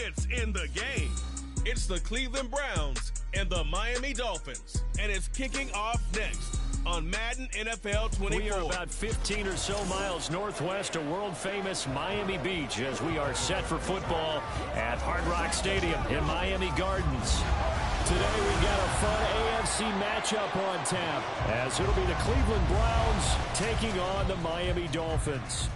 gets in the game. It's the Cleveland Browns and the Miami Dolphins, and it's kicking off next on Madden NFL 24. We are about 15 or so miles northwest of world-famous Miami Beach as we are set for football at Hard Rock Stadium in Miami Gardens. Today we got a fun AFC matchup on tap as it'll be the Cleveland Browns taking on the Miami Dolphins.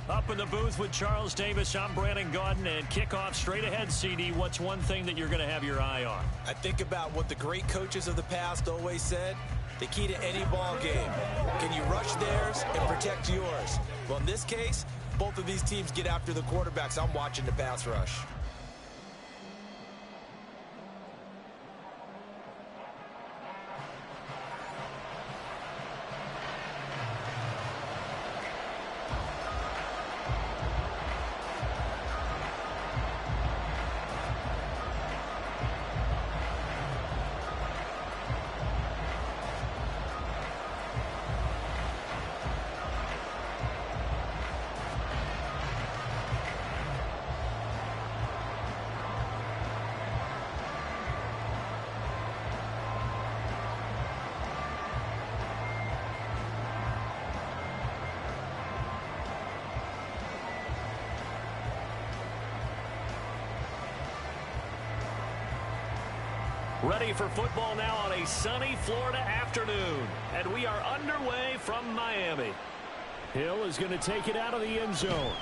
Up in the booth with Charles Davis, I'm Brandon Gaudin, and kickoff straight ahead, CD. What's one thing that you're going to have your eye on? I think about what the great coaches of the past always said. The key to any ball game. Can you rush theirs and protect yours? Well, in this case, both of these teams get after the quarterbacks. I'm watching the pass rush. Ready for football now on a sunny Florida afternoon. And we are underway from Miami. Hill is going to take it out of the end zone.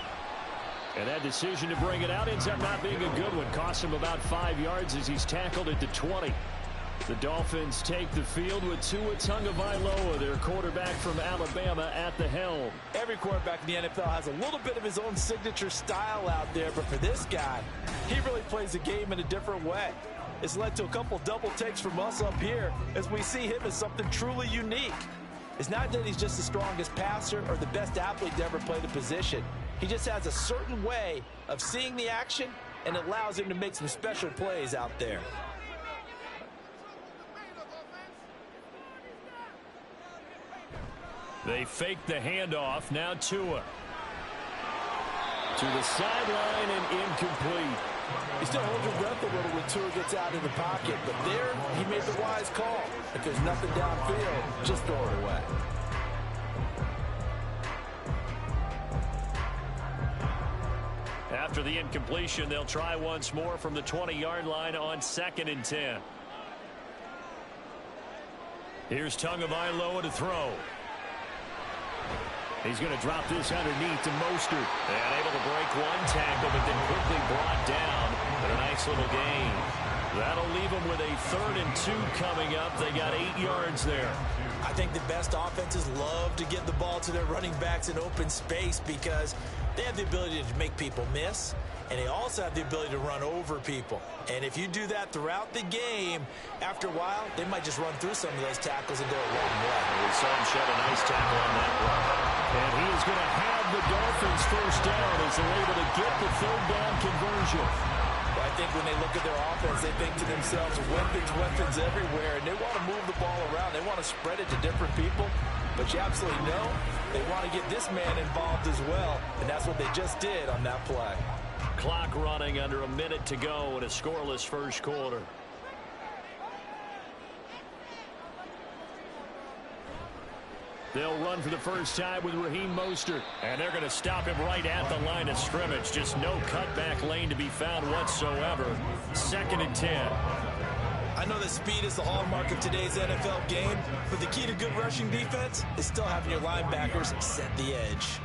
And that decision to bring it out ends up not being a good one. Cost him about 5 yards as he's tackled at the 20. The Dolphins take the field with Tua Tagovailoa, their quarterback from Alabama, at the helm. Every quarterback in the NFL has a little bit of his own signature style out there, but for this guy, he really plays the game in a different way. It's led to a couple double takes from us up here as we see him as something truly unique. It's not that he's just the strongest passer or the best athlete to ever play the position. He just has a certain way of seeing the action, and it allows him to make some special plays out there. They fake the handoff. Now Tua. To the sideline and incomplete. You still hold your breath a little when Tua gets out of the pocket, but there he made the wise call. If there's nothing downfield, just throw it away. After the incompletion, they'll try once more from the 20-yard line on 2nd and 10. Here's Tagovailoa to throw. He's going to drop this underneath to Mostert. And able to break one tackle, but then quickly brought down. But a nice little gain. That'll leave them with a 3rd and 2 coming up. They got 8 yards there. I think the best offenses love to get the ball to their running backs in open space because they have the ability to make people miss, and they also have the ability to run over people. And if you do that throughout the game, after a while, they might just run through some of those tackles and go a long way. We saw him shed a nice tackle on that one. And he is going to have the Dolphins first down as they're able to get the 3rd down conversion. Well, I think when they look at their offense, they think to themselves, weapons everywhere, and they want to move the ball around. They want to spread it to different people. But you absolutely know they want to get this man involved as well, and that's what they just did on that play. Clock running under a minute to go in a scoreless first quarter. They'll run for the first time with Raheem Mostert. And they're going to stop him right at the line of scrimmage. Just no cutback lane to be found whatsoever. 2nd and 10. I know that speed is the hallmark of today's NFL game, but the key to good rushing defense is still having your linebackers set the edge.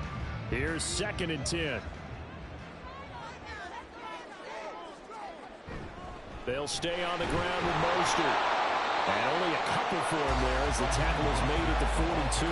Here's 2nd and 10. They'll stay on the ground with Mostert. And only a couple for him there as the tackle is made at the 42.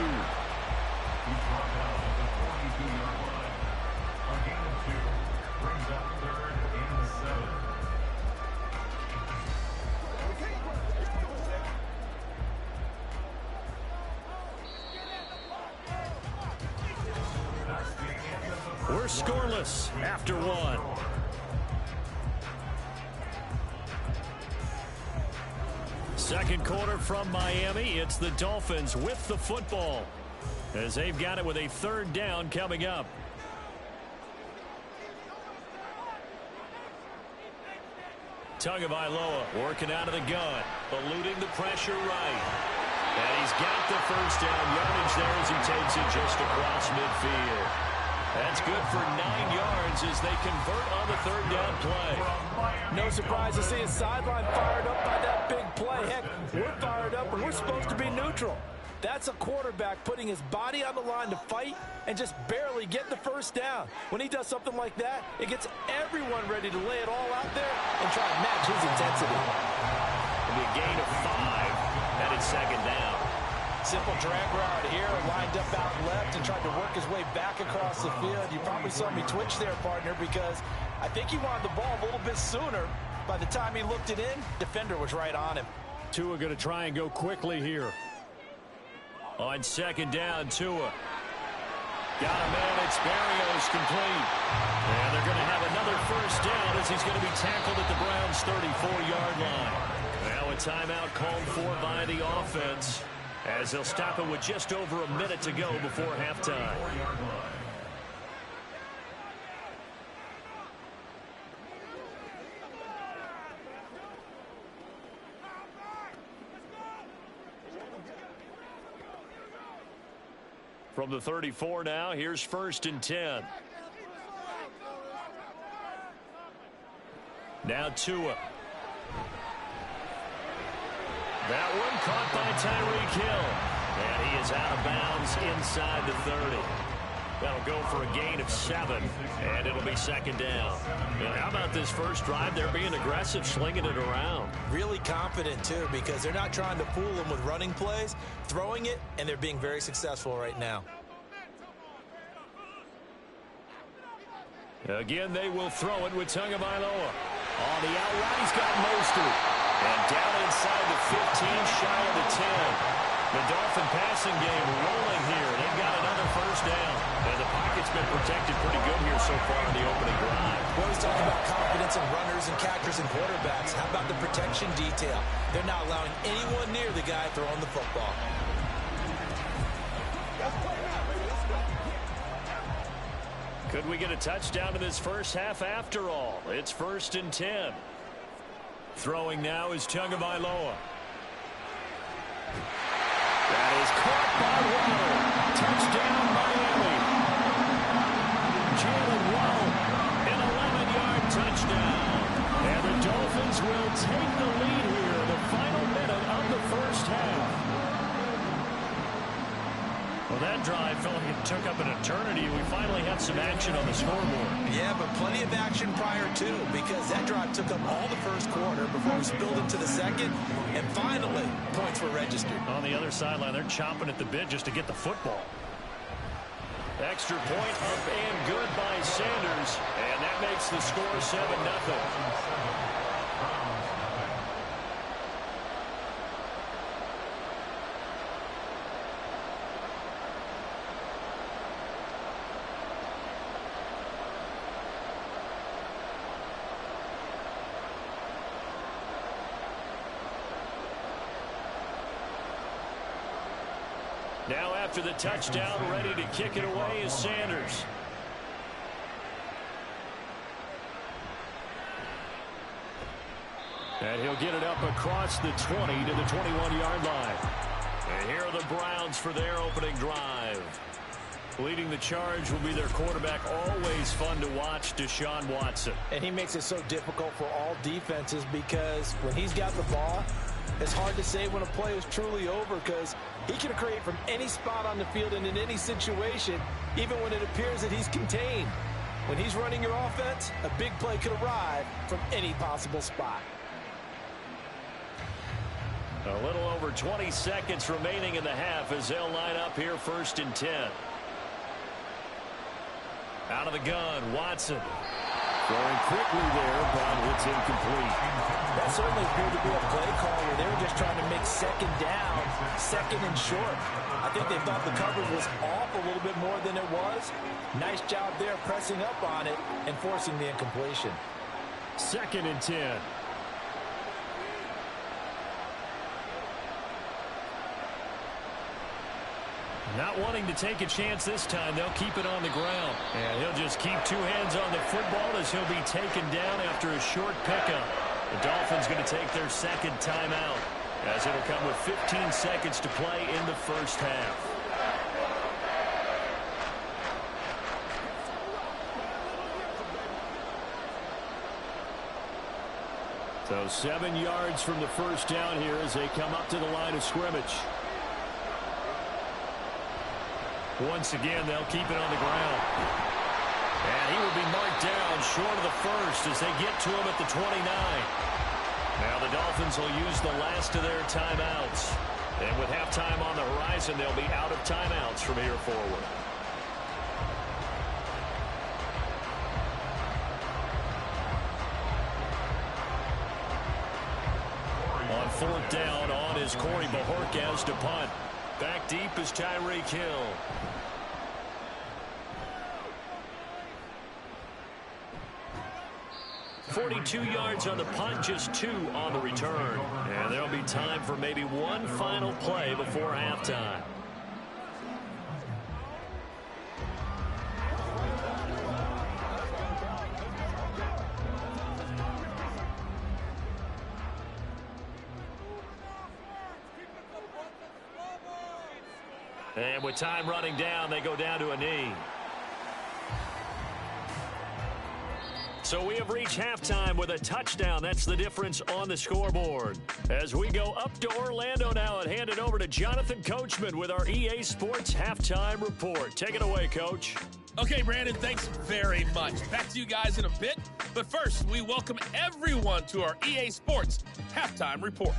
We're scoreless after one. Second quarter from Miami. It's the Dolphins with the football as they've got it with a 3rd down coming up. Tagovailoa working out of the gun, eluding the pressure right. And he's got the first down yardage there as he takes it just across midfield. That's good for 9 yards as they convert on the third down play. No surprise to see his sideline fired up by that big play. Heck, we're fired up and we're supposed to be neutral. That's a quarterback putting his body on the line to fight and just barely get the first down. When he does something like that, it gets everyone ready to lay it all out there and try to match his intensity. It'll be a gain of 5, and it's second down. Simple drag route here, lined up out left and tried to work his way back across the field. You probably saw me twitch there, partner, because I think he wanted the ball a little bit sooner. By the time he looked it in, defender was right on him. Tua going to try and go quickly here. On second down, Tua. Got a man, it's Berrios complete. And they're going to have another first down as he's going to be tackled at the Browns' 34-yard line. Now a timeout called for by the offense, as they'll stop it with just over a minute to go before halftime. From the 34 now, here's 1st and 10. Now Tua. That one caught by Tyreek Hill. And he is out of bounds inside the 30. That'll go for a gain of 7, and it'll be second down. And how about this first drive? They're being aggressive, slinging it around. Really confident, too, because they're not trying to fool them with running plays, throwing it, and they're being very successful right now. Again, they will throw it with Tagovailoa. On the out route, he's got Mostert. And down inside the 15, shy of the 10. The Dolphin passing game rolling here. They've got another first down. And the pocket's been protected pretty good here so far in the opening drive. We always talk about confidence in runners and catchers and quarterbacks. How about the protection detail? They're not allowing anyone near the guy throwing the football. Could we get a touchdown in this first half after all? It's 1st and 10. Throwing now is Tagovailoa. That is caught by Waddle. Touchdown, Miami. Jalen Waddle, an 11-yard touchdown. And the Dolphins will take the lead here in the final minute of the first half. Well, that drive felt like it took up an eternity. We finally had some action on the scoreboard. Yeah, but plenty of action prior to, because that drive took up all the first quarter before we spilled into the second, and finally, points were registered. On the other sideline, they're chomping at the bit just to get the football. Extra point up and good by Sanders, and that makes the score 7-0. Now after the touchdown, ready to kick it away is Sanders. And he'll get it up across the 20 to the 21-yard line. And here are the Browns for their opening drive. Leading the charge will be their quarterback. Always fun to watch, Deshaun Watson. And he makes it so difficult for all defenses because when he's got the ball, it's hard to say when a play is truly over because he can create from any spot on the field and in any situation, even when it appears that he's contained. When he's running your offense, a big play could arrive from any possible spot. A little over 20 seconds remaining in the half as they'll line up here 1st and 10. Out of the gun, Watson. Throwing quickly there, but it's incomplete. That certainly appeared to be a play call where they were just trying to make second down, second and short. I think they thought the coverage was off a little bit more than it was. Nice job there pressing up on it and forcing the incompletion. 2nd and 10. Not wanting to take a chance this time. They'll keep it on the ground. And he'll just keep 2 hands on the football as he'll be taken down after a short pickup. The Dolphins going to take their second timeout, as it'll come with 15 seconds to play in the first half. So 7 yards from the first down here as they come up to the line of scrimmage. Once again, they'll keep it on the ground. And he will be marked down short of the first as they get to him at the 29. Now the Dolphins will use the last of their timeouts. And with halftime on the horizon, they'll be out of timeouts from here forward. On fourth down, on is Corey Bojorquez to punt. Back deep is Tyreek Hill. .42 yards on the punt, just 2 on the return. And there'll be time for maybe one final play before halftime. And with time running down, they go down to a knee. So we have reached halftime with a touchdown. That's the difference on the scoreboard. As we go up to Orlando now and hand it over to Jonathan Coachman with our EA Sports Halftime Report. Take it away, Coach. Okay, Brandon, thanks very much. Back to you guys in a bit. But first, we welcome everyone to our EA Sports Halftime Report.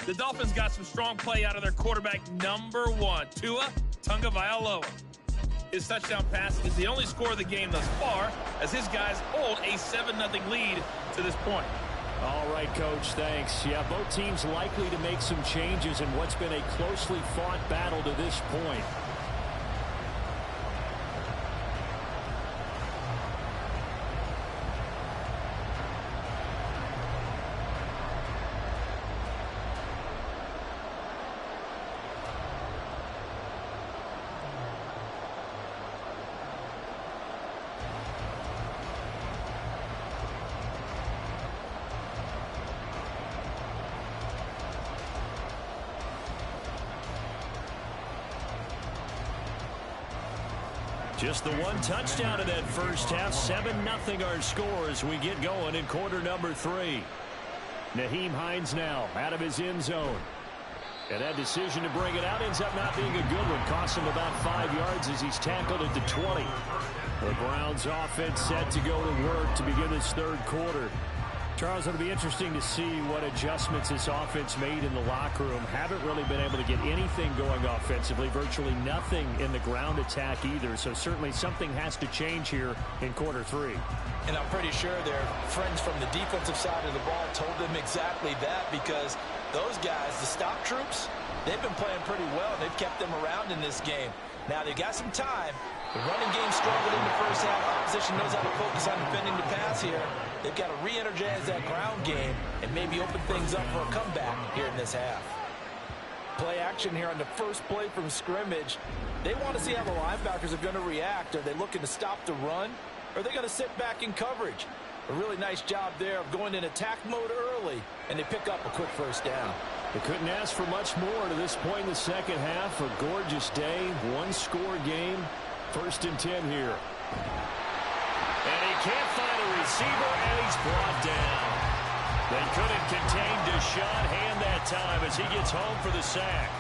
The Dolphins got some strong play out of their quarterback, number 1, Tua Tagovailoa. His touchdown pass is the only score of the game thus far, as his guys hold a 7-0 lead to this point. All right, Coach, thanks. Yeah, both teams likely to make some changes in what's been a closely fought battle to this point. Just the one touchdown in that first half. 7-0 our score as we get going in quarter number 3. Nyheim Hines now out of his end zone. And that decision to bring it out ends up not being a good one. Costs him about 5 yards as he's tackled at the 20. The Browns offense set to go to work to begin this third quarter. Charles, it'll be interesting to see what adjustments this offense made in the locker room. Haven't really been able to get anything going offensively. Virtually nothing in the ground attack either. So certainly something has to change here in quarter 3. And I'm pretty sure their friends from the defensive side of the ball told them exactly that, because those guys, the stop troops, they've been playing pretty well. They've kept them around in this game. Now they've got some time. The running game struggled in the first half. Opposition knows how to focus on defending the pass here. They've got to re-energize that ground game and maybe open things up for a comeback here in this half. Play action here on the first play from scrimmage. They want to see how the linebackers are going to react. Are they looking to stop the run? Or are they going to sit back in coverage? A really nice job there of going in attack mode early, and they pick up a quick first down. They couldn't ask for much more to this point in the second half. A gorgeous day, one-score game. 1st and 10 here. And he can't find a receiver, and he's brought down. They couldn't contain Deshaun Hand that time as he gets home for the sack.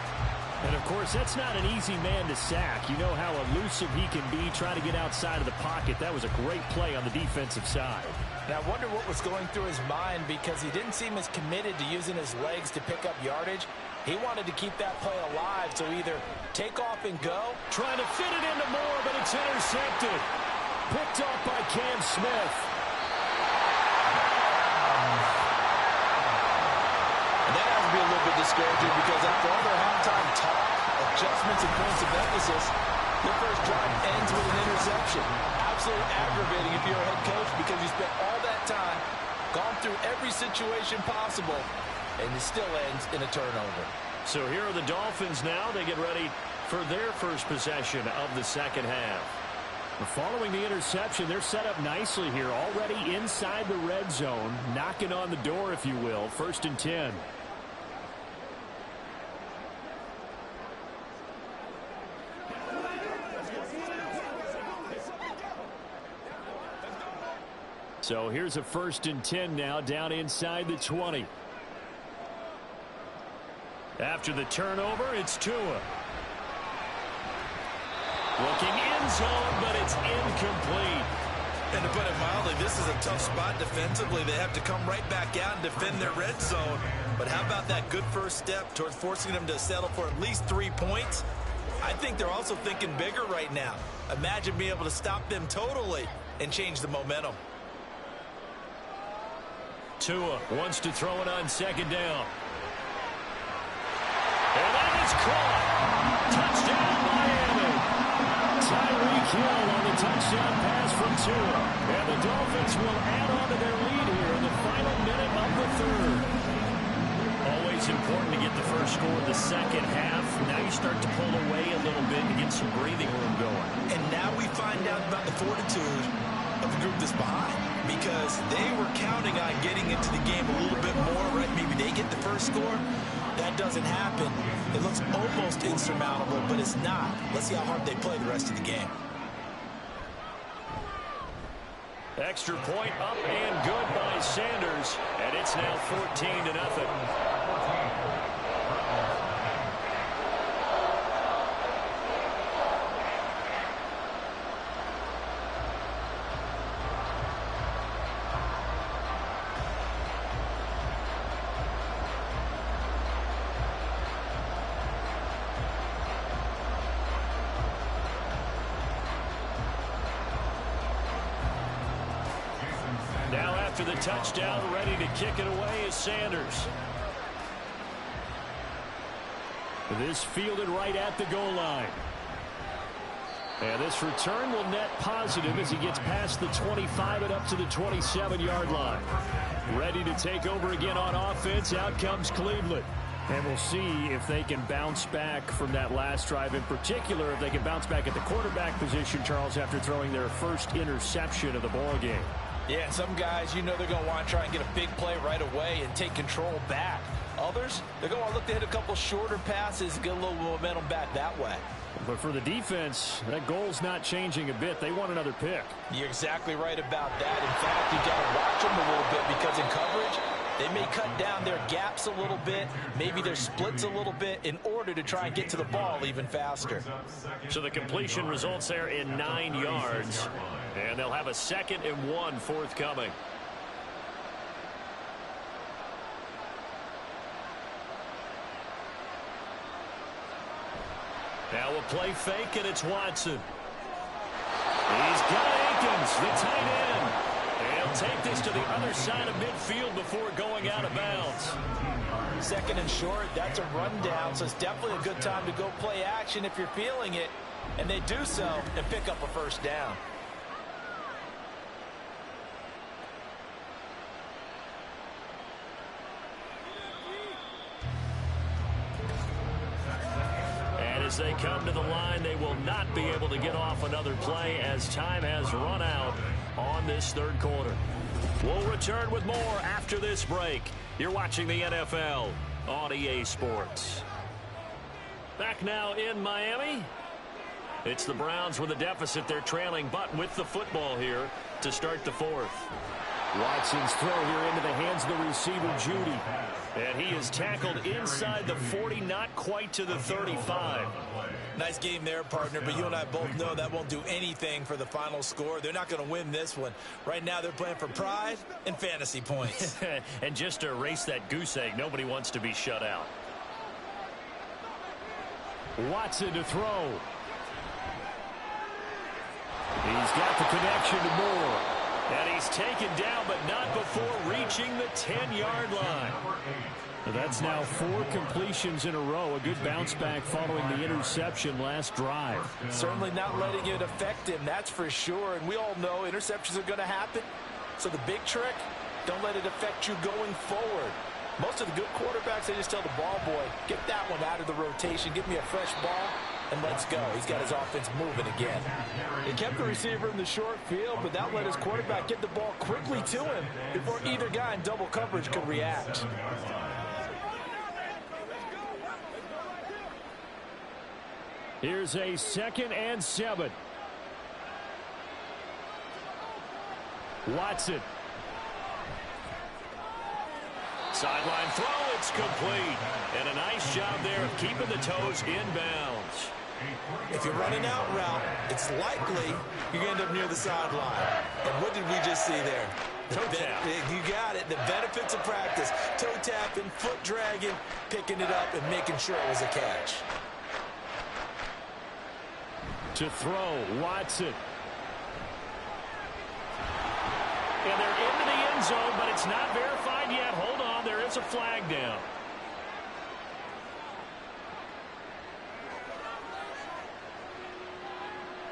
And, of course, that's not an easy man to sack. You know how elusive he can be trying to get outside of the pocket. That was a great play on the defensive side. And I wonder what was going through his mind, because he didn't seem as committed to using his legs to pick up yardage. He wanted to keep that play alive, so either take off and go. Trying to fit it into Moore, but it's intercepted. Picked off by Cam Smith. And that has to be a little bit discouraging, because after all their halftime talk, adjustments, and points of emphasis, their first drive ends with an interception. Absolutely aggravating if you're a head coach, because you spent all that time, gone through every situation possible, and it still ends in a turnover. So here are the Dolphins now. They get ready for their first possession of the second half. Following the interception, they're set up nicely here, already inside the red zone, knocking on the door, if you will. 1st and 10. So here's a 1st and 10 now, down inside the 20. After the turnover, it's Tua. Looking end zone, but it's incomplete. And to put it mildly, this is a tough spot defensively. They have to come right back out and defend their red zone. But how about that good first step towards forcing them to settle for at least 3 points? I think they're also thinking bigger right now. Imagine being able to stop them totally and change the momentum. Tua wants to throw it on 2nd down. And that is caught. Touchdown, Miami. Tyreek Hill on the touchdown pass from Tua. And the Dolphins will add on to their lead here in the final minute of the 3rd. Always important to get the first score in the second half. Now you start to pull away a little bit and get some breathing room going. And now we find out about the fortitude of the group that's behind, because they were counting on getting into the game a little bit more, right? Maybe they get the first score. That doesn't happen. It looks almost insurmountable, but it's not. Let's see how hard they play the rest of the game. Extra point up and good by Sanders, and it's now 14-0. Now after the touchdown, ready to kick it away is Sanders. This fielded right at the goal line. And this return will net positive as he gets past the 25 and up to the 27-yard line. Ready to take over again on offense. Out comes Cleveland. And we'll see if they can bounce back from that last drive. In particular, if they can bounce back at the quarterback position, Charles, after throwing their first interception of the ball game. Yeah, and some guys, you know they're going to want to try and get a big play right away and take control back. Others, they're going to want to look to hit a couple shorter passes, get a little momentum back that way. But for the defense, that goal's not changing a bit. They want another pick. You're exactly right about that. In fact, you've got to watch them a little bit, because in coverage, they may cut down their gaps a little bit, maybe their splits a little bit, in order to try and get to the ball even faster. So the completion results there in 9 yards. And they'll have a 2nd and 1 forthcoming. Now a play fake, and it's Watson. He's got Akins, the tight end. He'll take this to the other side of midfield before going out of bounds. 2nd and short, that's a rundown, so it's definitely a good time to go play action if you're feeling it. And they do so and pick up a 1st down. As they come to the line, they will not be able to get off another play as time has run out on this 3rd quarter. We'll return with more after this break. You're watching the NFL on EA Sports. Back now in Miami. It's the Browns with a deficit. They're trailing, but with the football here to start the 4th. Watson's throw here into the hands of the receiver, Judy. And he is tackled inside the 40, not quite to the 35. Nice game there, partner, but you and I both know that won't do anything for the final score. They're not going to win this one. Right now they're playing for pride and fantasy points. And just to erase that goose egg, nobody wants to be shut out. Watson to throw. He's got the connection to Moore. And he's taken down, but not before reaching the 10-yard line. That's now 4 completions in a row. A good bounce back following the interception last drive. Certainly not letting it affect him, that's for sure. And we all know interceptions are going to happen. So the big trick, don't let it affect you going forward. Most of the good quarterbacks, they just tell the ball boy, get that one out of the rotation. Give me a fresh ball. and let's go. He's got his offense moving again. He kept the receiver in the short field, but that let his quarterback get the ball quickly to him before either guy in double coverage could react. Here's a 2nd and 7. Watson. Sideline throw, it's complete. And a nice job there of keeping the toes inbounds. If you're running out route, it's likely you're going to end up near the sideline. And what did we just see there? Toe tap. You got it. The benefits of practice. Toe tapping, foot dragging, picking it up, and making sure it was a catch. To throw, Watson. And they're into the end zone, but it's not verified yet. Hold on, there is a flag down.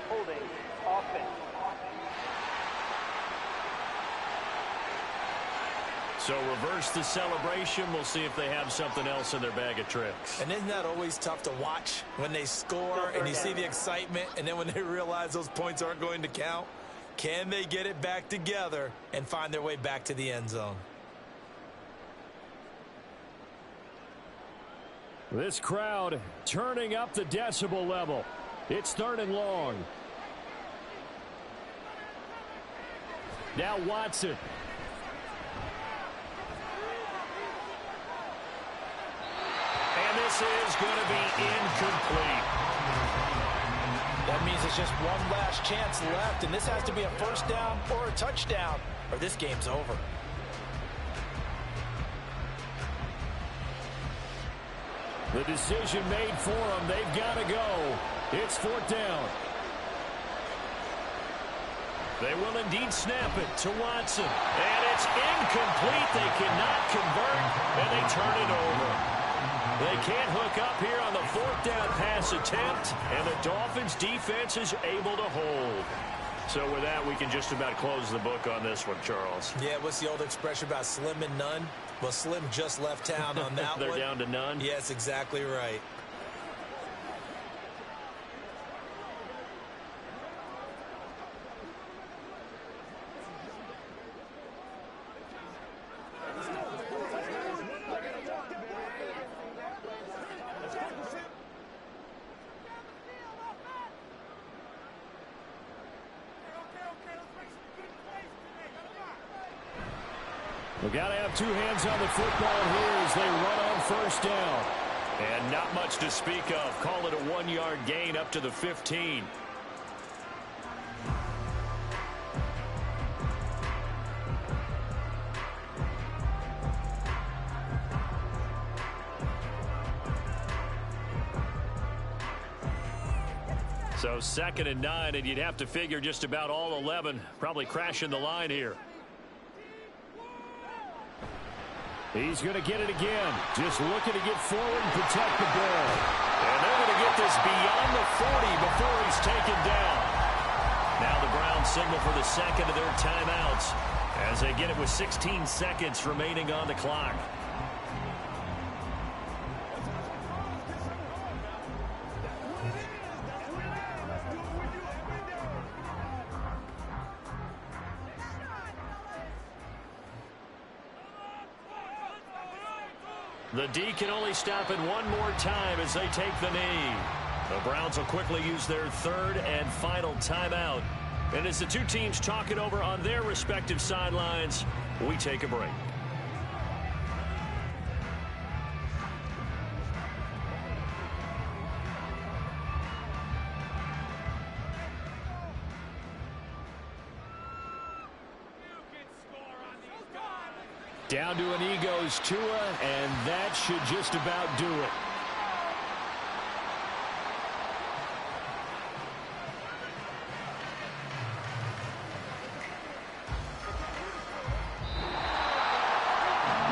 Holding, offense. So reverse the celebration. We'll see if they have something else in their bag of tricks. And isn't that always tough to watch when they score and you see the excitement, and then when they realize those points aren't going to count? Can they get it back together and find their way back to the end zone? This crowd turning up the decibel level. It's 3rd and long. Now Watson. And this is going to be incomplete. That means it's just one last chance left, and this has to be a first down or a touchdown, or this game's over. The decision made for them. They've got to go. It's 4th down. They will indeed snap it to Watson. And it's incomplete. They cannot convert, and they turn it over. They can't hook up here on the 4th down pass attempt, and the Dolphins defense is able to hold. So with that, we can just about close the book on this one, Charles. Yeah, what's the old expression about slim and none? Well, Slim just left town on that They're one. down to none? Yes, exactly right. We've got to have two hands on the football here as they run on 1st down. And not much to speak of. Call it a 1-yard gain up to the 15. So 2nd and 9, and you'd have to figure just about all 11 probably crashing the line here. He's going to get it again. Just looking to get forward and protect the ball. And they're going to get this beyond the 40 before he's taken down. Now the Browns signal for the 2nd of their timeouts as they get it with 16 seconds remaining on the clock. The D can only stop it one more time as they take the knee. The Browns will quickly use their 3rd and final timeout. And as the two teams talk it over on their respective sidelines, we take a break. Down to an E goes Tua, and that should just about do it.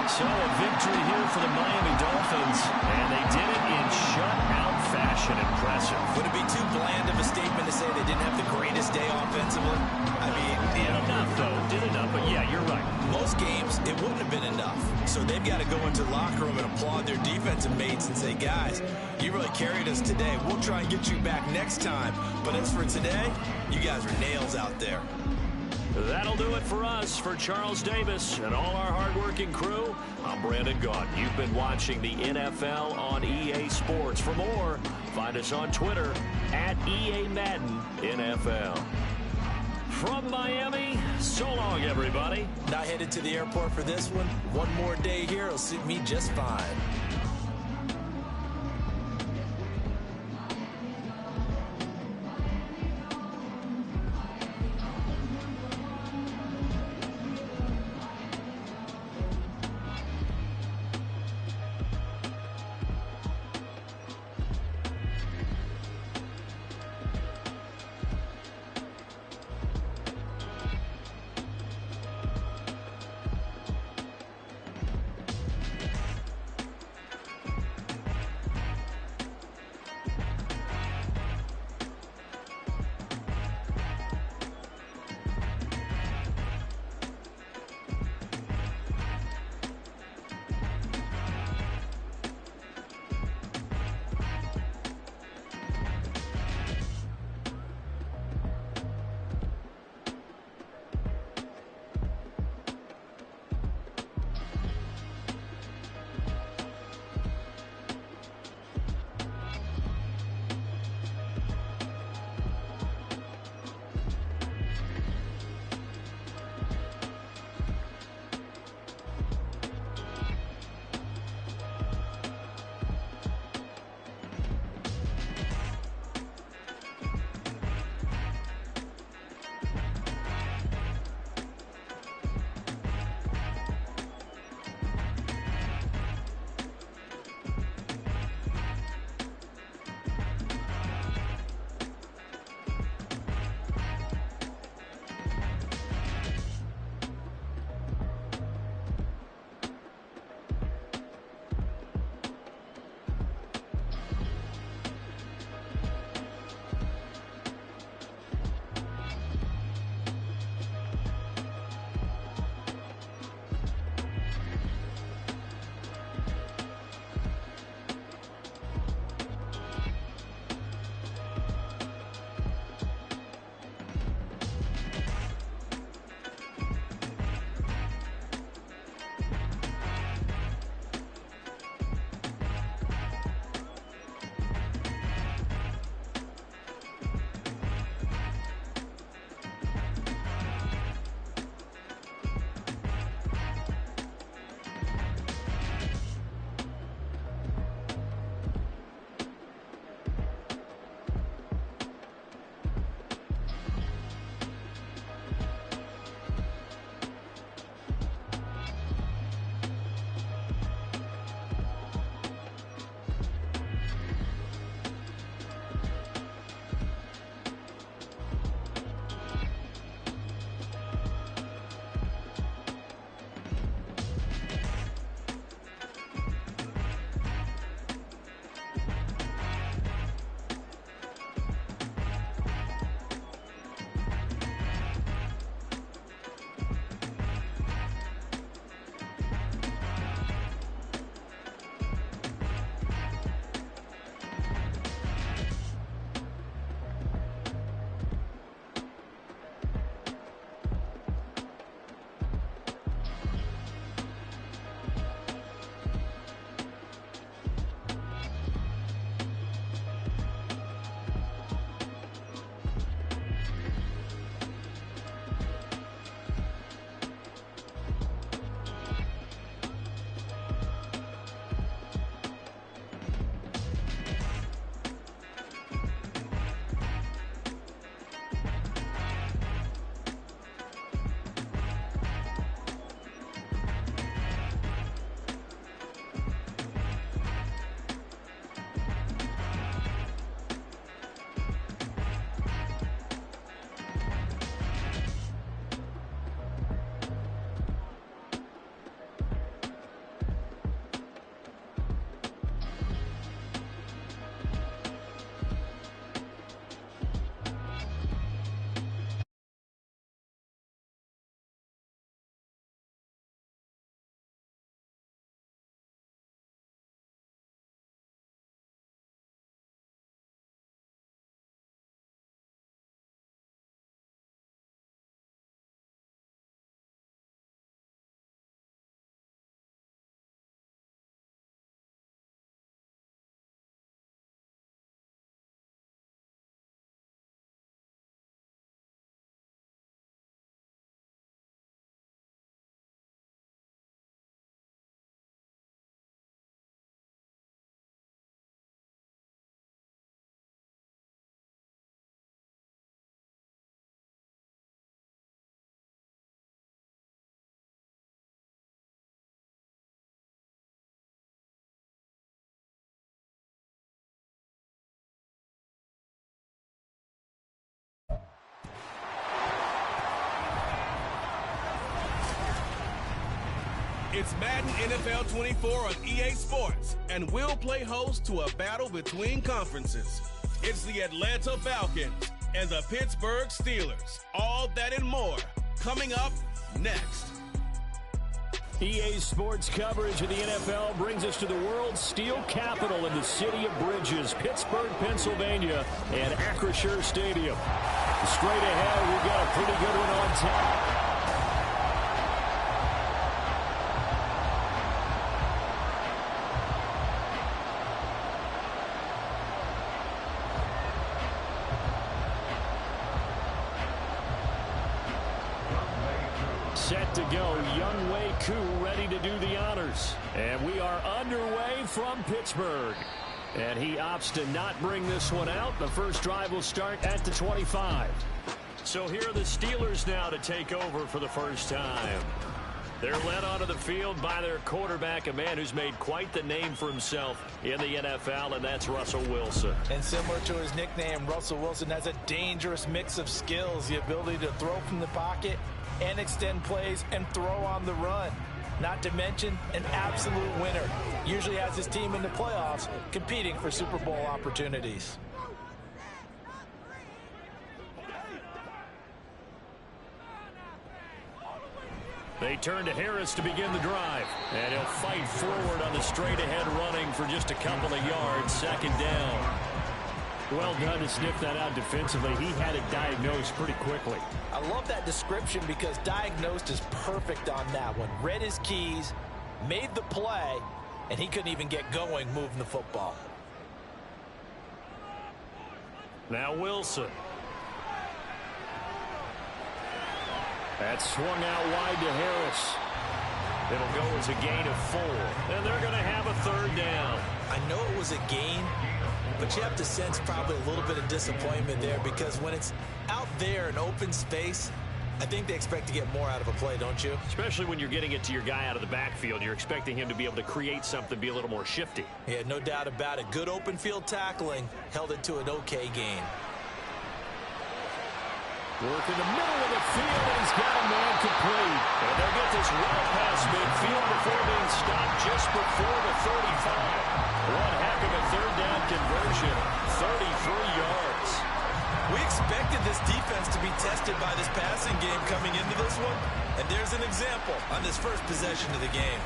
So a victory here for the Miami Dolphins, and they did it in shutout fashion. Impressive. Would it be too bland of a statement to say they didn't have the greatest day offensively? I mean, Did enough, though. Did enough, but yeah, you're right. Most games, it wouldn't have been enough. So they've got to go into the locker room and applaud their defensive mates and say, guys, you really carried us today. We'll try and get you back next time. But as for today, you guys are nails out there. That'll do it for us. For Charles Davis and all our hardworking crew, I'm Brandon Gaudin. You've been watching the NFL on EA Sports. For more, find us on Twitter at EA Madden NFL. From Miami, so long, everybody. Not headed to the airport for this one. One more day here will suit me just fine. It's Madden NFL 24 on EA Sports, and we'll play host to a battle between conferences. It's the Atlanta Falcons and the Pittsburgh Steelers. All that and more coming up next. EA Sports coverage of the NFL brings us to the world's steel capital in the city of bridges, Pittsburgh, Pennsylvania, and Acrisure Stadium. Straight ahead, we've got a pretty good one on tap. Set to go, Younghoe Koo ready to do the honors. And we are underway from Pittsburgh. And he opts to not bring this one out. The first drive will start at the 25. So here are the Steelers now to take over for the first time. They're led onto the field by their quarterback, a man who's made quite the name for himself in the NFL, and that's Russell Wilson. And similar to his nickname, Russell Wilson has a dangerous mix of skills, the ability to throw from the pocket and extend plays and throw on the run. Not to mention an absolute winner. Usually has his team in the playoffs competing for Super Bowl opportunities. They turn to Harris to begin the drive. And he'll fight forward on the straight-ahead running for just a couple of yards. Second down. Well done to sniff that out defensively. He had it diagnosed pretty quickly. I love that description because diagnosed is perfect on that one. Read his keys, made the play, and he couldn't even get going moving the football. Now Wilson. That's swung out wide to Harris. It'll go as a gain of 4. And they're going to have a third down. I know it was a gain, but you have to sense probably a little bit of disappointment there because when it's out there in open space, I think they expect to get more out of a play, don't you? Especially when you're getting it to your guy out of the backfield. You're expecting him to be able to create something, be a little more shifty. Yeah, no doubt about it. Good open field tackling held it to an okay gain. Work in the middle of the field, and he's got a man complete. And they'll get this well past midfield before being stopped just before the 35. One heck of a third down conversion, 33 yards. We expected this defense to be tested by this passing game coming into this one, and there's an example on this first possession of the game.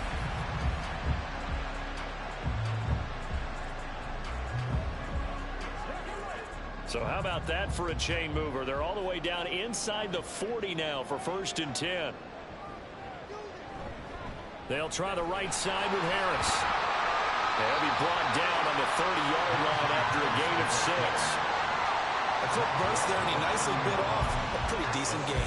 So how about that for a chain mover? They're all the way down inside the 40 now for 1st and 10. They'll try the right side with Harris. They'll be brought down on the 30-yard line after a gain of 6. A quick burst there, and he nicely bit off a pretty decent gain.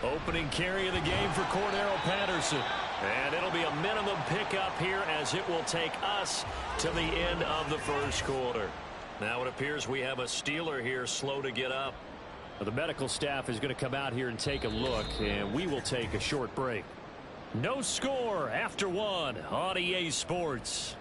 Opening carry of the game for Cordero Patterson. And it'll be a minimum pickup here as it will take us to the end of the first quarter. Now it appears we have a Steeler here slow to get up. Well, the medical staff is going to come out here and take a look, and we will take a short break. No score after 1 on EA Sports.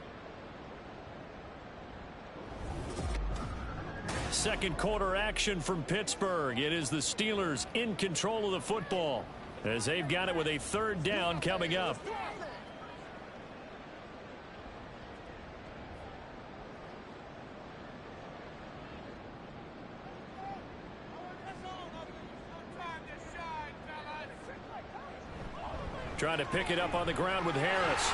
Second quarter action from Pittsburgh. It is the Steelers in control of the football as they've got it with a third down coming up. Trying to pick it up on the ground with Harris.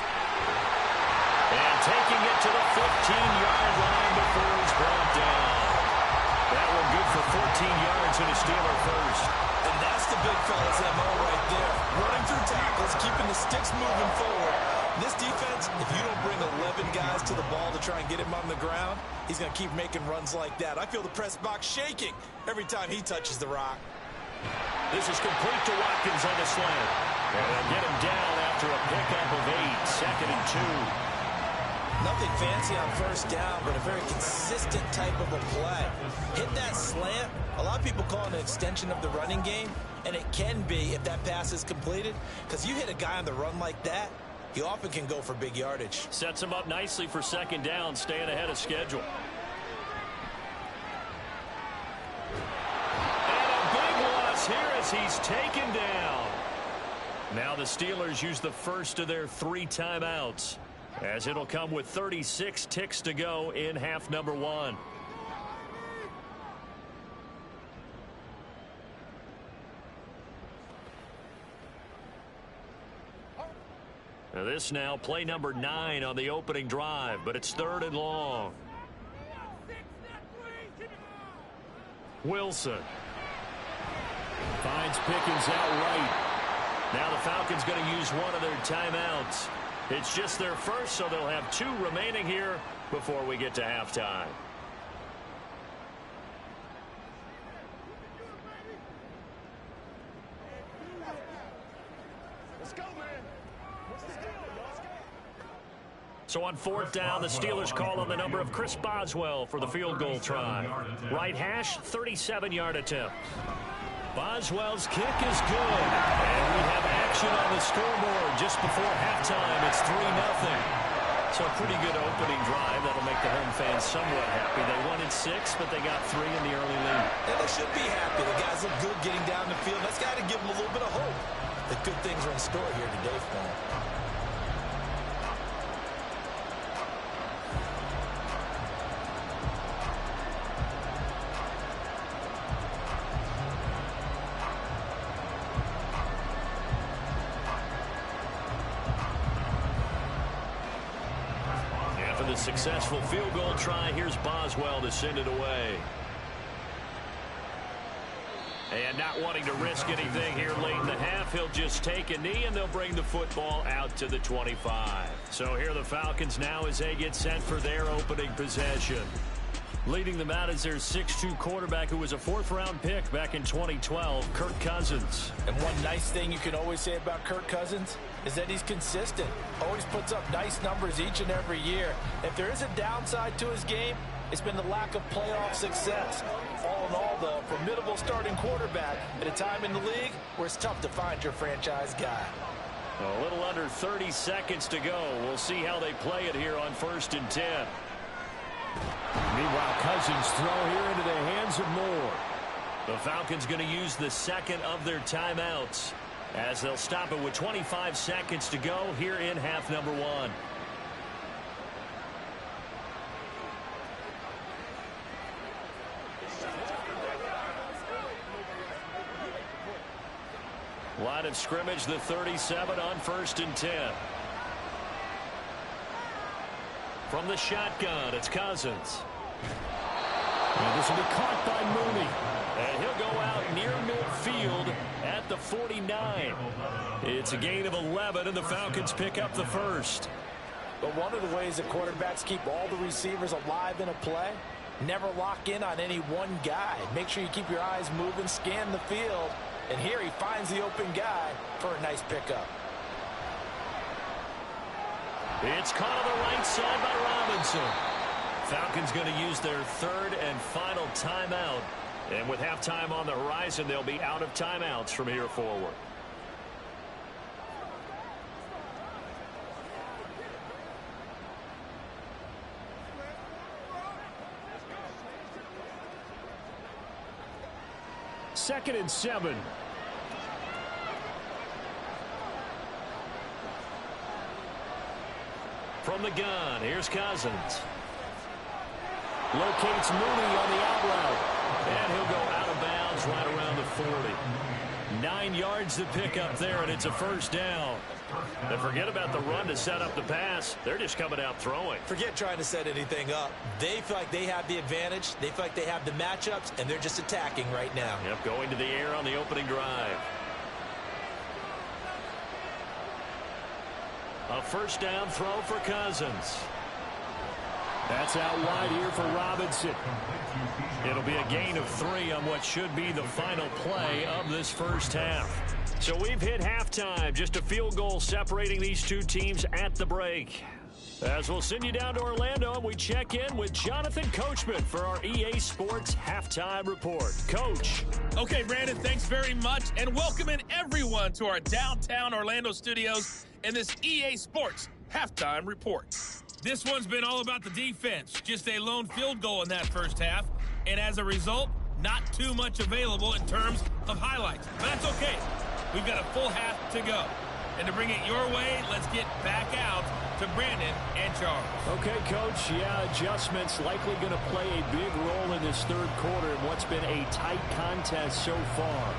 And taking it to the 15-yard line before he's brought down. That one good for 14 yards and a Steeler first. And that's the big fella's MO right there. Running through tackles, keeping the sticks moving forward. This defense, if you don't bring 11 guys to the ball to try and get him on the ground, he's going to keep making runs like that. I feel the press box shaking every time he touches the rock. This is complete to Watkins on the slant. And they'll get him down after a pickup of 8, 2nd and 2. Nothing fancy on first down, but a very consistent type of a play. Hit that slant. A lot of people call it an extension of the running game, and it can be if that pass is completed, because you hit a guy on the run like that, he often can go for big yardage. Sets him up nicely for second down, staying ahead of schedule. And a big loss here as he's taken down. Now the Steelers use the first of their 3 timeouts, as it'll come with 36 ticks to go in half number 1. Now this now play number 9 on the opening drive, but it's 3rd and long. Wilson finds Pickens out right. Now the Falcons going to use one of their timeouts. It's just their first, so they'll have 2 remaining here before we get to halftime. So on 4th down, the Steelers call on the number of Chris Boswell for the field goal try. Right hash, 37-yard attempt. Boswell's kick is good. And we have action on the scoreboard just before halftime. It's 3-0. So a pretty good opening drive. That'll make the home fans somewhat happy. They wanted 6, but they got 3 in the early lead. Yeah, they should be happy. The guys look good getting down the field. That's got to give them a little bit of hope that good things are in store here today for them. Successful field goal try. Here's Boswell to send it away. And not wanting to risk anything here late in the half, he'll just take a knee and they'll bring the football out to the 25. So here are the Falcons now as they get set for their opening possession. Leading them out is their 6'2 quarterback who was a 4th-round pick back in 2012, Kirk Cousins. And one nice thing you can always say about Kirk Cousins is that he's consistent. Always puts up nice numbers each and every year. If there is a downside to his game, it's been the lack of playoff success. All in all, the formidable starting quarterback at a time in the league where it's tough to find your franchise guy. A little under 30 seconds to go. We'll see how they play it here on 1st and 10. Meanwhile, Cousins throw here into the hands of Moore. The Falcons going to use the 2nd of their timeouts as they'll stop it with 25 seconds to go here in half number 1. Line of scrimmage, the 37 on 1st and 10. From the shotgun, it's Cousins. And this will be caught by Mooney. And he'll go out near midfield at the 49. It's a gain of 11, and the Falcons pick up the first. But one of the ways that quarterbacks keep all the receivers alive in a play, never lock in on any one guy. Make sure you keep your eyes moving, scan the field. And here he finds the open guy for a nice pickup. It's caught on the right side by Robinson. Falcons going to use their 3rd and final timeout. And with halftime on the horizon, they'll be out of timeouts from here forward. Second and 7. From the gun, here's Cousins. Locates Mooney on the out route. And he'll go out of bounds right around the 40. 9 yards to pick up there, and it's a first down. And forget about the run to set up the pass. They're just coming out throwing. Forget trying to set anything up. They feel like they have the advantage. They feel like they have the matchups, and they're just attacking right now. Yep, going to the air on the opening drive. A first down throw for Cousins. That's out wide here for Robinson. It'll be a gain of 3 on what should be the final play of this first half. So we've hit halftime. Just a field goal separating these two teams at the break. As we'll send you down to Orlando, and we check in with Jonathan Coachman for our EA Sports Halftime Report. Coach. Okay, Brandon, thanks very much, and welcome in everyone to our downtown Orlando studios in this EA Sports Halftime Report. This one's been all about the defense. Just a lone field goal in that first half, and as a result, not too much available in terms of highlights. But that's okay. We've got a full half to go. And to bring it your way, let's get back out to Brandon and Charles. Okay, Coach. Yeah, adjustments likely going to play a big role in this third quarter in what's been a tight contest so far.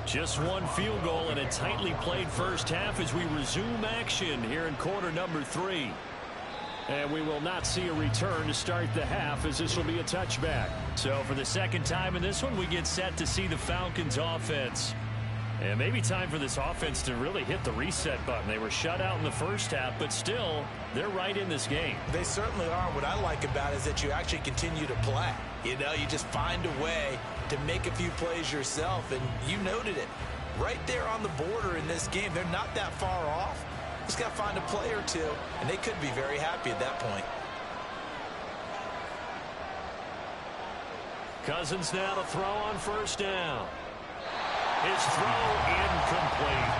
Just one field goal in a tightly played first half as we resume action here in quarter number 3. And we will not see a return to start the half, as this will be a touchback. So for the second time in this one, we get set to see the Falcons offense. And maybe time for this offense to really hit the reset button. They were shut out in the first half, but still, they're right in this game. They certainly are. What I like about it is that you actually continue to play. You know, you just find a way to make a few plays yourself, and you noted it. Right there on the border in this game, they're not that far off. Just got to find a play or two, and they could be very happy at that point. Cousins now to throw on first down. His throw incomplete.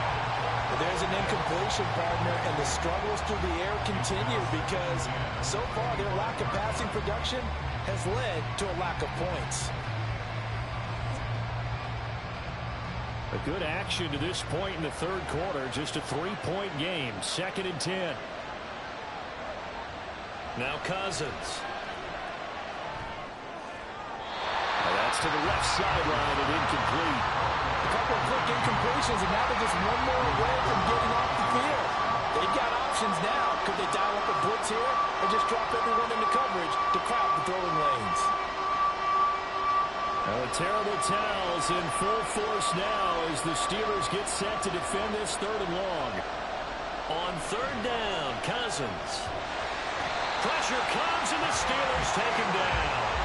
Well, there's an incompletion, partner, and the struggles through the air continue because so far their lack of passing production has led to a lack of points. A good action to this point in the third quarter. Just a 3-point game. 2nd and 10. Now Cousins. That's to the left sideline and incomplete. A couple of quick incompletions, and now they're just one more away from getting off the field. They've got options now. Could they dial up a blitz here or just drop everyone into coverage to crowd the throwing lanes? Well, terrible towels in full force now as the Steelers get set to defend this 3rd and long. On 3rd down, Cousins. Pressure comes, and the Steelers take him down.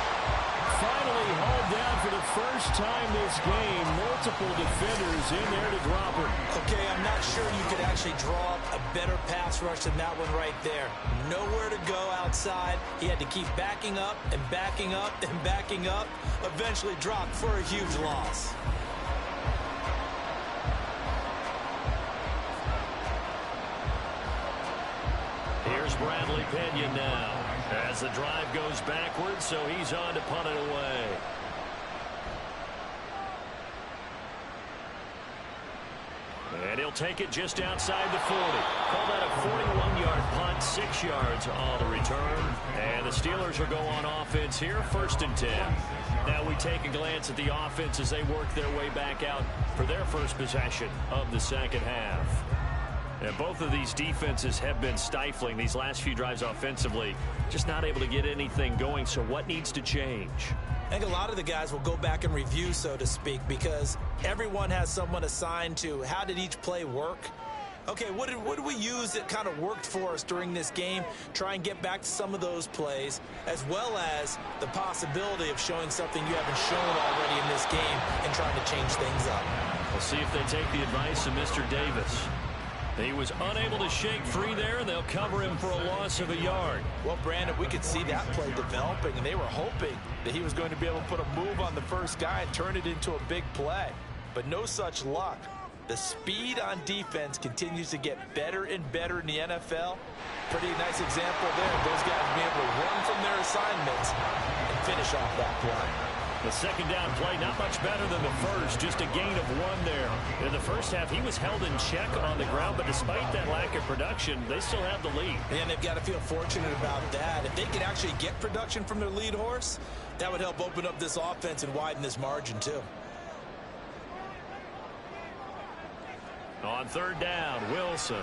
Finally hauled down for the first time this game. Multiple defenders in there to drop him. Okay, I'm not sure you could actually draw up a better pass rush than that one right there. Nowhere to go outside. He had to keep backing up and backing up and backing up. Eventually dropped for a huge loss. Here's Bradley Pinion now as the drive goes backwards, so he's on to punt it away. And he'll take it just outside the 40. Call that a 41-yard punt, 6 yards on the return. And the Steelers will go on offense here, 1st and 10. Now we take a glance at the offense as they work their way back out for their first possession of the second half. And both of these defenses have been stifling these last few drives offensively, just not able to get anything going. So what needs to change? I think a lot of the guys will go back and review, so to speak, because everyone has someone assigned to how did each play work. Okay, what did we use that kind of worked for us during this game? Try and get back to some of those plays, as well as the possibility of showing something you haven't shown already in this game and trying to change things up. We'll see if they take the advice of Mr. Davis. He was unable to shake free there, and they'll cover him for a loss of a yard. Well, Brandon, we could see that play developing, and they were hoping that he was going to be able to put a move on the first guy and turn it into a big play. But no such luck. The speed on defense continues to get better and better in the NFL. Pretty nice example there of those guys being able to run from their assignments and finish off that play. The second down play, not much better than the first, just a gain of 1 there. In the first half, he was held in check on the ground, but despite that lack of production, they still have the lead. And they've got to feel fortunate about that. If they can actually get production from their lead horse, that would help open up this offense and widen this margin too. On 3rd down, Wilson.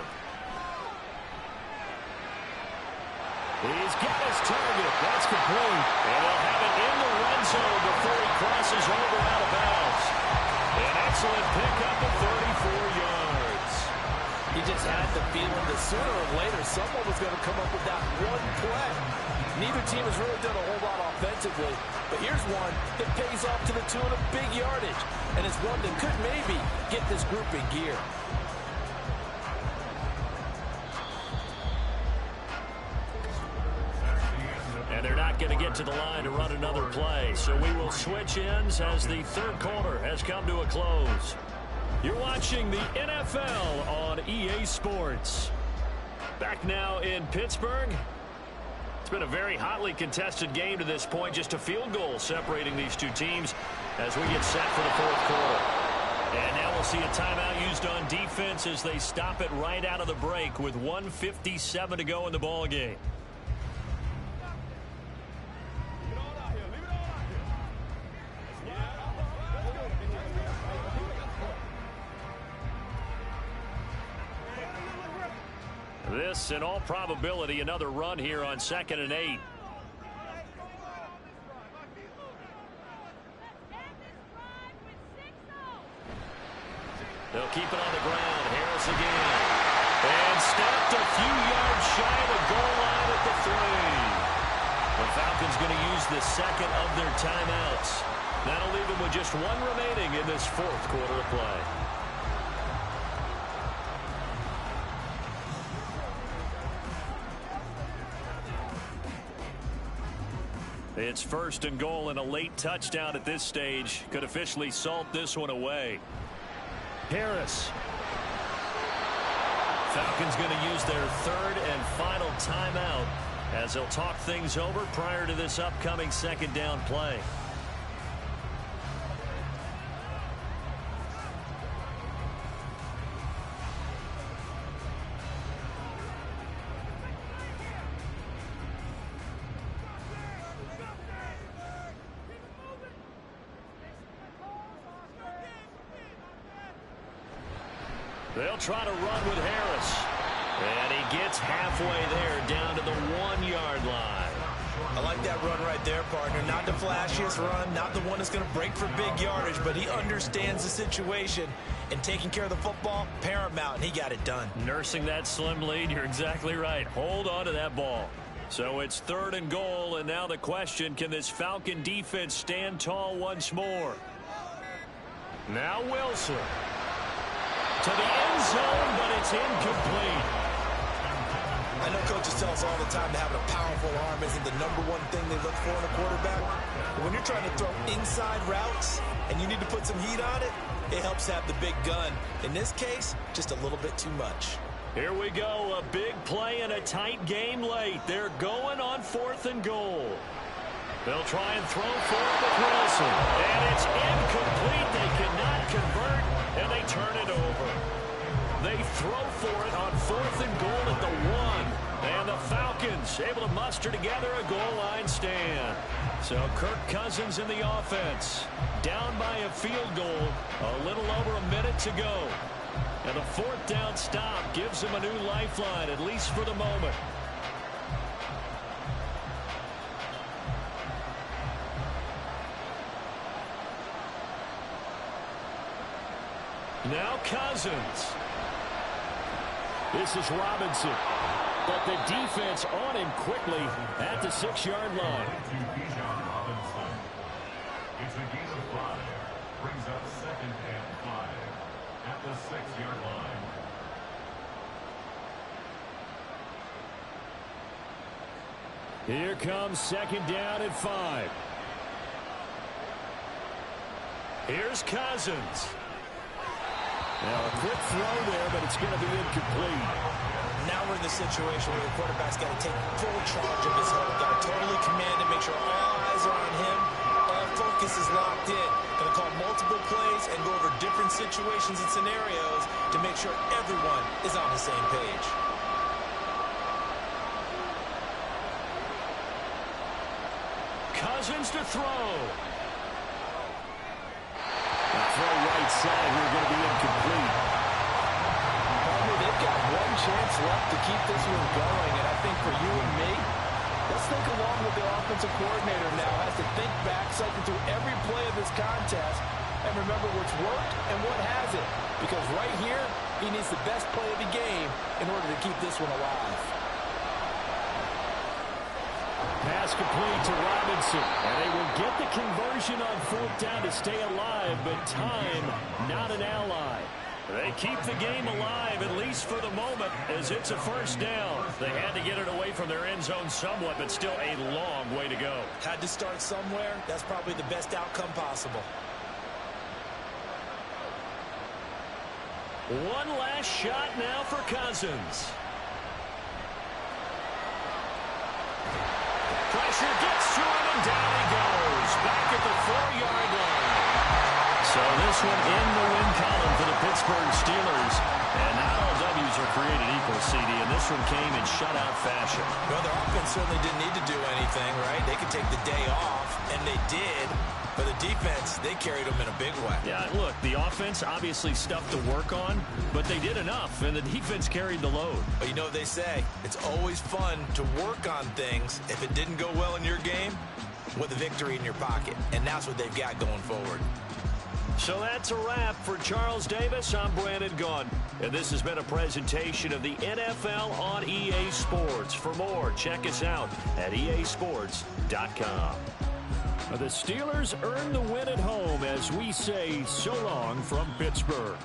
He's got his target. That's complete. And they'll have it in the red zone before he crosses over out of bounds. An excellent pickup of 34 yards. He just had the feeling that sooner or later someone was going to come up with that one play. Neither team has really done a whole lot offensively, but here's one that pays off to the tune of big yardage, and it's one that could maybe get this group in gear. And they're not going to get to the line to run another play, so we will switch ends as the third quarter has come to a close. You're watching the NFL on EA Sports. Back now in Pittsburgh. It's been a very hotly contested game to this point. Just a field goal separating these two teams as we get set for the fourth quarter. And now we'll see a timeout used on defense as they stop it right out of the break with 1:57 to go in the ball game. This, in all probability, another run here on 2nd and 8. They'll keep it on the ground. Harris again. And stopped a few yards shy of the goal line at the 3. The Falcons going to use the second of their timeouts. That'll leave them with just one remaining in this fourth quarter of play. It's 1st and goal, and a late touchdown at this stage could officially salt this one away. Harris. Falcons going to use their third and final timeout as they'll talk things over prior to this upcoming second down play. They'll try to run with Harris. And he gets halfway there down to the 1-yard line. I like that run right there, partner. Not the flashiest run, not the one that's going to break for big yardage, but he understands the situation, and taking care of the football, paramount, and he got it done. Nursing that slim lead, you're exactly right. Hold on to that ball. So it's 3rd and goal, and now the question, can this Falcon defense stand tall once more? Now Wilson. To the end zone, but it's incomplete. I know coaches tell us all the time that having a powerful arm isn't the #1 thing they look for in a quarterback. But when you're trying to throw inside routes and you need to put some heat on it, it helps have the big gun. In this case, just a little bit too much. Here we go, a big play in a tight game late. They're going on 4th and goal. They'll try and throw for it with Wilson. And it's incomplete. They cannot convert, and they turn it over. They throw for it on 4th and goal at the 1. And the Falcons able to muster together a goal line stand. So Kirk Cousins in the offense. Down by a field goal. A little over a minute to go. And the 4th down stop gives them a new lifeline, at least for the moment. Now Cousins. This is Robinson. But the defense on him quickly at the 6-yard line. It's a gain of 5. Brings up 2nd and 5 at the 6-yard line. Here comes 2nd down at 5. Here's Cousins. Now a quick throw there, but it's going to be incomplete. Now we're in the situation where the quarterback's got to take full charge of his home. Got to totally command it, make sure all eyes are on him. All focus is locked in. Going to call multiple plays and go over different situations and scenarios to make sure everyone is on the same page. Cousins to throw. The throw right side here going to be incomplete. They've got one chance left to keep this one going, and I think for you and me, Let's think along with the offensive coordinator now. Has to think back, cycle through every play of this contest, and remember what's worked and what hasn't. Because right here, he needs the best play of the game in order to keep this one alive. Pass complete to Robinson. And they will get the conversion on fourth down to stay alive, but time not an ally. They keep the game alive, at least for the moment, as it's a first down. They had to get it away from their end zone somewhat, but still a long way to go. Had to start somewhere. That's probably the best outcome possible. One last shot now for Cousins. Pressure gets to him, and down he goes. Back at the 4-yard line. So this one in the win column for the Pittsburgh Steelers. And not all W's are created equal, CD, and this one came in shutout fashion. Well, their offense certainly didn't need to do anything, right? They could take the day off, and they did. But the defense, they carried them in a big way. Yeah, look, the offense obviously stuff to work on, but they did enough, and the defense carried the load. But you know what they say, it's always fun to work on things. If it didn't go well in your game, with a victory in your pocket. And that's what they've got going forward. So that's a wrap for Charles Davis. I'm Brandon Gaudin, and this has been a presentation of the NFL on EA Sports. For more, check us out at easports.com. The Steelers earn the win at home as we say so long from Pittsburgh.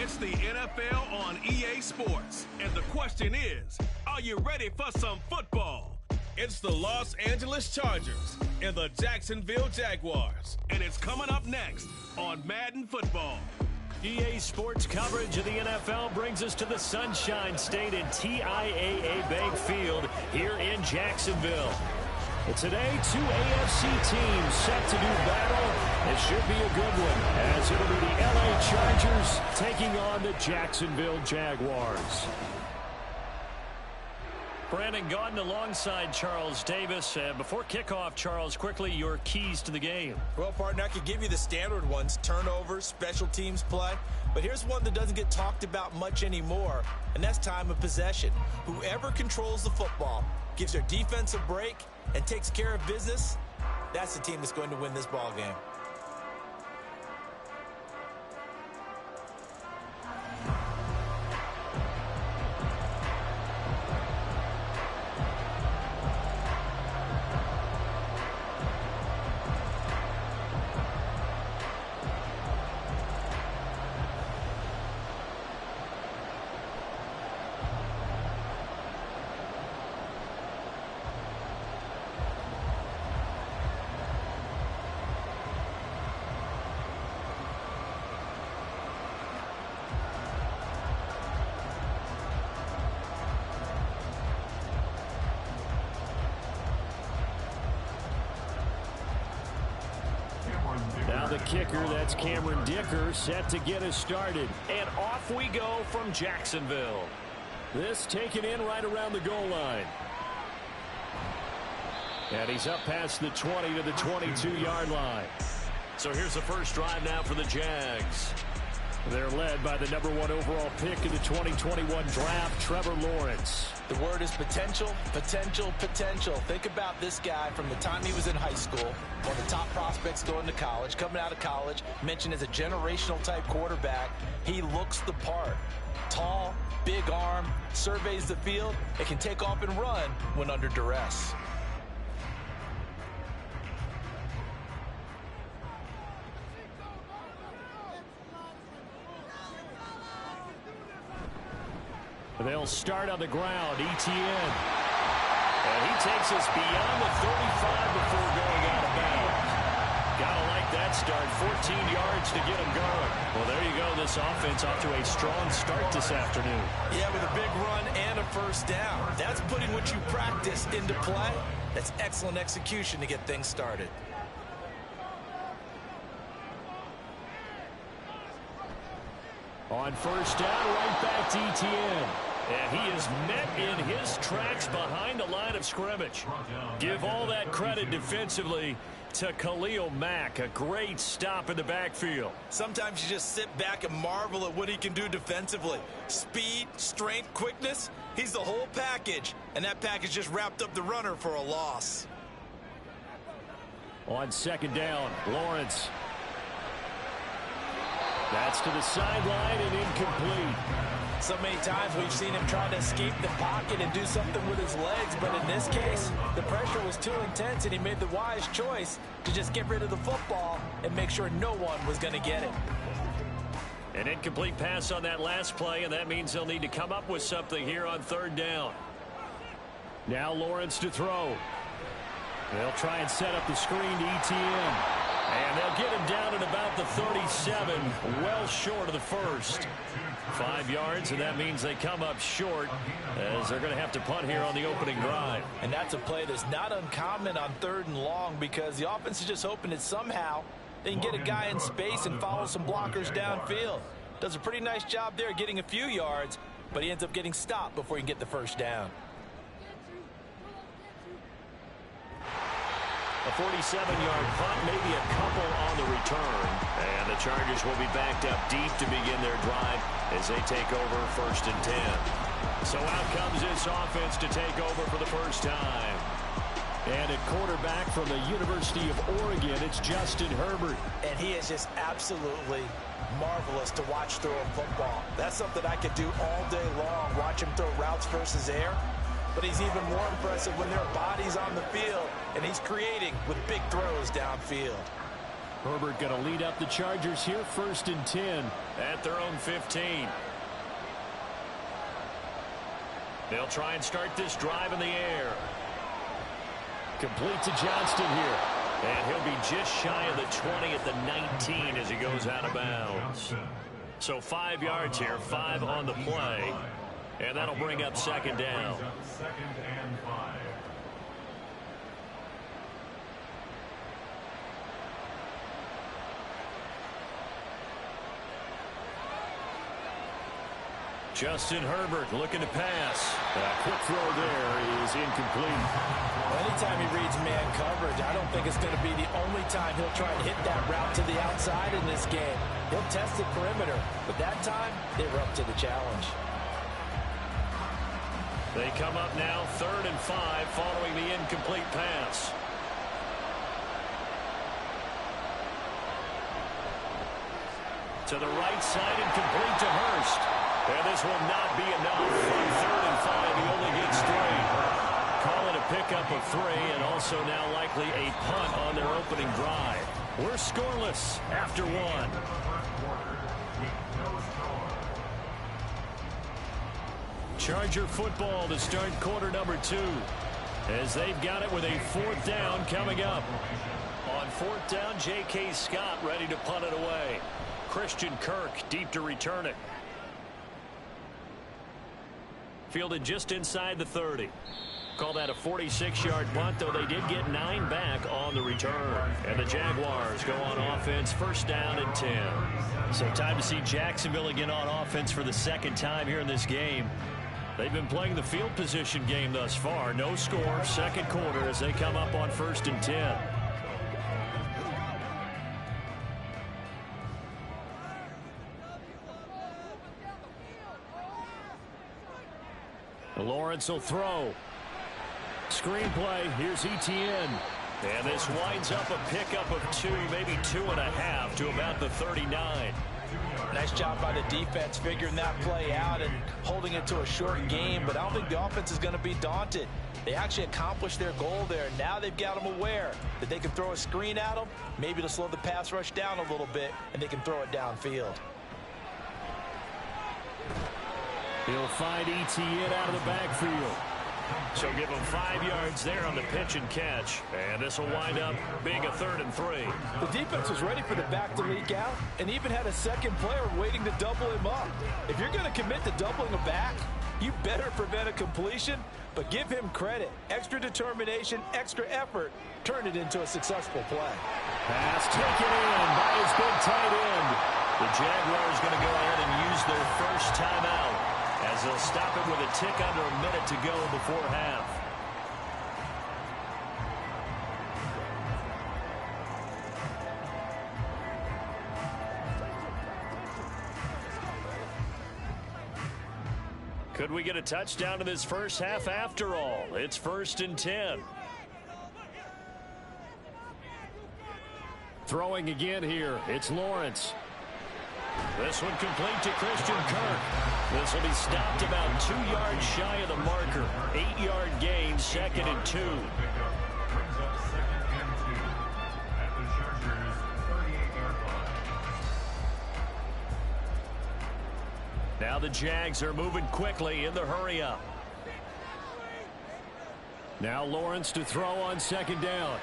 It's the NFL on EA Sports. And the question is, are you ready for some football? It's the Los Angeles Chargers and the Jacksonville Jaguars. And it's coming up next on Madden Football. EA Sports coverage of the NFL brings us to the Sunshine State and TIAA Bank Field here in Jacksonville. But today, two AFC teams set to do battle. It should be a good one, as it'll be the LA Chargers taking on the Jacksonville Jaguars. Brandon Gaudin alongside Charles Davis. Before kickoff, Charles, quickly your keys to the game. Well, partner, I could give you the standard ones, turnovers, special teams play. But here's one that doesn't get talked about much anymore, and that's time of possession. Whoever controls the football, gives their defense a break, and takes care of business, that's the team that's going to win this ball game. Now the kicker, that's Cameron Dicker, set to get us started. And off we go from Jacksonville. This taken in right around the goal line. And he's up past the 20 to the 22-yard line. So here's the first drive now for the Jags. They're led by the #1 overall pick in the 2021 draft, Trevor Lawrence. The word is potential, potential, potential. Think about this guy from the time he was in high school, one of the top prospects going to college, coming out of college, mentioned as a generational type quarterback. He looks the part. Tall, big arm, surveys the field, and can take off and run when under duress. They'll start on the ground. Etienne. And he takes us beyond the 35 before going out of bounds. Gotta like that start. 14 yards to get him going. Well, there you go. This offense off to a strong start this afternoon. Yeah, with a big run and a first down. That's putting what you practice into play. That's excellent execution to get things started. On first down, right back to Etienne. And he is met in his tracks behind the line of scrimmage. Give all that credit defensively to Khalil Mack. A great stop in the backfield. Sometimes you just sit back and marvel at what he can do defensively. Speed, strength, quickness. He's the whole package. And that package just wrapped up the runner for a loss. On second down, Lawrence. That's to the sideline and incomplete. So many times we've seen him try to escape the pocket and do something with his legs, but in this case, the pressure was too intense and he made the wise choice to just get rid of the football and make sure no one was going to get it. An incomplete pass on that last play, and that means they'll need to come up with something here on third down. Now Lawrence to throw. They'll try and set up the screen to Etienne. And they'll get him down at about the 37, well short of the first. 5 yards, and that means they come up short as they're going to have to punt here on the opening drive. And that's a play that's not uncommon on third and long because the offense is just hoping that somehow they can get a guy in space and follow some blockers downfield. Does a pretty nice job there getting a few yards, but he ends up getting stopped before he can get the first down. A 47-yard punt, maybe a couple on the return. And the Chargers will be backed up deep to begin their drive as they take over first and 10. So out comes this offense to take over for the first time. And at quarterback from the University of Oregon, it's Justin Herbert. And he is just absolutely marvelous to watch throw a football. That's something I could do all day long, watch him throw routes versus air. But he's even more impressive when there are bodies on the field, and he's creating with big throws downfield. Herbert going to lead up the Chargers here, 1st and 10 at their own 15. They'll try and start this drive in the air. Complete to Johnston here. And he'll be just shy of the 20 at the 19 as he goes out of bounds. So 5 yards here, 5 on the play. And that'll bring up 2nd down. Justin Herbert looking to pass. A quick throw there is incomplete. Anytime he reads man coverage, I don't think it's going to be the only time he'll try and hit that route to the outside in this game. He'll test the perimeter, but that time they were up to the challenge. They come up now 3rd and 5 following the incomplete pass. To the right side and complete to Hurst. And this will not be enough. On 3rd and 5, he only gets 3. Call it a pickup of 3, and also now likely a punt on their opening drive. We're scoreless after 1. Charger football to start quarter number 2. As they've got it with a 4th down coming up. On 4th down, J.K. Scott ready to punt it away. Christian Kirk deep to return it. Fielded just inside the 30. Call that a 46-yard punt, though they did get 9 back on the return. And the Jaguars go on offense, 1st down and 10. So time to see Jacksonville again on offense for the 2nd time here in this game. They've been playing the field position game thus far. No score, 2nd quarter as they come up on 1st and 10. Lawrence will throw. Screenplay. Here's Etienne. And this winds up a pickup of 2, maybe 2.5 to about the 39. Nice job by the defense figuring that play out and holding it to a short game, but I don't think the offense is going to be daunted. They actually accomplished their goal there. Now they've got them aware that they can throw a screen at them, maybe to slow the pass rush down a little bit, and they can throw it downfield. He'll find Etienne out of the backfield. So give him 5 yards there on the pitch and catch. And this will wind up being a 3rd and 3. The defense was ready for the back to leak out and even had a second player waiting to double him up. If you're going to commit to doubling a back, you better prevent a completion, but give him credit. Extra determination, extra effort, turned it into a successful play. Pass taken in by his big tight end. The Jaguars going to go ahead and use their first timeout, as they'll stop it with a tick under a minute to go before half. Could we get a touchdown in this first half after all? It's 1st and 10. Throwing again here. It's Lawrence. This one complete to Christian Kirk. This will be stopped about 2 yards shy of the marker. 8-yard gain, 2nd and 2. Now the Jags are moving quickly in the hurry up. Now Lawrence to throw on 2nd down.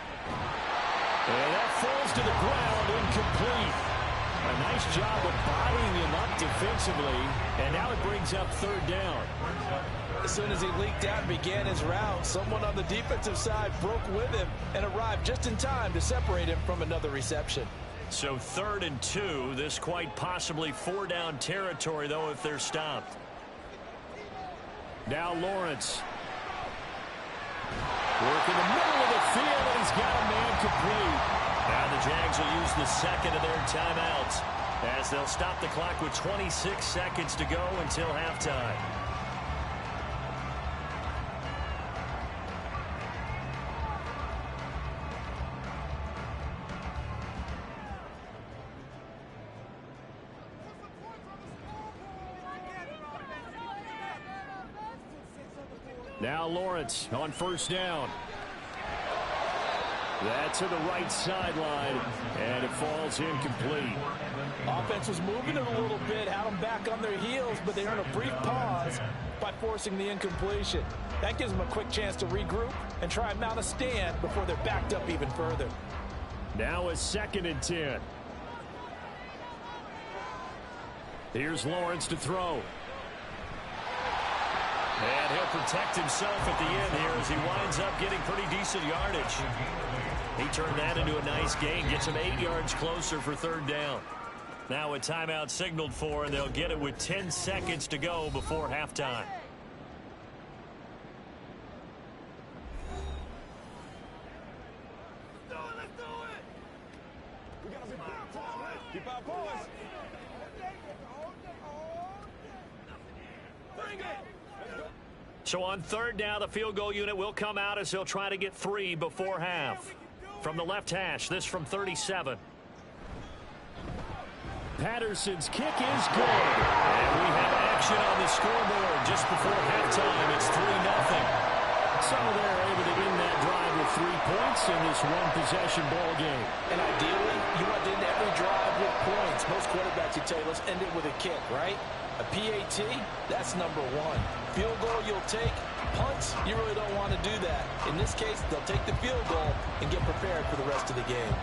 And that falls to the ground, incomplete. A nice job of bodying him up defensively, and now it brings up 3rd down. As soon as he leaked out and began his route, someone on the defensive side broke with him and arrived just in time to separate him from another reception. So 3rd and 2, this quite possibly 4-down territory, though, if they're stopped. Now Lawrence. Work in the middle of the field, and he's got a man complete. Now the Jags will use the 2nd of their timeouts as they'll stop the clock with 26 seconds to go until halftime. Now Lawrence on 1st down. That's to the right sideline, and it falls incomplete. Offense was moving it a little bit, had them back on their heels, but they earned a brief pause by forcing the incompletion. That gives them a quick chance to regroup and try and mount a stand before they're backed up even further. Now a 2nd and 10. Here's Lawrence to throw. And he'll protect himself at the end here as he winds up getting pretty decent yardage. He turned that into a nice gain, gets him 8 yards closer for 3rd down. Now a timeout signaled for, and they'll get it with 10 seconds to go before halftime. Keep our voice. So on 3rd down, the field goal unit will come out as they'll try to get 3 before half. From the left hash, this from 37. Patterson's kick is good. And we have action on the scoreboard just before halftime. It's 3-0. So they're able to end that drive with 3 points in this one-possession ball game. And ideally, you want to end every drive with points. Most quarterbacks, you tell you, let's end it with a kick, right? A PAT, that's number 1. Field goal you'll take. Punts, you really don't want to do that. In this case, they'll take the field goal and get prepared for the rest of the game.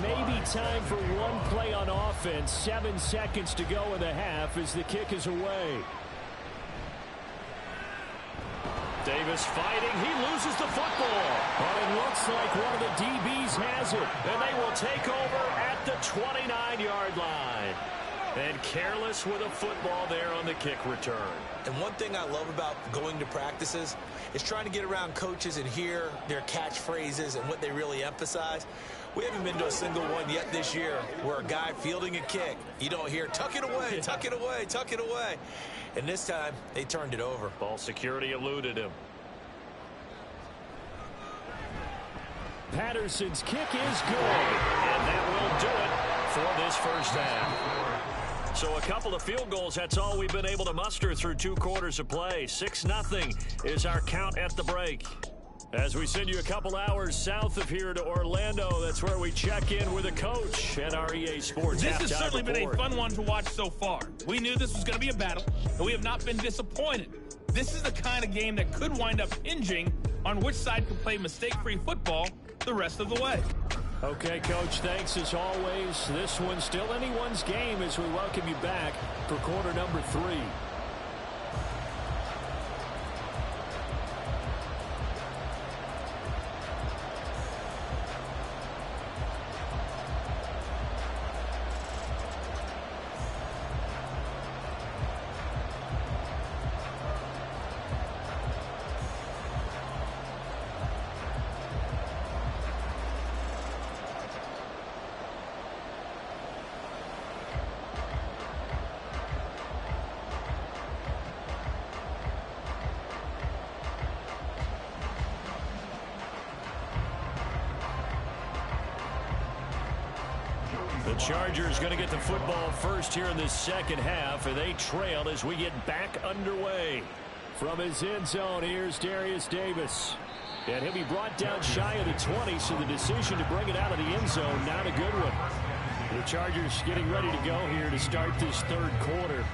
Maybe time for one play on offense. 7 seconds to go in the half as the kick is away. Davis fighting. He loses the football. But it looks like one of the DBs has it. And they will take over at the 29-yard line. And careless with a football there on the kick return. And one thing I love about going to practices is trying to get around coaches and hear their catchphrases and what they really emphasize. We haven't been to a single one yet this year where a guy fielding a kick, you don't hear, tuck it away, tuck it away, tuck it away. And this time, they turned it over. Ball security eluded him. Patterson's kick is good. And that will do it for this first half. So a couple of field goals, that's all we've been able to muster through 2 quarters of play. 6-0 is our count at the break. As we send you a couple hours south of here to Orlando, that's where we check in with a coach at our EA Sports This halftime has certainly report. been a fun one to watch so far. We knew this was going to be a battle, and we have not been disappointed. This is the kind of game that could wind up hinging on which side can play mistake-free football the rest of the way. Okay, Coach, thanks as always. This one's still anyone's game as we welcome you back for quarter number 3. The Chargers going to get the football first here in this second half, and they trail as we get back underway. From his end zone, here's Darius Davis. And he'll be brought down shy of the 20, so the decision to bring it out of the end zone, not a good one. The Chargers getting ready to go here to start this 3rd quarter.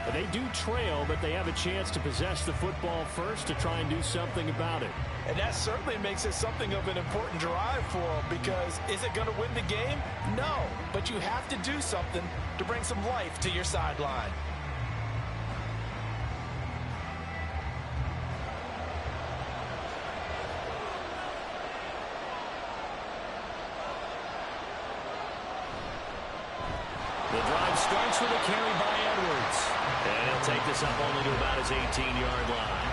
And they do trail, but they have a chance to possess the football first to try and do something about it. And that certainly makes it something of an important drive for them, because is it going to win the game? No, but you have to do something to bring some life to your sideline. The drive starts with a carry by Edwards. And he'll take this up only to about his 18-yard line.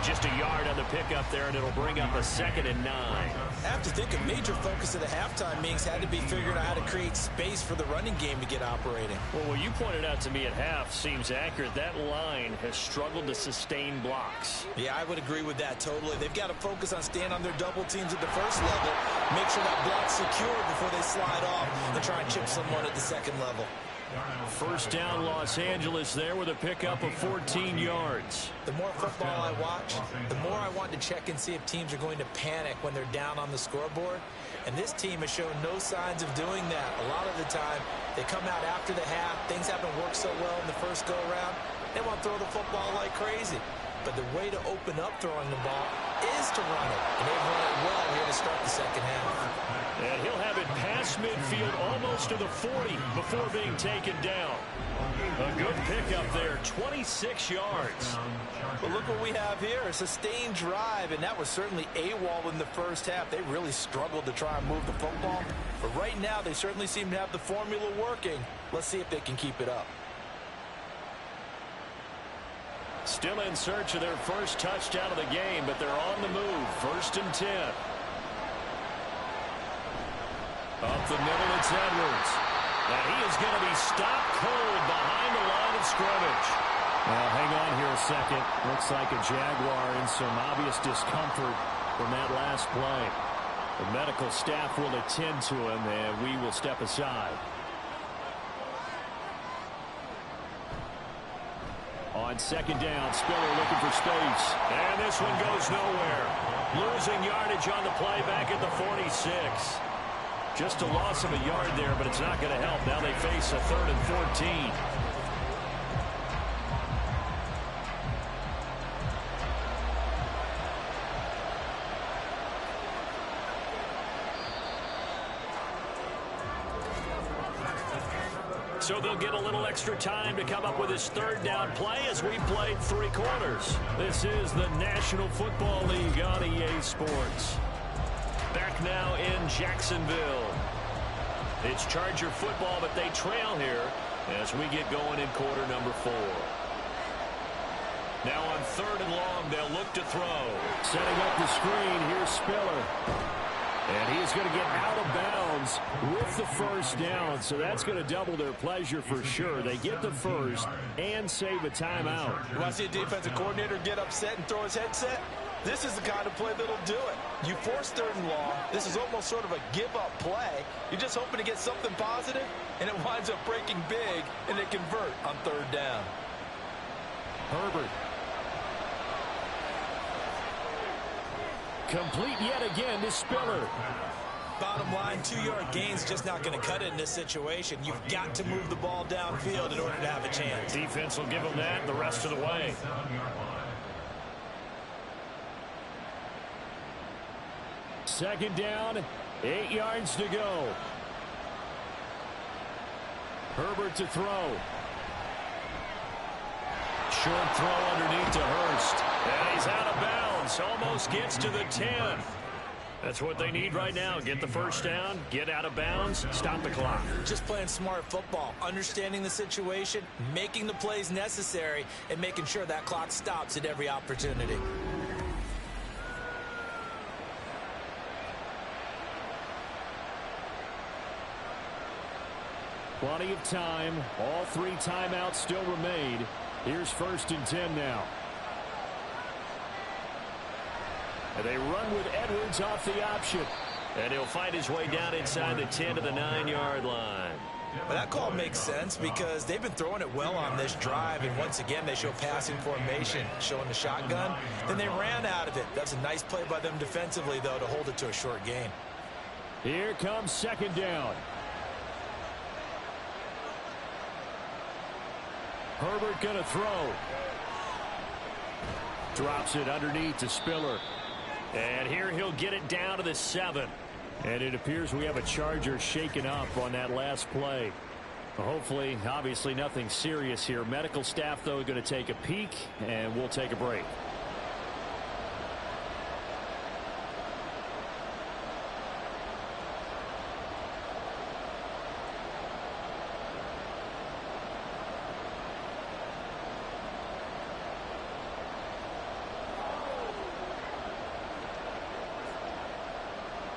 Just a yard on the pickup there, and it'll bring up a 2nd and 9. I have to think a major focus of the halftime meetings had to be figuring out how to create space for the running game to get operating. Well, what you pointed out to me at half seems accurate. That line has struggled to sustain blocks. Yeah, I would agree with that totally. They've got to focus on staying on their double teams at the first level, make sure that block's secure before they slide off and try and chip someone at the second level. First down, Los Angeles there with a pickup of 14 yards. The more football I watch, the more I want to check and see if teams are going to panic when they're down on the scoreboard. And this team has shown no signs of doing that. A lot of the time, they come out after the half. Things haven't worked so well in the first go-around. They want to throw the football like crazy. But the way to open up throwing the ball is to run it. And they've run it well here to start the second half. And he'll have it past midfield almost to the 40 before being taken down. A good pickup there, 26 yards. But look what we have here, a sustained drive, and that was certainly AWOL in the first half. They really struggled to try and move the football. But right now, they certainly seem to have the formula working. Let's see if they can keep it up. Still in search of their first touchdown of the game, but they're on the move. 1st and 10. Up the middle, it's Edwards. And he is going to be stopped cold behind the line of scrimmage. Well, hang on here a second. Looks like a Jaguar in some obvious discomfort from that last play. The medical staff will attend to him, and we will step aside. On 2nd down, Spiller looking for space. And this one goes nowhere. Losing yardage on the play back at the 46. Just a loss of a yard there, but it's not going to help. Now they face a 3rd and 14. So they'll get a little extra time to come up with his 3rd down play as we played 3 quarters. This is the National Football League on EA Sports. Back now in Jacksonville. It's Charger football, but they trail here as we get going in quarter number 4. Now on 3rd and long, they'll look to throw. Setting up the screen, here's Spiller. And he's going to get out of bounds with the 1st down, so that's going to double their pleasure for sure. They get the 1st and save a timeout. You want to see a defensive coordinator get upset and throw his headset? This is the kind of play that'll do it. You force 3rd and long. This is almost sort of a give-up play. You're just hoping to get something positive, and it winds up breaking big, and they convert on 3rd down. Herbert. Complete yet again to Spiller. Bottom line, 2-yard gain's just not going to cut it in this situation. You've got to move the ball downfield in order to have a chance. Defense will give them that the rest of the way. 2nd down, 8 yards to go. Herbert to throw. Short throw underneath to Hurst. And he's out of bounds. Almost gets to the 10. That's what they need right now. Get the 1st down, get out of bounds, stop the clock. Just playing smart football, understanding the situation, making the plays necessary, and making sure that clock stops at every opportunity. Plenty of time. All 3 timeouts still remain. Here's 1st and 10 now. And they run with Edwards off the option. And he'll find his way down inside the 10 to the 9-yard line. Well, that call makes sense because they've been throwing it well on this drive, and once again they show passing formation, showing the shotgun. Then they ran out of it. That's a nice play by them defensively, though, to hold it to a short gain. Here comes 2nd down. Herbert gonna throw. Drops it underneath to Spiller. And here he'll get it down to the 7. And it appears we have a Charger shaken up on that last play. Hopefully, obviously nothing serious here. Medical staff, though, going to take a peek, and we'll take a break.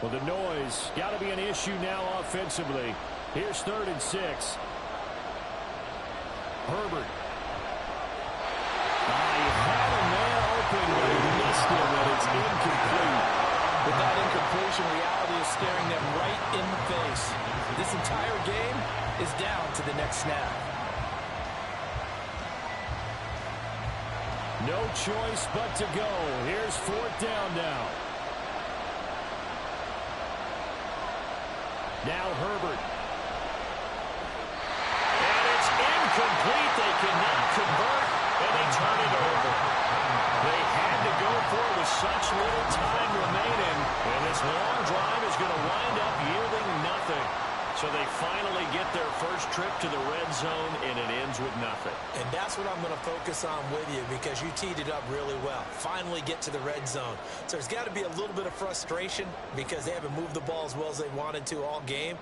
Well, the noise got to be an issue now offensively. Here's 3rd and 6. Herbert. He had a man open, but he missed him, and it's incomplete. With that incompletion, reality is staring them right in the face. This entire game is down to the next snap. No choice but to go. Here's 4th down now. Now Herbert. And it's incomplete. They cannot convert, and they turn it over. They had to go for it with such little time remaining, and this long drive is going to wind up yielding nothing. So they finally get their first trip to the red zone, and it ends with nothing. And that's what I'm going to focus on with you, because you teed it up really well. Finally get to the red zone. So there's got to be a little bit of frustration because they haven't moved the ball as well as they wanted to all game.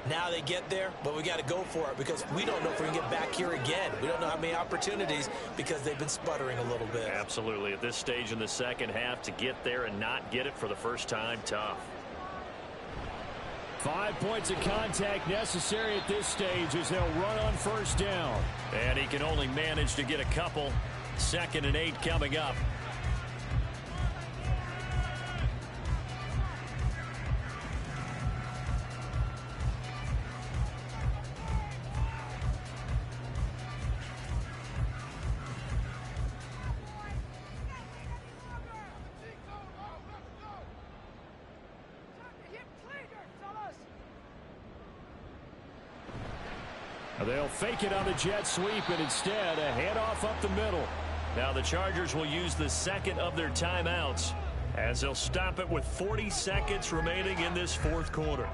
Now they get there, but we got to go for it because we don't know if we can get back here again. We don't know how many opportunities because they've been sputtering a little bit. Absolutely. At this stage in the second half, to get there and not get it for the first time, tough. 5 points of contact necessary at this stage as they'll run on 1st down. And he can only manage to get a couple. 2nd and 8 coming up. They'll fake it on the jet sweep, and instead a handoff up the middle. Now the Chargers will use the 2nd of their timeouts as they'll stop it with 40 seconds remaining in this 4th quarter.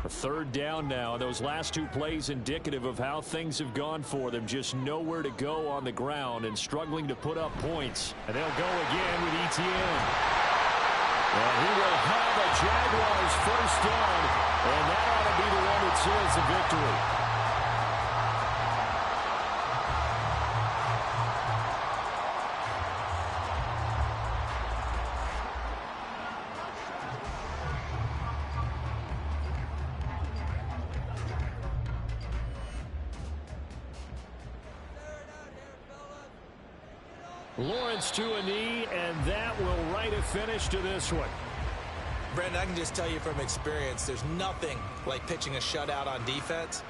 A 3rd down now. Those last 2 plays indicative of how things have gone for them. Just nowhere to go on the ground and struggling to put up points. And they'll go again with Etienne. And he will have a Jaguars 1st down. And that ought to be the one that seals the victory. Lawrence to a knee, and that will write a finish to this one. Brandon, I can just tell you from experience, there's nothing like pitching a shutout on defense,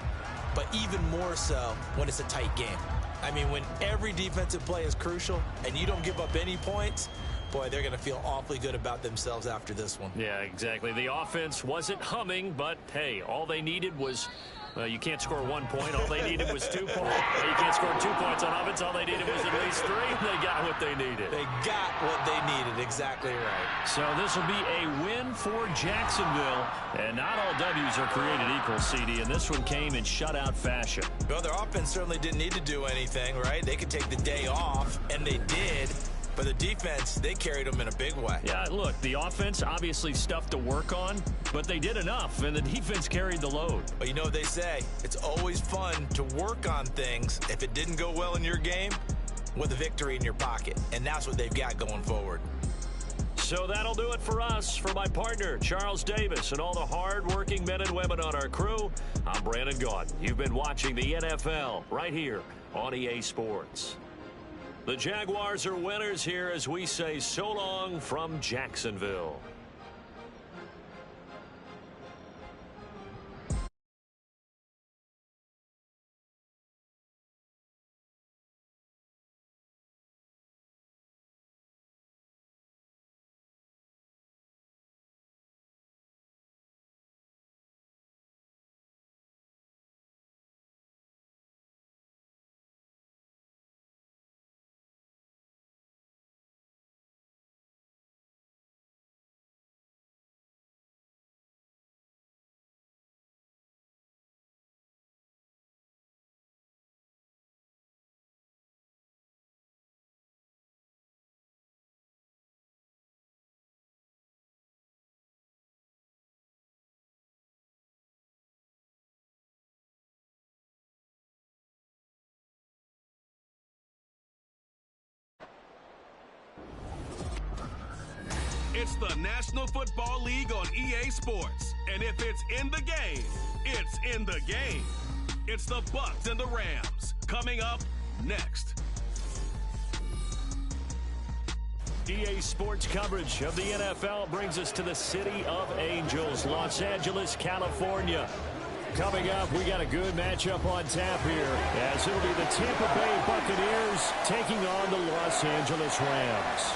but even more so when it's a tight game. I mean, when every defensive play is crucial and you don't give up any points, boy, they're going to feel awfully good about themselves after this one. Yeah, exactly. The offense wasn't humming, but, hey, all they needed was... Well, you can't score 1 point. All they needed was 2 points. You can't score 2 points on offense. All they needed was at least 3. They got what they needed. They got what they needed. Exactly right. So this will be a win for Jacksonville. And not all W's are created equal, CD. And this one came in shutout fashion. Well, their offense certainly didn't need to do anything, right? They could take the day off, and they did. But the defense, they carried them in a big way. Yeah, look, the offense, obviously stuff to work on, but they did enough, and the defense carried the load. But you know what they say, it's always fun to work on things if it didn't go well in your game with a victory in your pocket, and that's what they've got going forward. So that'll do it for us. For my partner, Charles Davis, and all the hard-working men and women on our crew, I'm Brandon Gaudin. You've been watching the NFL right here on EA Sports. The Jaguars are winners here as we say so long from Jacksonville. It's the National Football League on EA Sports. And if it's in the game, it's in the game. It's the Bucs and the Rams. Coming up next. EA Sports coverage of the NFL brings us to the City of Angels, Los Angeles, California. Coming up, we got a good matchup on tap here, as it'll be the Tampa Bay Buccaneers taking on the Los Angeles Rams.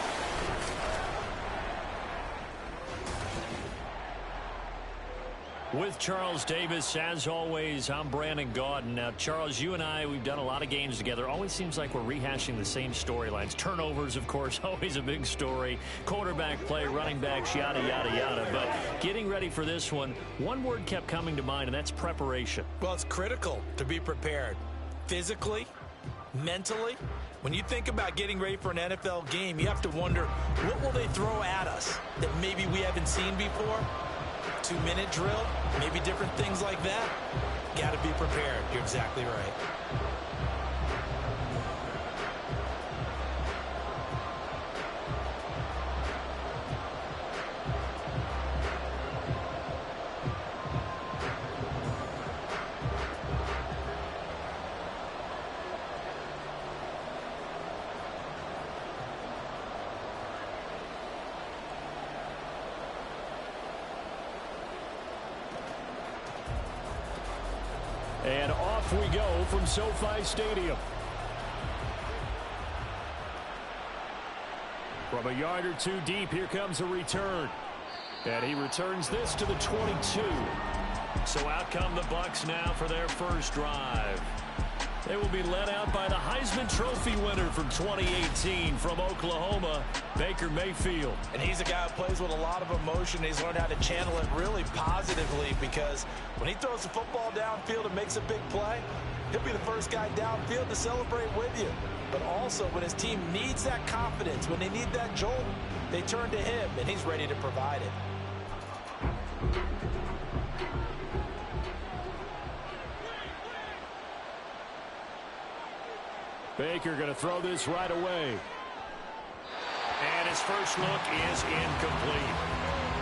With Charles Davis, as always, I'm Brandon Gaudin. Now, Charles, you and I, we've done a lot of games together. Always seems like we're rehashing the same storylines. Turnovers, of course, always a big story. Quarterback play, running backs, yada, yada, yada. But getting ready for this one word kept coming to mind, and that's preparation. Well, it's critical to be prepared physically, mentally. When you think about getting ready for an NFL game, you have to wonder, what will they throw at us that maybe we haven't seen before? 2-minute drill, maybe different things like that. Got to be prepared. You're exactly right. And off we go from SoFi Stadium. From a yard or two deep, here comes a return. And he returns this to the 22. So out come the Bucs now for their first drive. They will be led out by the Heisman Trophy winner from 2018 from Oklahoma, Baker Mayfield. And he's a guy who plays with a lot of emotion. He's learned how to channel it really positively, because when he throws the football downfield and makes a big play, he'll be the first guy downfield to celebrate with you. But also, when his team needs that confidence, when they need that jolt, they turn to him, and he's ready to provide it. Baker going to throw this right away. And his first look is incomplete.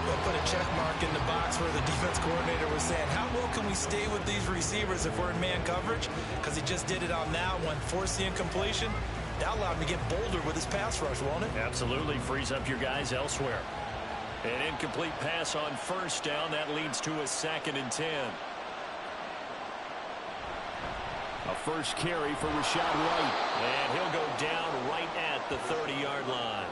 We'll put a check mark in the box where the defense coordinator was saying, how well can we stay with these receivers if we're in man coverage? Because he just did it on that one, forced the incompletion. That allowed him to get bolder with his pass rush, won't it? Absolutely. Frees up your guys elsewhere. An incomplete pass on first down. That leads to a 2nd and 10. A first carry for Rashad White. And he'll go down right at the 30-yard line.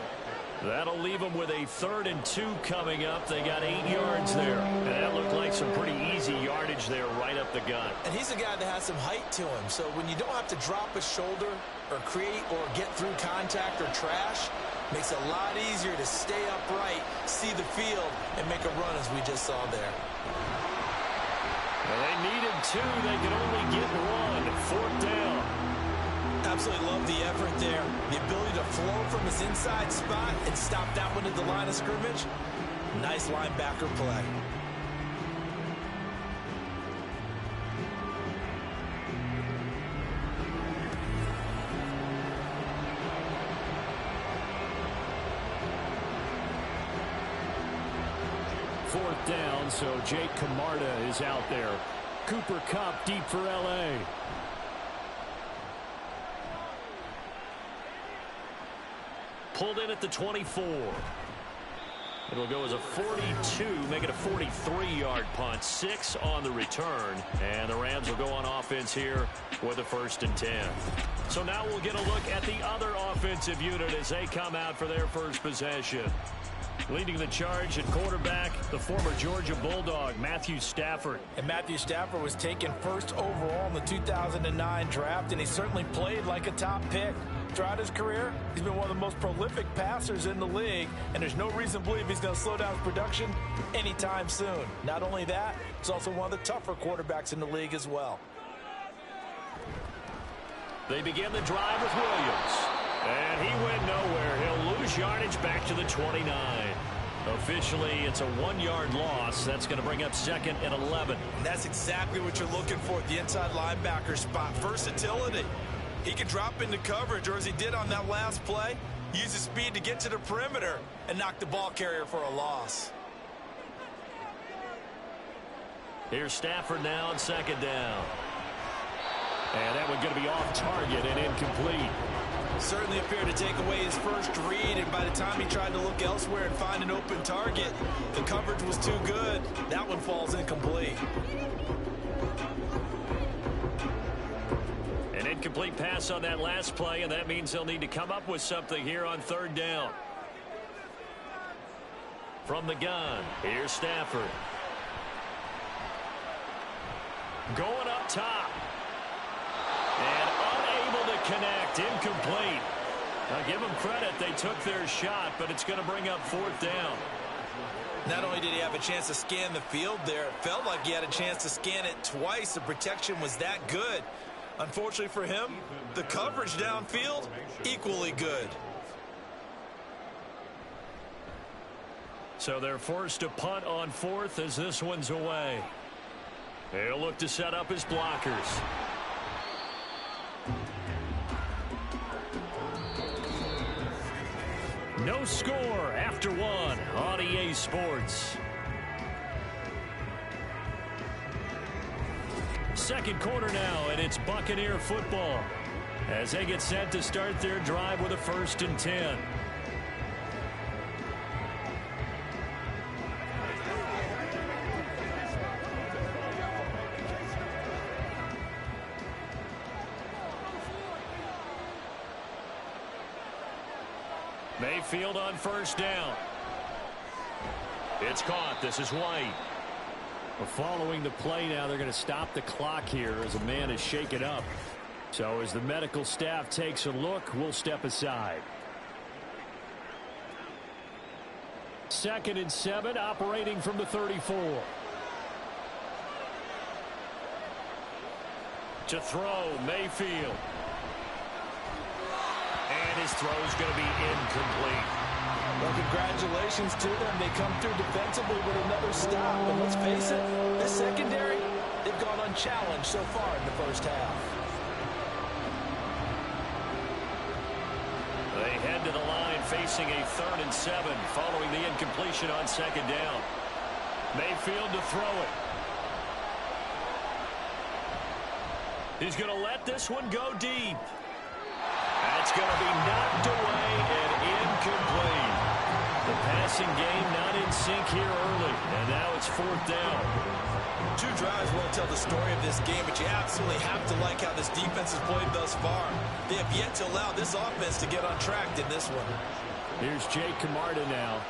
That'll leave them with a 3rd and 2 coming up. They got 8 yards there. And that looked like some pretty easy yardage there right up the gut. And he's a guy that has some height to him. So when you don't have to drop a shoulder or create or get through contact or trash, makes it a lot easier to stay upright, see the field, and make a run as we just saw there. Well, they needed 2. They could only get 1. 4th down. Absolutely love the effort there. The ability to flow from his inside spot and stop that one at the line of scrimmage. Nice linebacker play. Fourth down, so Jake Camarda is out there. Cooper Kupp deep for L.A. Pulled in at the 24. It'll go as a 42, make it a 43-yard punt. 6 on the return, and the Rams will go on offense here with a 1st and 10. So now we'll get a look at the other offensive unit as they come out for their first possession. Leading the charge at quarterback, the former Georgia Bulldog, Matthew Stafford. And Matthew Stafford was taken first overall in the 2009 draft, and he certainly played like a top pick. Throughout his career, he's been one of the most prolific passers in the league, and there's no reason to believe he's going to slow down his production anytime soon. Not only that, he's also one of the tougher quarterbacks in the league as well. They begin the drive with Williams. And he went nowhere. He'll lose yardage back to the 29. Officially, it's a 1-yard loss. That's going to bring up 2nd and 11. And that's exactly what you're looking for at the inside linebacker spot. Versatility. He can drop into coverage, or as he did on that last play, uses speed to get to the perimeter and knock the ball carrier for a loss. Here's Stafford now on second down. And that one's going to be off target and incomplete. Certainly appeared to take away his first read, and by the time he tried to look elsewhere and find an open target, the coverage was too good. That one falls incomplete. An incomplete pass on that last play, and that means they'll need to come up with something here on third down. From the gun, here's Stafford. Going up top. And unable to connect, incomplete. Now give them credit, they took their shot, but it's going to bring up fourth down. Not only did he have a chance to scan the field there, it felt like he had a chance to scan it twice. The protection was that good. Unfortunately for him, the coverage downfield, equally good. So they're forced to punt on fourth as this one's away. They'll look to set up his blockers. No score after one on EA Sports. Second quarter now, and it's Buccaneer football as they get set to start their drive with a 1st and 10. Mayfield on first down. It's caught. This is White. Well, following the play now, they're going to stop the clock here as a man is shaken up. So as the medical staff takes a look, we'll step aside. 2nd and 7, operating from the 34. To throw, Mayfield. And his throw is going to be incomplete. Well, congratulations to them. They come through defensively with another stop. And let's face it, this secondary, they've gone unchallenged so far in the first half. They head to the line facing a 3rd and 7 following the incompletion on second down. Mayfield to throw it. He's going to let this one go deep. That's going to be knocked away and incomplete. The passing game not in sync here early, and now it's 4th down. 2 drives won't tell the story of this game, but you absolutely have to like how this defense has played thus far. They have yet to allow this offense to get on track in this one. Here's Jake Camarda now.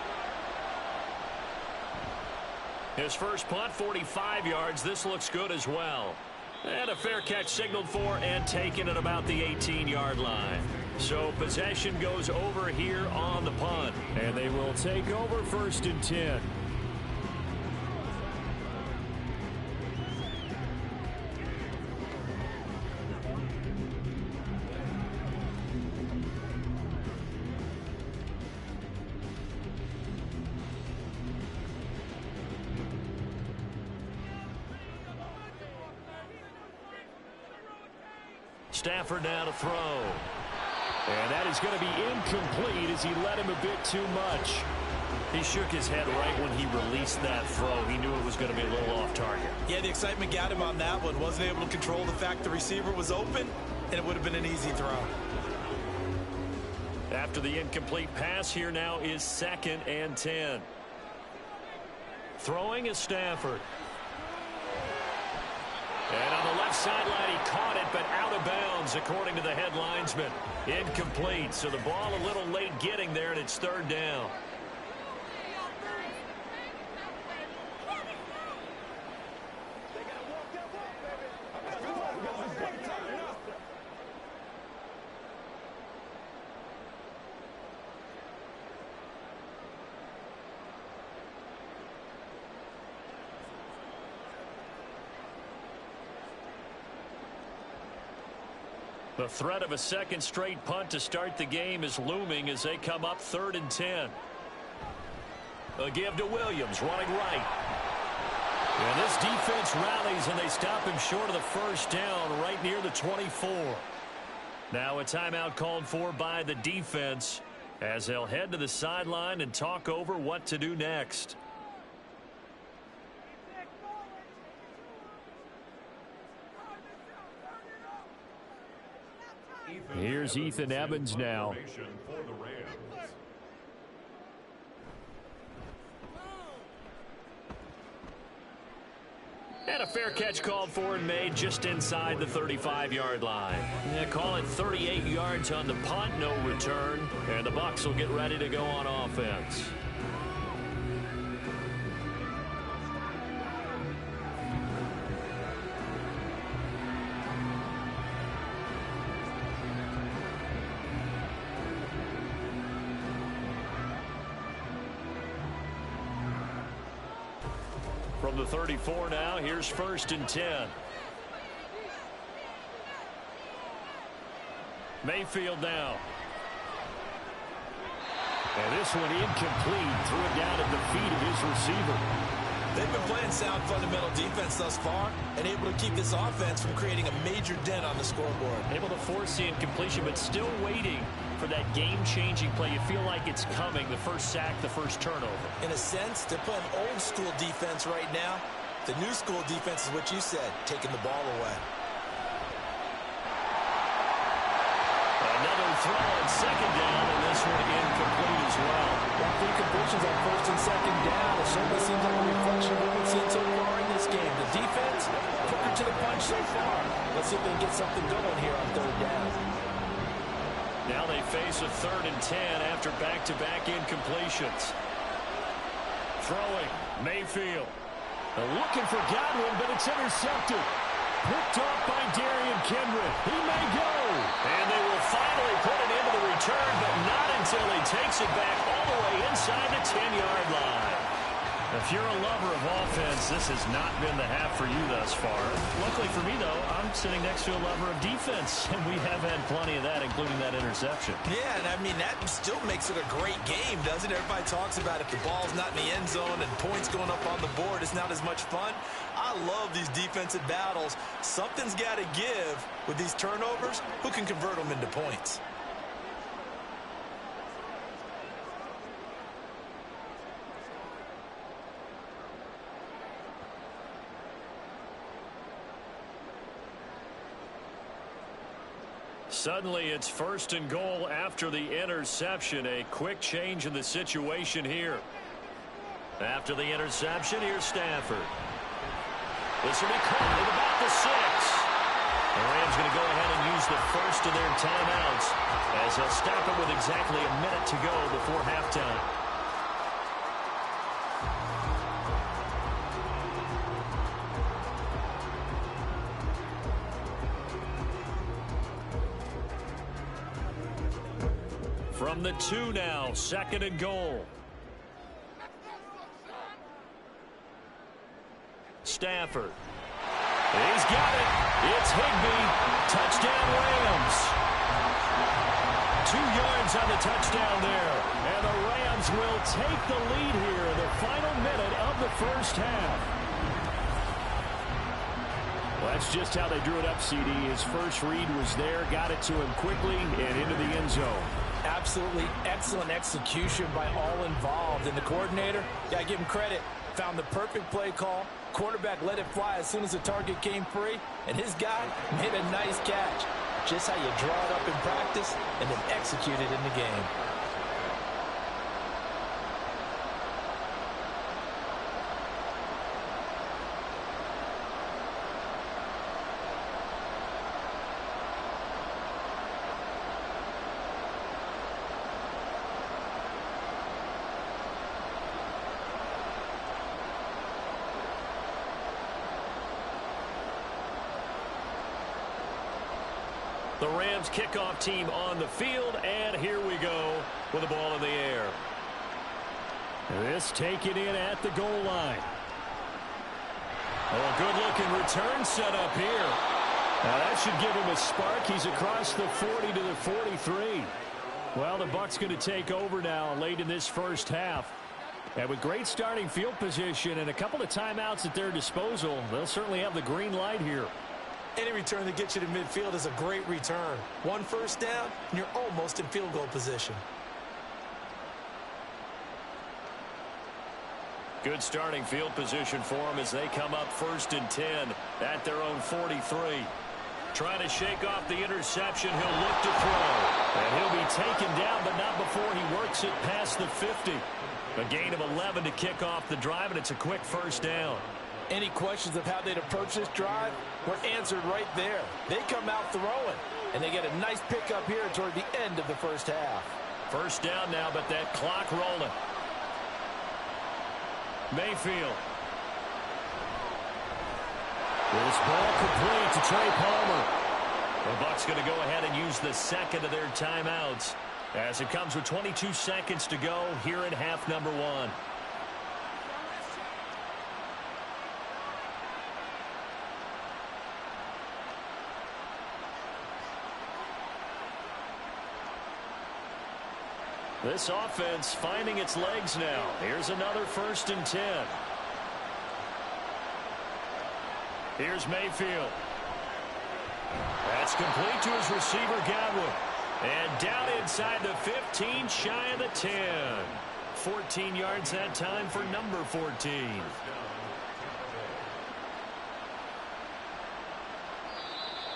His first punt, 45 yards. This looks good as well. And a fair catch signaled for and taken at about the 18-yard line. So possession goes over here on the punt. And they will take over 1st and 10. Stafford now to throw. And that is going to be incomplete as he led him a bit too much. He shook his head right when he released that throw. He knew it was going to be a little off target. Yeah, the excitement got him on that one. Wasn't able to control the fact the receiver was open, and it would have been an easy throw. After the incomplete pass, here now is 2nd and 10. Throwing is Stafford. And on the left sideline, he caught it, but out of bounds, according to the head linesman. Incomplete, so the ball a little late getting there, and it's 3rd down. The threat of a second straight punt to start the game is looming as they come up 3rd and 10. A give to Williams, running right. And this defense rallies, and they stop him short of the first down right near the 24. Now a timeout called for by the defense. as they'll head to the sideline and talk over what to do next. Here's Ethan Evans now. And a fair catch called for and made just inside the 35-yard line. Yeah, call it 38 yards on the punt, no return. And the Bucs will get ready to go on offense. From the 34 now, here's 1st and 10. Mayfield now. And this one incomplete. Threw it down at the feet of his receiver. They've been playing sound fundamental defense thus far and able to keep this offense from creating a major dent on the scoreboard. Able to force the incompletion, but still waiting for that game-changing play. You feel like it's coming, the first sack, the first turnover. In a sense, they're playing old-school defense right now. The new-school defense is what you said, taking the ball away. Another throw on 2nd down, and this one incomplete as well. Three completions on 1st and 2nd down. It certainly seems like a reflection of what we've seen so far in this game. The defense, quicker to the punch so far. Let's see if they can get something going here on 3rd down. Now they face a 3rd and 10 after back-to-back incompletions. Throwing, Mayfield. Looking for Godwin, but it's intercepted. Picked off by Darian Kendrick. He may go. And they will finally put it into the return, but not until he takes it back all the way inside the 10-yard line. If you're a lover of offense, this has not been the half for you thus far. Luckily for me, though, I'm sitting next to a lover of defense, and we have had plenty of that, including that interception. Yeah, and I mean, that still makes it a great game, doesn't it? Everybody talks about if the ball's not in the end zone and points going up on the board, it's not as much fun. I love these defensive battles. Something's got to give with these turnovers. Who can convert them into points? Suddenly, it's 1st and goal after the interception. A quick change in the situation here. After the interception, here's Stafford. This will be caught at about the 6. The Rams going to go ahead and use the first of their timeouts as they'll stop it with exactly a minute to go before halftime. From the 2 now, 2nd and goal. Stafford. He's got it. It's Higbee. Touchdown Rams. 2 yards on the touchdown there. And the Rams will take the lead here in the final minute of the first half. Well, that's just how they drew it up, CD. His first read was there, got it to him quickly, and into the end zone. Absolutely excellent execution by all involved. And the coordinator, got to give him credit, found the perfect play call. Quarterback let it fly as soon as the target came free. And his guy made a nice catch. Just how you draw it up in practice and then execute it in the game. The Rams kickoff team on the field, and here we go with the ball in the air. This taken in at the goal line. Oh, good-looking return set up here. Now that should give him a spark. He's across the 40 to the 43. Well, the Bucs going to take over now late in this first half. And with great starting field position and a couple of timeouts at their disposal, they'll certainly have the green light here. Any return that gets you to midfield is a great return. 1 first down, and you're almost in field goal position. Good starting field position for them as they come up 1st and 10 at their own 43. Trying to shake off the interception. He'll look to throw. And he'll be taken down, but not before he works it past the 50. A gain of 11 to kick off the drive, and it's a quick 1st down. Any questions of how they'd approach this drive were answered right there. They come out throwing, and they get a nice pickup here toward the end of the 1st half. 1st down now, but that clock rolling. Mayfield. This ball complete to Trey Palmer. The Bucs going to go ahead and use the 2nd of their timeouts as it comes with 22 seconds to go here in half number 1. This offense finding its legs now. Here's another 1st and 10. Here's Mayfield. That's complete to his receiver, Godwin. And down inside the 15, shy of the 10. 14 yards that time for number 14.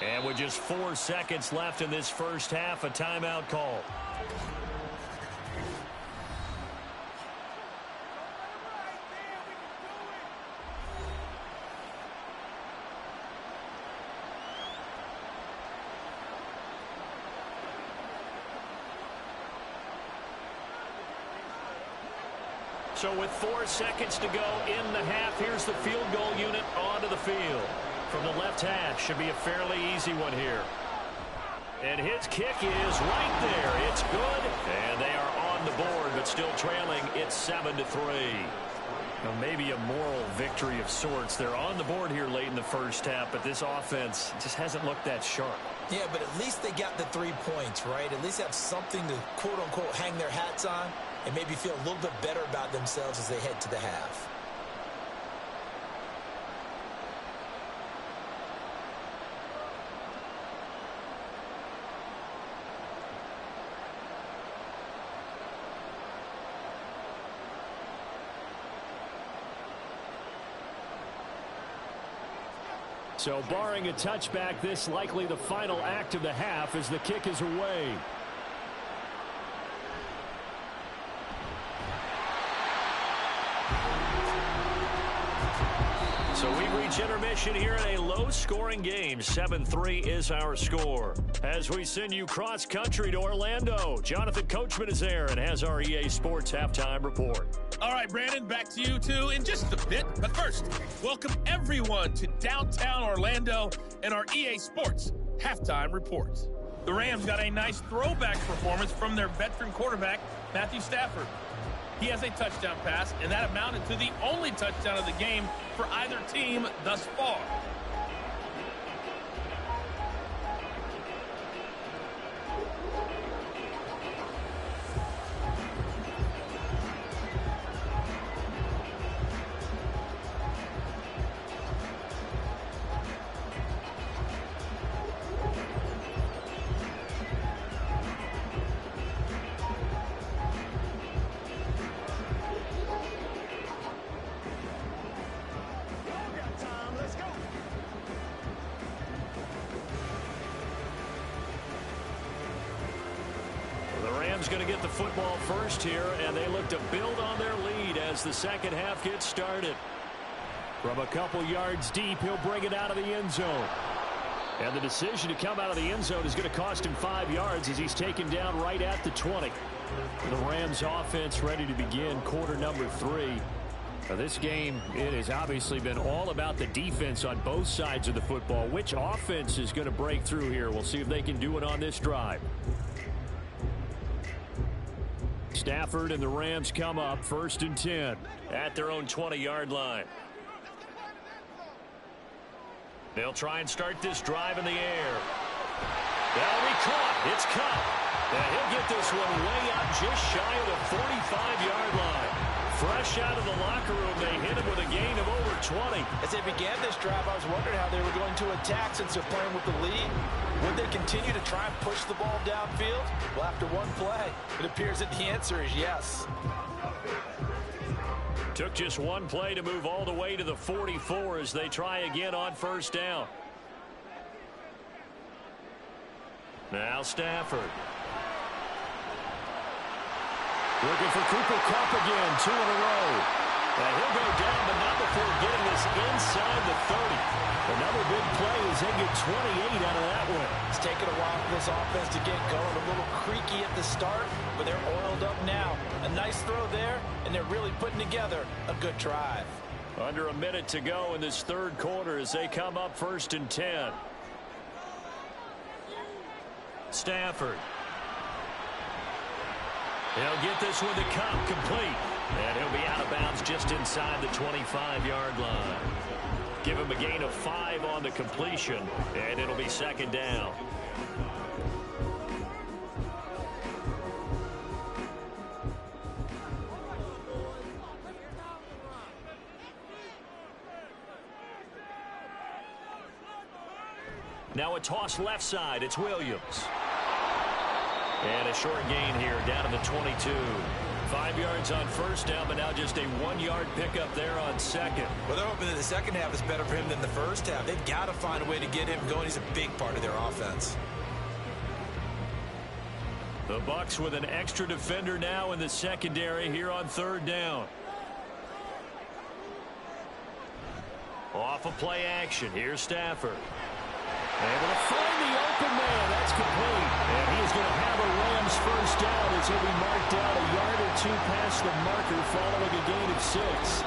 And with just 4 seconds left in this 1st half, a timeout call. So with 4 seconds to go in the half, here's the field goal unit onto the field. From the left hash, should be a fairly easy one here. And his kick is right there. It's good, and they are on the board, but still trailing. It's 7-3. Now, maybe a moral victory of sorts. They're on the board here late in the 1st half, but this offense just hasn't looked that sharp. Yeah, but at least they got the 3 points, right? At least have something to, quote-unquote, hang their hats on and maybe feel a little bit better about themselves as they head to the half. So barring a touchback, this likely the final act of the half as the kick is away. So we reach intermission here in a low-scoring game. 7-3 is our score. As we send you cross-country to Orlando, Jonathan Coachman is there and has our EA Sports Halftime Report. All right, Brandon, back to you, too, in just a bit. But first, welcome everyone to downtown Orlando and our EA Sports Halftime Report. The Rams got a nice throwback performance from their veteran quarterback, Matthew Stafford. He has a touchdown pass, and that amounted to the only touchdown of the game for either team thus far. Going to get the football first here, and they look to build on their lead as the 2nd half gets started. From a couple yards deep, he'll bring it out of the end zone. And the decision to come out of the end zone is going to cost him 5 yards as he's taken down right at the 20. The Rams offense ready to begin quarter number 3. Now this game, it has obviously been all about the defense on both sides of the football. Which offense is going to break through here? We'll see if they can do it on this drive. Stafford and the Rams come up 1st and 10 at their own 20-yard line. They'll try and start this drive in the air. That'll be caught. It's caught. And he'll get this one way up just shy of the 45-yard line. Fresh out of the locker room, they hit him with a gain of over 20. As they began this drive, I was wondering how they were going to attack since they're playing with the lead. Would they continue to try and push the ball downfield? Well, after one play, it appears that the answer is yes. Took just one play to move all the way to the 44 as they try again on first down. Now Stafford. Looking for Cooper Kupp again, 2 in a row. And he'll go down, but not before getting this inside the 30. Another big play as they get 28 out of that one. It's taken a while for this offense to get going. A little creaky at the start, but they're oiled up now. A nice throw there, and they're really putting together a good drive. Under a minute to go in this third quarter as they come up 1st and 10. Stafford. He'll get this one to Kupp, complete. And he'll be out of bounds just inside the 25-yard line. Give him a gain of 5 on the completion, and it'll be 2nd down. Now a toss left side. It's Williams. And a short gain here down to the 22. 5 yards on first down, but now just a 1-yard pickup there on 2nd. Well, they're hoping that the second half is better for him than the first half. They've got to find a way to get him going. He's a big part of their offense. The Bucs with an extra defender now in the secondary here on 3rd down. Off of play action. Here's Stafford. Able to find the open man. That's complete. And he is going to have a Rams first down as he'll be marked out a yard or 2 past the marker following a gain of 6.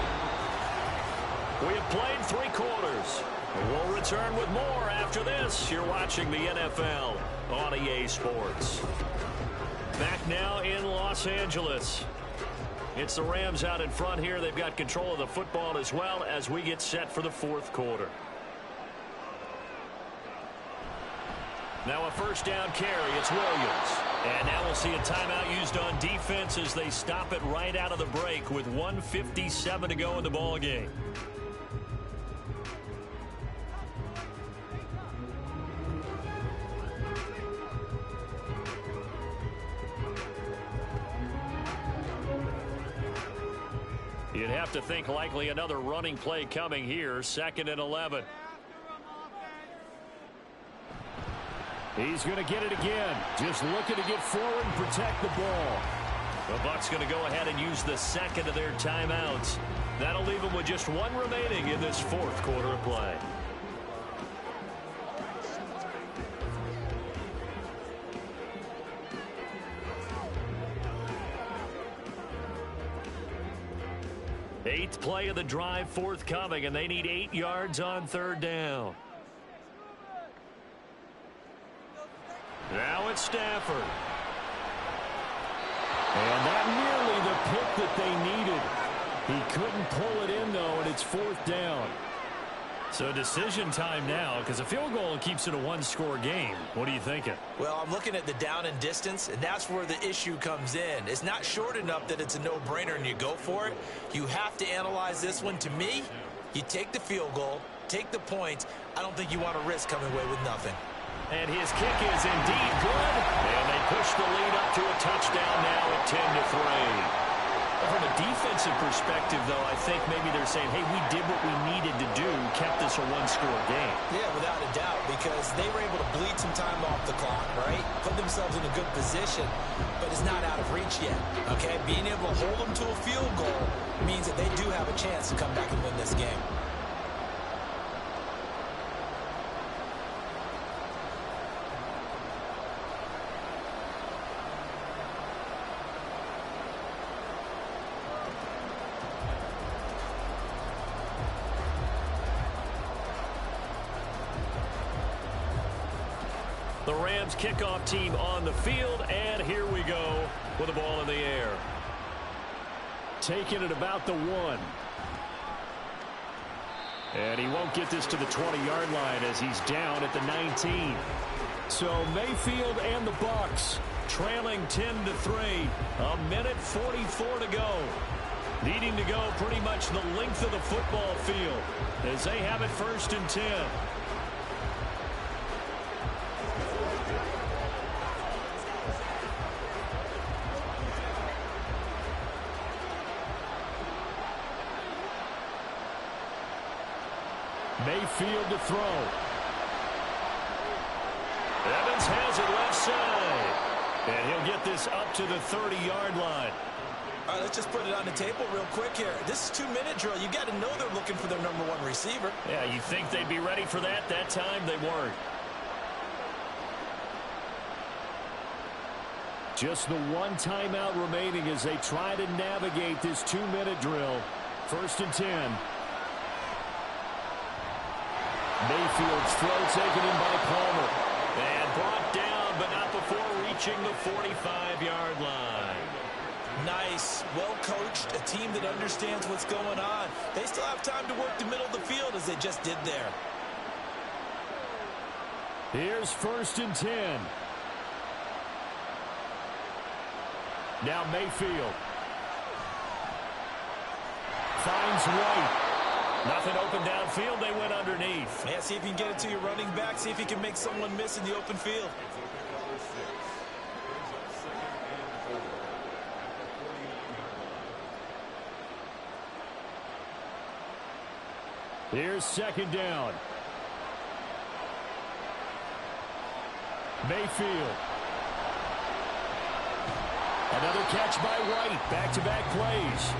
We have played 3 quarters. We'll return with more after this. You're watching the NFL on EA Sports. Back now in Los Angeles. It's the Rams out in front here. They've got control of the football as well as we get set for the 4th quarter. Now a first down carry. It's Williams. And now we'll see a timeout used on defense as they stop it right out of the break with 1:57 to go in the ball game. You'd have to think likely another running play coming here. 2nd and 11. He's going to get it again. Just looking to get forward and protect the ball. The Bucs going to go ahead and use the 2nd of their timeouts. That'll leave them with just 1 remaining in this 4th quarter of play. Eighth play of the drive forthcoming, and they need 8 yards on 3rd down. Now it's Stafford. And not nearly the pick that they needed. He couldn't pull it in, though, and it's 4th down. So decision time now, because a field goal keeps it a 1-score game. What are you thinking? Well, I'm looking at the down and distance, and that's where the issue comes in. It's not short enough that it's a no-brainer and you go for it. You have to analyze this one. To me, you take the field goal, take the points. I don't think you want to risk coming away with nothing. And his kick is indeed good. And they push the lead up to a touchdown now at 10-3. From a defensive perspective, though, I think maybe they're saying, hey, we did what we needed to do, kept this a 1-score game. Yeah, without a doubt, because they were able to bleed some time off the clock, right? Put themselves in a good position, but it's not out of reach yet, okay? Being able to hold them to a field goal means that they do have a chance to come back and win this game. The Rams kickoff team on the field, and here we go with the ball in the air. Taking it about the 1. And he won't get this to the 20-yard line as he's down at the 19. So Mayfield and the Bucs trailing 10-3. A minute 44 to go. Needing to go pretty much the length of the football field as they have it 1st and 10. Mayfield to throw. Evans has it left side. And he'll get this up to the 30-yard line. All right, let's just put it on the table real quick here. This is 2-minute drill. You got to know they're looking for their number 1 receiver. Yeah, you think they'd be ready for that? That time they weren't. Just the one timeout remaining as they try to navigate this 2-minute drill. 1st and 10. Mayfield's throw taken in by Palmer. And brought down, but not before reaching the 45-yard line. Nice, well coached, a team that understands what's going on. They still have time to work the middle of the field as they just did there. Here's 1st and 10. Now Mayfield. Finds White. Nothing open downfield. They went underneath. Yeah, see if you can get it to your running back. See if you can make someone miss in the open field. Here's 2nd down. Mayfield. Another catch by White. Back-to-back plays.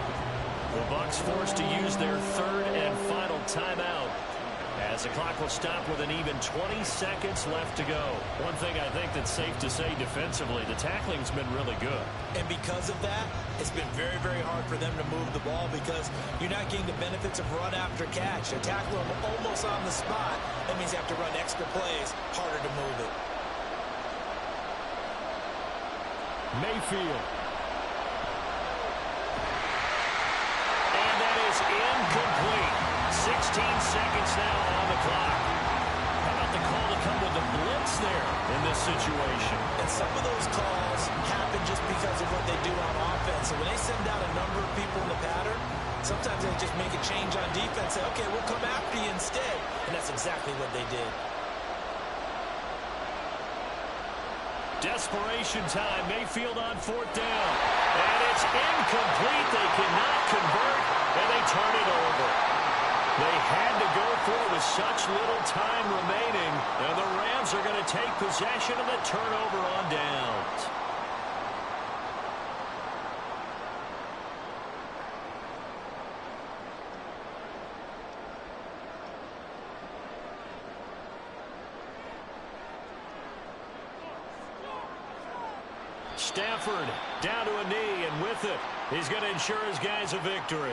The Bucs forced to use their 3rd and final timeout as the clock will stop with an even 20 seconds left to go. One thing I think that's safe to say defensively, the tackling's been really good. And because of that, it's been very, very hard for them to move the ball because you're not getting the benefits of run after catch. They tackle them almost on the spot. That means you have to run extra plays, harder to move it. Mayfield. And that is incomplete. 16 seconds now on the clock. How about the call to come with the blitz there in this situation? And some of those calls happen just because of what they do on offense. So when they send out a number of people in the pattern, sometimes they just make a change on defense. Say, okay, we'll come after you instead. And that's exactly what they did. Desperation time. Mayfield on 4th down. And it's incomplete. They cannot convert, and they turn it over. They had to go for it with such little time remaining. And the Rams are going to take possession of the turnover on downs. Stafford down to a knee, and with it, he's going to ensure his guys a victory.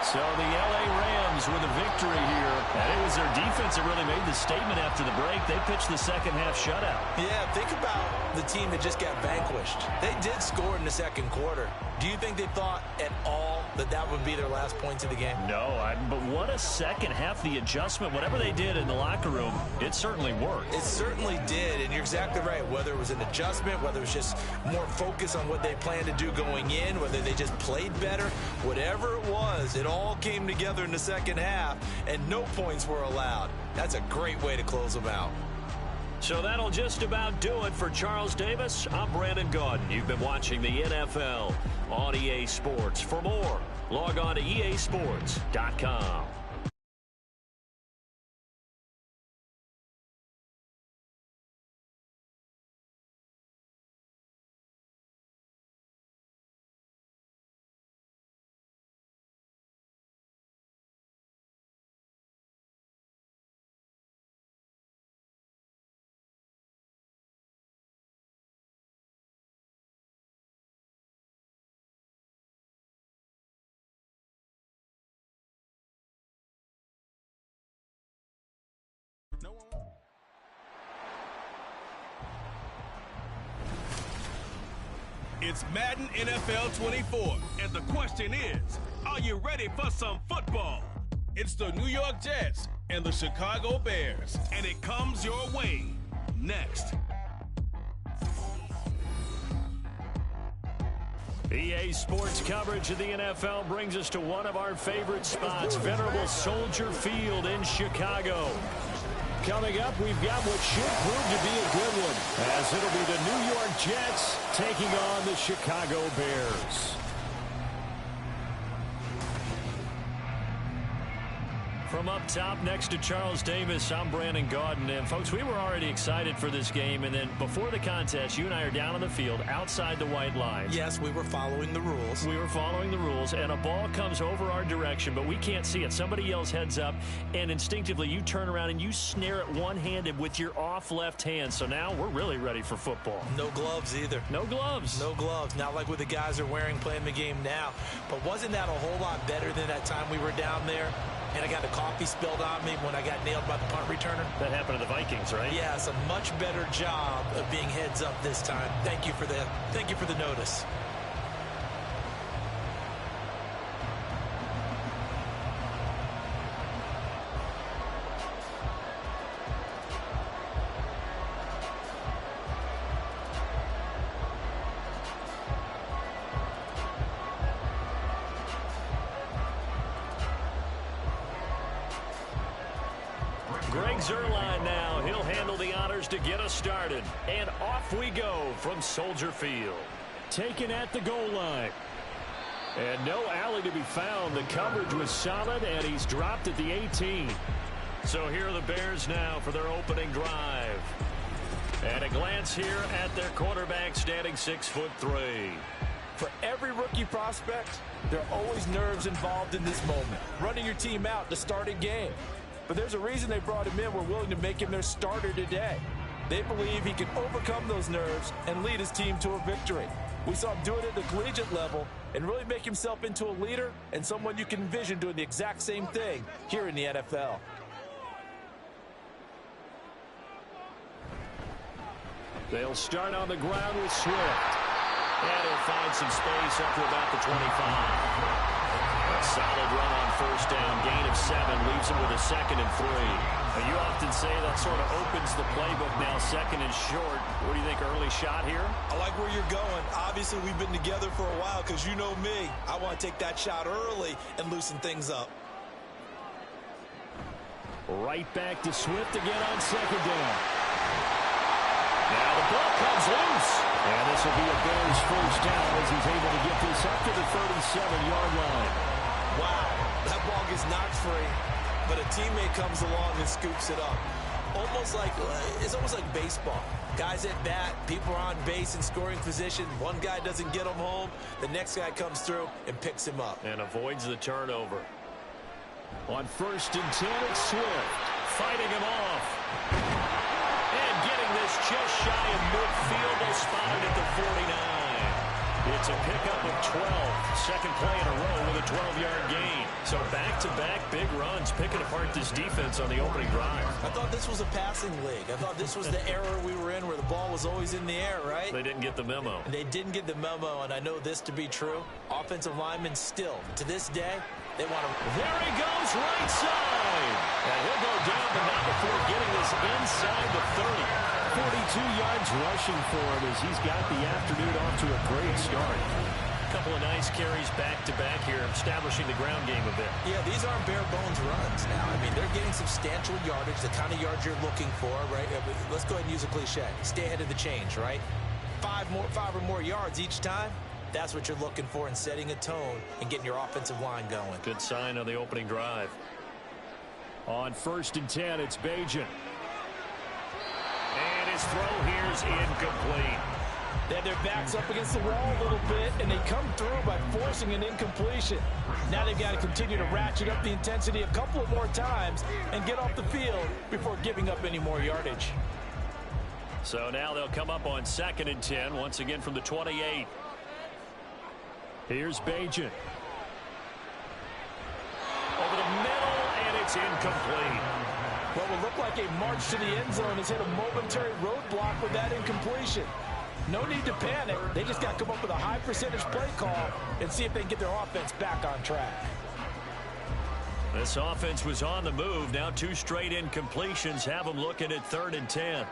So the L.A. Rams with a victory here. And it was their defense that really made the statement after the break. They pitched the second half shutout. Yeah, think about the team that just got vanquished. They did score in the 2nd quarter. Do you think they thought at all that that would be their last points of the game? No, but what a second half. The adjustment, whatever they did in the locker room, it certainly worked. It certainly did, and you're exactly right. Whether it was an adjustment, whether it was just more focus on what they planned to do going in, whether they just played better, whatever it was, it all came together in the second half, and no points were allowed. That's a great way to close them out. So that'll just about do it for Charles Davis. I'm Brandon Gaudin. You've been watching the NFL on EA Sports. For more, log on to easports.com. It's Madden NFL 24, and the question is, are you ready for some football? It's the New York Jets and the Chicago Bears, and it comes your way next. EA Sports coverage of the NFL brings us to one of our favorite spots, venerable Soldier Field in Chicago. Coming up, we've got what should prove to be a good one, as it'll be the New York Jets taking on the Chicago Bears. From up top next to Charles Davis, I'm Brandon Gaudin. And, folks, we were already excited for this game. And then before the contest, you and I are down on the field outside the white lines. Yes, we were following the rules. We were following the rules, and a ball comes over our direction, but we can't see it. Somebody yells heads up, and instinctively you turn around and you snare it one-handed with your off left hand. So now we're really ready for football. No gloves either. No gloves. No gloves. Not like what the guys are wearing playing the game now. But wasn't that a whole lot better than that time we were down there? And I got the coffee spilled on me when I got nailed by the punt returner. That happened to the Vikings, right? Yeah, it's a much better job of being heads up this time. Thank you for the notice. Greg Zuerlein now. He'll handle the honors to get us started. And off we go from Soldier Field. Taken at the goal line. And no alley to be found. The coverage was solid, and he's dropped at the 18. So here are the Bears now for their opening drive. And a glance here at their quarterback, standing 6'3". For every rookie prospect, there are always nerves involved in this moment. Running your team out to start a game. But there's a reason they brought him in. We're willing to make him their starter today. They believe he can overcome those nerves and lead his team to a victory. We saw him do it at the collegiate level and really make himself into a leader and someone you can envision doing the exact same thing here in the NFL. They'll start on the ground with Swift. And he'll find some space up to about the 25. A solid run on first down. Gain of 7 leaves him with a 2nd and 3. Now, you often say that sort of opens the playbook now, 2nd and short. What do you think, early shot here? I like where you're going. Obviously, we've been together for a while because you know me. I want to take that shot early and loosen things up. Right back to Swift again on 2nd down. Now the ball comes loose. And this will be a Bears first down as he's able to get this up to the 37-yard line. Wow, that ball gets knocked free, but a teammate comes along and scoops it up. It's almost like baseball. Guys at bat, people are on base in scoring position. One guy doesn't get him home. The next guy comes through and picks him up. And avoids the turnover. On 1st and 10, it's Swift. Fighting him off. And getting this just shy of midfield. They spotted at the 49. It's a pickup of 12. Second play in a row with a 12-yard gain. So back-to-back big runs, picking apart this defense on the opening drive. I thought this was a passing league. I thought this was the era we were in where the ball was always in the air, right? They didn't get the memo. They didn't get the memo, and I know this to be true. Offensive linemen still, to this day, they want to... There he goes, right side. And he'll go down, but not before getting this inside the 30. 42 yards rushing for him as he's got the afternoon off to a great start. A couple of nice carries back-to-back here, establishing the ground game a bit. Yeah, these aren't bare-bones runs now. I mean, they're getting substantial yardage, the kind of yards you're looking for, right? Let's go ahead and use a cliche. Stay ahead of the change, right? 5 or more yards each time. That's what you're looking for in setting a tone and getting your offensive line going. Good sign on the opening drive. On 1st and 10, it's Bagent. And his throw here's incomplete. They had their backs up against the wall a little bit, and they come through by forcing an incompletion. Now they've got to continue to ratchet up the intensity a couple of more times and get off the field before giving up any more yardage. So now they'll come up on 2nd and 10, once again from the 28. Here's Bagent. Over the middle, and it's incomplete. What will look like a march to the end zone has hit a momentary roadblock with that incompletion. No need to panic. They just got to come up with a high percentage play call and see if they can get their offense back on track. This offense was on the move. Now 2 straight incompletions have them looking at 3rd and 10.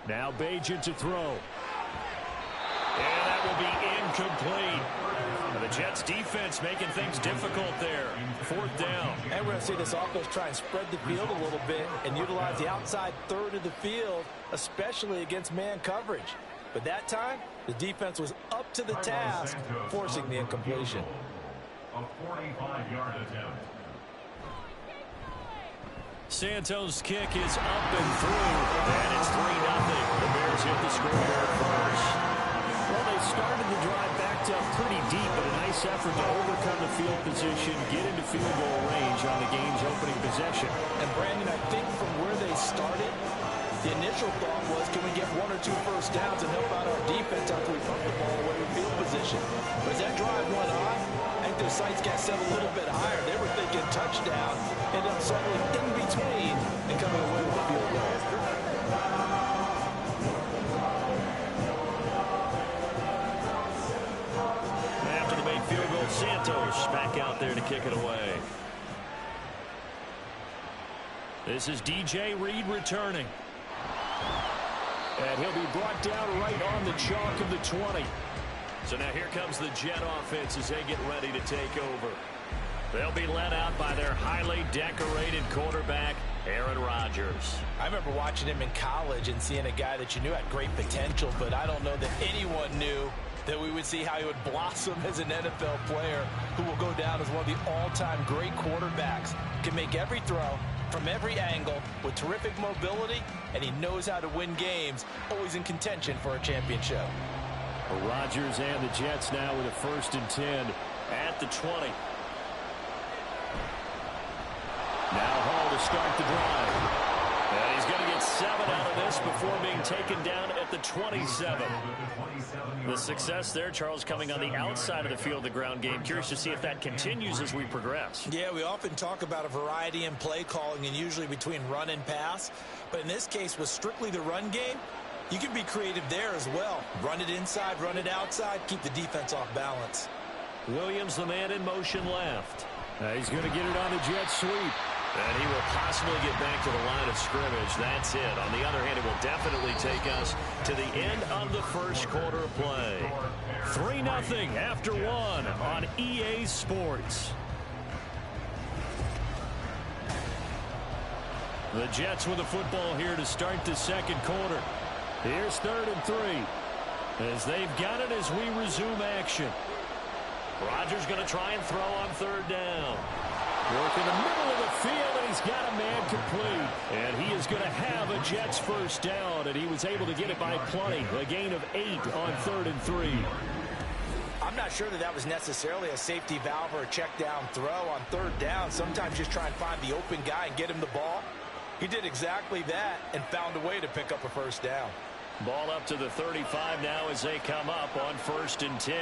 Now Bagent to throw. And that will be incomplete. And the Jets defense making things difficult there. 4th down. And we're going to see this offense try and spread the field a little bit and utilize the outside third of the field, especially against man coverage. But that time, the defense was up to the task, forcing the incompletion. A 45-yard attempt. Santos' kick is up and through, and it's 3-0. The Bears hit the scoreboard first. Well, they started the drive backed up pretty deep, but a nice effort to overcome the field position, get into field goal range on the game's opening possession. And Brandon, I think from where they started, the initial thought was, can we get 1 or 2 first downs and help out our defense after we pump the ball away with field position? But as that drive went on, I think their sights got set a little bit higher. They were thinking touchdown, ended up settling in between and coming away with a field goal. After the made field goal, Santos back out there to kick it away. This is DJ Reed returning. And he'll be brought down right on the chalk of the 20. So now here comes the Jet offense as they get ready to take over. They'll be led out by their highly decorated quarterback, Aaron Rodgers. I remember watching him in college and seeing a guy that you knew had great potential, but I don't know that anyone knew that we would see how he would blossom as an NFL player who will go down as one of the all-time great quarterbacks. Can make every throw from every angle with terrific mobility, and he knows how to win games, always in contention for a championship. Rodgers and the Jets now with a 1st and 10 at the 20. Now Hall to start the drive. And he's going to get 7 out of this before being taken down at the 27. The success there, Charles, coming on the outside of the field, the ground game. Curious to see if that continues as we progress. Yeah, we often talk about a variety in play calling and usually between run and pass. But in this case, with strictly the run game, you can be creative there as well. Run it inside, run it outside, keep the defense off balance. Williams, the man in motion left. He's going to get it on the jet sweep. And he will possibly get back to the line of scrimmage. That's it. On the other hand, it will definitely take us to the end of the first quarter of play. 3-0 after 1 on EA Sports. The Jets with the football here to start the second quarter. Here's 3rd and 3. As they've got it as we resume action. Rodgers going to try and throw on 3rd down. Work in the middle of the field, and he's got a man complete. And he is going to have a Jets 1st down, and he was able to get it by plenty. A gain of 8 on 3rd and 3. I'm not sure that was necessarily a safety valve or a check down throw on 3rd down. Sometimes just try and find the open guy and get him the ball. He did exactly that and found a way to pick up a 1st down. Ball up to the 35 now as they come up on 1st and 10.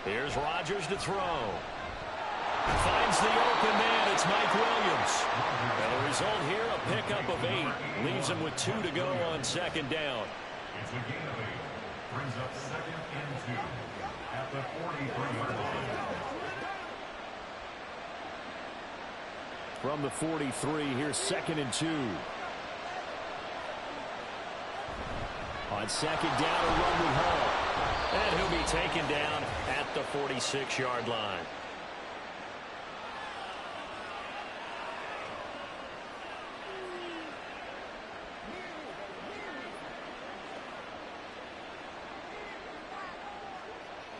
Here's Rodgers to throw. Finds the open man. It's Mike Williams. And the result here, a pickup of 8. Leaves him with 2 to go on 2nd down. It's a gain of 8. Brings up 2nd and 2 at the 43-yard line. From the 43, here's 2nd and 2. On 2nd down, a run with Hall. And he'll be taken down at the 46-yard line.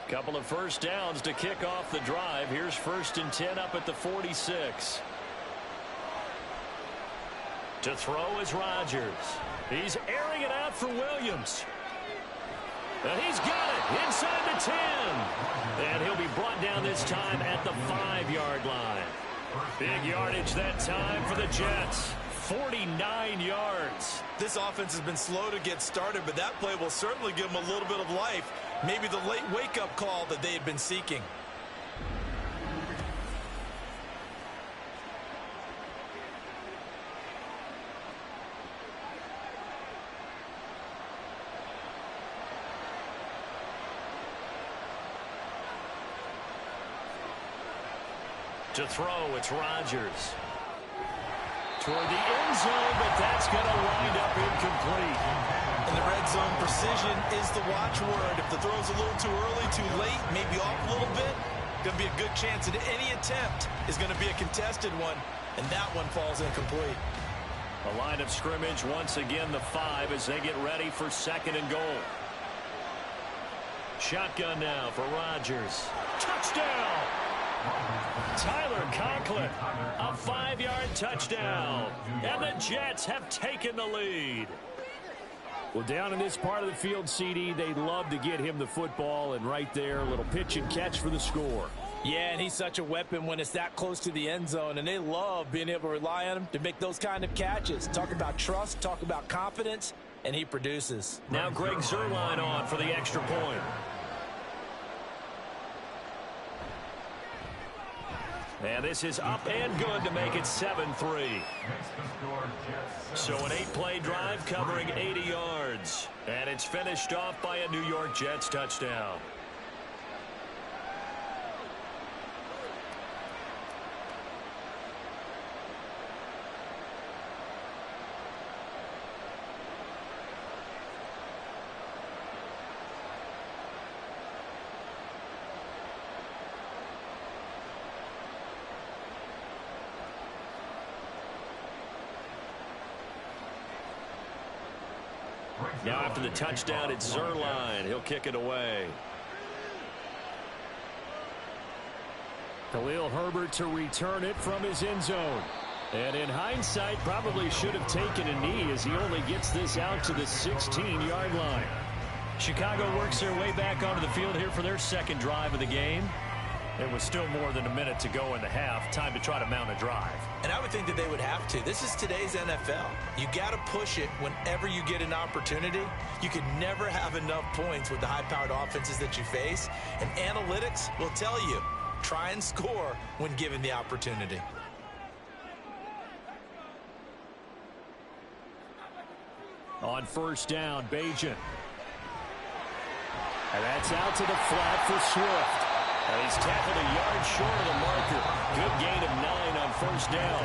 Couple of 1st downs to kick off the drive. Here's 1st and 10 up at the 46. To throw is Rodgers. He's airing it out for Williams. And he's got it inside the 10. And he'll be brought down this time at the 5-yard line. Big yardage that time for the Jets. 49 yards. This offense has been slow to get started, but that play will certainly give them a little bit of life. Maybe the late wake-up call that they had been seeking. To throw, it's Rodgers. Toward the end zone, but that's going to wind up incomplete. And the red zone, precision is the watchword. If the throw's a little too early, too late, maybe off a little bit, going to be a good chance that any attempt is going to be a contested one, and that one falls incomplete. The line of scrimmage, once again, the 5 as they get ready for 2nd and goal. Shotgun now for Rodgers. Touchdown! Tyler Conklin, a 5-yard touchdown, and the Jets have taken the lead. Well, down in this part of the field, CD, they love to get him the football, and right there, a little pitch and catch for the score. Yeah, and he's such a weapon when it's that close to the end zone, and they love being able to rely on him to make those kind of catches. Talk about trust, talk about confidence, and he produces. Now Greg Zuerlein on for the extra point. And this is up and good to make it 7-3. So an 8-play drive covering 80 yards. And it's finished off by a New York Jets touchdown. Now after the touchdown, it's Zuerlein. He'll kick it away. Khalil Herbert to return it from his end zone. And in hindsight, probably should have taken a knee as he only gets this out to the 16-yard line. Chicago works their way back onto the field here for their 2nd drive of the game. There was still more than a minute to go in the half. Time to try to mount a drive. And I would think that they would have to. This is today's NFL. You got to push it whenever you get an opportunity. You can never have enough points with the high-powered offenses that you face. And analytics will tell you, try and score when given the opportunity. On 1st down, Bagent. And that's out to the flat for Swift. And he's tackled a yard short of the marker. Good gain of 9 on 1st down.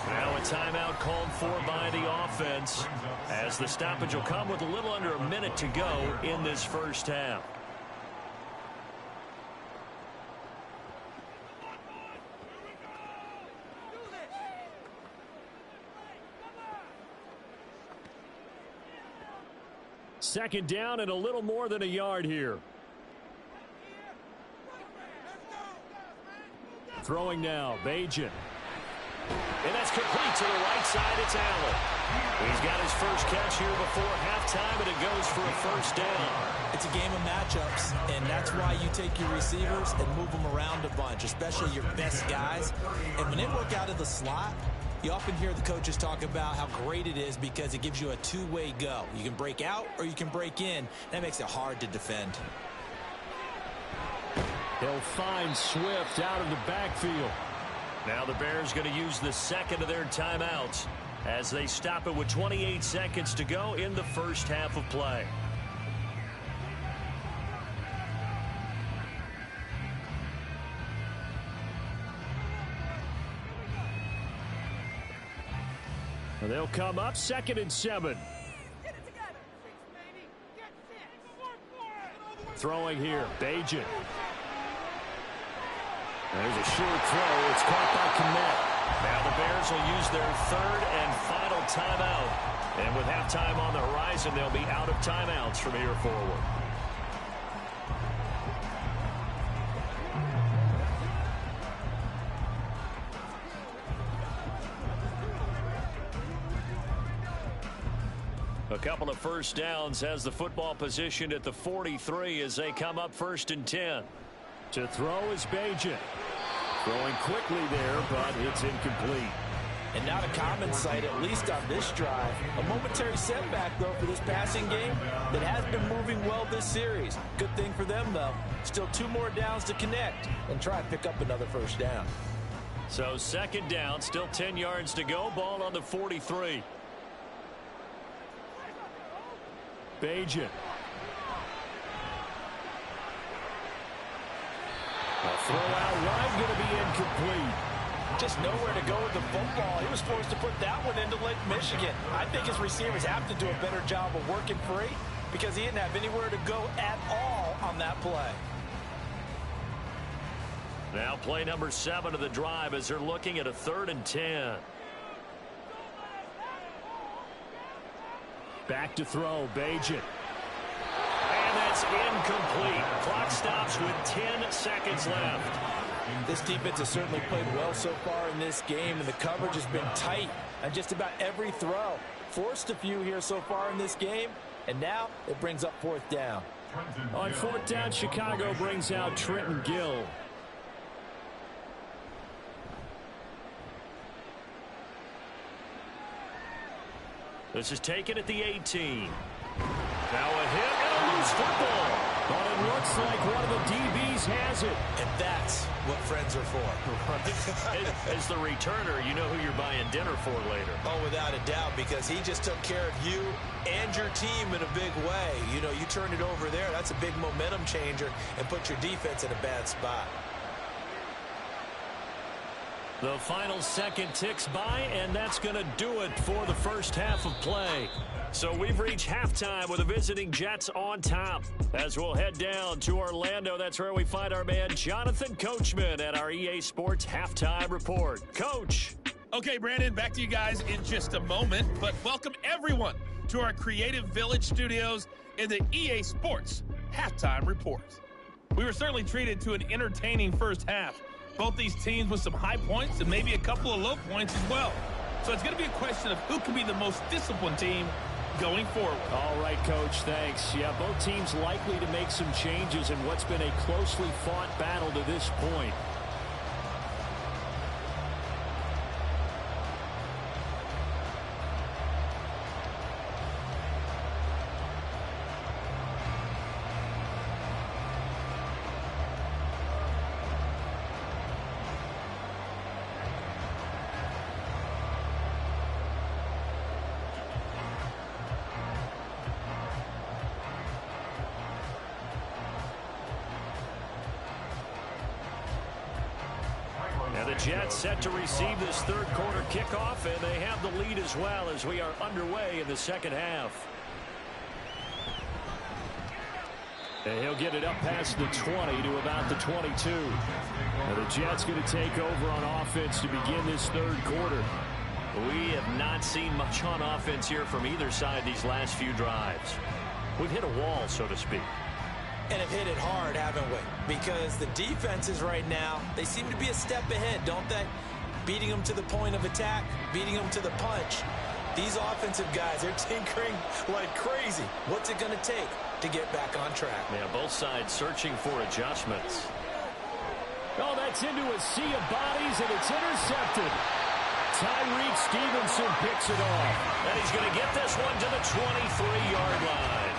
Now a timeout called for by the offense as the stoppage will come with a little under a minute to go in this 1st half. Second down and a little more than a yard here. Throwing now, Bagent. And that's complete to the right side. It's Allen. He's got his first catch here before halftime, and it goes for a 1st down. It's a game of matchups, and that's why you take your receivers and move them around a bunch, especially your best guys. And when they work out of the slot, you often hear the coaches talk about how great it is because it gives you a two-way go. You can break out or you can break in. That makes it hard to defend. He'll find Swift out of the backfield. Now the Bears going to use the 2nd of their timeouts as they stop it with 28 seconds to go in the 1st half of play. And they'll come up 2nd and 7. Throwing here, Bagent. There's a short throw. It's caught by Kmet. Now the Bears will use their 3rd and final timeout. And with halftime on the horizon, they'll be out of timeouts from here forward. A couple of 1st downs has the football positioned at the 43 as they come up 1st and 10. To throw is Bagent. Throwing quickly there, but it's incomplete. And not a common sight, at least on this drive. A momentary setback, though, for this passing game that has been moving well this series. Good thing for them, though. Still 2 more downs to connect and try and pick up another 1st down. So 2nd down, still 10 yards to go. Ball on the 43. Bagent. A throw out wide, going to be incomplete. Just nowhere to go with the football. He was forced to put that one into Lake Michigan. I think his receivers have to do a better job of working free because he didn't have anywhere to go at all on that play. Now play number 7 of the drive as they're looking at a 3rd and 10. Back to throw, Bagent. And that's incomplete. Clock stops with 10 seconds left. This defense has certainly played well so far in this game, and the coverage has been tight on just about every throw. Forced a few here so far in this game, and now it brings up 4th down. On 4th down, Chicago brings out Trenton Gill. This is taken at the 18. Now a hit and a loose football. But it looks like one of the DBs has it. And that's what friends are for. As the returner, you know who you're buying dinner for later. Oh, without a doubt, because he just took care of you and your team in a big way. You know, you turn it over there, that's a big momentum changer and put your defense in a bad spot. The final second ticks by, and that's going to do it for the first half of play. So we've reached halftime with the visiting Jets on top. As we'll head down to Orlando, that's where we find our man Jonathan Coachman at our EA Sports Halftime Report. Coach. Okay, Brandon, back to you guys in just a moment. But welcome everyone to our Creative Village studios in the EA Sports Halftime Report. We were certainly treated to an entertaining first half. Both these teams with some high points and maybe a couple of low points as well. So it's going to be a question of who can be the most disciplined team going forward. All right, Coach, thanks. Yeah, both teams likely to make some changes in what's been a closely fought battle to this point. The Jets set to receive this third quarter kickoff, and they have the lead as well as we are underway in the second half. And he'll get it up past the 20 to about the 22. Now the Jets going to take over on offense to begin this third quarter. We have not seen much on offense here from either side these last few drives. We've hit a wall, so to speak. And have hit it hard, haven't we? Because the defenses right now, they seem to be a step ahead, don't they? Beating them to the point of attack, beating them to the punch. These offensive guys, they're tinkering like crazy. What's it going to take to get back on track? Yeah, both sides searching for adjustments. Oh, that's into a sea of bodies, and it's intercepted. Tyreek Stevenson picks it off. And he's going to get this one to the 23-yard line.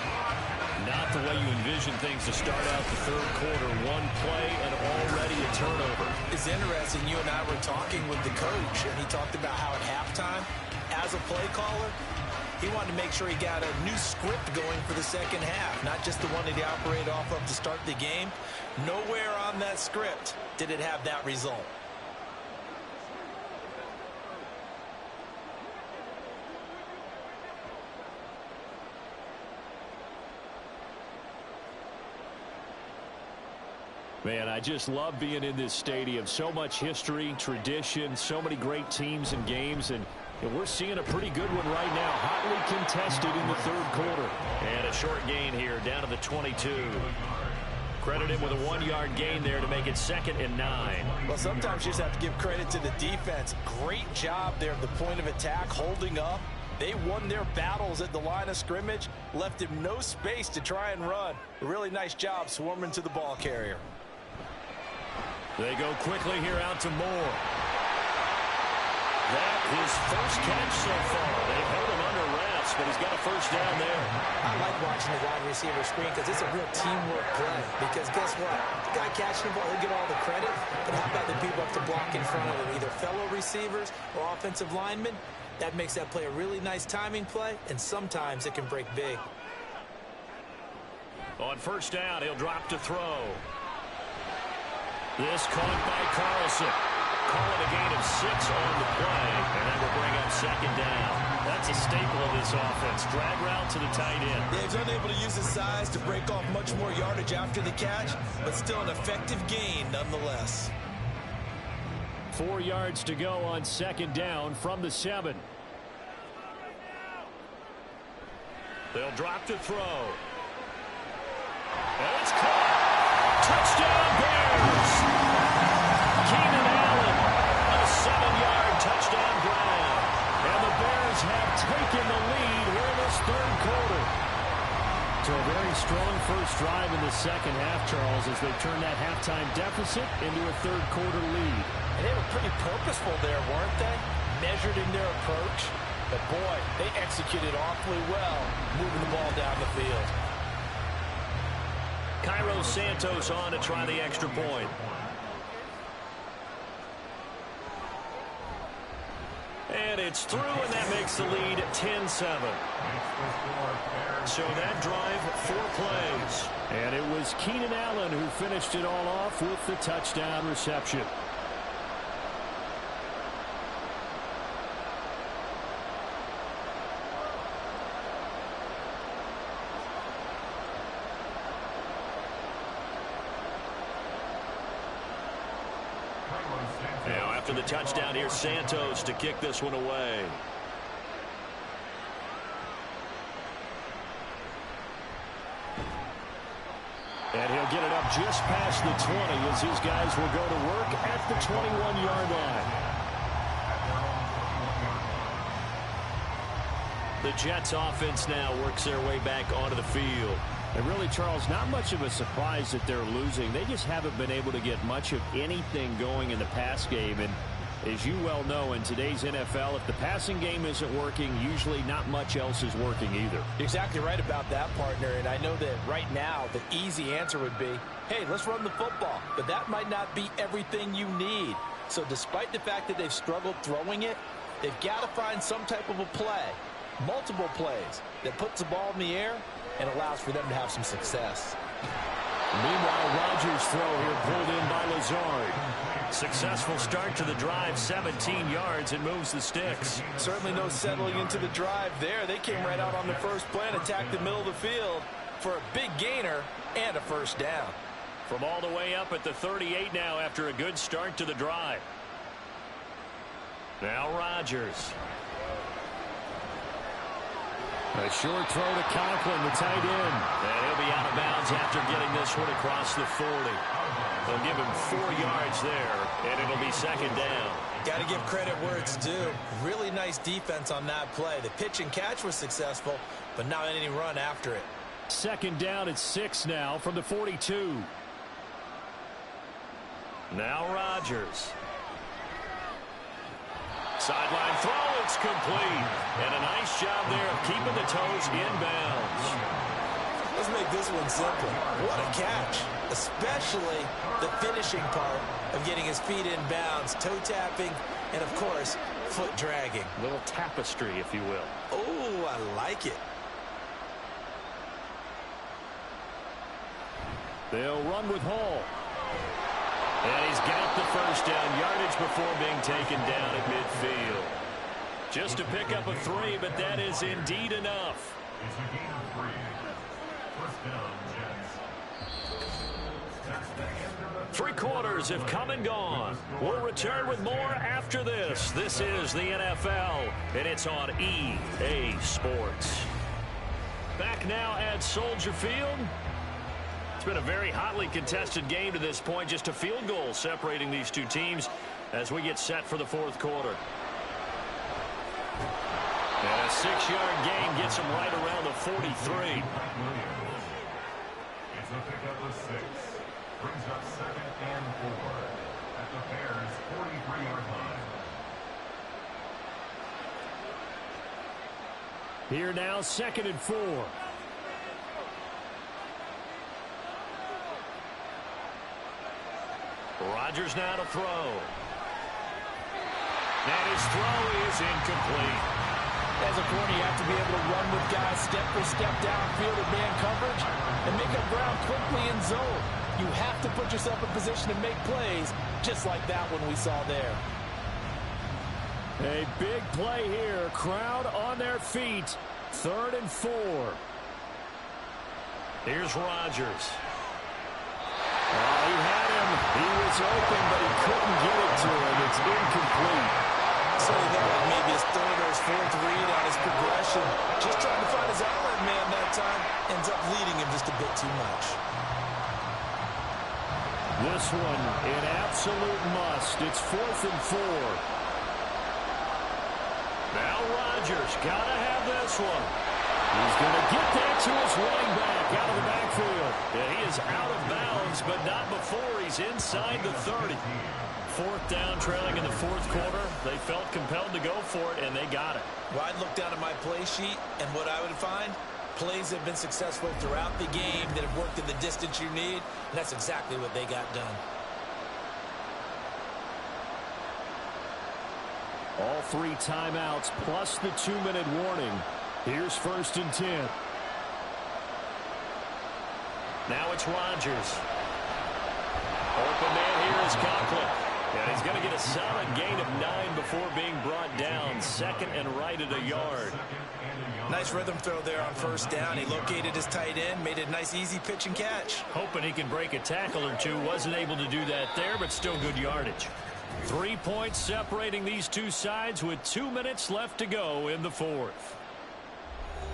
Not the way you envision things to start out the third quarter. One play and already a turnover. It's interesting. You and I were talking with the coach, and he talked about how at halftime, as a play caller, he wanted to make sure he got a new script going for the second half, not just the one that he operated off of to start the game. Nowhere on that script did it have that result. Man, I just love being in this stadium. So much history, tradition, so many great teams and games, and we're seeing a pretty good one right now. Hotly contested in the third quarter. And a short gain here down to the 22. Credit him with a 1-yard gain there to make it 2nd and 9. Well, sometimes you just have to give credit to the defense. Great job there at the point of attack, holding up. They won their battles at the line of scrimmage, left him no space to try and run. A really nice job swarming to the ball carrier. They go quickly here out to Moore. That his first catch so far. They've held him under wraps, but he's got a first down there. I like watching the wide receiver screen because it's a real teamwork play. Because guess what? The guy catching the ball, he'll get all the credit. But how about the people up to block in front of him? Either fellow receivers or offensive linemen. That makes that play a really nice timing play, and sometimes it can break big. On first down, he'll drop to throw. This caught by Carlson. call it a gain of 6 on the play, and that will bring up second down. That's a staple of this offense. Drag route to the tight end. Yeah, he's unable to use his size to break off much more yardage after the catch, but still an effective gain nonetheless. 4 yards to go on second down from the 7. They'll drop to throw. And it's caught. Touchdown Bears. Keenan Allen, a 7-yard touchdown grab. And the Bears have taken the lead here in this third quarter. So a very strong first drive in the second half, Charles, as they turn that halftime deficit into a third quarter lead. And they were pretty purposeful there, weren't they? Measured in their approach. But, boy, they executed awfully well, moving the ball down the field. Cairo Santos on to try the extra point. And it's through, and that makes the lead 10-7. So that drive, 4 plays. And it was Keenan Allen who finished it all off with the touchdown reception. Now, after the touchdown, here's Santos to kick this one away. And he'll get it up just past the 20 as these guys will go to work at the 21-yard line. The Jets offense now works their way back onto the field. And really, Charles, not much of a surprise that they're losing. They just haven't been able to get much of anything going in the pass game. And as you well know, in today's NFL, if the passing game isn't working, usually not much else is working either. You're exactly right about that, partner. And I know that right now the easy answer would be, hey, let's run the football. But that might not be everything you need. So despite the fact that they've struggled throwing it, they've got to find some type of a play, multiple plays, that puts the ball in the air and allows for them to have some success. Meanwhile, Rodgers' throw here pulled in by Lazard. Successful start to the drive, 17 yards, and moves the sticks. Certainly no settling into the drive there. They came right out on the first play and attacked the middle of the field for a big gainer and a first down. From all the way up at the 38 now after a good start to the drive. Now Rodgers. A short throw to Conklin, the tight end. And he'll be out of bounds after getting this one across the 40. They'll give him 4 yards there, and it'll be second down. Got to give credit where it's due. Really nice defense on that play. The pitch and catch was successful, but not any run after it. Second down at 6 now from the 42. Now Rodgers. Sideline throw, it's complete. And a nice job there of keeping the toes inbounds. Let's make this one simple. What a catch. Especially the finishing part of getting his feet in bounds, toe tapping, and of course, foot dragging. A little tapestry, if you will. Oh, I like it. They'll run with Hall. And he's got the first down, yardage before being taken down at midfield. Just to pick up a 3, but that is indeed enough. It's a gain of 3. First down, Jets. 3 quarters have come and gone. We'll return with more after this. This is the NFL, and it's on EA Sports. Back now at Soldier Field. It's been a very hotly contested game to this point. Just a field goal separating these two teams as we get set for the fourth quarter. And a 6-yard gain gets them right around the 43. It's a pickup of 6. Brings up 2nd and 4 at the Bears' 43-yard line. Here now, 2nd and 4. Rodgers now to throw. And his throw is incomplete. As a corner, you have to be able to run with guys step for step downfield in man coverage and make up ground quickly in zone. You have to put yourself in position to make plays, just like that one we saw there. A big play here. Crowd on their feet. 3rd and 4. Here's Rodgers. He had him. He was open, but he couldn't get it to him. It's incomplete. So maybe his 3rd or his 4th read on his progression. Just trying to find his outlet man that time. Ends up leading him just a bit too much. This one, an absolute must. It's 4th and 4. Now Rodgers, gotta have this one. He's gonna get that to his running back out of the backfield. And he is out of bounds, but not before he's inside the 30. 4th down, trailing in the 4th quarter. They felt compelled to go for it, and they got it. Well, I'd look down at my play sheet, and what I would find, plays have been successful throughout the game that have worked in the distance you need, and that's exactly what they got done. All 3 timeouts plus the 2-minute warning. Here's 1st and 10. Now it's Rodgers. Open man here is Conklin. And he's going to get a solid gain of 9 before being brought down. 2nd and right at a yard. Nice rhythm throw there on 1st down. He located his tight end, made it a nice easy pitch and catch. Hoping he can break a tackle or two. Wasn't able to do that there, but still good yardage. 3 points separating these two sides with 2 minutes left to go in the 4th.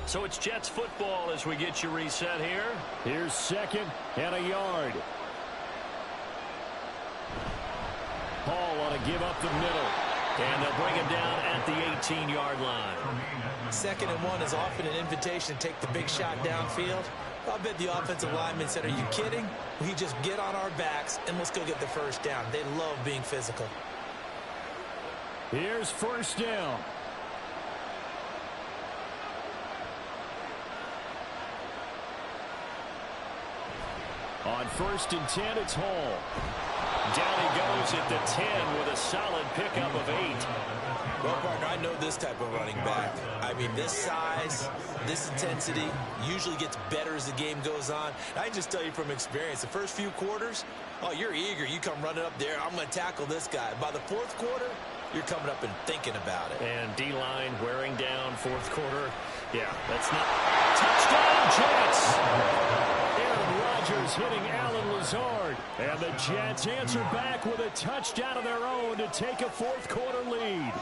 So it's Jets football as we get you reset here. Here's 2nd and a yard. Hall on a give up the middle. And they'll bring him down at the 18-yard line. 2nd and 1 is often an invitation to take the big shot downfield. I'll bet the offensive lineman said, are you kidding? We just get on our backs and let's go get the 1st down. They love being physical. Here's 1st down. On 1st and 10, it's Hall. Down he goes at the 10 with a solid pickup of 8. Well, partner, I know this type of running back. I mean, this size, this intensity usually gets better as the game goes on. I can just tell you from experience, the first few quarters, oh, you're eager. You come running up there, I'm going to tackle this guy. By the 4th quarter, you're coming up and thinking about it. And D-line wearing down 4th quarter. Yeah, that's not... Touchdown, Jets! Aaron Rodgers hitting Allen Lazard. And the Jets answer back with a touchdown of their own to take a 4th quarter lead.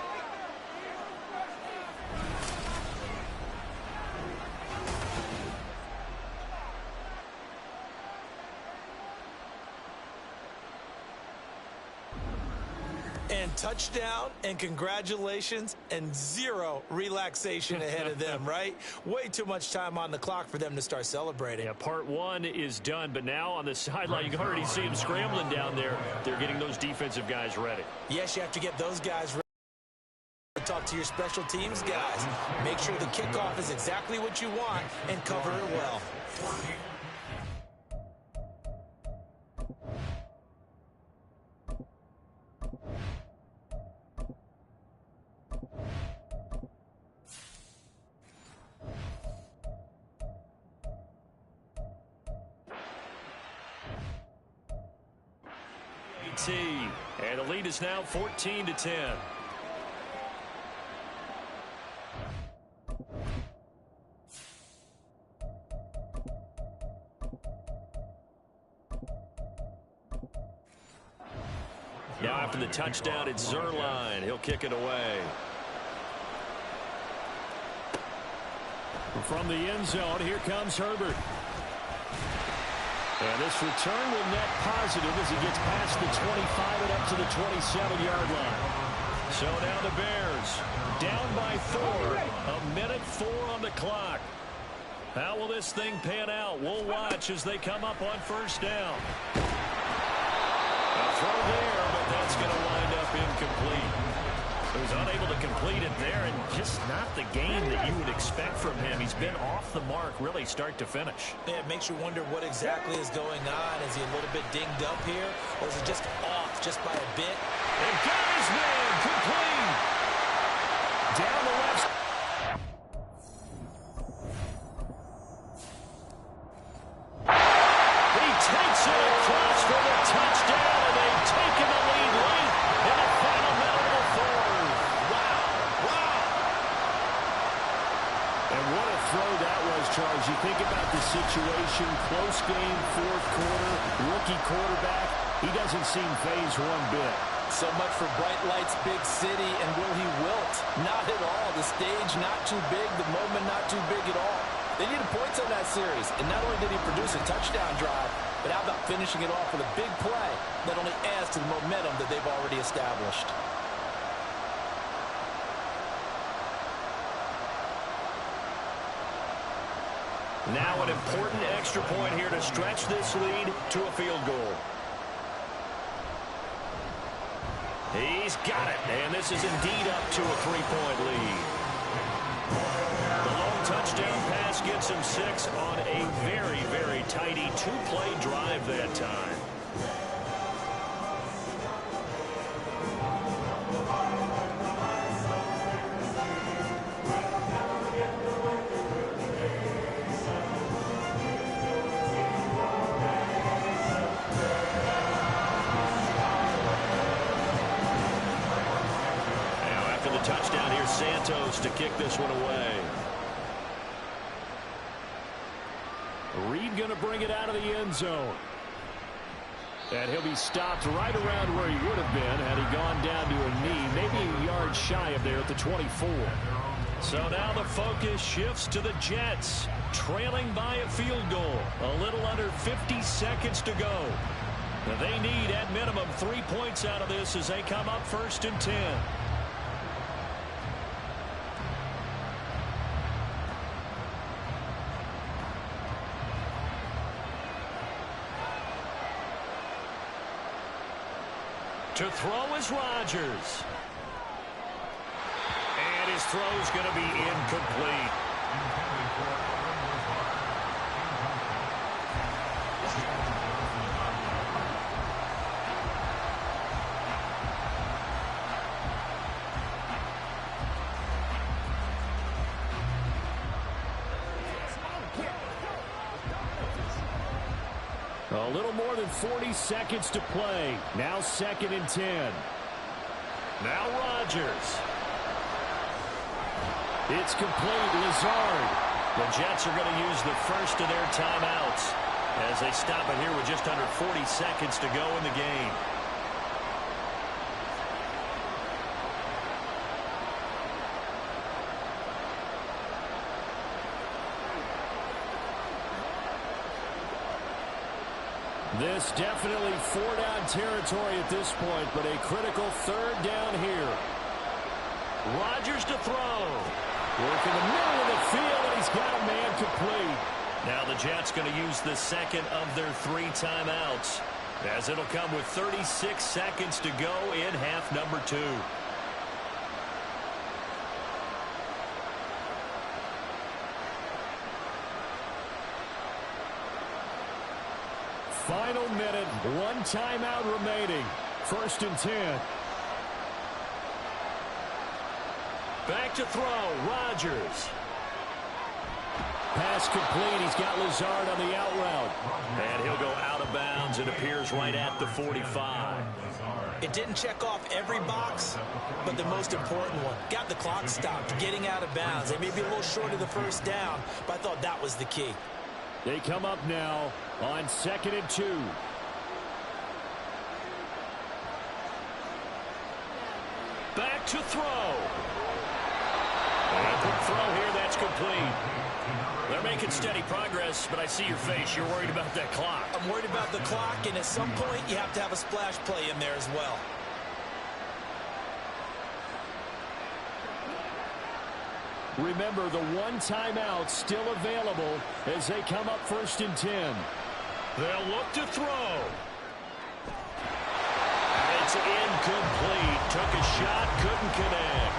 And touchdown, and congratulations, and 0 relaxation ahead of them, right? Way too much time on the clock for them to start celebrating. Yeah, part 1 is done, but now on the sideline, you can already see them scrambling down there. They're getting those defensive guys ready. Yes, you have to get those guys ready. Talk to your special teams guys. Make sure the kickoff is exactly what you want and cover it well. And the lead is now 14-10. Now after the touchdown, it's Zuerlein. He'll kick it away. From the end zone, here comes Herbert. And this return will net positive as he gets past the 25 and up to the 27-yard line. So now the Bears down by 4. 1:04 on the clock. How will this thing pan out? We'll watch as they come up on 1st down. A throw there, but that's going to wind up incomplete. He was unable to complete it there, and just not the game that you would expect from him. He's been off the mark really start to finish. Yeah, it makes you wonder what exactly is going on. Is he a little bit dinged up here, or is he just off just by a bit? And got his man complete. Down the left. He takes it across. what a throw that was, Charles. You think about the situation, close game, fourth quarter, rookie quarterback. He doesn't seem phased one bit. So much for bright lights, big city, and will he wilt? Not at all. The stage not too big, the moment not too big at all. They needed points on that series, and not only did he produce a touchdown drive, but how about finishing it off with a big play that only adds to the momentum that they've already established. Now an important extra point here to stretch this lead to a field goal. He's got it, and this is indeed up to a 3-point lead. The long touchdown pass gets him 6 on a very, very tidy 2-play drive that time. Touchdown here, Santos to kick this one away. Reed going to bring it out of the end zone. And he'll be stopped right around where he would have been had he gone down to a knee, maybe a yard shy of there at the 24. So now the focus shifts to the Jets, trailing by a field goal. A little under 50 seconds to go. They need, at minimum, 3 points out of this as they come up 1st and 10. To throw is Rodgers. And his throw's going to be incomplete. A little more than 40 seconds to play. Now 2nd and 10. Now Rodgers. It's complete. Lazard. The Jets are going to use the first of their timeouts as they stop it here with just under 40 seconds to go in the game. This definitely 4-down territory at this point, but a critical 3rd down here. Rodgers to throw. Working the middle of the field, and he's got a man complete. Now the Jets going to use the 2nd of their 3 timeouts, as it'll come with 36 seconds to go in half number 2. Final minute, 1 timeout remaining. 1st and 10. Back to throw, Rodgers. Pass complete, he's got Lazard on the out route. And he'll go out of bounds. It appears right at the 45. It didn't check off every box, but the most important one. Got the clock stopped, getting out of bounds. They may be a little short of the 1st down, but I thought that was the key. They come up now on 2nd and 2. Back to throw. And a quick throw here, that's complete. They're making steady progress, but I see your face. You're worried about that clock. I'm worried about the clock, and at some point, you have to have a splash play in there as well. Remember, the 1 timeout still available as they come up 1st and 10. They'll look to throw. It's incomplete. Took a shot, couldn't connect.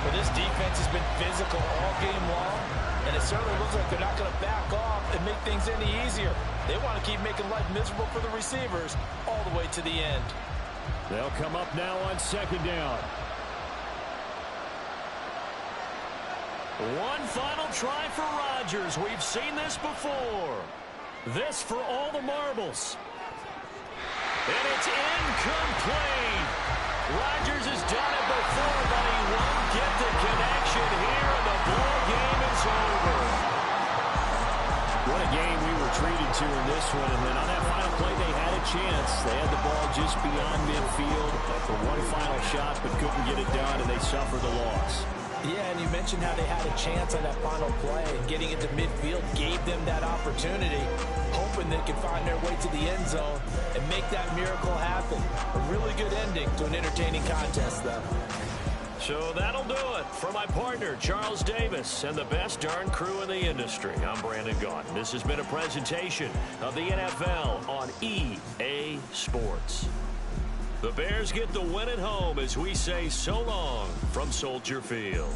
Well, this defense has been physical all game long, and it certainly looks like they're not going to back off and make things any easier. They want to keep making life miserable for the receivers all the way to the end. They'll come up now on 2nd down. One final try for Rodgers. We've seen this before. This for all the marbles. And it's incomplete. Rodgers has done it before, but he won't get the connection here, and the ball game this one. And then on that final play, they had a chance. They had the ball just beyond midfield for one final shot, but couldn't get it done, and they suffered the loss. Yeah, and you mentioned how they had a chance on that final play. Getting into midfield gave them that opportunity, hoping they could find their way to the end zone and make that miracle happen. A really good ending to an entertaining contest, though. So that'll do it for my partner, Charles Davis, and the best darn crew in the industry. I'm Brandon Gaudin. This has been a presentation of the NFL on EA Sports. The Bears get the win at home as we say so long from Soldier Field.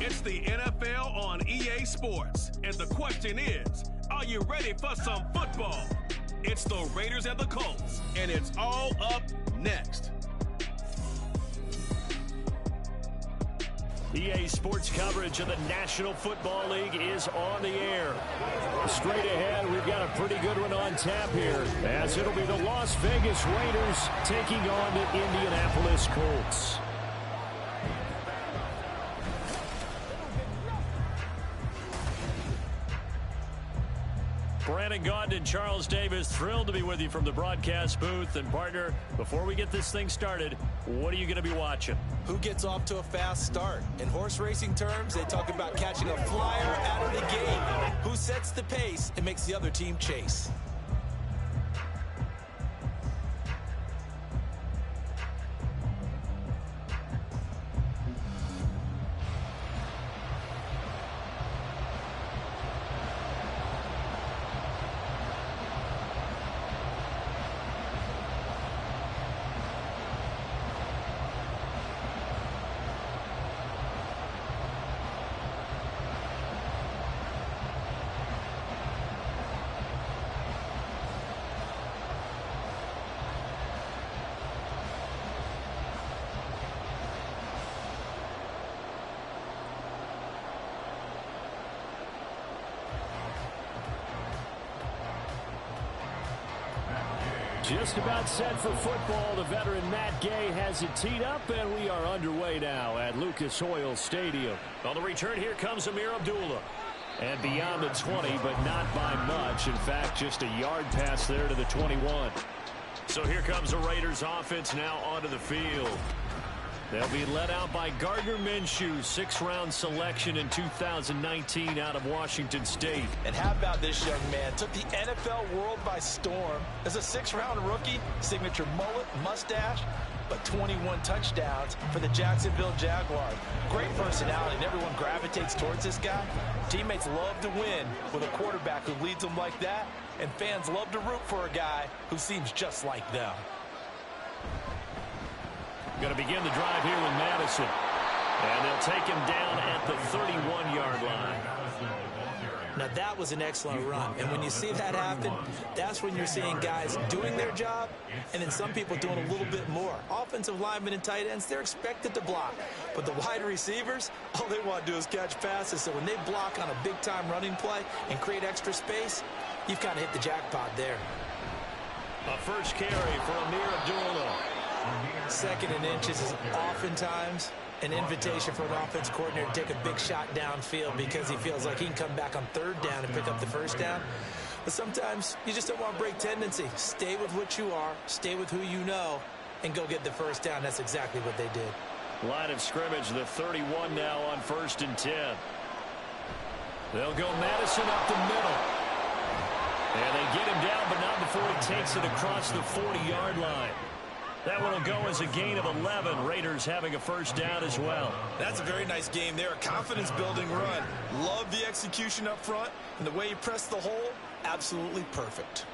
It's the NFL on EA Sports. And the question is, are you ready for some football? It's the Raiders and the Colts, and it's all up next. EA Sports coverage of the National Football League is on the air. Straight ahead, we've got a pretty good one on tap here, as it'll be the Las Vegas Raiders taking on the Indianapolis Colts. Brandon Gaudin and Charles Davis, thrilled to be with you from the broadcast booth. And partner, before we get this thing started, what are you going to be watching? Who gets off to a fast start? In horse racing terms, they talk about catching a flyer out of the gate. Who's Who sets the pace and makes the other team chase? Just about set for football. The veteran Matt Gay has it teed up, and we are underway now at Lucas Oil Stadium. On the return, here comes Amir Abdullah. And beyond the 20, but not by much. In fact, just a yard pass there to the 21. So here comes the Raiders offense now onto the field. They'll be led out by Gardner Minshew, 6th-round selection in 2019 out of Washington State. And how about this young man? Took the NFL world by storm. As a 6th-round rookie, signature mullet, mustache, but 21 touchdowns for the Jacksonville Jaguars. Great personality, and everyone gravitates towards this guy. Teammates love to win with a quarterback who leads them like that, and fans love to root for a guy who seems just like them. Going to begin the drive here with Madison. And they'll take him down at the 31-yard line. Now, that was an excellent run. And when you see that happen, that's when you're seeing guys doing their job and then some people doing a little bit more. Offensive linemen and tight ends, they're expected to block. But the wide receivers, all they want to do is catch passes. So when they block on a big-time running play and create extra space, you've kind of hit the jackpot there. A first carry for Amir Abdullah. 2nd and inches is oftentimes an invitation for an offense coordinator to take a big shot downfield because he feels like he can come back on 3rd down and pick up the 1st down. But sometimes you just don't want to break tendency. Stay with what you are, stay with who you know, and go get the 1st down. That's exactly what they did. Line of scrimmage, the 31 now on 1st and 10. They'll go Madison up the middle. And they get him down, but not before he takes it across the 40-yard line. That one will go as a gain of 11. Raiders having a 1st down as well. That's a very nice game there. A confidence-building run. Love the execution up front. And the way he pressed the hole, absolutely perfect.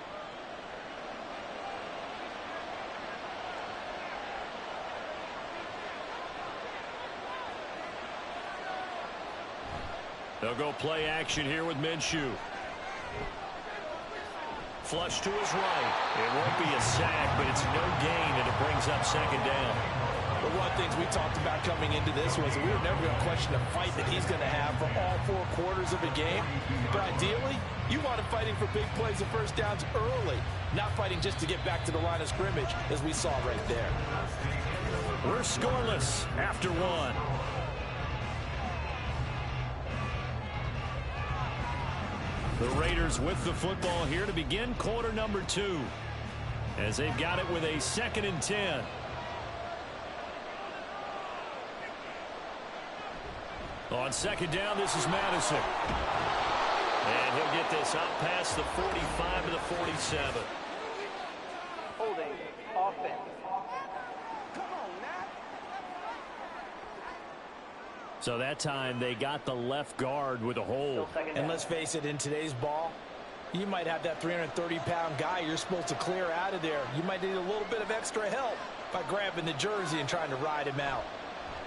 They'll go play action here with Minshew. Flush to his right. It won't be a sack, but it's no gain, and it brings up 2nd down. But one of the things we talked about coming into this was we were never going to question the fight that he's going to have for all 4 quarters of a game. But ideally, you want him fighting for big plays and 1st downs early, not fighting just to get back to the line of scrimmage, as we saw right there. We're scoreless after 1. The Raiders with the football here to begin quarter number 2. As they've got it with a 2nd and 10. On 2nd down, this is Madison. And he'll get this out past the 45 to the 47. Holding offense. So that time they got the left guard with a hold. And let's face it, in today's ball, you might have that 330-pound guy you're supposed to clear out of there. You might need a little bit of extra help by grabbing the jersey and trying to ride him out.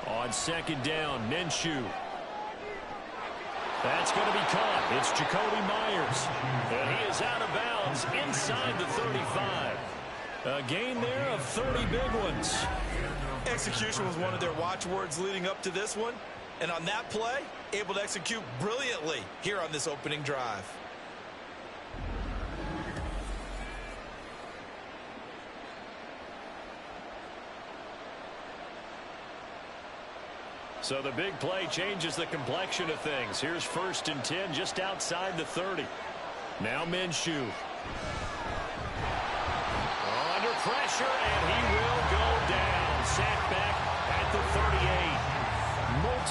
On 2nd down, Minshew. That's going to be caught. It's Jacoby Myers. And he is out of bounds inside the 35. A gain there of 30 big ones. Execution was one of their watchwords leading up to this one. And on that play, able to execute brilliantly here on this opening drive. So the big play changes the complexion of things. Here's 1st and 10 just outside the 30. Now Minshew. Under pressure, and he will go down. Sacked back at the 38.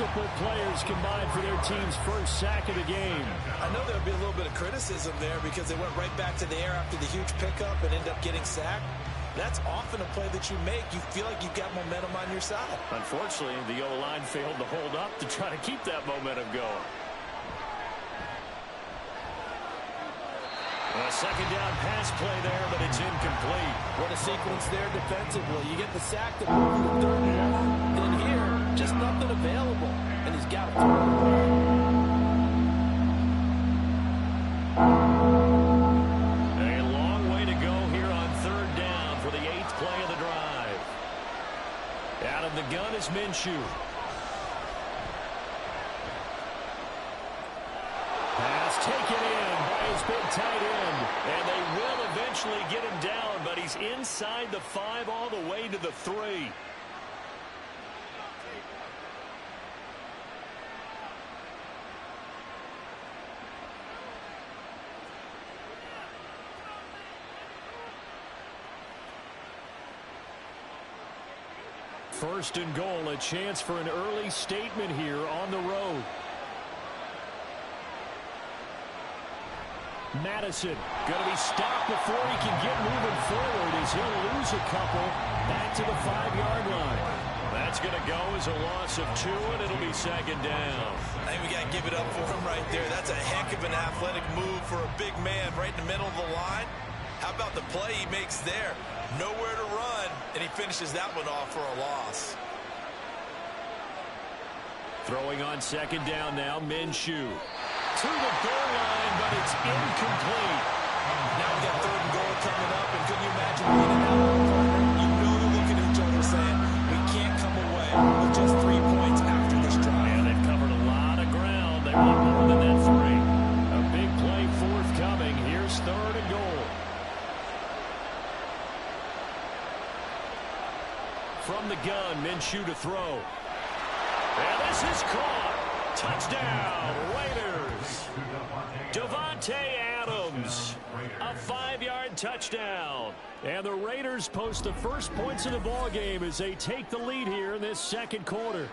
multiple players combined for their team's first sack of the game. I know there'll be a little bit of criticism there because they went right back to the air after the huge pickup and ended up getting sacked. That's often a play that you make. You feel like you've got momentum on your side. Unfortunately, the O-line failed to hold up to try to keep that momentum going. A second down pass play there, but it's incomplete. What a sequence there defensively. You get the sack to move to third and long. Then here, just nothing available. And he's got to throw it away. A long way to go here on third down for the 8th play of the drive. Out of the gun is Minshew. Pass taken in by his big tight end. And they will eventually get him down, but he's inside the 5 all the way to the 3. First and goal, a chance for an early statement here on the road. Madison going to be stopped before he can get moving forward as he'll lose a couple back to the 5-yard line. That's going to go as a loss of 2, and it'll be second down. I think we got to give it up for him right there. That's a heck of an athletic move for a big man right in the middle of the line. How about the play he makes there? Nowhere to run, and he finishes that one off for a loss. Throwing on second down now, Minshew. To the goal line, but it's incomplete. Now we got third and goal coming up, and can you imagine being in that one, partner? You know they're looking at each other saying, we can't come away with just 3 points after this drive. And they've covered a lot of ground. They want more than that 3. A big play forthcoming. Here's third and goal. From the gun, Minshew to throw. And this is caught. Touchdown, Raiders. Davante Adams, a 5-yard touchdown. And the Raiders post the first points of the ball game as they take the lead here in this second quarter.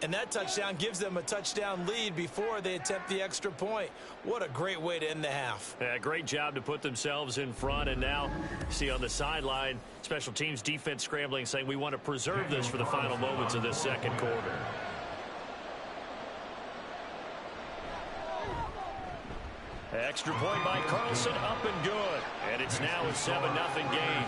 And that touchdown gives them a touchdown lead before they attempt the extra point. What a great way to end the half. Yeah, great job to put themselves in front. And now, see on the sideline, special teams defense scrambling, saying we want to preserve this for the final moments of this second quarter. Extra point by Carlson, up and good. And it's now a 7-0 game.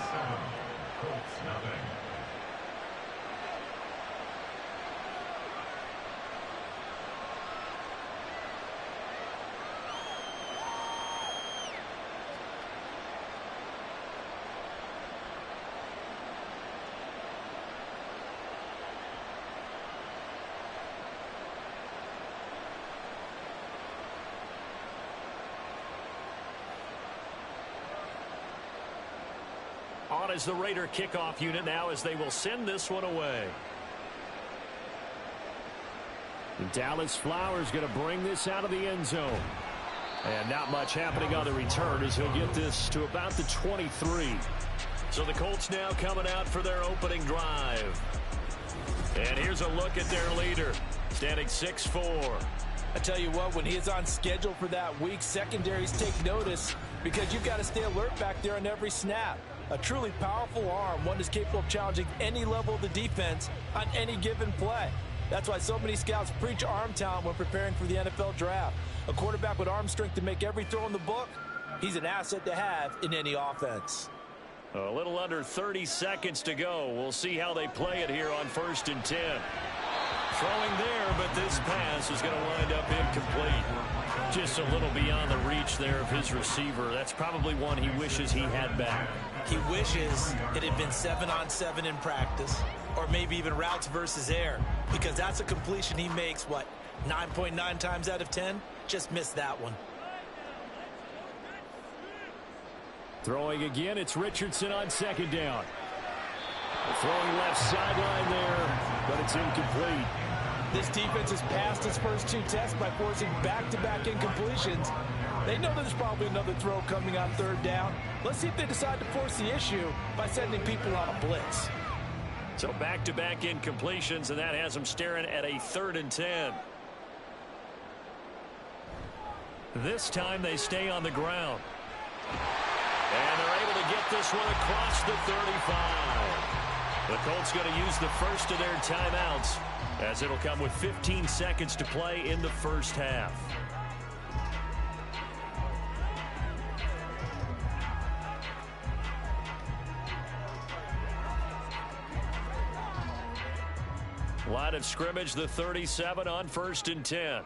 On as the Raider kickoff unit now as they will send this one away. And Dallas Flowers going to bring this out of the end zone. And not much happening on the return as he'll get this to about the 23. So the Colts now coming out for their opening drive. And here's a look at their leader, standing 6'4". I tell you what, when he is on schedule for that week, secondaries take notice because you've got to stay alert back there on every snap. A truly powerful arm, one that's capable of challenging any level of the defense on any given play. That's why so many scouts preach arm talent when preparing for the NFL draft. A quarterback with arm strength to make every throw in the book, he's an asset to have in any offense. A little under 30 seconds to go. We'll see how they play it here on 1st and 10. Throwing there, but this pass is going to wind up incomplete. Just a little beyond the reach there of his receiver. That's probably one he wishes he had back. He wishes it had been 7-on-7 in practice, or maybe even routes versus air, because that's a completion he makes, what, 9.9 times out of 10? Just missed that one. Throwing again, it's Richardson on second down. Throwing left sideline there, but it's incomplete. This defense has passed its first 2 tests by forcing back-to-back incompletions. They know there's probably another throw coming on 3rd down. Let's see if they decide to force the issue by sending people on a blitz. So back-to-back incompletions, and that has them staring at a 3rd and 10. This time they stay on the ground. And they're able to get this one across the 35. The Colts going to use the first of their timeouts, as it'll come with 15 seconds to play in the first half. Line of scrimmage, the 37 on 1st and 10.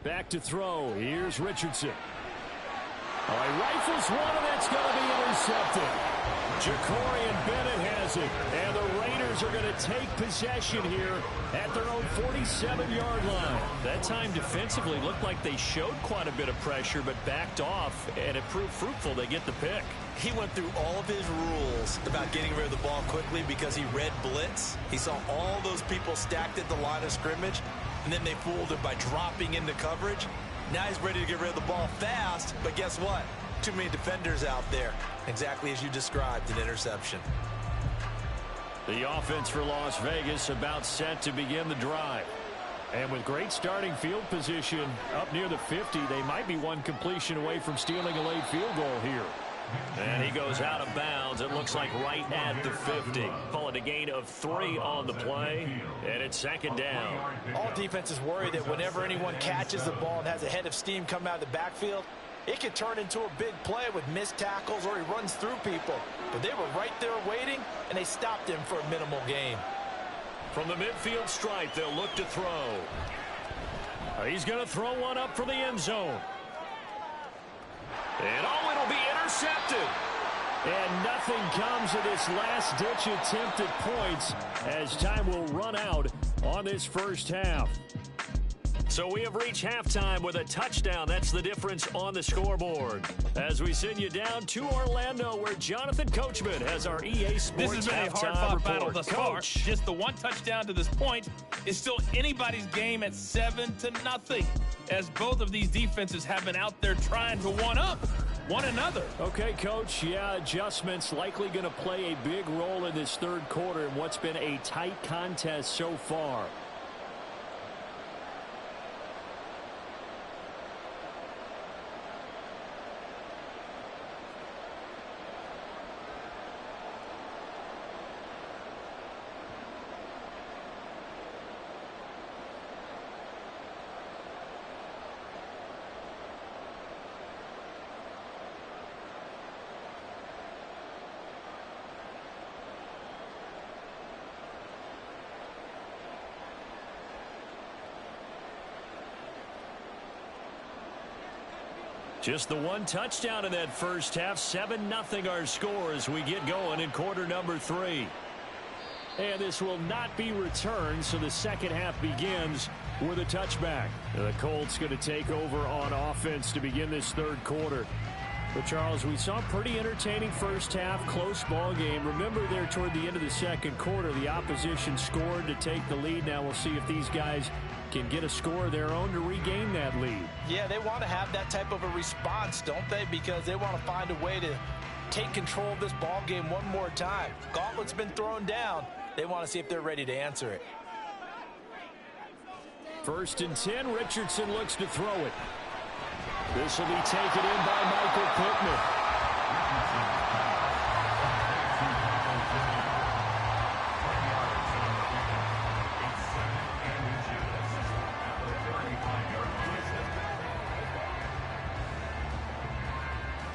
Back to throw. Here's Richardson. Oh, he rifles one, and that's going to be intercepted. Jacorian Bennett has it, and the Raiders are going to take possession here at their own 47-yard line. That time defensively looked like they showed quite a bit of pressure, but backed off, and it proved fruitful. They get the pick. He went through all of his rules about getting rid of the ball quickly because he read blitz. He saw all those people stacked at the line of scrimmage, and then they fooled him by dropping into coverage. Now he's ready to get rid of the ball fast, but guess what? Too many defenders out there. Exactly as you described, an interception. The offense for Las Vegas about set to begin the drive. And with great starting field position up near the 50, they might be one completion away from stealing a late field goal here. And he goes out of bounds. It looks like right at the 50. Call it a gain of 3 on the play, and it's 2nd down. All defenses worry that whenever anyone catches the ball and has a head of steam come out of the backfield, it could turn into a big play with missed tackles or he runs through people. But they were right there waiting, and they stopped him for a minimal gain. From the midfield stripe, they'll look to throw. He's going to throw one up for the end zone. And it'll be intercepted. And nothing comes of this last-ditch attempt at points as time will run out on this first half. So we have reached halftime with a touchdown. That's the difference on the scoreboard. As we send you down to Orlando, where Jonathan Coachman has our EA Sports This has been a hard-fought battle thus far. Just the one touchdown to this point is still anybody's game at 7-0, as both of these defenses have been out there trying to one-up one another. Okay, Coach. Yeah, adjustments likely going to play a big role in this third quarter in what's been a tight contest so far. Just the one touchdown in that first half. 7-0 our score as we get going in quarter number 3. And this will not be returned, so the second half begins with a touchback. The Colts going to take over on offense to begin this third quarter. But, Charles, we saw a pretty entertaining first half, close ball game. Remember there toward the end of the second quarter, the opposition scored to take the lead. Now we'll see if these guys can get a score of their own to regain that lead. Yeah, they want to have that type of a response, don't they? Because they want to find a way to take control of this ball game one more time. Gauntlet's been thrown down. They want to see if they're ready to answer it. 1st and 10, Richardson looks to throw it. This will be taken in by Michael Pittman.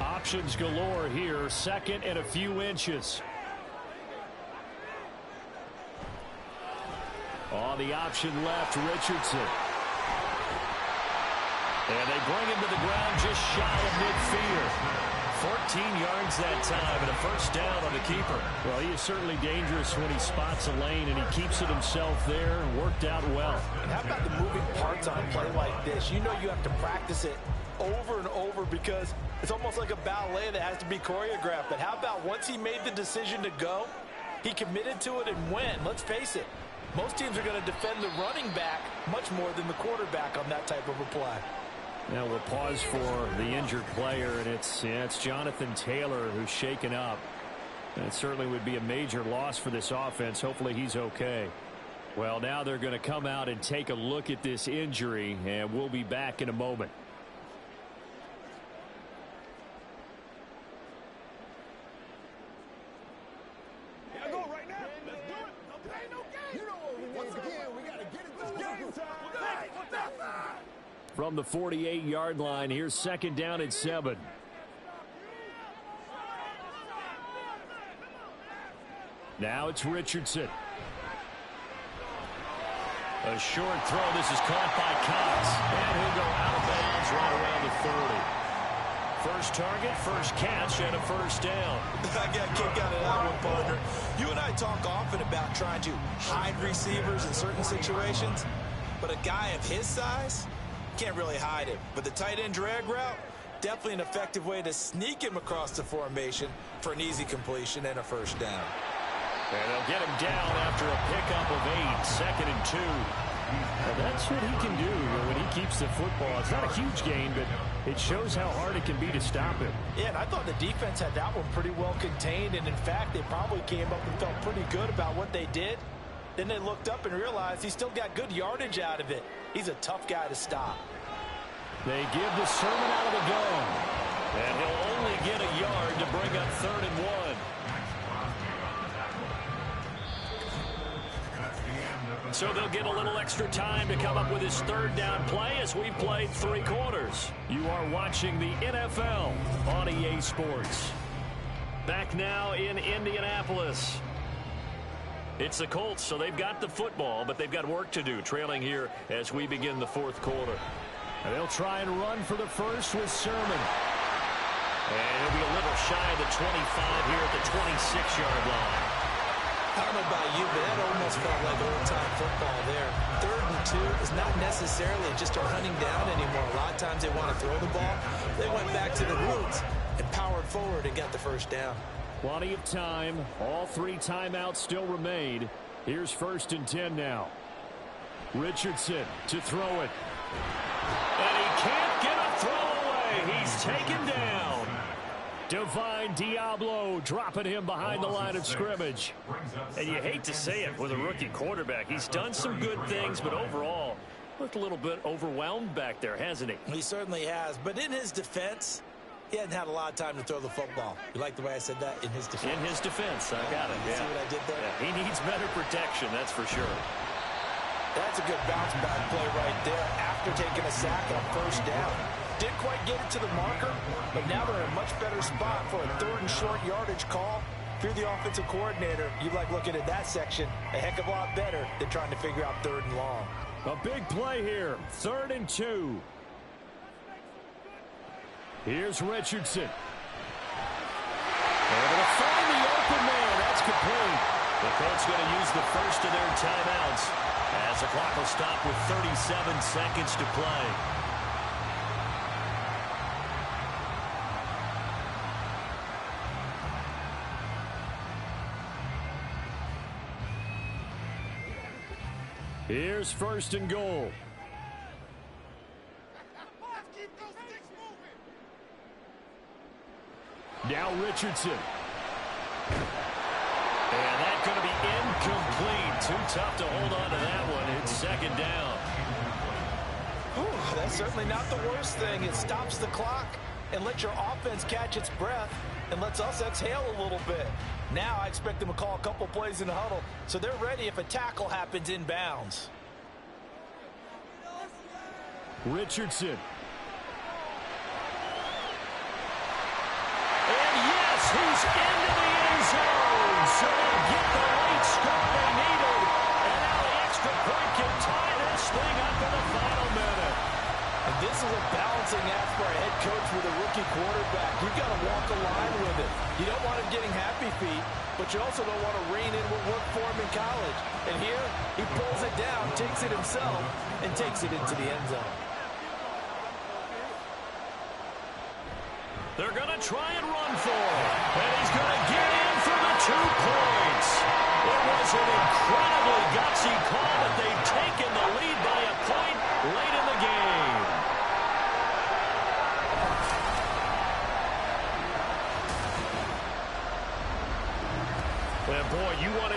Options galore here. 2nd and a few inches. On the option left, Richardson. And they bring him to the ground just shy of midfield. 14 yards that time and a first down on the keeper. Well, he is certainly dangerous when he spots a lane, and he keeps it himself there and worked out well. And how about the moving parts on a play like this? You know you have to practice it over and over because it's almost like a ballet that has to be choreographed. But how about once he made the decision to go, he committed to it and went. Let's face it, most teams are going to defend the running back much more than the quarterback on that type of a play. Now we'll pause for the injured player, and it's Jonathan Taylor who's shaken up. That certainly would be a major loss for this offense. Hopefully he's okay. Well, now they're going to come out and take a look at this injury, and we'll be back in a moment. From the 48-yard line, here's second down and 7. Now it's Richardson. A short throw. This is caught by Cox. And he'll go out of bounds right around the 30. First target, first catch, and a first down. I got a kick out of that one, partner. You and I talk often about trying to hide receivers in certain situations, but a guy of his size can't really hide him. But the tight end drag route, definitely an effective way to sneak him across the formation for an easy completion and a first down. And they'll get him down after a pickup of 8, second and 2. Well, that's what he can do when he keeps the football. It's not a huge gain, but it shows how hard it can be to stop him. Yeah, and I thought the defense had that one pretty well contained, and in fact, they probably came up and felt pretty good about what they did. Then they looked up and realized he still got good yardage out of it. He's a tough guy to stop. They give the Sermon out of the gun, and he'll only get a yard to bring up 3rd and 1. So they'll get a little extra time to come up with his 3rd down play as we've played 3 quarters. You are watching the NFL on EA Sports. Back now in Indianapolis. It's the Colts, so they've got the football, but they've got work to do, trailing here as we begin the 4th quarter. And they'll try and run for the first with Sermon. And he'll be a little shy of the 25 here at the 26-yard line. I don't know about you, but that almost felt like old-time football there. 3rd and 2 is not necessarily just a running down anymore. A lot of times they want to throw the ball. They went back to the roots and powered forward and got the first down. Plenty of time. All 3 timeouts still remain. Here's 1st and 10 now. Richardson to throw it. And he can't get a throw away. He's taken down. Divine Diablo dropping him behind the line of scrimmage. And you hate to say it with a rookie quarterback. He's done some good things, but overall looked a little bit overwhelmed back there, hasn't he? He certainly has. But in his defense, he hadn't had a lot of time to throw the football. You like the way I said that? In his defense. In his defense. I got it. You see what I did there? Yeah, he needs better protection, that's for sure. That's a good bounce back play right there after taking a sack on 1st down. Didn't quite get it to the marker, but now they're in a much better spot for a 3rd and short yardage call. If you're the offensive coordinator, you like looking at that section a heck of a lot better than trying to figure out 3rd and long. A big play here, 3rd and 2. Here's Richardson. Able to find the open man. That's complete. The Colts going to use the first of their timeouts as the clock will stop with 37 seconds to play. Here's 1st and goal. Now Richardson. And that's going to be incomplete. Too tough to hold on to that one. It's 2nd down. Whew, that's certainly not the worst thing. It stops the clock and lets your offense catch its breath and lets us exhale a little bit. Now I expect them to call a couple plays in the huddle so they're ready if a tackle happens inbounds. Richardson. And yes, he's into the end zone. So they get the late score they needed. And now the extra point can tie this thing up in the final minute. And this is a balancing act for a head coach with a rookie quarterback. You've got to walk a line with it. You don't want him getting happy feet, but you also don't want to rein in what worked for him in college. And here, he pulls it down, takes it himself, and takes it into the end zone. They're going to try and run for it. And he's going to get in for the 2 points. It was an incredibly gutsy call, but they've taken the lead by a point late in the game.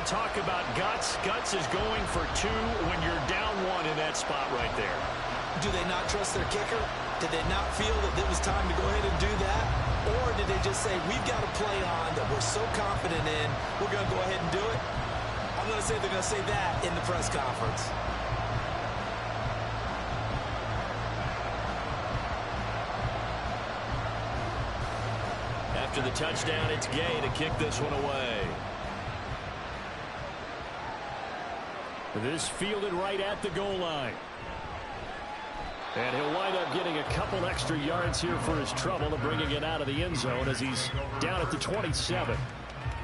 to talk about guts. Guts is going for 2 when you're down 1 in that spot right there. Do they not trust their kicker? Did they not feel that it was time to go ahead and do that? Or did they just say, we've got a play on that we're so confident in, we're going to go ahead and do it? I'm going to say they're going to say that in the press conference. After the touchdown, it's Gay to kick this one away. This fielded right at the goal line. And he'll wind up getting a couple extra yards here for his trouble of bringing it out of the end zone as he's down at the 27.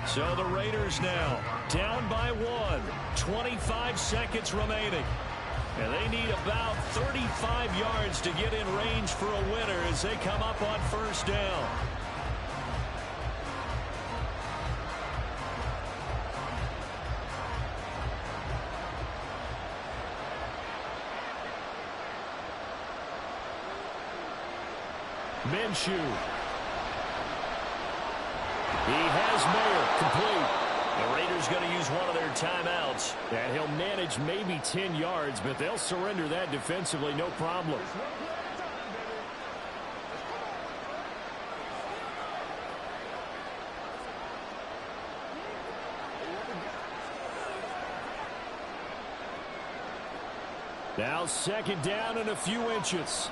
So the Raiders now down by 1. 25 seconds remaining. And they need about 35 yards to get in range for a winner as they come up on first down. Minshew. He has Mayer complete. The Raiders going to use one of their timeouts. And he'll manage maybe 10 yards, but they'll surrender that defensively, no problem. Now second down and a few inches.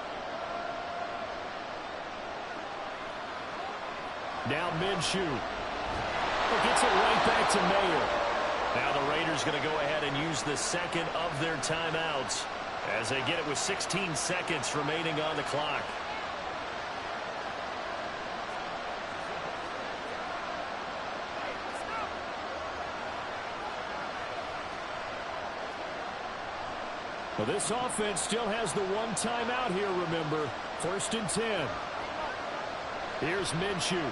Now Minshew. Gets it right back to Mayer. Now the Raiders going to go ahead and use the second of their timeouts as they get it with 16 seconds remaining on the clock. Well, this offense still has the one timeout here, remember. 1st and 10. Here's Minshew.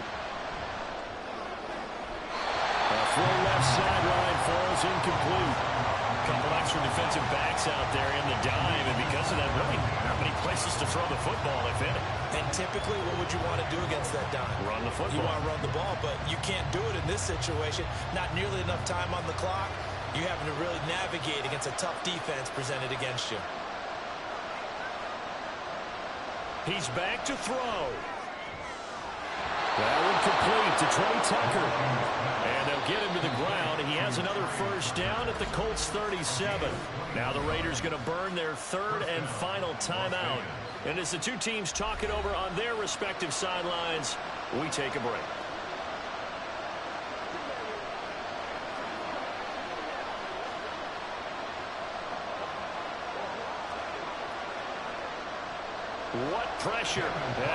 Throw left sideline falls incomplete. A couple extra defensive backs out there in the dime, and because of that, really not many places to throw the football, if any. And typically, what would you want to do against that dime? Run the football. You want to run the ball, but you can't do it in this situation. Not nearly enough time on the clock. You're having to really navigate against a tough defense presented against you. He's back to throw. That one complete to Trey Tucker. And they'll get him to the ground. He has another first down at the Colts 37. Now the Raiders going to burn their 3rd and final timeout. And as the two teams talk it over on their respective sidelines, we take a break. What pressure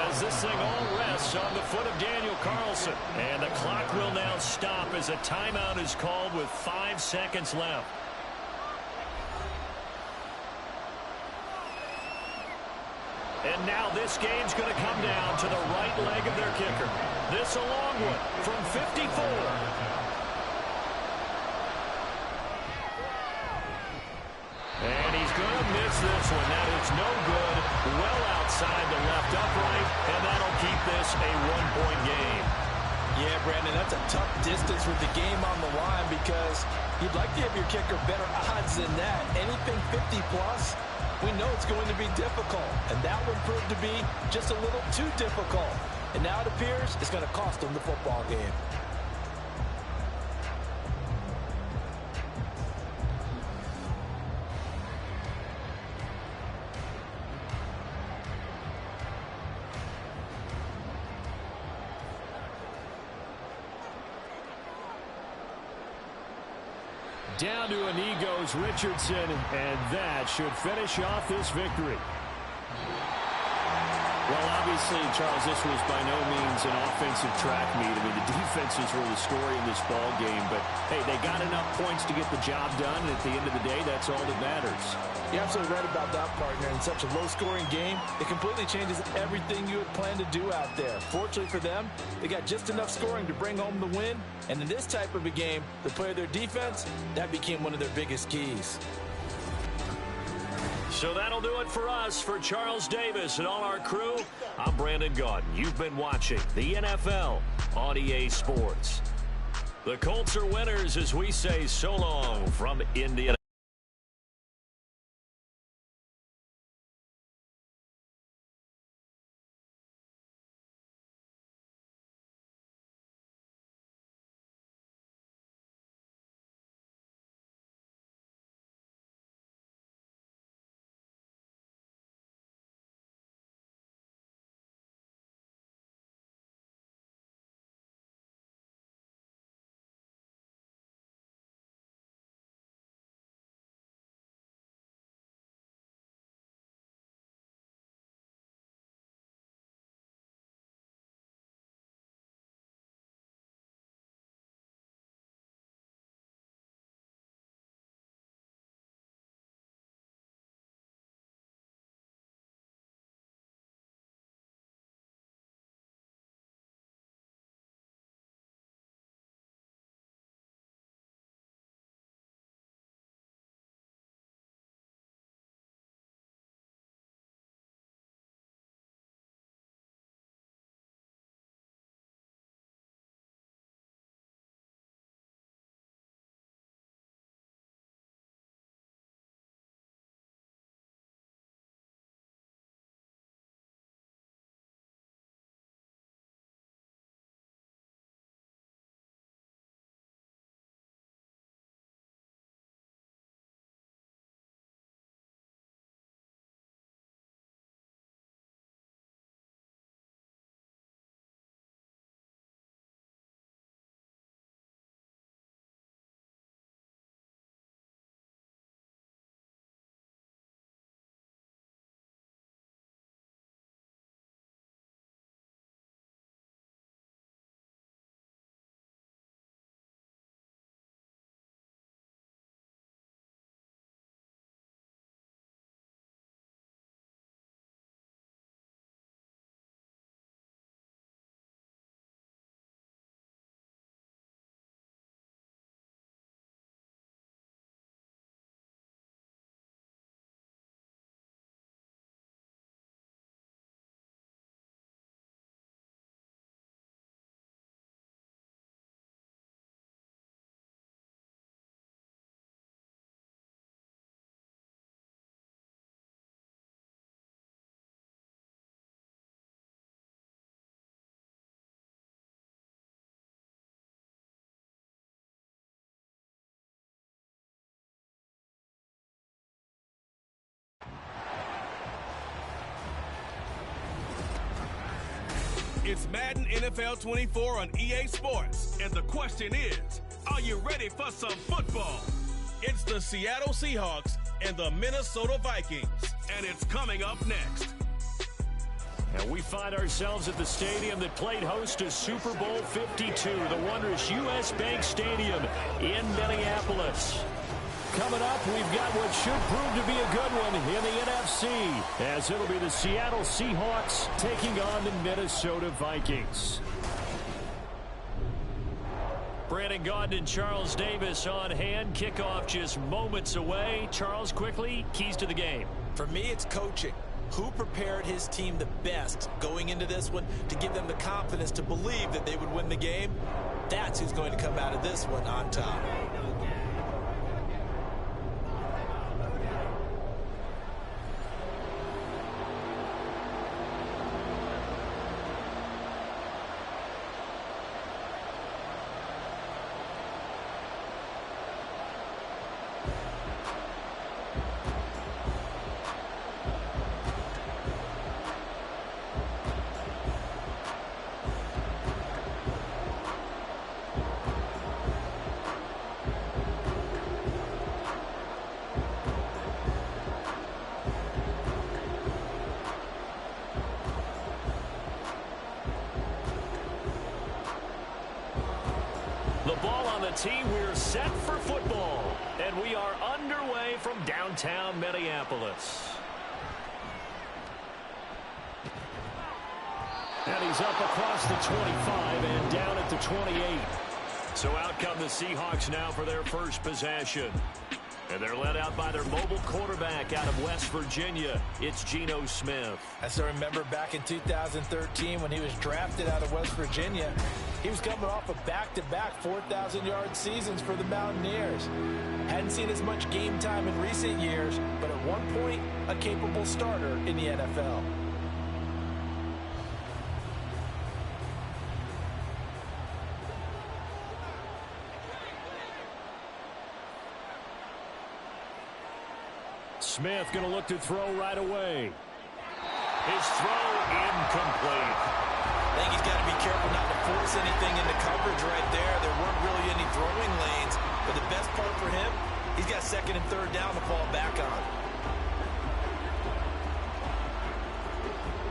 as this thing all rests on the foot of Daniel Carlson. And the clock will now stop as a timeout is called with 5 seconds left. And now this game's going to come down to the right leg of their kicker. This a long one from 54. And he's going to miss this one. That is no good. Well outside the left upright, and that'll keep this a 1-point game. Yeah, Brandon, that's a tough distance with the game on the line because you'd like to give your kicker better odds than that. Anything 50-plus, we know it's going to be difficult. And that one proved to be just a little too difficult. And now it appears it's going to cost them the football game. Down to a knee goes Richardson, and that should finish off this victory. Well, obviously, Charles, this was by no means an offensive track meet. I mean, the defenses were the story in this ball game, but, hey, they got enough points to get the job done, and at the end of the day, that's all that matters. You're absolutely right about that, partner. In such a low-scoring game, it completely changes everything you had planned to do out there. Fortunately for them, they got just enough scoring to bring home the win, and in this type of a game, the play of their defense, that became one of their biggest keys. So that'll do it for us. For Charles Davis and all our crew, I'm Brandon Gaudin. You've been watching the NFL on EA Sports. The Colts are winners as we say so long from Indiana. It's Madden NFL 24 on EA Sports, and the question is, are you ready for some football? It's the Seattle Seahawks and the Minnesota Vikings, and it's coming up next. And we find ourselves at the stadium that played host to Super Bowl 52, the wondrous U.S. Bank Stadium in Minneapolis. Coming up, we've got what should prove to be a good one in the NFC, as it'll be the Seattle Seahawks taking on the Minnesota Vikings. Brandon Gaudin and Charles Davis on hand. Kickoff just moments away. Charles, quickly, keys to the game. For me, it's coaching. Who prepared his team the best going into this one to give them the confidence to believe that they would win the game? That's who's going to come out of this one on top. Team, we're set for football, and we are underway from downtown Minneapolis. And he's up across the 25 and down at the 28. So out come the Seahawks now for their first possession. And they're led out by their mobile quarterback out of West Virginia. It's Geno Smith. I still remember back in 2013 when he was drafted out of West Virginia. He was coming off of back-to-back 4,000-yard seasons for the Mountaineers. Hadn't seen as much game time in recent years, but at one point, a capable starter in the NFL. Smith going to look to throw right away. His throw incomplete. I think he's got to be careful not to force anything into coverage right there. There weren't really any throwing lanes, but the best part for him, he's got second and third down to fall back on.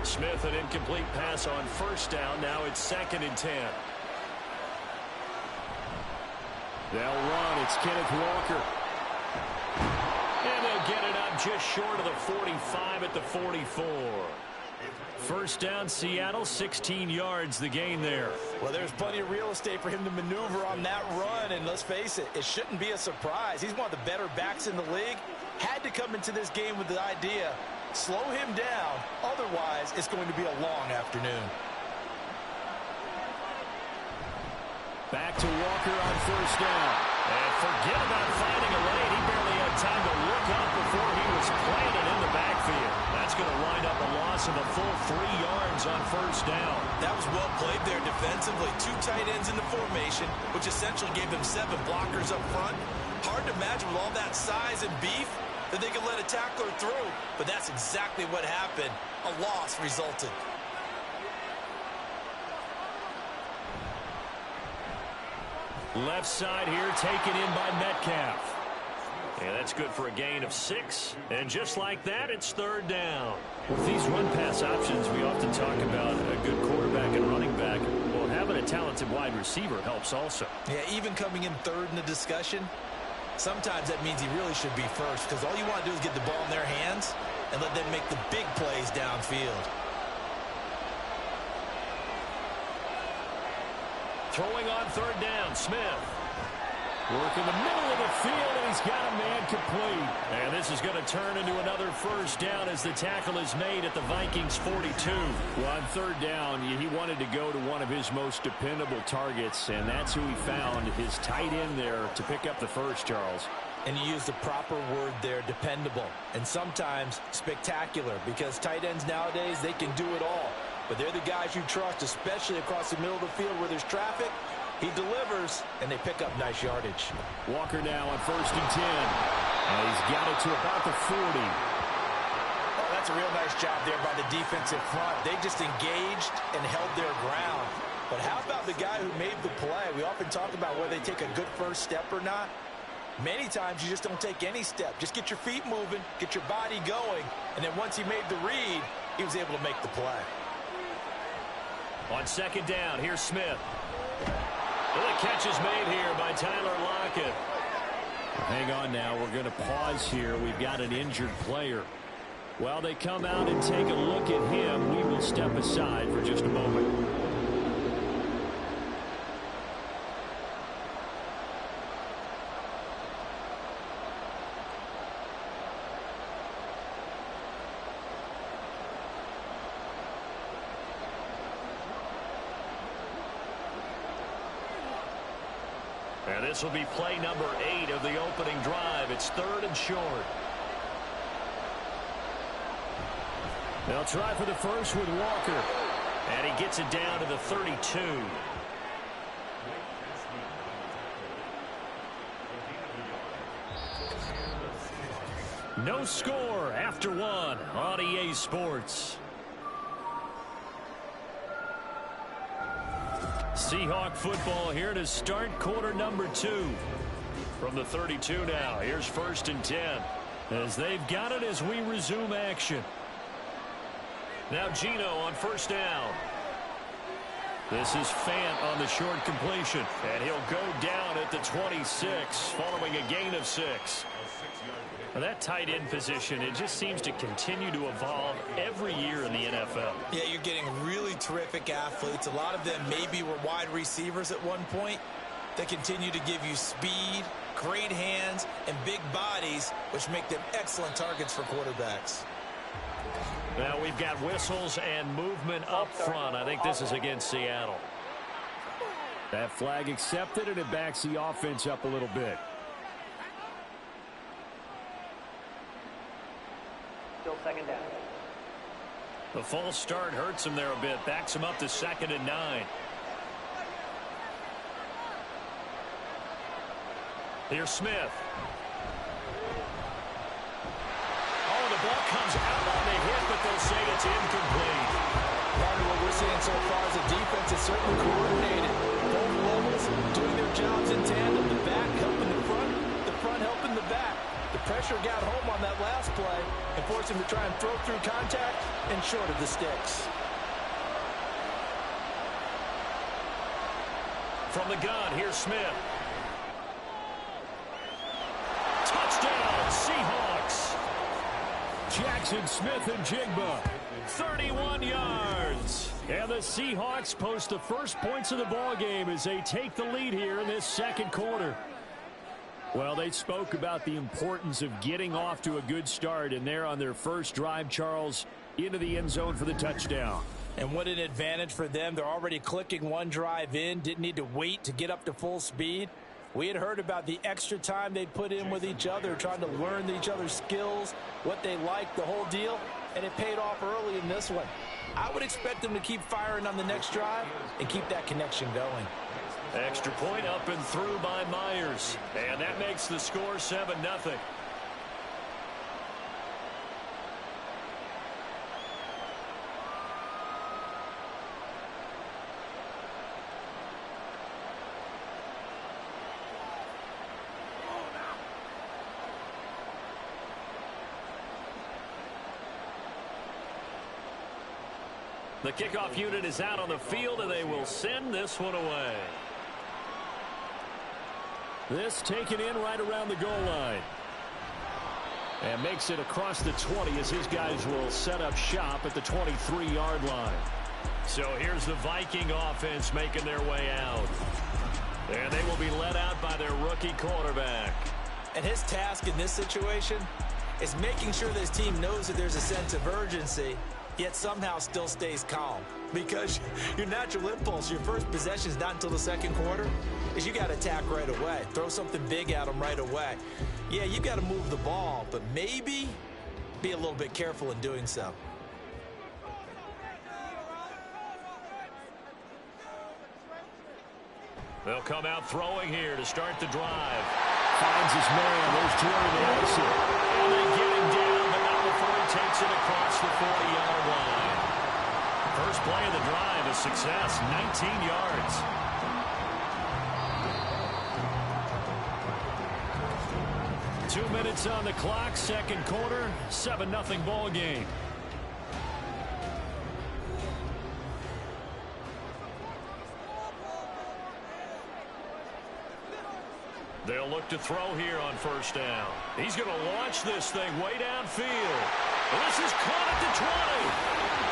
Smith, an incomplete pass on first down. Now it's 2nd and 10. They'll run. It's Kenneth Walker. And they'll get it up just short of the 45 at the 44. First down, Seattle, 16 yards the gain there. Well, there's plenty of real estate for him to maneuver on that run, and let's face it, it shouldn't be a surprise. He's one of the better backs in the league. Had to come into this game with the idea, slow him down, otherwise it's going to be a long afternoon. Back to Walker on first down. And forget about finding a lane. He barely had time to look up before he was planted in the backfield. That's going to wind up a loss of a full 3 yards on first down. That was well played there defensively. 2 tight ends in the formation, which essentially gave them 7 blockers up front. Hard to imagine with all that size and beef that they could let a tackler through, but that's exactly what happened. A loss resulted. Left side here, taken in by Metcalf. And that's good for a gain of 6. And just like that, it's third down. With these run-pass options, we often talk about a good quarterback and running back. Well, having a talented wide receiver helps also. Yeah, even coming in third in the discussion, sometimes that means he really should be first, because all you want to do is get the ball in their hands and let them make the big plays downfield. Throwing on third down, Smith. Work in the middle of the field, and he's got a man complete. And this is going to turn into another first down as the tackle is made at the Vikings 42. Well, on third down, he wanted to go to one of his most dependable targets, and that's who he found, his tight end there, to pick up the first, Charles. And you use the proper word there, dependable, and sometimes spectacular, because tight ends nowadays, they can do it all. But they're the guys you trust, especially across the middle of the field where there's traffic. He delivers, and they pick up nice yardage. Walker now on 1st and 10. And he's got it to about the 40. Oh, that's a real nice job there by the defensive front. They just engaged and held their ground. But how about the guy who made the play? We often talk about whether they take a good first step or not. Many times you just don't take any step. Just get your feet moving, get your body going, and then once he made the read, he was able to make the play. On 2nd down, here's Smith. Well, the catch is made here by Tyler Lockett. Hang on now. We're going to pause here. We've got an injured player. While they come out and take a look at him, we will step aside for just a moment. And this will be play number 8 of the opening drive. It's 3rd and short. They'll try for the first with Walker. And he gets it down to the 32. No score after 1 on EA Sports. Seahawk football here to start quarter number 2. From the 32 now, here's 1st and 10. As they've got it as we resume action. Now Geno on first down. This is Fant on the short completion. And he'll go down at the 26 following a gain of 6. Well, that tight end position, it just seems to continue to evolve every year in the NFL. Yeah, you're getting really terrific athletes. A lot of them maybe were wide receivers at one point. They continue to give you speed, great hands and big bodies, which make them excellent targets for quarterbacks. Now we've got whistles and movement up front. I think this is against Seattle. That flag accepted, and it backs the offense up a little bit. Still second down. The false start hurts him there a bit. Backs him up to 2nd and 9. Here's Smith. Oh, the ball comes out on the hit, but they'll say it's incomplete. What we're seeing so far is the defense is certainly coordinated. Both levels doing their jobs in tandem. The back helping the front helping the back. The pressure got home on that last play and forced him to try and throw through contact and short of the sticks. From the gun, here's Smith. Touchdown, Seahawks. Jackson Smith-Njigba, 31 yards. And the Seahawks post the first points of the ball game as they take the lead here in this second quarter. Well, they spoke about the importance of getting off to a good start, and they're on their first drive, Charles, into the end zone for the touchdown. And what an advantage for them. They're already clicking one drive in, didn't need to wait to get up to full speed. We had heard about the extra time they'd put in with each other, trying to learn each other's skills, what they liked, the whole deal, and it paid off early in this one. I would expect them to keep firing on the next drive and keep that connection going. Extra point up and through by Myers. And that makes the score 7-0. The kickoff unit is out on the field, and they will send this one away. This taken in right around the goal line. And makes it across the 20 as his guys will set up shop at the 23-yard line. So here's the Viking offense making their way out. And they will be led out by their rookie quarterback. And his task in this situation is making sure this team knows that there's a sense of urgency, yet somehow still stays calm. Because your natural impulse, your first possession is not until the second quarter, is you got to attack right away. Throw something big at them right away. Yeah, you got to move the ball, but maybe be a little bit careful in doing so. They'll come out throwing here to start the drive. Finds his man. There's Jordan Addison. And they get him down, but not before he takes it across the 40-yard line. First play of the drive, a success, 19 yards. Two minutes on the clock, second quarter, 7-0 ball game. They'll look to throw here on first down. He's going to launch this thing way downfield. And this is caught at the 20.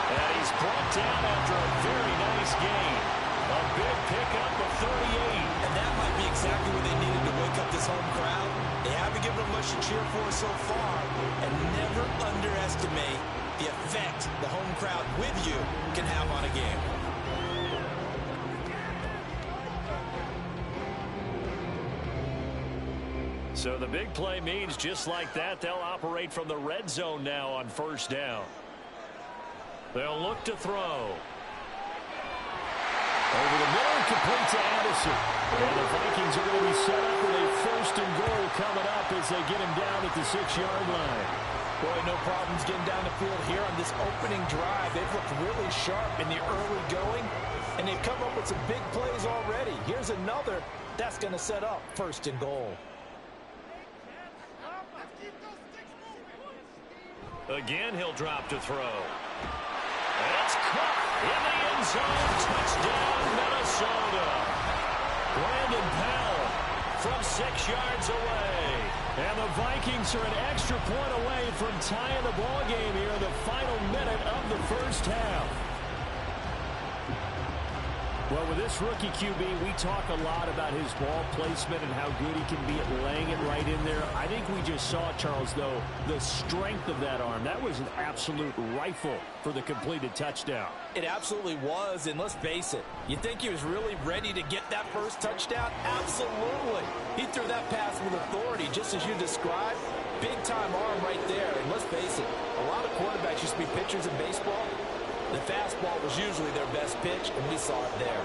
And he's brought down after a very nice gain. A big pickup of 38. And that might be exactly what they needed to wake up this home crowd. They haven't given them much to cheer for so far. And never underestimate the effect the home crowd with you can have on a game. So the big play means just like that, they'll operate from the red zone now on first down. They'll look to throw. Over the middle, complete to Addison. And the Vikings are going to be set up with a first and goal coming up as they get him down at the 6-yard line. Boy, no problems getting down the field here on this opening drive. They've looked really sharp in the early going, and they've come up with some big plays already. Here's another that's going to set up first and goal. Again, he'll drop to throw. And it's caught in the end zone. Touchdown, Minnesota. Brandon Powell from 6 yards away. And the Vikings are an extra point away from tying the ball game here in the final minute of the first half. Well, with this rookie QB, we talk a lot about his ball placement and how good he can be at laying it right in there. I think we just saw, Charles, though, the strength of that arm. That was an absolute rifle for the completed touchdown. It absolutely was, and let's face it, you think he was really ready to get that first touchdown? Absolutely. He threw that pass with authority, just as you described. Big-time arm right there, and let's face it, a lot of quarterbacks used to be pitchers in baseball. The fastball was usually their best pitch, and we saw it there.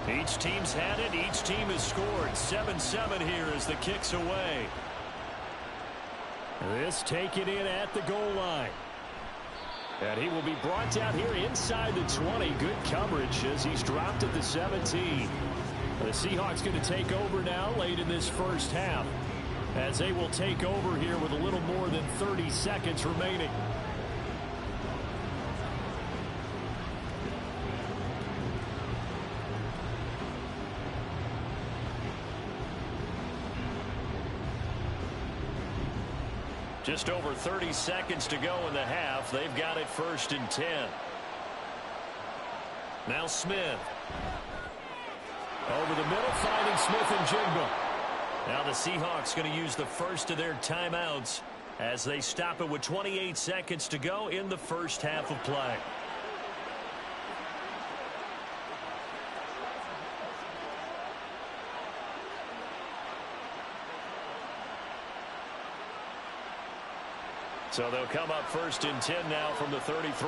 Each team's had it. Each team has scored. 7-7 here as the kick's away. This taken in at the goal line. And he will be brought down here inside the 20. Good coverage as he's dropped at the 17. The Seahawks going to take over now late in this first half, as they will take over here with a little more than 30 seconds remaining. Just over 30 seconds to go in the half. They've got it 1st and 10. Now Smith. Over the middle, finding Smith-Njigba. Now the Seahawks going to use the first of their timeouts as they stop it with 28 seconds to go in the first half of play. So they'll come up 1st and 10 now from the 33.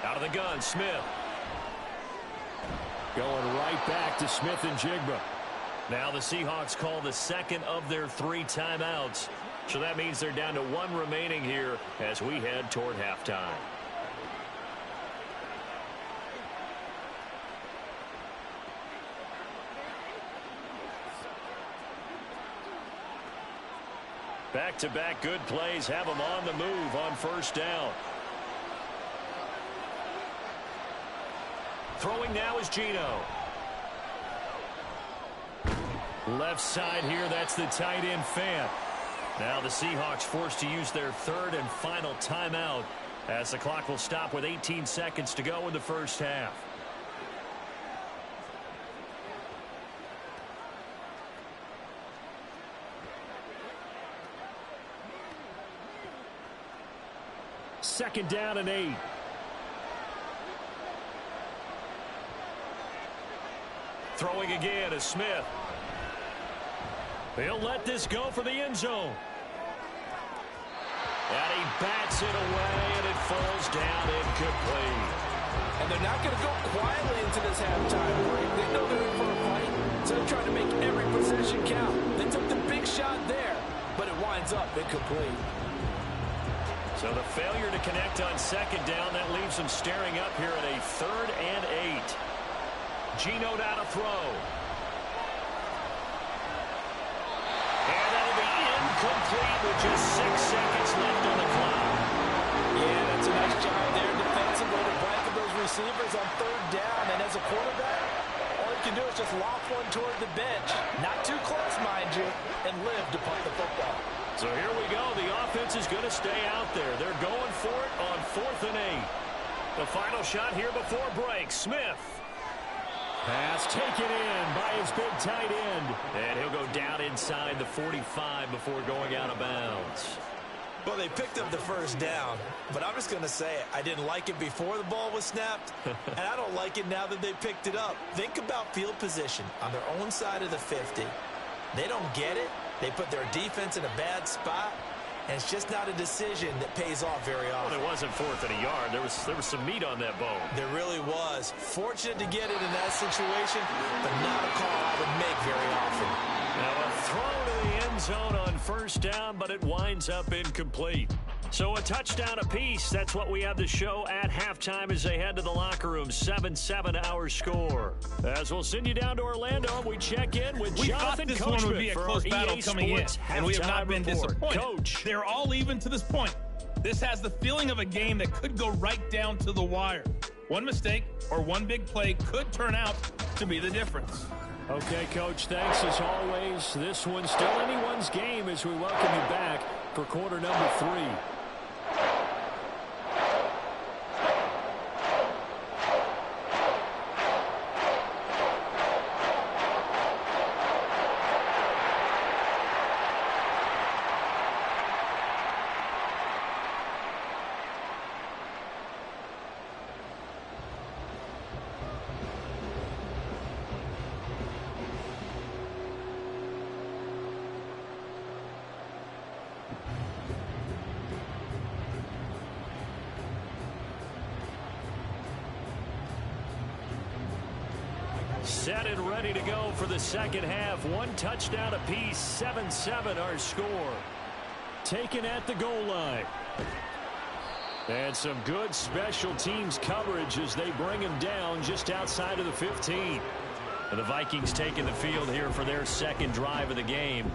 Out of the gun, Smith. Going right back to Smith-Njigba. Now the Seahawks call the second of their 3 timeouts. So that means they're down to 1 remaining here as we head toward halftime. Back-to-back good plays have them on the move on 1st down. Throwing now is Geno. Left side here, that's the tight end Fant. Now the Seahawks forced to use their 3rd and final timeout as the clock will stop with 18 seconds to go in the first half. Second down and 8. Throwing again is Smith. He'll let this go for the end zone. And he bats it away, and it falls down incomplete. And they're not going to go quietly into this halftime break. They know they're in for a fight, so they're trying to make every possession count. They took the big shot there, but it winds up incomplete. So the failure to connect on 2nd down, that leaves them staring up here at a 3rd and 8. Geno down to throw. And that'll be incomplete with just 6 seconds left on the clock. Yeah, that's a nice job there defensively to blanket those receivers on 3rd down. And as a quarterback, all you can do is just loft one toward the bench. Not too close, mind you, and live to punt the football. So here we go. The offense is going to stay out there. They're going for it on 4th and 8. The final shot here before break. Smith. Pass taken in by his big tight end. And he'll go down inside the 45 before going out of bounds. Well, they picked up the 1st down, but I'm just going to say it. I didn't like it before the ball was snapped, and I don't like it now that they picked it up. Think about field position on their own side of the 50. They don't get it. They put their defense in a bad spot, and it's just not a decision that pays off very often. Well, it wasn't 4th and a yard. There was some meat on that bone. There really was. Fortunate to get it in that situation, but not a call I would make very often. Now a throw to the end zone on 1st down, but it winds up incomplete. So a touchdown apiece. That's what we have to show at halftime as they head to the locker room. 7-7 our score. As we'll send you down to Orlando, we check in with Jonathan Coachman. We thought this one would be a close battle coming in, and we have not been disappointed. Coach. They're all even to this point. This has the feeling of a game that could go right down to the wire. One mistake or one big play could turn out to be the difference. Okay, Coach, thanks as always. This one's still anyone's game as we welcome you back for quarter number 3. Set and ready to go for the second half. One touchdown apiece. 7-7 our score. Taken at the goal line. And some good special teams coverage as they bring him down just outside of the 15. And the Vikings taking the field here for their second drive of the game.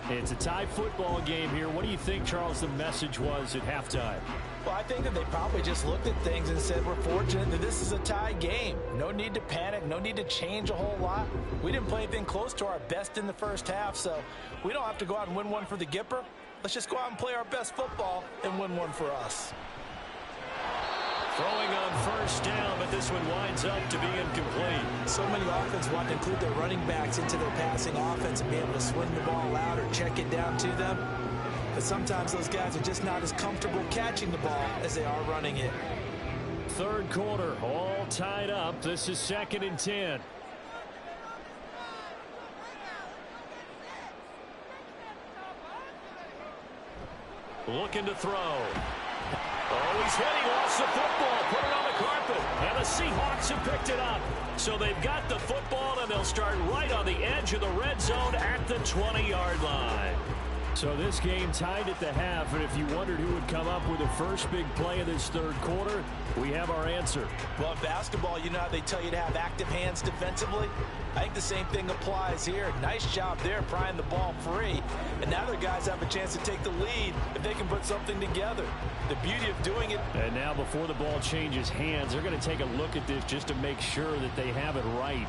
It's a tie football game here. What do you think, Charles, the message was at halftime? Well, I think that they probably just looked at things and said, we're fortunate that this is a tie game. No need to panic. No need to change a whole lot. We didn't play anything close to our best in the first half, so we don't have to go out and win one for the Gipper. Let's just go out and play our best football and win one for us. Throwing on first down, but this one winds up to be incomplete. So many offenses want to include their running backs into their passing offense and be able to swing the ball out or check it down to them. But sometimes those guys are just not as comfortable catching the ball as they are running it. Third quarter, all tied up. This is 2nd and 10. Looking to throw. Oh, he's hit. He lost the football. Put it on the carpet. And the Seahawks have picked it up. So they've got the football, and they'll start right on the edge of the red zone at the 20-yard line. So this game tied at the half, and if you wondered who would come up with the first big play of this third quarter, we have our answer. Well, in basketball, you know how they tell you to have active hands defensively? I think the same thing applies here. Nice job there prying the ball free. And now their guys have a chance to take the lead if they can put something together. The beauty of doing it. And now before the ball changes hands, they're going to take a look at this just to make sure that they have it right.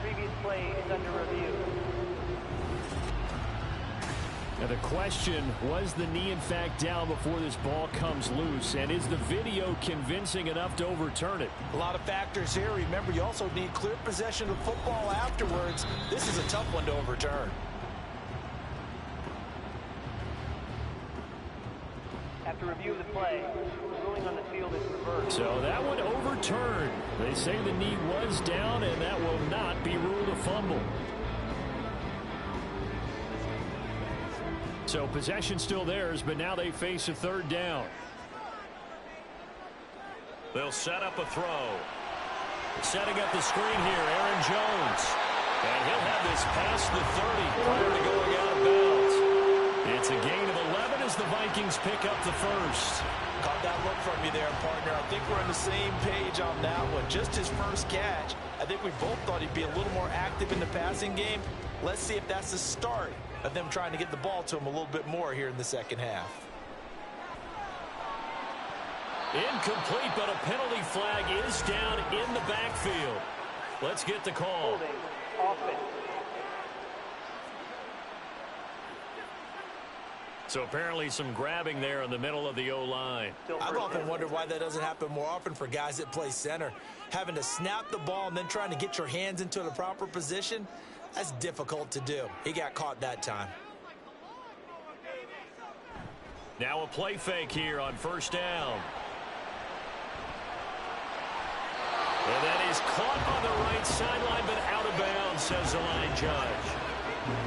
Previous play is under review. Now the question, was the knee in fact down before this ball comes loose? And is the video convincing enough to overturn it? A lot of factors here. Remember, you also need clear possession of football afterwards. This is a tough one to overturn. After review of the play, ruling on the field is reversed. So that one overturned. They say the knee was down, and that will not be ruled a fumble. So possession still theirs, but now they face a third down. They'll set up a throw. Setting up the screen here, Aaron Jones. And he'll have this past the 30 prior to going out of bounds. It's a gain of 11 as the Vikings pick up the first. Caught that look from you there, partner. I think we're on the same page on that one. Just his first catch. I think we both thought he'd be a little more active in the passing game. Let's see if that's the start of them trying to get the ball to him a little bit more here in the second half. Incomplete, but a penalty flag is down in the backfield. Let's get the call. Holding. Offense. So apparently some grabbing there in the middle of the O-line. I've often wondered why that doesn't happen more often for guys that play center. Having to snap the ball and then trying to get your hands into the proper position, that's difficult to do. He got caught that time. Now a play fake here on first down. And that is caught on the right sideline, but out of bounds, says the line judge.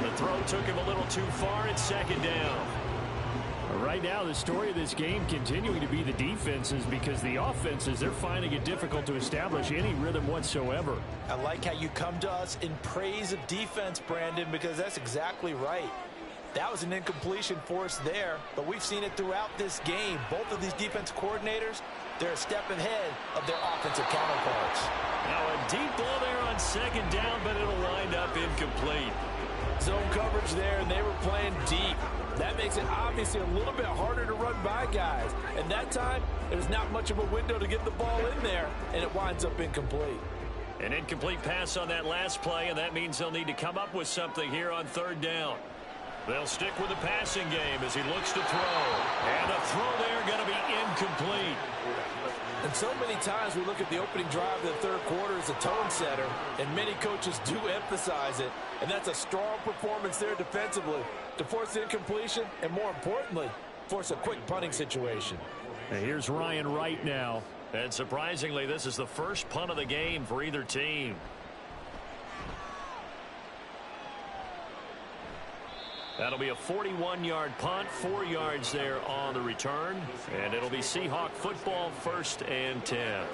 The throw took him a little too far. It's second down. Right now, the story of this game continuing to be the defenses, because the offenses, they're finding it difficult to establish any rhythm whatsoever. I like how you come to us in praise of defense, Brandon, because that's exactly right. That was an incompletion forced there, but we've seen it throughout this game. Both of these defense coordinators, they're a step ahead of their offensive counterparts. Now a deep ball there on second down, but it'll wind up incomplete. Zone coverage there, and they were playing deep. That makes it obviously a little bit harder to run by guys. And that time, there's not much of a window to get the ball in there, and it winds up incomplete. An incomplete pass on that last play, and that means they'll need to come up with something here on third down. They'll stick with the passing game as he looks to throw. And the throw there going to be incomplete. And so many times we look at the opening drive of the third quarter as a tone setter, and many coaches do emphasize it. And that's a strong performance there defensively to force the incompletion and, more importantly, force a quick punting situation. And here's Ryan Wright now. And surprisingly, this is the first punt of the game for either team. That'll be a 41-yard punt, 4 yards there on the return. And it'll be Seahawk football, 1st and 10.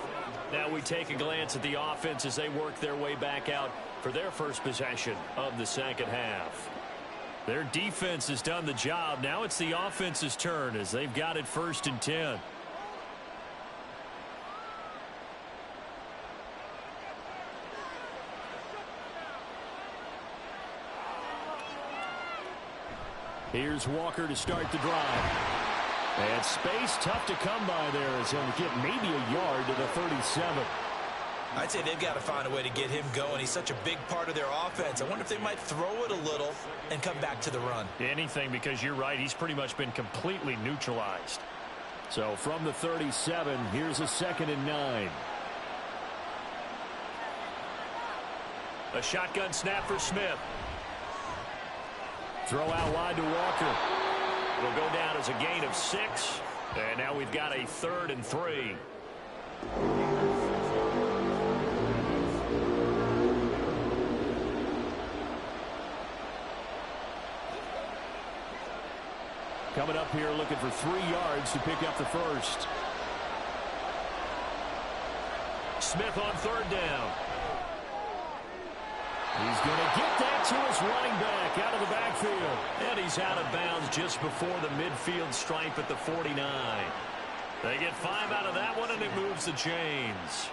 Now we take a glance at the offense as they work their way back out for their first possession of the second half. Their defense has done the job. Now it's the offense's turn as they've got it 1st and 10. Here's Walker to start the drive. And space tough to come by there as he'll get maybe a yard to the 37. I'd say they've got to find a way to get him going. He's such a big part of their offense. I wonder if they might throw it a little and come back to the run. Anything, because you're right. He's pretty much been completely neutralized. So from the 37, here's a 2nd and 9. A shotgun snap for Smith. Throw out wide to Walker. It'll go down as a gain of 6. And now we've got a 3rd and 3. Coming up here looking for 3 yards to pick up the first. Smith on 3rd down. He's going to get that to his running back out of the backfield. And he's out of bounds just before the midfield stripe at the 49. They get 5 out of that one, and it moves the chains.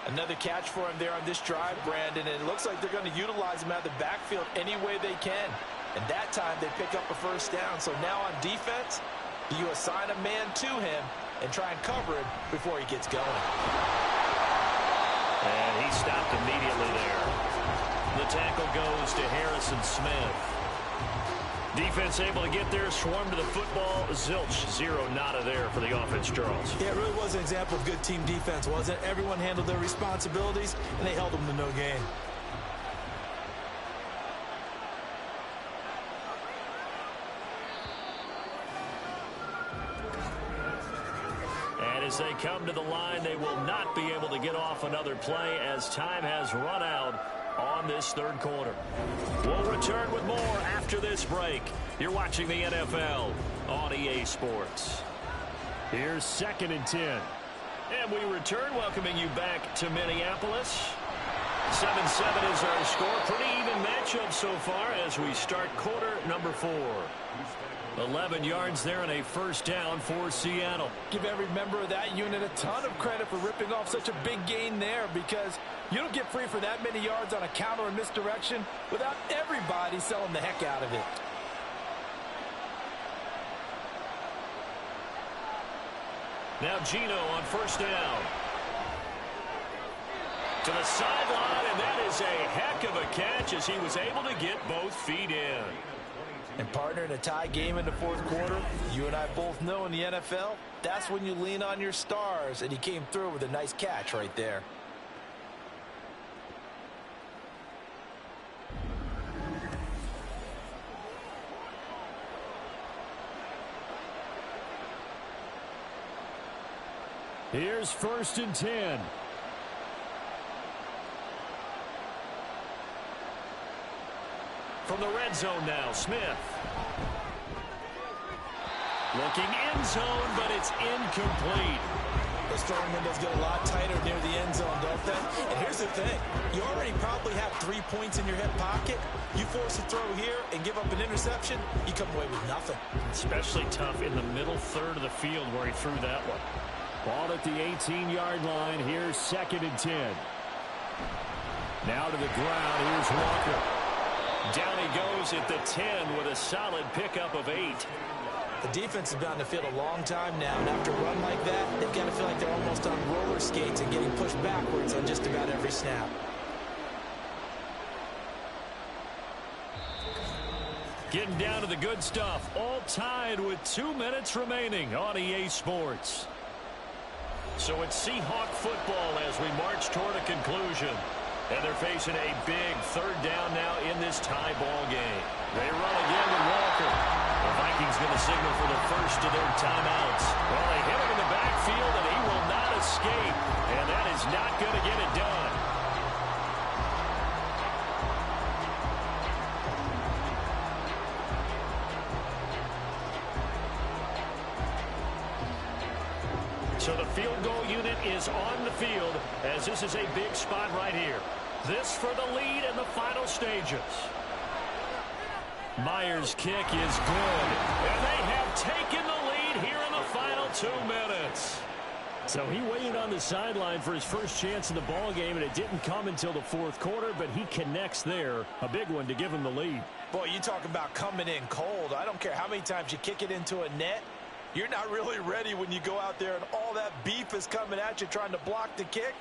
Another catch for him there on this drive, Brandon, and it looks like they're going to utilize him out of the backfield any way they can. And that time they pick up a 1st down. So now on defense, you assign a man to him and try and cover him before he gets going. And he stopped immediately there. The tackle goes to Harrison Smith. Defense able to get there, swarm to the football. Zilch, 0 nada there for the offense, Charles. Yeah, it really was an example of good team defense, wasn't it? Everyone handled their responsibilities, and they held them to no gain. And as they come to the line, they will not be able to get off another play as time has run out on this third quarter. We'll return with more after this break. You're watching the NFL on EA Sports. Here's 2nd and 10. And we return, welcoming you back to Minneapolis. 7-7 is our score. Pretty even matchup so far as we start quarter number 4. 11 yards there and a 1st down for Seattle. Give every member of that unit a ton of credit for ripping off such a big gain there, because you don't get free for that many yards on a counter or misdirection without everybody selling the heck out of it. Now Geno on 1st down. To the sideline, and that is a heck of a catch as he was able to get both feet in. And partner, in a tie game in the 4th quarter, you and I both know in the NFL, that's when you lean on your stars, and he came through with a nice catch right there. Here's 1st and 10. From the red zone now, Smith. Looking end zone, but it's incomplete. Those throwing windows get a lot tighter near the end zone, don't they? And here's the thing. You already probably have 3 points in your hip pocket. You force a throw here and give up an interception, you come away with nothing. Especially tough in the middle third of the field where he threw that one. Ball at the 18-yard line. Here's 2nd and 10. Now to the ground. Here's Walker. Down he goes at the 10 with a solid pickup of 8. The defense has been on the field a long time now, and after a run like that, they've got to feel like they're almost on roller skates and getting pushed backwards on just about every snap. Getting down to the good stuff. All tied with 2 minutes remaining on EA Sports. So it's Seahawk football as we march toward a conclusion. And they're facing a big 3rd down now in this tie ball game. They run again with Walker. The Vikings going to signal for the first of their timeouts. Well, they hit him in the backfield, and he will not escape. And that is not going to get it done. So the field goal unit is on the field as this is a big spot right here. This for the lead in the final stages. Myers' kick is good. And they have taken the lead here in the final 2 minutes. So he waited on the sideline for his first chance in the ball game, and it didn't come until the 4th quarter, but he connects there. A big one to give him the lead. Boy, you talk about coming in cold. I don't care how many times you kick it into a net. You're not really ready when you go out there and all that beef is coming at you trying to block the kick.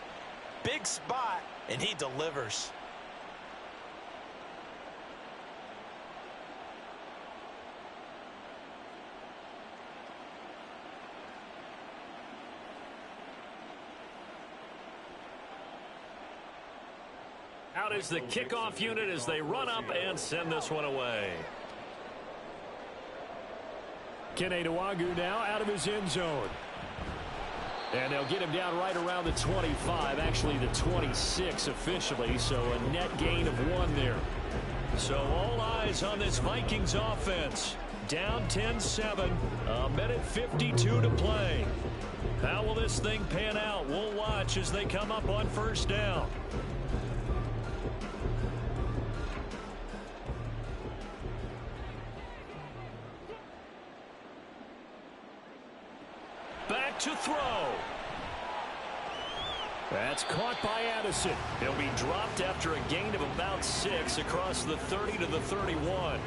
Big spot, and he delivers. Out is the kickoff unit as they run up and send this one away. Kene Nwangwu now out of his end zone. And they'll get him down right around the 25, actually the 26 officially, so a net gain of 1 there. So all eyes on this Vikings offense. Down 10-7, a minute 52 to play. How will this thing pan out? We'll watch as they come up on 1st down. Back to throw. That's caught by Addison. He'll be dropped after a gain of about 6 across the 30 to the 31.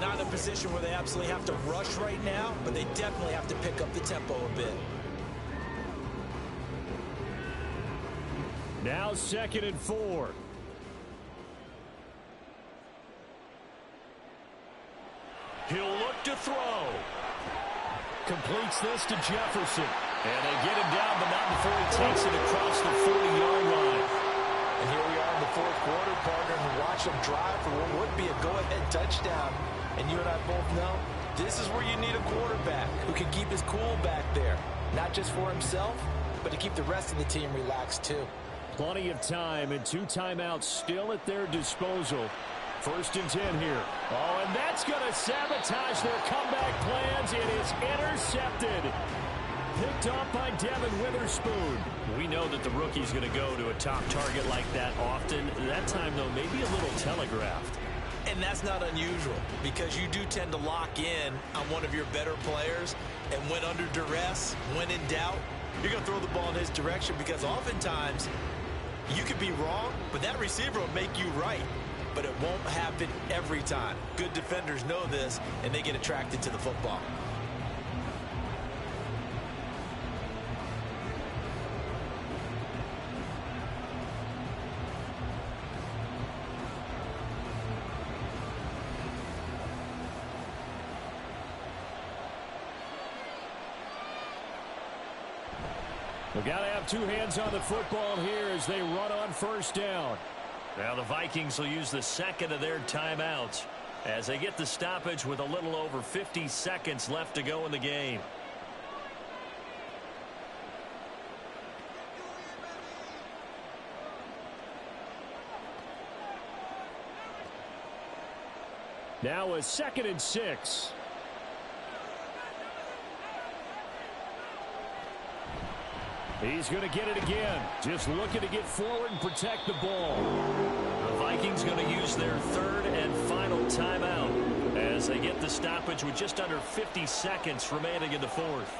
Not in a position where they absolutely have to rush right now, but they definitely have to pick up the tempo a bit. Now 2nd and 4. He'll look to throw. Completes this to Jefferson. And they get him down, but not before he takes it across the 40-yard line. And here we are in the 4th quarter, partner, and watch them drive for what would be a go-ahead touchdown. And you and I both know this is where you need a quarterback who can keep his cool back there. Not just for himself, but to keep the rest of the team relaxed too. Plenty of time and 2 timeouts still at their disposal. 1st and 10 here. Oh, and that's going to sabotage their comeback plans. It is intercepted. Picked off by Devin Witherspoon. We know that the rookie's going to go to a top target like that often. That time, though, maybe a little telegraphed. And that's not unusual because you do tend to lock in on one of your better players. And when under duress, when in doubt, you're going to throw the ball in his direction because oftentimes you could be wrong, but that receiver will make you right. But it won't happen every time. Good defenders know this, and they get attracted to the football. We've got to have 2 hands on the football here as they run on 1st down. Now the Vikings will use the 2nd of their timeouts as they get the stoppage with a little over 50 seconds left to go in the game. Now a 2nd and 6. He's going to get it again. Just looking to get forward and protect the ball. The Vikings going to use their third and final timeout as they get the stoppage with just under 50 seconds remaining in the fourth.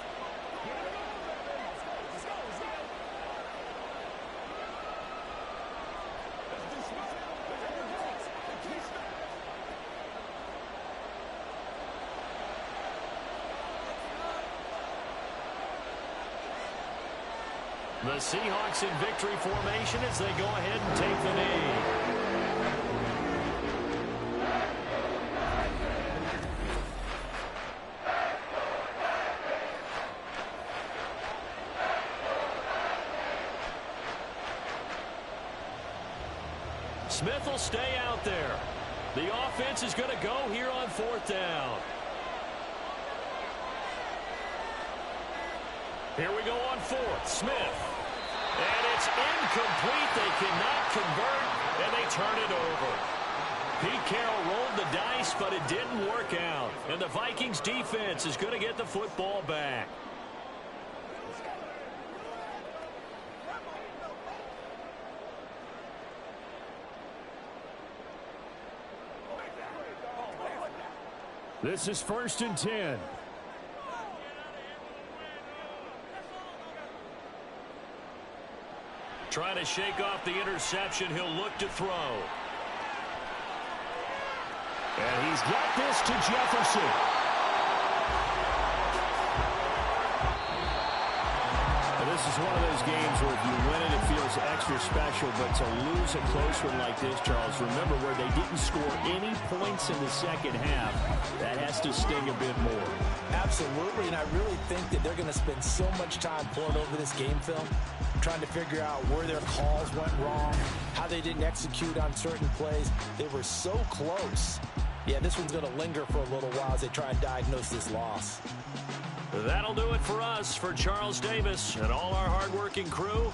The Seahawks in victory formation as they go ahead and take the knee. Smith will stay out there. The offense is going to go here on fourth down. Here we go on fourth. Smith. And it's incomplete. They cannot convert, and they turn it over. Pete Carroll rolled the dice, but it didn't work out. And the Vikings defense is going to get the football back. This is 1st and 10. Trying to shake off the interception. He'll look to throw. And he's got this to Jefferson. And this is one of those games where if you win it, it feels extra special. But to lose a close one like this, Charles, remember where they didn't score any points in the second half. That has to sting a bit more. Absolutely, and I really think that they're going to spend so much time pouring over this game film, trying to figure out where their calls went wrong, how they didn't execute on certain plays. They were so close. Yeah, this one's going to linger for a little while as they try and diagnose this loss. That'll do it for us. For Charles Davis and all our hardworking crew,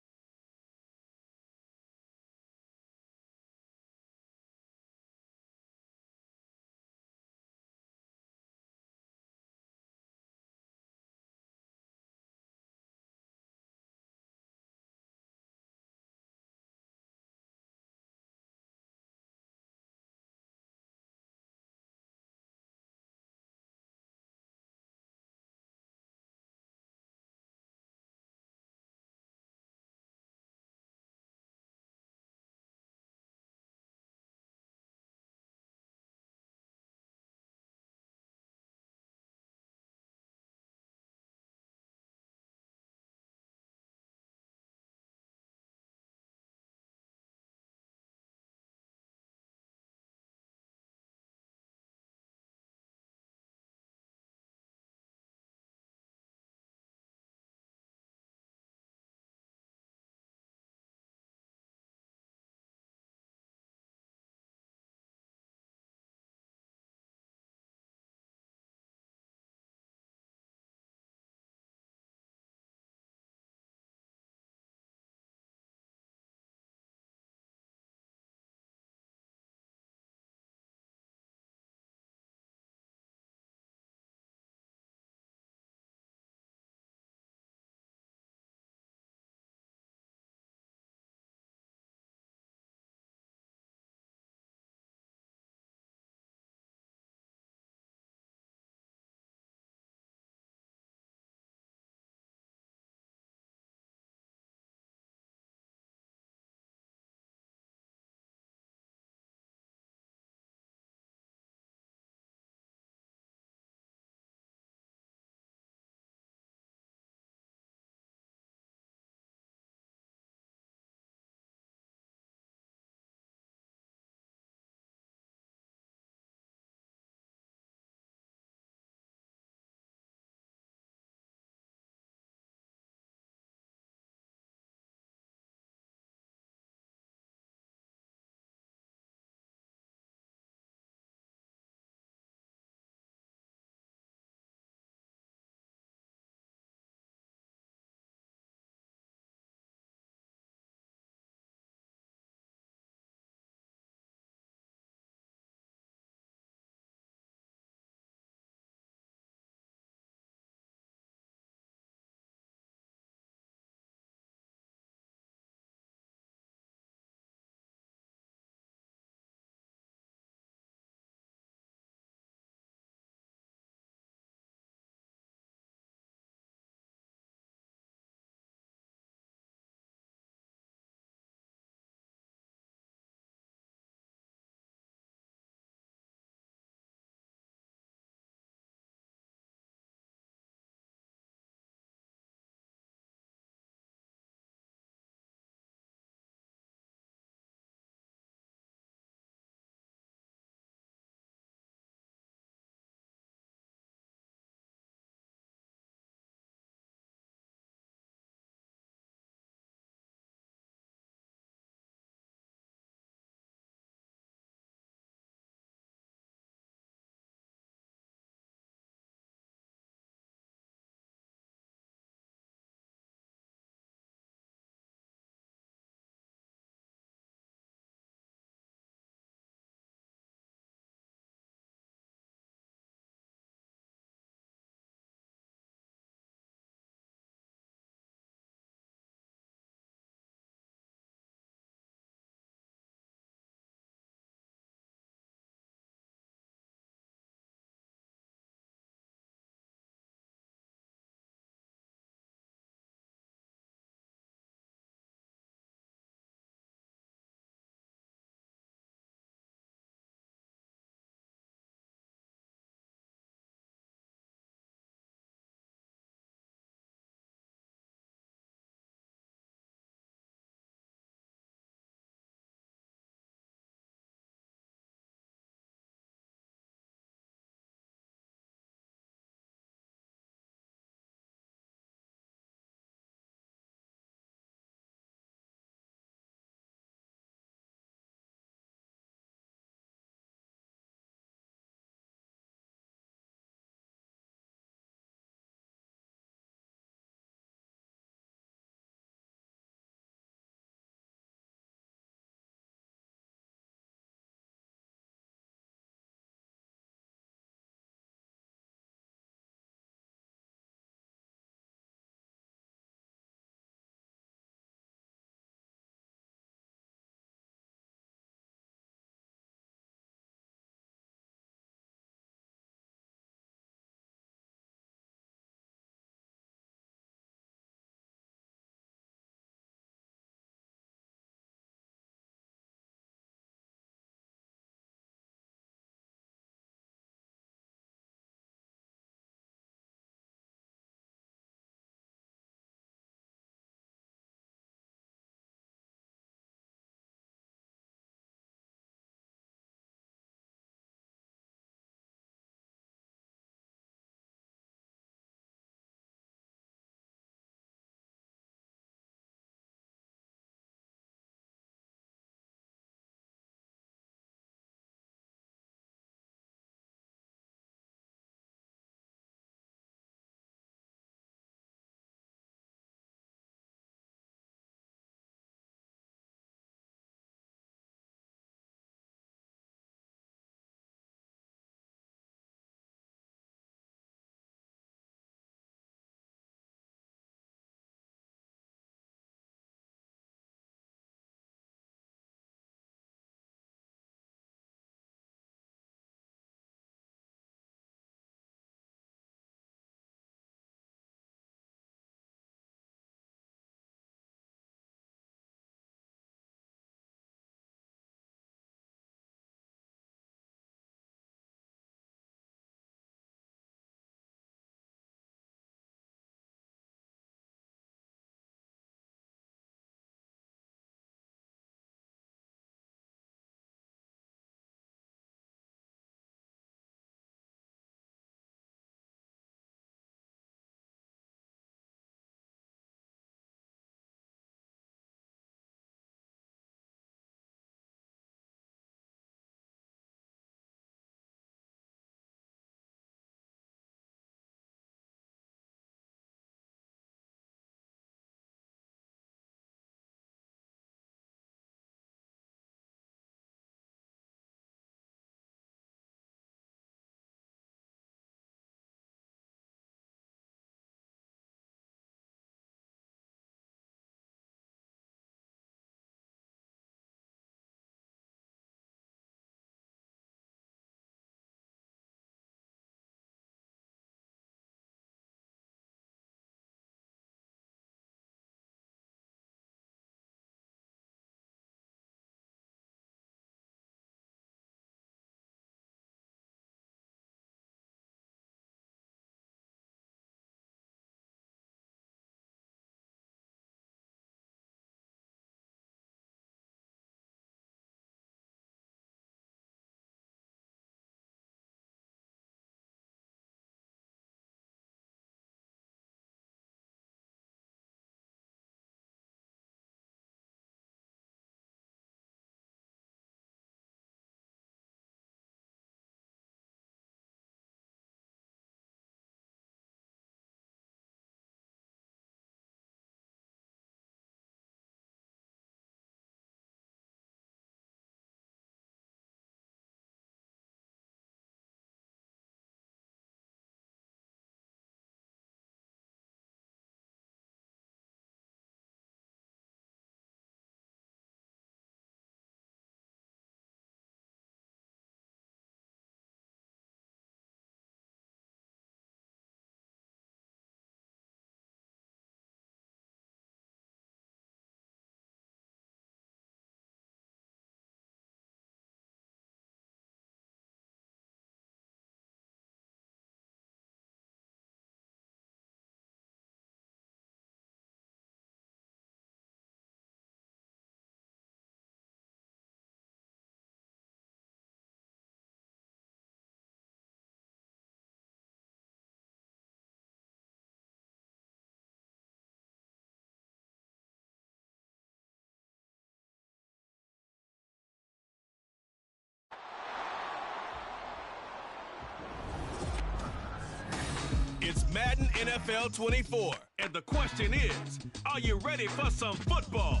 Madden NFL 24. And the question is, are you ready for some football?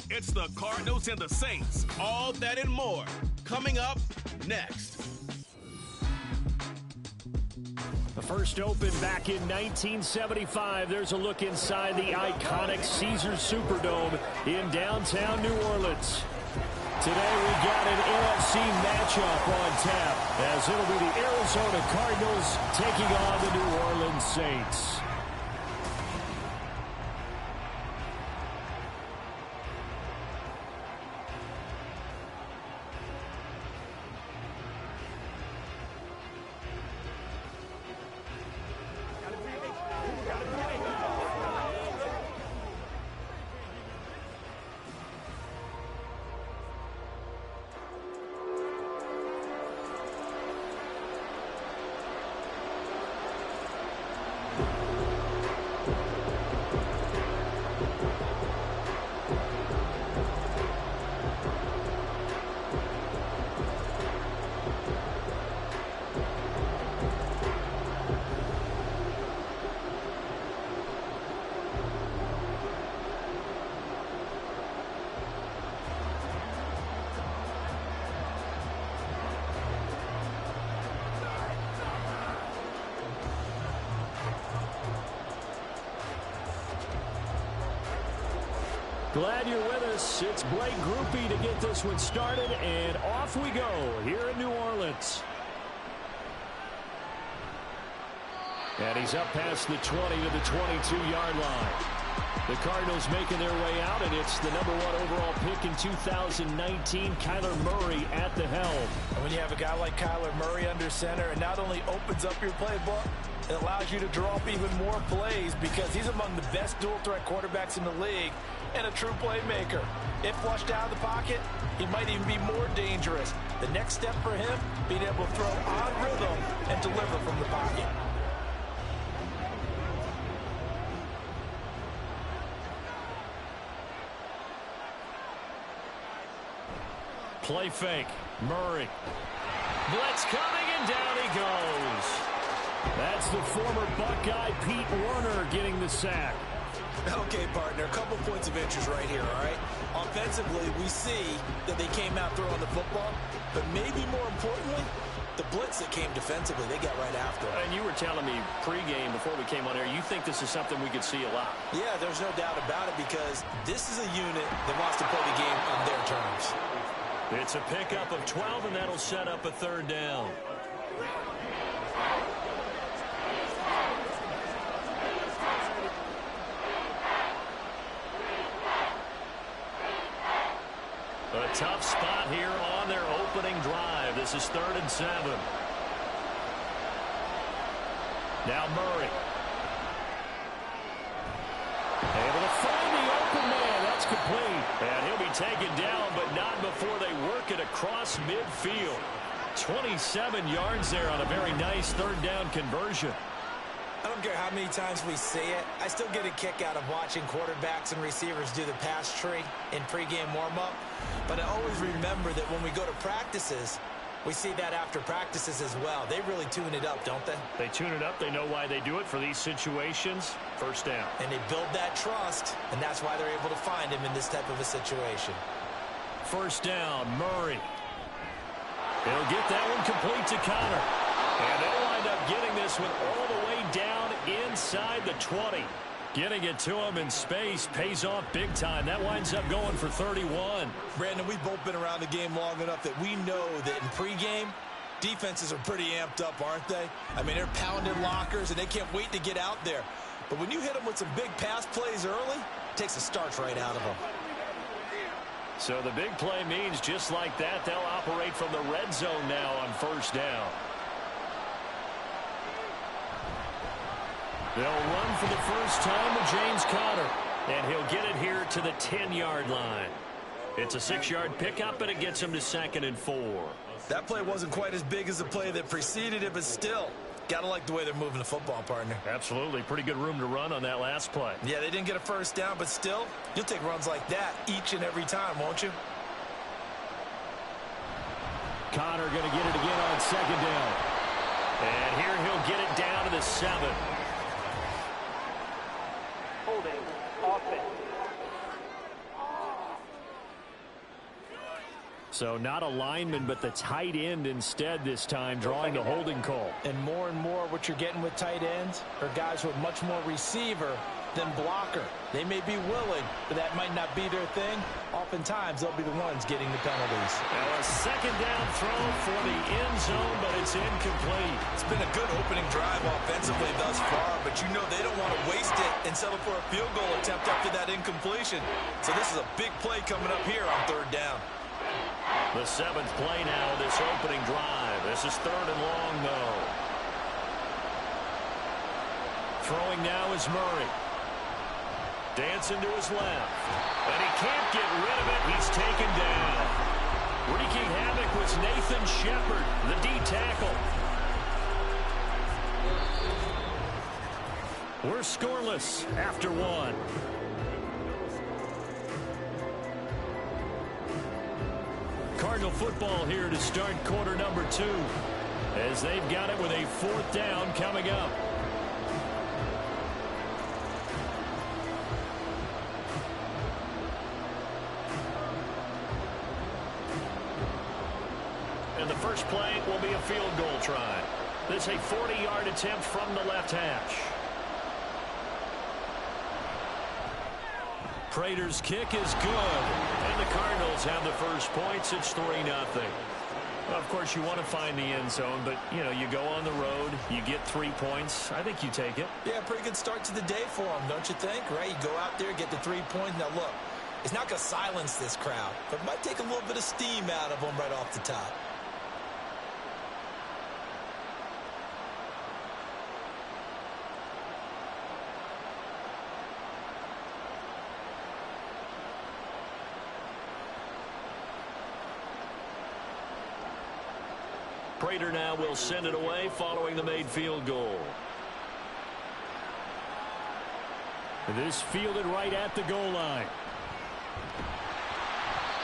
It's the Cardinals and the Saints. All that and more. Coming up next. The first opened back in 1975. There's a look inside the iconic Caesars Superdome in downtown New Orleans. Today we got an NFC matchup on tap, as it'll be the Arizona Cardinals taking on the New Orleans Saints. Glad you're with us. It's Blake Grupe to get this one started, and off we go here in New Orleans. And he's up past the 20 to the 22-yard line. The Cardinals making their way out, and it's the #1 overall pick in 2019, Kyler Murray at the helm. And when you have a guy like Kyler Murray under center, it not only opens up your playbook, it allows you to draw up even more plays because he's among the best dual-threat quarterbacks in the league and a true playmaker. If flushed out of the pocket, he might even be more dangerous. The next step for him, being able to throw on rhythm and deliver from the pocket. Play fake. Murray. Blitz coming, and down he goes. That's the former Buckeye Pete Werner getting the sack. Okay, partner, a couple points of interest right here, all right? Offensively, we see that they came out throwing the football, but maybe more importantly, the blitz that came defensively, they got right after it. And you were telling me pregame before we came on air, you think this is something we could see a lot. Yeah, there's no doubt about it because this is a unit that wants to play the game on their terms. It's a pickup of 12, and that'll set up a third down. A tough spot here on their opening drive. This is 3rd and 7. Now Murray. Able to find the open man. That's complete. And he'll be taken down, but not before they work it across midfield. 27 yards there on a very nice 3rd down conversion. I don't care how many times we see it. I still get a kick out of watching quarterbacks and receivers do the pass tree in pregame warm-up. But I always remember that when we go to practices, we see that after practices as well. They really tune it up, don't they? They tune it up. They know why they do it for these situations. 1st down. And they build that trust, and that's why they're able to find him in this type of a situation. 1st down, Murray. He'll get that one complete to Connor. And they'll wind up getting this one all the way down inside the 20. Getting it to him in space pays off big time. That winds up going for 31. Brandon, we've both been around the game long enough that we know that in pregame, defenses are pretty amped up, aren't they? I mean, they're pounding lockers, and they can't wait to get out there. But when you hit them with some big pass plays early, it takes the starch right out of them. So the big play means just like that, they'll operate from the red zone now on 1st down. They'll run for the first time with James Conner, and he'll get it here to the 10-yard line. It's a 6-yard pickup, and it gets him to 2nd and 4. That play wasn't quite as big as the play that preceded it, but still, gotta like the way they're moving the football, partner. Absolutely. Pretty good room to run on that last play. Yeah, they didn't get a 1st down, but still, you'll take runs like that each and every time, won't you? Conner going to get it again on 2nd down. And here he'll get it down to the 7. So not a lineman, but the tight end instead this time, drawing the holding call. And more what you're getting with tight ends are guys who are much more receiver than blocker. They may be willing, but that might not be their thing. Oftentimes, they'll be the ones getting the penalties. Now a second down throw for the end zone, but it's incomplete. It's been a good opening drive offensively thus far, but you know they don't want to waste it and settle for a field goal attempt after that incompletion. So this is a big play coming up here on third down. The seventh play now, this opening drive. This is third and long, though. Throwing now is Murray. Dancing to his left. And he can't get rid of it. He's taken down. Wreaking havoc was Nathan Shepard, the D tackle. We're scoreless after one. Cardinal football here to start quarter number 2 as they've got it with a fourth down coming up. And the first play will be a field goal try. This is a 40-yard attempt from the left hash. Prater's kick is good, and the Cardinals have the first points. It's 3-0. Well, of course, you want to find the end zone, but, you know, you go on the road, you get 3 points. I think you take it. Yeah, pretty good start to the day for them, don't you think? Right? You go out there, get the 3 points. Now, look, it's not going to silence this crowd, but it might take a little bit of steam out of them right off the top. Prater now will send it away following the made field goal. This fielded right at the goal line.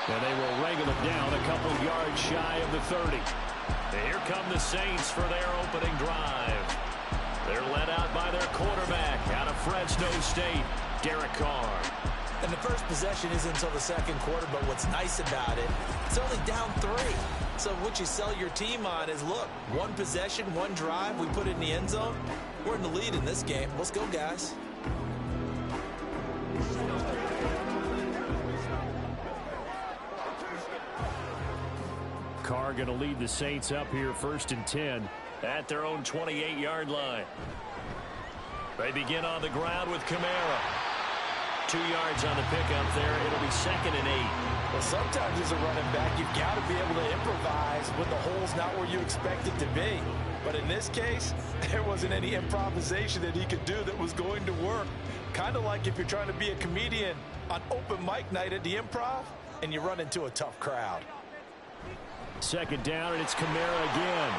And they will wrangle it down a couple yards shy of the 30. And here come the Saints for their opening drive. They're led out by their quarterback out of Fresno State, Derek Carr. And the first possession isn't until the second quarter, but what's nice about it, it's only down 3. So what you sell your team on is, look, one possession, one drive, we put it in the end zone. We're in the lead in this game. Let's go, guys. Carr going to lead the Saints up here first and 10 at their own 28-yard line. They begin on the ground with Kamara. 2 yards on the pickup there. It'll be 2nd and 8. Well, sometimes as a running back, you've got to be able to improvise when the hole's not where you expect it to be. But in this case, there wasn't any improvisation that he could do that was going to work. Kind of like if you're trying to be a comedian on open mic night at the Improv and you run into a tough crowd. Second down, and it's Kamara again.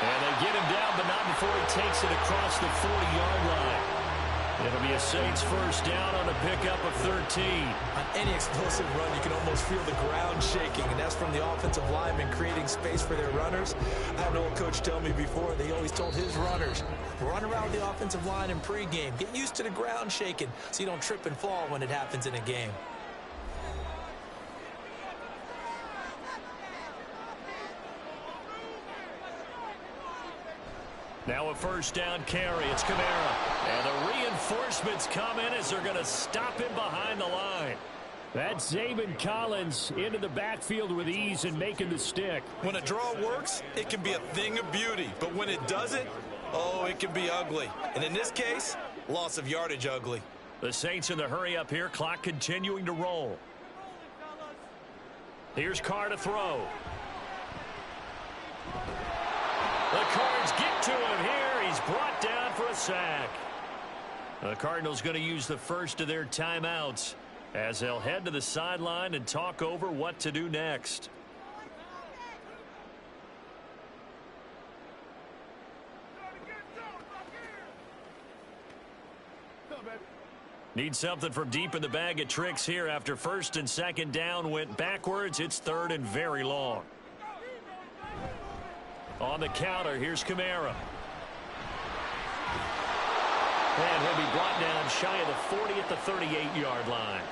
And they get him down, but not before he takes it across the 40-yard line. It'll be a Saints first down on a pickup of 13. On any explosive run, you can almost feel the ground shaking, and that's from the offensive linemen creating space for their runners. I had an old coach tell me before, they always told his runners, run around the offensive line in pregame. Get used to the ground shaking so you don't trip and fall when it happens in a game. Now a first down carry. It's Kamara. And the reinforcements come in as they're going to stop him behind the line. That's Zaven Collins into the backfield with ease and making the stick. When a draw works, it can be a thing of beauty. But when it doesn't, oh, it can be ugly. And in this case, loss of yardage ugly. The Saints in the hurry up here. Clock continuing to roll. Here's Carr to throw. The Cards get to him here. He's brought down for a sack. The Cardinals going to use the first of their timeouts as they'll head to the sideline and talk over what to do next. Need something from deep in the bag of tricks here after first and second down went backwards. It's third and very long. On the counter, here's Kamara. And he'll be brought down shy of the 40 at the 38-yard line.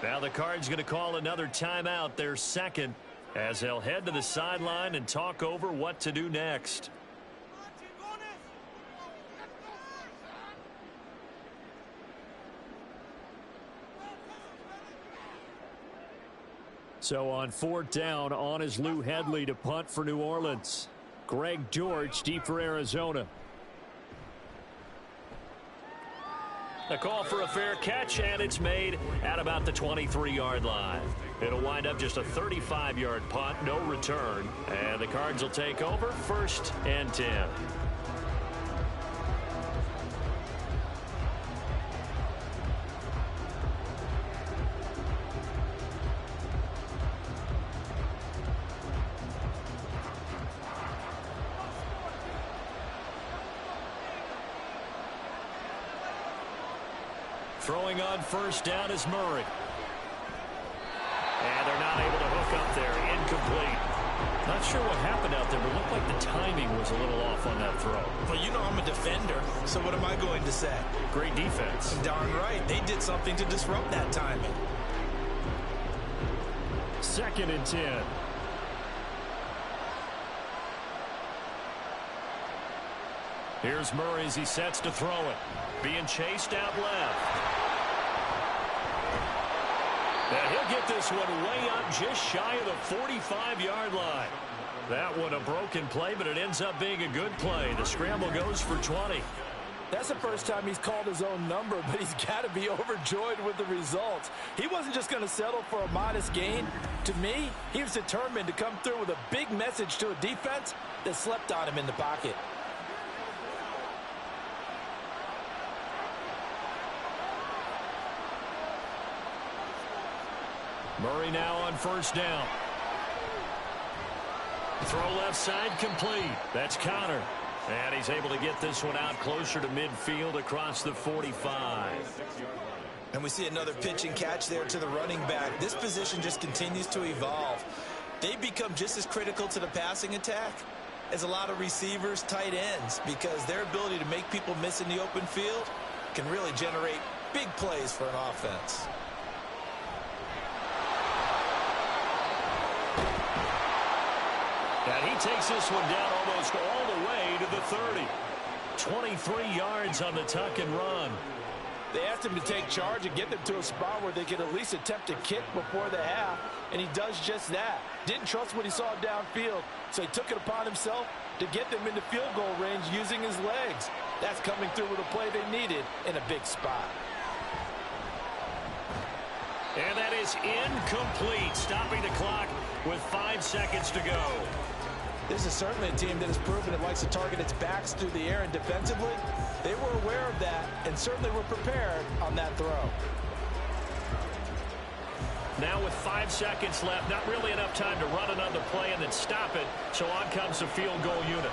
Now the Cards going to call another timeout, their second, as they'll head to the sideline and talk over what to do next. So on 4th down, on is Lou Hedley to punt for New Orleans. Greg George deep for Arizona. A call for a fair catch, and it's made at about the 23-yard line. It'll wind up just a 35-yard punt, no return, and the Cards will take over 1st and 10. Throwing on 1st down is Murray. And they're not able to hook up there. Incomplete. Not sure what happened out there, but it looked like the timing was a little off on that throw. Well, you know I'm a defender, so what am I going to say? Great defense. Darn right. They did something to disrupt that timing. 2nd and 10. Here's Murray as he sets to throw it. Being chased out left. And he'll get this one way up just shy of the 45-yard line. That one a broken play, but it ends up being a good play. The scramble goes for 20. That's the first time he's called his own number, but he's got to be overjoyed with the results. He wasn't just going to settle for a modest gain. To me, he was determined to come through with a big message to a defense that slept on him in the pocket. Murray now on 1st down. Throw left side complete. That's Connor. And he's able to get this one out closer to midfield across the 45. And we see another pitch and catch there to the running back. This position just continues to evolve. They become just as critical to the passing attack as a lot of receivers, tight ends, because their ability to make people miss in the open field can really generate big plays for an offense. And he takes this one down almost all the way to the 30. 23 yards on the tuck and run. They asked him to take charge and get them to a spot where they could at least attempt a kick before the half, and he does just that. Didn't trust what he saw downfield, so he took it upon himself to get them into field goal range using his legs. That's coming through with a play they needed in a big spot. And that is incomplete, stopping the clock with 5 seconds to go. This is certainly a team that has proven it likes to target its backs through the air, and defensively, they were aware of that and certainly were prepared on that throw. Now with 5 seconds left, not really enough time to run another play and then stop it, so on comes the field goal unit.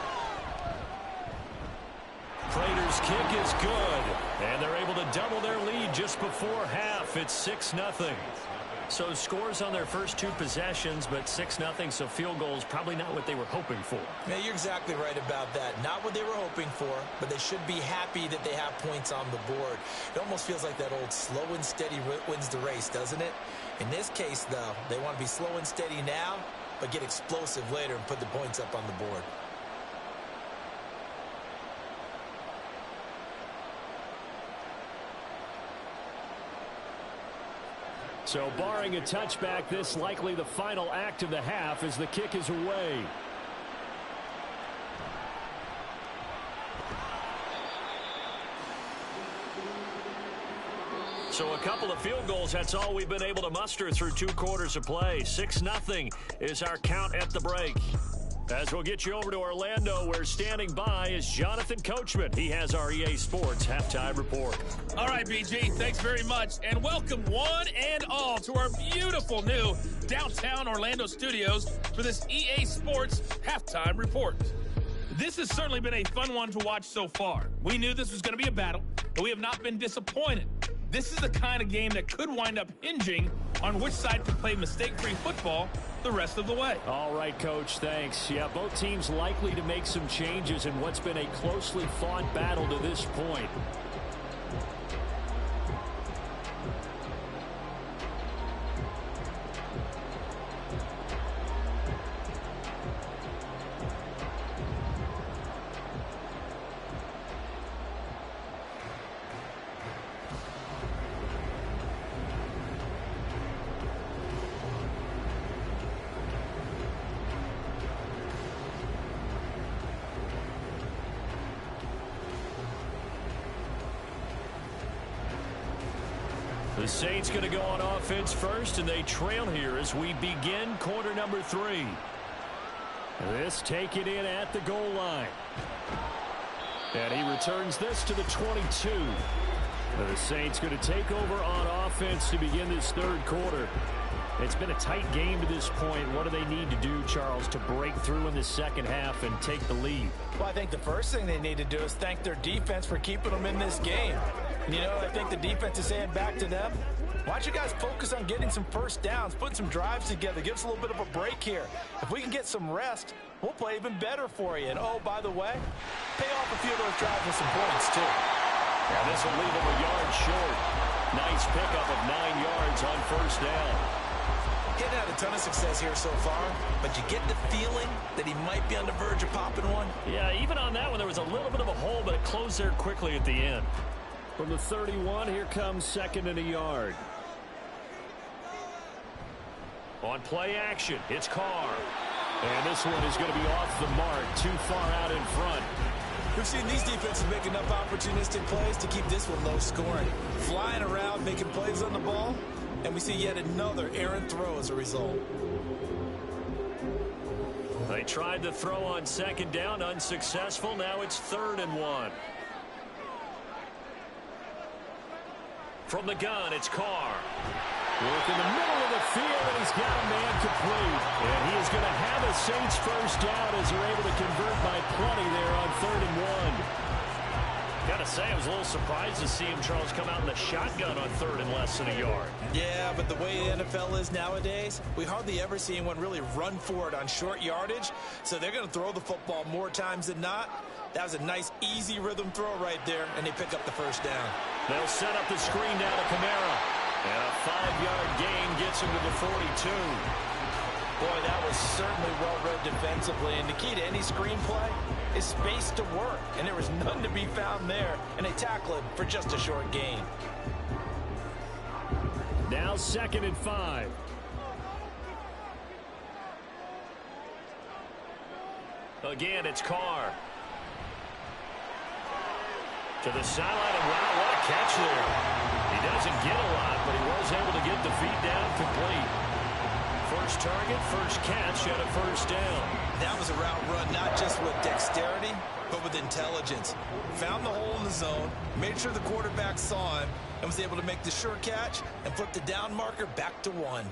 Prater's kick is good, and they're able to double their lead just before half. It's 6-0. So scores on their first 2 possessions, but 6-0, so field goals probably not what they were hoping for. Yeah, you're exactly right about that. Not what they were hoping for, but they should be happy that they have points on the board. It almost feels like that old slow and steady wins the race, doesn't it? In this case, though, they want to be slow and steady now, but get explosive later and put the points up on the board. So barring a touchback, this likely the final act of the half as the kick is away. So a couple of field goals, that's all we've been able to muster through 2 quarters of play. 6-0 is our count at the break. As we'll get you over to Orlando, where standing by is Jonathan Coachman. He has our EA Sports Halftime Report. All right, BG, thanks very much. And welcome one and all to our beautiful new downtown Orlando studios for this EA Sports Halftime Report. This has certainly been a fun one to watch so far. We knew this was going to be a battle, but we have not been disappointed. This is the kind of game that could wind up hinging on which side can play mistake-free football the rest of the way. All right, Coach, thanks. Yeah, both teams likely to make some changes in what's been a closely fought battle to this point. Saints going to go on offense first, and they trail here as we begin quarter number 3. This taken in at the goal line. And he returns this to the 22. The Saints going to take over on offense to begin this third quarter. It's been a tight game to this point. What do they need to do, Charles, to break through in the second half and take the lead? Well, I think the first thing they need to do is thank their defense for keeping them in this game. And, you know, I think the defense is saying back to them, why don't you guys focus on getting some first downs, putting some drives together, give us a little bit of a break here. If we can get some rest, we'll play even better for you. And, oh, by the way, pay off a few of those drives with some points, too. Yeah, this will leave them a yard short. Nice pickup of 9 yards on first down. Getting had a ton of success here so far, but you get the feeling that he might be on the verge of popping one. Yeah, even on that one, there was a little bit of a hole, but it closed there quickly at the end. From the 31, here comes 2nd and a yard. On play action, it's Carr. And this one is going to be off the mark, too far out in front. We've seen these defenses make enough opportunistic plays to keep this one low scoring. Flying around, making plays on the ball, and we see yet another errant throw as a result. They tried to throw on 2nd down, unsuccessful. Now it's 3rd and 1. From the gun, it's Carr. Work in the middle of the field, and he's got a man complete. And he is going to have a Saints first down as they're able to convert by plenty there on 3rd and 1. Got to say, I was a little surprised to see him, Charles, come out in the shotgun on 3rd and less than a yard. Yeah, but the way the NFL is nowadays, we hardly ever see anyone really run for it on short yardage. So they're going to throw the football more times than not. That was a nice, easy rhythm throw right there, and they pick up the first down. They'll set up the screen down to Kamara. And a 5-yard gain gets him to the 42. Boy, that was certainly well-read defensively. And the key to any screenplay is space to work. And there was none to be found there. And they tackle it for just a short gain. Now 2nd and 5. Again, it's Carr. To the sideline, and wow, what a catch there. He doesn't get a lot, but he was able to get the feet down complete. First target, first catch, and a first down. That was a route run, not just with dexterity, but with intelligence. Found the hole in the zone, made sure the quarterback saw him, and was able to make the sure catch and flip the down marker back to 1.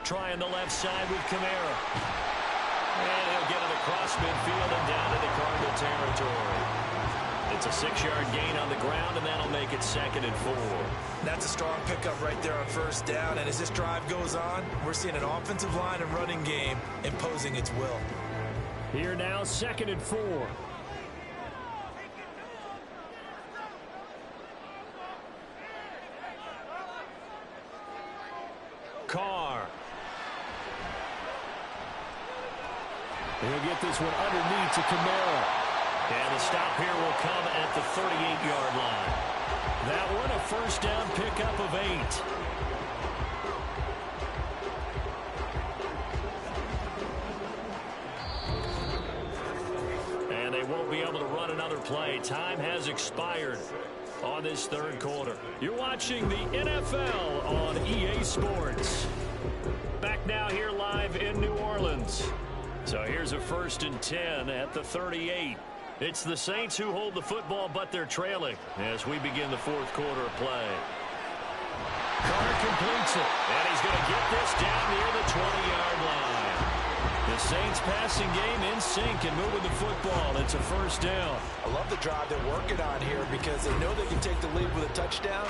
Trying the left side with Kamara. And he'll get it across midfield and down into Cardinal territory. It's a 6-yard gain on the ground, and that'll make it 2nd and 4. That's a strong pickup right there on first down, and as this drive goes on, we're seeing an offensive line and running game imposing its will. Here now, 2nd and 4. Carr. He'll get this one underneath to Kamara. And the stop here will come at the 38-yard line. That one a first down pickup of 8. And they won't be able to run another play. Time has expired on this third quarter. You're watching the NFL on EA Sports. Back now here live in New Orleans. So here's a 1st and 10 at the 38. It's the Saints who hold the football, but they're trailing as we begin the fourth quarter of play. Carr completes it, and he's going to get this down near the 20-yard line. The Saints passing game in sync and moving the football. It's a first down. I love the drive they're working on here because they know they can take the lead with a touchdown.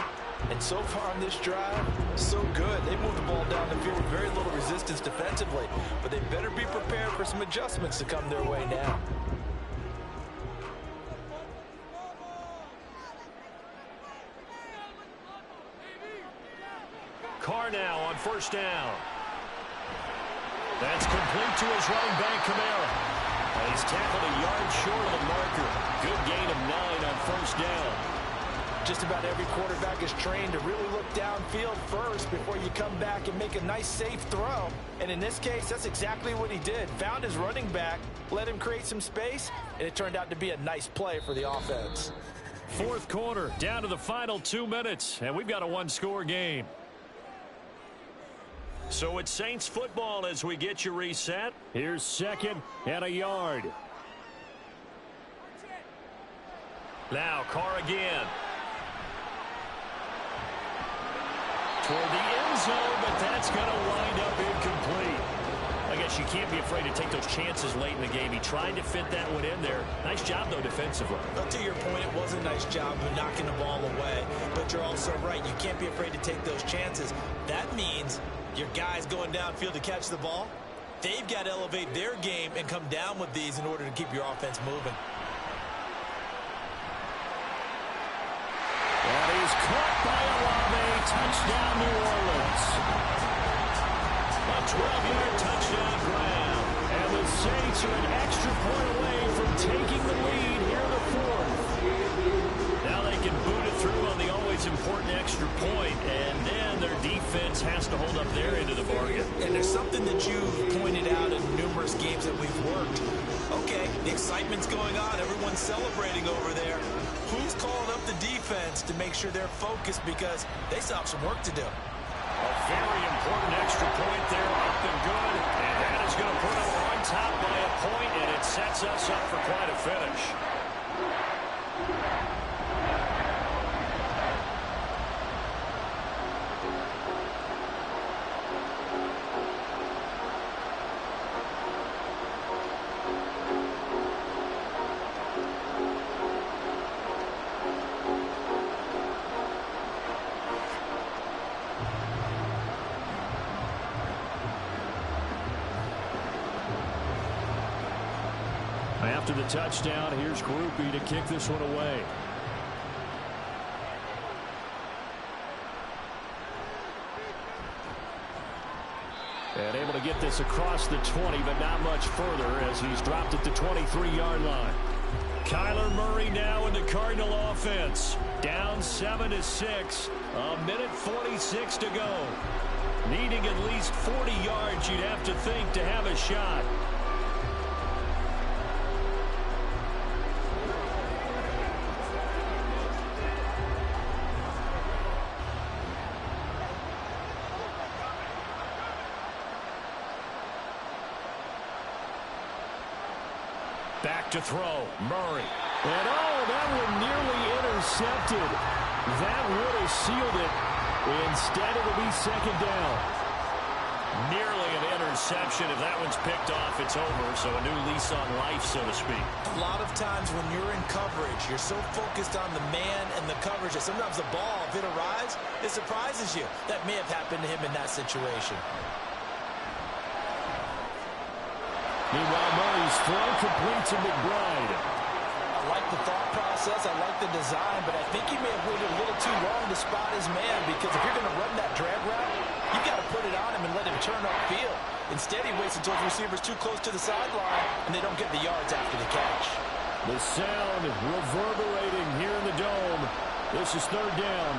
And so far on this drive, so good. They moved the ball down the field with very little resistance defensively. But they better be prepared for some adjustments to come their way now. Carr now on first down. That's complete to his running back, Kamara. And he's tackled a yard short of the marker. Good gain of 9 on first down. Just about every quarterback is trained to really look downfield first before you come back and make a nice, safe throw. And in this case, that's exactly what he did. Found his running back, let him create some space, and it turned out to be a nice play for the offense. Fourth quarter, down to the final 2 minutes, and we've got a one-score game. So it's Saints football as we get you reset. Here's 2nd and a yard. Now Carr again. Toward the end zone, but that's going to wind up incomplete. I guess you can't be afraid to take those chances late in the game. He tried to fit that one in there. Nice job, though, defensively. Well, to your point, it was a nice job of knocking the ball away. But you're also right. You can't be afraid to take those chances. That means your guys going downfield to catch the ball, they've got to elevate their game and come down with these in order to keep your offense moving. That is caught by Olave. Touchdown, New Orleans. A 12-yard touchdown grab. And the Saints are an extra point away from taking the lead here in the fourth. Now they can boot it through on the always important extra point, and then their defense has to hold up their end of the bargain. And there's something that you've pointed out in numerous games that we've worked. Okay, the excitement's going on. Everyone's celebrating over there. Who's calling up the defense to make sure they're focused because they still have some work to do? A very important extra point there, up and good. And that is going to put them on top by a point, and it sets us up for quite a finish. After the touchdown, here's Grupe to kick this one away. And able to get this across the 20, but not much further as he's dropped at the 23-yard line. Kyler Murray now in the Cardinal offense. Down 7-6. A minute 46 to go. Needing at least 40 yards, you'd have to think, to have a shot. Back to throw. Murray. And that one nearly intercepted. That would have sealed it. Instead, it'll be 2nd down. Nearly an interception. If that one's picked off, it's over. So a new lease on life, so to speak. A lot of times when you're in coverage, you're so focused on the man and the coverage that sometimes the ball, if it arrives, it surprises you. That may have happened to him in that situation. Meanwhile, Murray's throw complete to McBride. I like the thought process. I like the design, but I think he may have waited a little too long to spot his man because if you're going to run that drag route, you got to put it on him and let him turn upfield. Instead, he waits until the receiver's too close to the sideline, and they don't get the yards after the catch. The sound reverberating here in the Dome. This is 3rd down.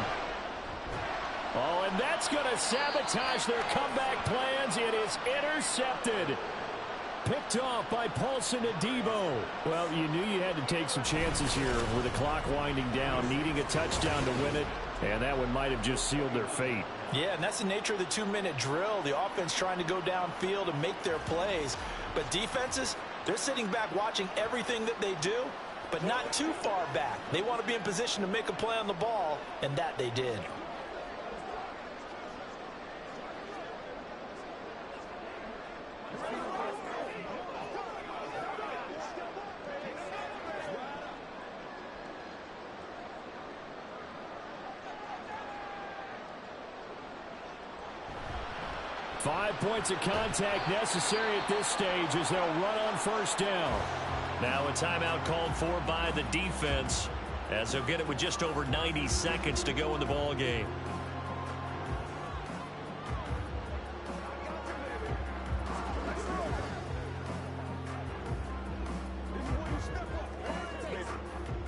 Oh, and that's going to sabotage their comeback plans. It is intercepted. Picked off by Paulson Adebo. Well, you knew you had to take some chances here with the clock winding down, needing a touchdown to win it, and that one might have just sealed their fate. Yeah, and that's the nature of the 2-minute drill. The offense trying to go downfield and make their plays. But defenses, they're sitting back watching everything that they do, but not too far back. They want to be in position to make a play on the ball, and that they did. Five points of contact necessary at this stage as they'll run on 1st down. Now a timeout called for by the defense as they'll get it with just over 90 seconds to go in the ball game.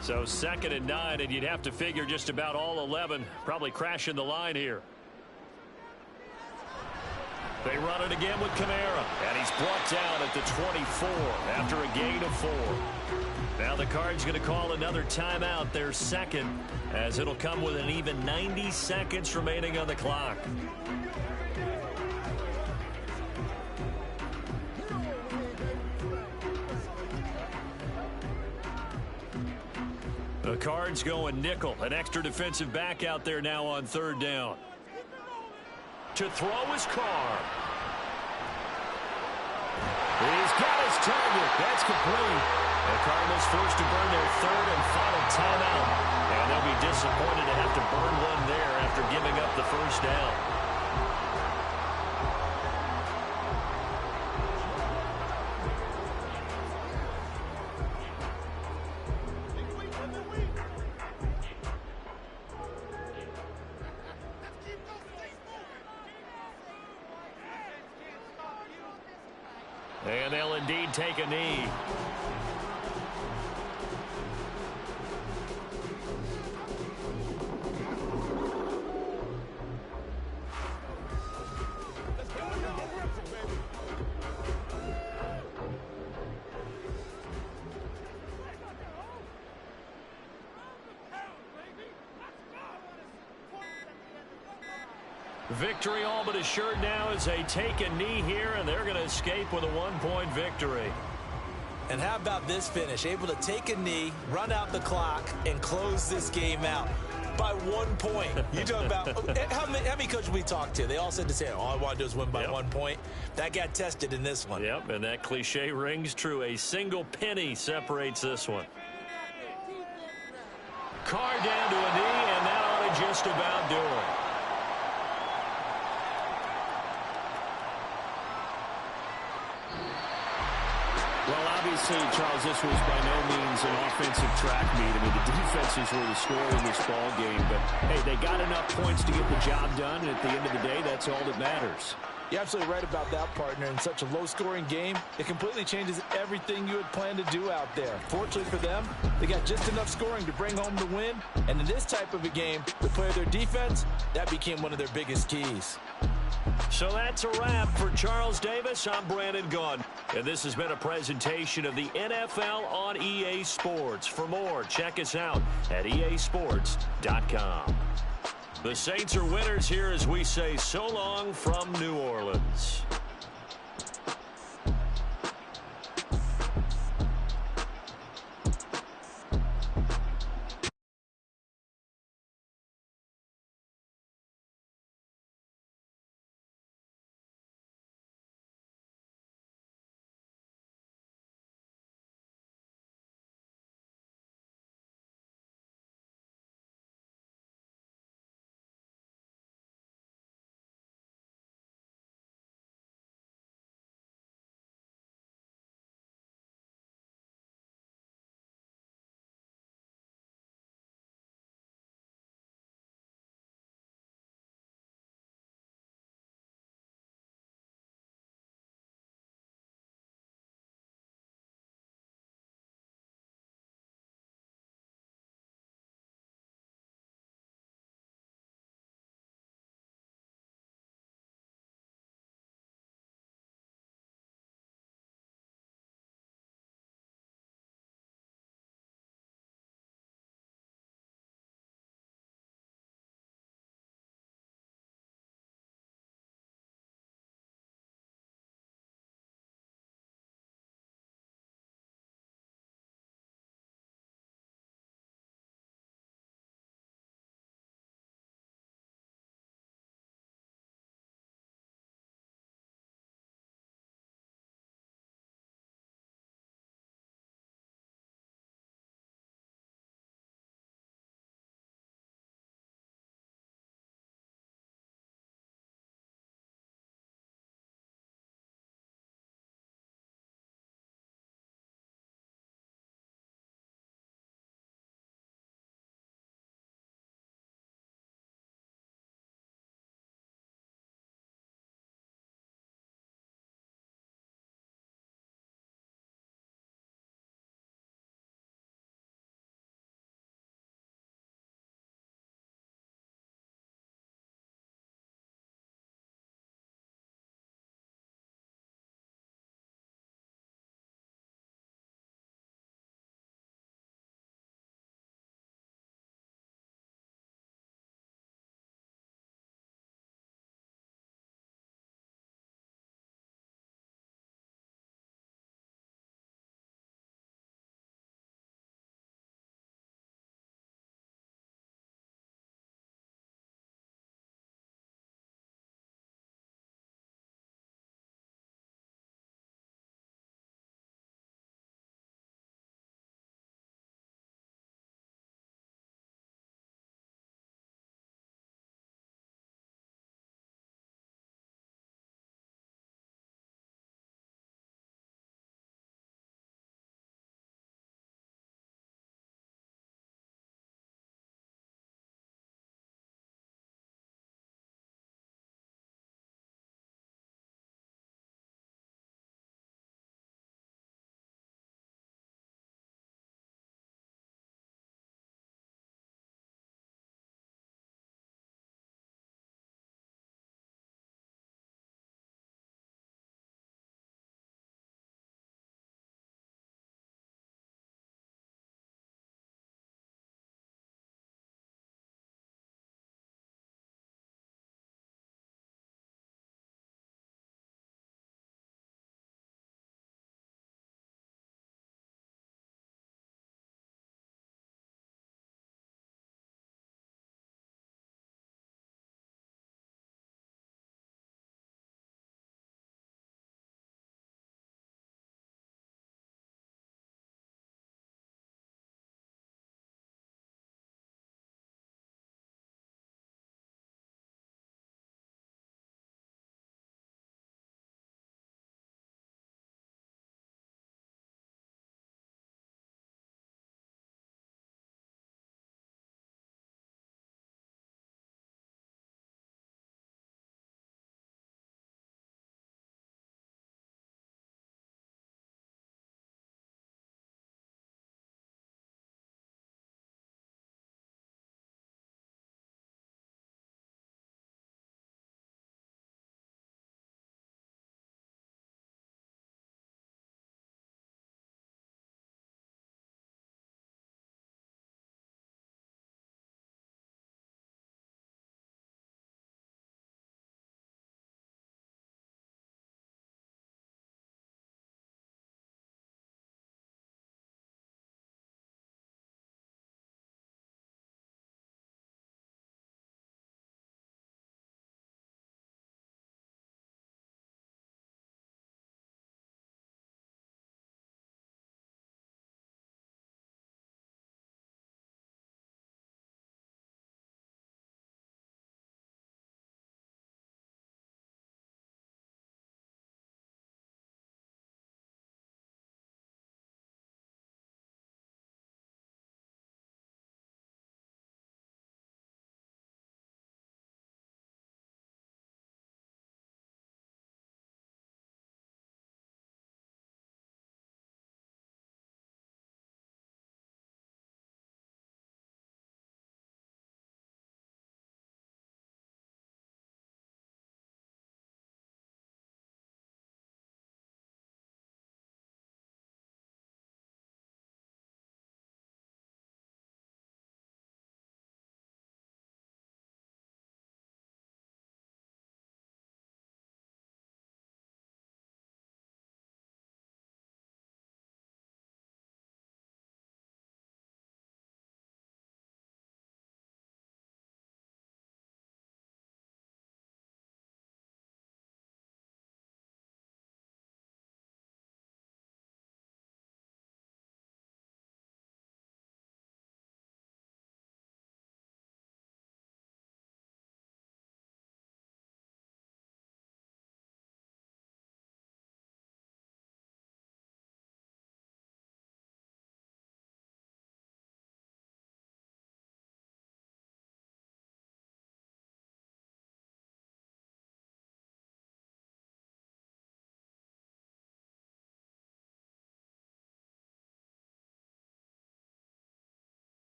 So 2nd and 9, and you'd have to figure just about all 11 probably crashing the line here. They run it again with Kamara, and he's brought down at the 24 after a gain of 4. Now the Cards going to call another timeout, their second, as it'll come with an even 90 seconds remaining on the clock. The Cards going nickel, an extra defensive back out there now on 3rd down. To throw is Carr. He's got his target. That's complete. The Cardinals forced to burn their 3rd and final timeout. And they'll be disappointed to have to burn one there after giving up the 1st down. And they'll indeed take a knee. Victory all but assured now as they take a knee here, and they're going to escape with a 1-point victory. And how about this finish? Able to take a knee, run out the clock, and close this game out by 1 point. You talk about how many coaches we talked to? They all said the same. All I want to do is win by 1 point. That got tested in this one. Yep, and that cliche rings true. A single penny separates this one. Carr down to a knee, and that ought to just about do it. Well, obviously, Charles, this was by no means an offensive track meet. I mean, the defenses were the scorer in this ball game. But, hey, they got enough points to get the job done. And at the end of the day, that's all that matters. You're absolutely right about that, partner. In such a low-scoring game, it completely changes everything you had planned to do out there. Fortunately for them, they got just enough scoring to bring home the win. And in this type of a game, the play of their defense, that became one of their biggest keys. So that's a wrap for Charles Davis. I'm Brandon Gunn. And this has been a presentation of the NFL on EA Sports. For more, check us out at easports.com. The Saints are winners here as we say so long from New Orleans.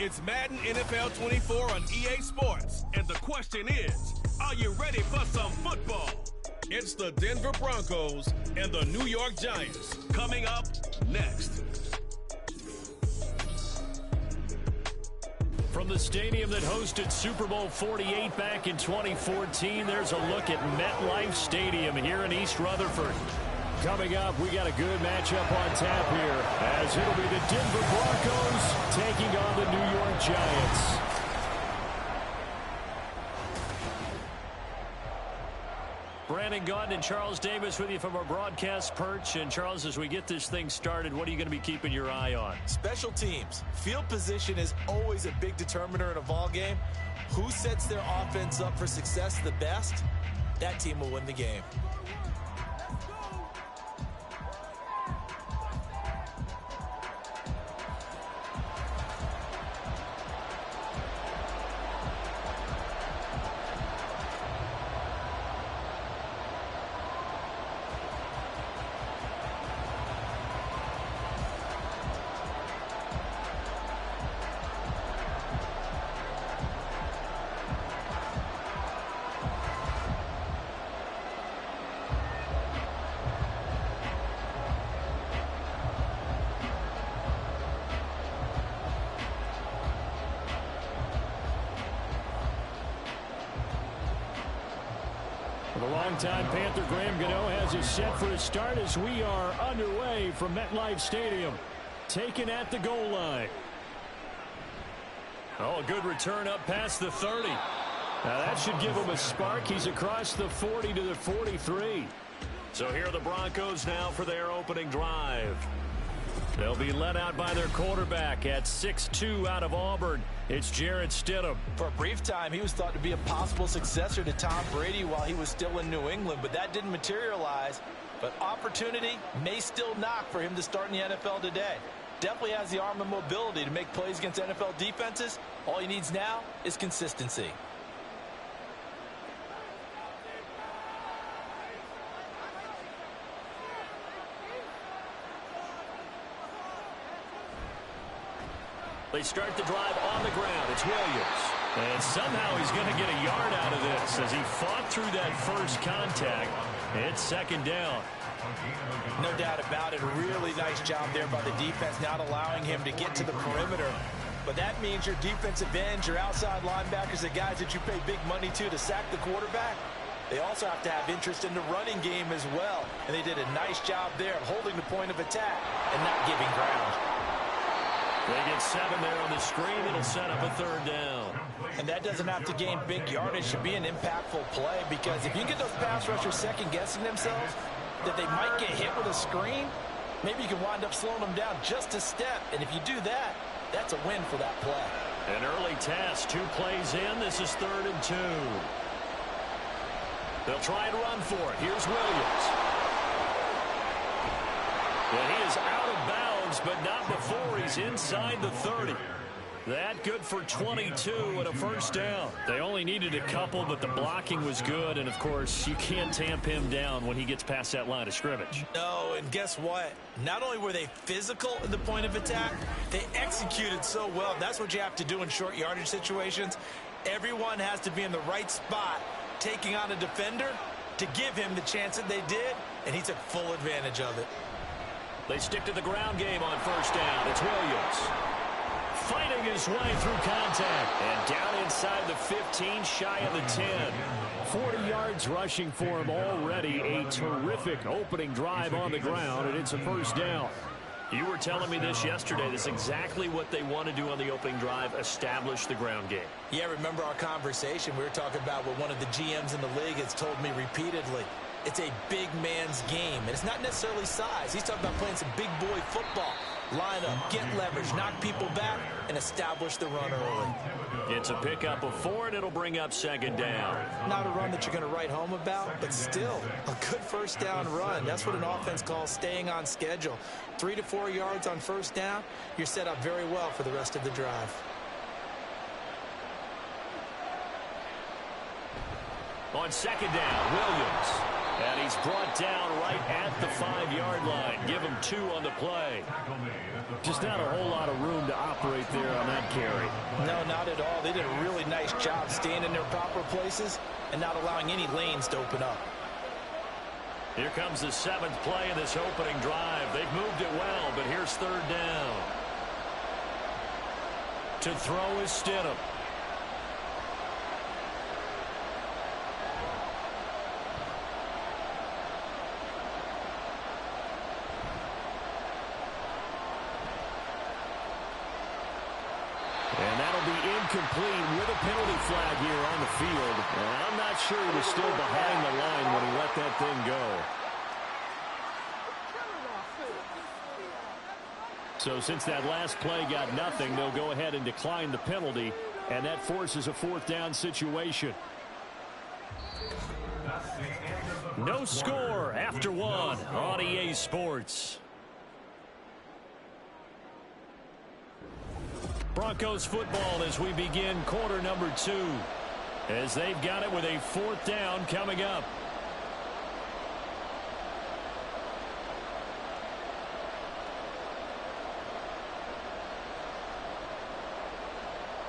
It's Madden NFL 24 on EA Sports. And the question is, are you ready for some football? It's the Denver Broncos and the New York Giants. Coming up next. From the stadium that hosted Super Bowl 48 back in 2014, there's a look at MetLife Stadium here in East Rutherford. Coming up, we got a good matchup on tap here, as it'll be the Denver Broncos taking on the New York Giants. Brandon Gaudin and Charles Davis with you from our broadcast perch. And Charles, as we get this thing started, what are you going to be keeping your eye on? Special teams. Field position is always a big determiner in a ball game. Who sets their offense up for success the best? That team will win the game. The longtime Panther Graham Gano has us set for a start as we are underway from MetLife Stadium. Taken at the goal line. Oh, a good return up past the 30. Now that should give him a spark. He's across the 40 to the 43. So here are the Broncos now for their opening drive. They'll be led out by their quarterback at 6'2" out of Auburn. It's Jarrett Stidham. For a brief time, he was thought to be a possible successor to Tom Brady while he was still in New England, but that didn't materialize. But opportunity may still knock for him to start in the NFL today. Definitely has the arm and mobility to make plays against NFL defenses. All he needs now is consistency. They start the drive on the ground. It's Williams. And somehow he's going to get a yard out of this as he fought through that first contact. It's second down. No doubt about it. A really nice job there by the defense, not allowing him to get to the perimeter. But that means your defensive ends, your outside linebackers, the guys that you pay big money to sack the quarterback, they also have to have interest in the running game as well. And they did a nice job there of holding the point of attack and not giving ground. They get 7 there on the screen. It'll set up a third down. And that doesn't have to gain big yardage to be an impactful play, because if you get those pass rushers second-guessing themselves that they might get hit with a screen, maybe you can wind up slowing them down just a step. And if you do that, that's a win for that play. An early test, 2 plays in. This is 3rd and 2. They'll try and run for it. Here's Williams. Well, he is out of bounds, but not before he's inside the 30. That good for 22 and a first down. They only needed a couple, but the blocking was good. And, of course, you can't tamp him down when he gets past that line of scrimmage. No, and guess what? Not only were they physical at the point of attack, they executed so well. That's what you have to do in short yardage situations. Everyone has to be in the right spot, taking on a defender to give him the chance that they did, and he took full advantage of it. They stick to the ground game on first down. It's Williams. Fighting his way through contact. And down inside the 15, shy of the 10. 40 yards rushing for him already. A terrific opening drive on the ground, and it's a first down. You were telling me this yesterday. This is exactly what they want to do on the opening drive, establish the ground game. Yeah, remember our conversation. We were talking about what one of the GMs in the league has told me repeatedly. It's a big man's game, and it's not necessarily size. He's talking about playing some big boy football. Line up, get leverage, knock people back, and establish the run early. It's a pickup of 4, and it'll bring up second down. Not a run that you're going to write home about, but still a good first down run. That's what an offense calls staying on schedule. 3 to 4 yards on first down, you're set up very well for the rest of the drive. On second down, Williams. And he's brought down right at the 5-yard line. Give him 2 on the play. Just not a whole lot of room to operate there on that carry. No, not at all. They did a really nice job staying in their proper places and not allowing any lanes to open up. Here comes the 7th play of this opening drive. They've moved it well, but here's 3rd down. To throw is Stidham. And that'll be incomplete with a penalty flag here on the field. And I'm not sure he was still behind the line when he let that thing go. So since that last play got nothing, they'll go ahead and decline the penalty, and that forces a 4th down situation. No score after 1 on EA Sports. Broncos football as we begin quarter number 2, as they've got it with a 4th down coming up.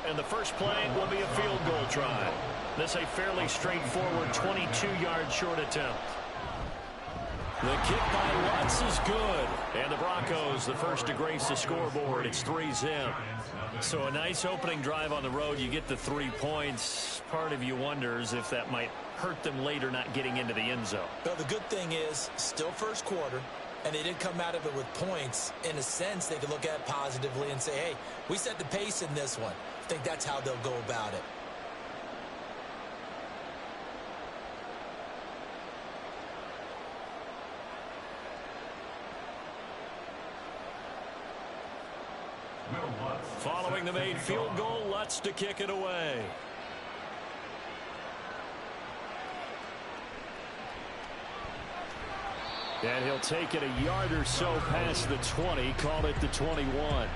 And the first play will be a field goal try. This a fairly straightforward 22-yard short attempt. The kick by Lutz is good. And the Broncos, the first to grace the scoreboard. It's 3-zip. So a nice opening drive on the road. You get the 3 points. Part of you wonders if that might hurt them later not getting into the end zone. Well, the good thing is, still first quarter, and they didn't come out of it with points. In a sense, they could look at it positively and say, hey, we set the pace in this one. I think that's how they'll go about it. Following the made field goal, Lutz to kick it away. And he'll take it a yard or so past the 20, call it the 21.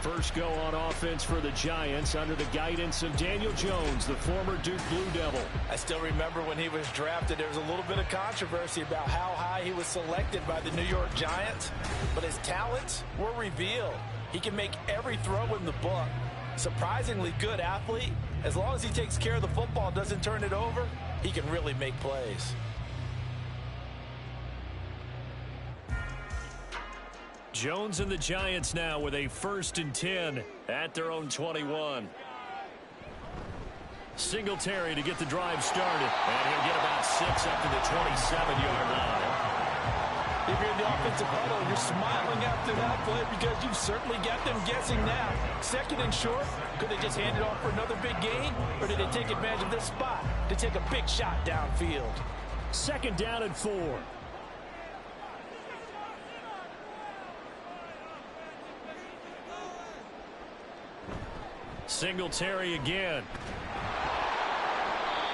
First go on offense for the Giants under the guidance of Daniel Jones, the former Duke Blue Devil. I still remember when he was drafted, there was a little bit of controversy about how high he was selected by the New York Giants, but his talents were revealed. He can make every throw in the book. Surprisingly good athlete. As long as he takes care of the football, doesn't turn it over, he can really make plays. Jones and the Giants now with a 1st and 10 at their own 21. Singletary to get the drive started. And he'll get about 6 up to the 27-yard line. If you're in the offensive huddle, you're smiling after that play because you've certainly got them guessing now. 2nd and short, could they just hand it off for another big gain? Or did they take advantage of this spot to take a big shot downfield? 2nd down and 4. Singletary again.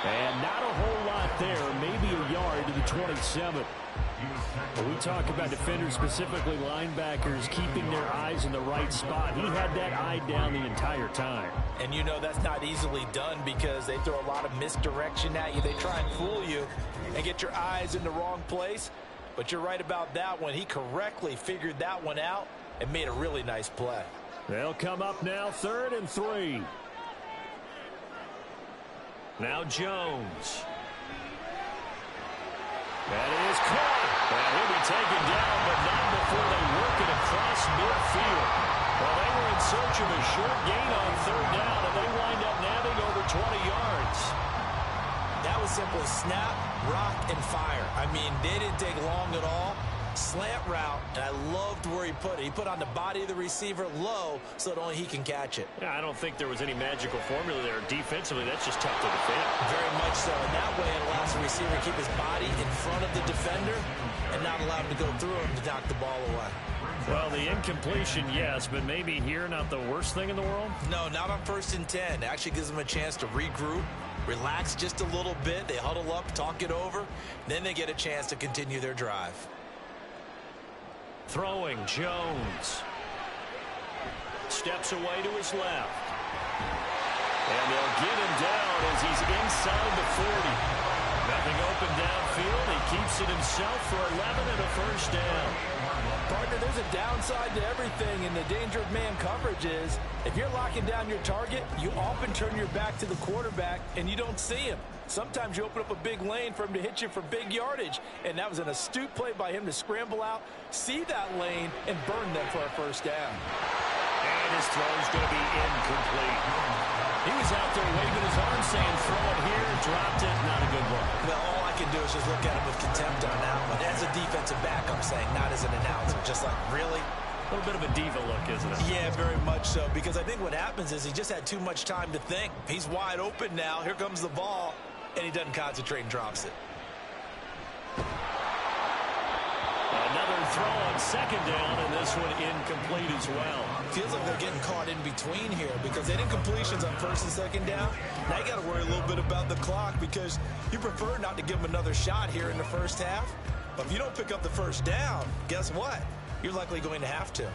And not a whole lot there. Maybe a yard to the 27. When we talk about defenders, specifically linebackers, keeping their eyes in the right spot, he had that eye down the entire time. And you know that's not easily done because they throw a lot of misdirection at you. They try and fool you and get your eyes in the wrong place. But you're right about that one. He correctly figured that one out and made a really nice play. They'll come up now 3rd and 3. Now Jones. That is caught. And he'll be taken down, but not before they work it across midfield. Well, they were in search of a short gain on 3rd down, and they wind up nabbing over 20 yards. That was simply snap, rock, and fire. I mean, they didn't take long at all. Slant route, and I loved where he put it. He put on the body of the receiver low so that only he can catch it. Yeah, I don't think there was any magical formula there. Defensively, that's just tough to defend. Very much so. And that way it allows the receiver to keep his body in front of the defender and not allow him to go through him to knock the ball away. Well, the incompletion, yes, but maybe here not the worst thing in the world? No, not on 1st and 10. It actually gives them a chance to regroup, relax just a little bit. They huddle up, talk it over. Then they get a chance to continue their drive. Throwing, Jones. Steps away to his left. And they'll get him down as he's inside the 40. Nothing open downfield. field. He keeps it himself for 11 and a first down. Partner, there's a downside to everything, and the danger of man coverage is if you're locking down your target, you often turn your back to the quarterback and you don't see him. Sometimes you open up a big lane for him to hit you for big yardage, and that was an astute play by him to scramble out, see that lane, and burn them for a first down. And his throw's going to be incomplete. He was out there waving his arm saying, throw it here, dropped it, not a good one. Well, all I can do is just look at him with contempt on that one. As a defensive back, I'm saying, not as an announcer. Just like, really? A little bit of a diva look, isn't it? Yeah, very much so, because I think what happens is he just had too much time to think. He's wide open now. Here comes the ball, and he doesn't concentrate and drops it. Another throw on second down, and this one incomplete as well. Feels like they're getting caught in between here because they didn't completions on first and second down. Now you got to worry a little bit about the clock because you prefer not to give them another shot here in the first half. But if you don't pick up the first down, guess what? You're likely going to have to.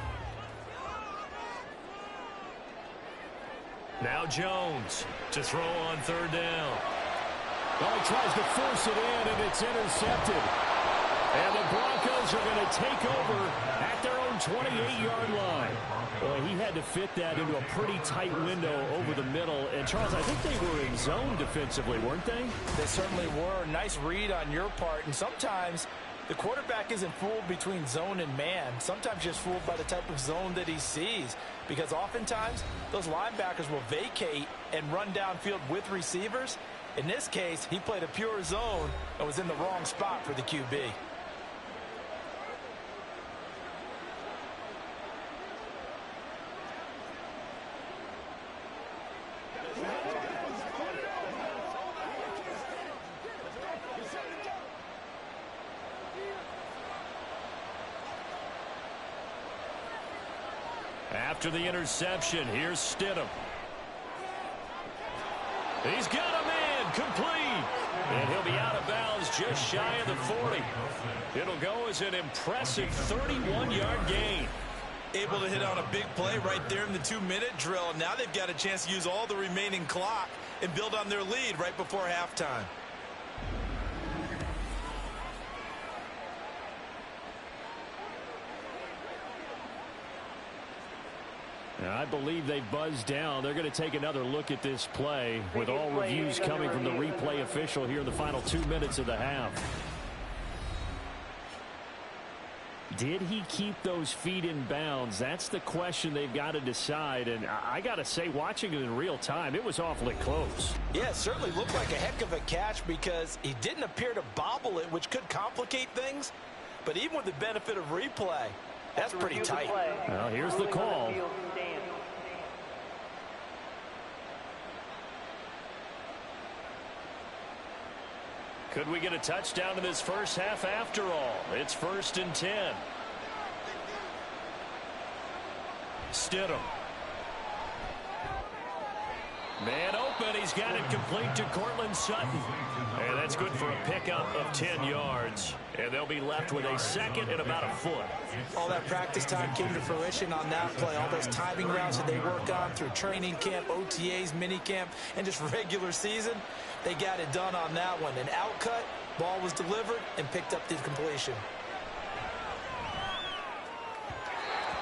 Now Jones to throw on third down. Well, he tries to force it in, and it's intercepted. And the Broncos are going to take over at their own 28-yard line. Well, he had to fit that into a pretty tight window over the middle. And, Charles, I think they were in zone defensively, weren't they? They certainly were. Nice read on your part. And sometimes the quarterback isn't fooled between zone and man. Sometimes just fooled by the type of zone that he sees. Because oftentimes, those linebackers will vacate and run downfield with receivers. In this case, he played a pure zone and was in the wrong spot for the QB. After the interception, here's Stidham. He's got a man complete. And he'll be out of bounds just shy of the 40. It'll go as an impressive 31-yard gain. Able to hit on a big play right there in the 2-minute drill. Now they've got a chance to use all the remaining clock and build on their lead right before halftime. I believe they've buzzed down. They're going to take another look at this play with all reviews coming from the replay official here in the final 2 minutes of the half. Did he keep those feet in bounds? That's the question they've got to decide. And I got to say, watching it in real time, it was awfully close. Yeah, it certainly looked like a heck of a catch because he didn't appear to bobble it, which could complicate things. But even with the benefit of replay, that's pretty tight. Well, here's the call. Could we get a touchdown in this first half after all? It's 1st and 10. Stidham. Man open. He's got it complete to Cortland Sutton. And that's good for a pickup of 10 yards. And they'll be left with a second and about a foot. All that practice time came to fruition on that play. All those timing routes that they work on through training camp, OTAs, minicamp, and just regular season, they got it done on that one. An outcut, ball was delivered, and picked up the completion.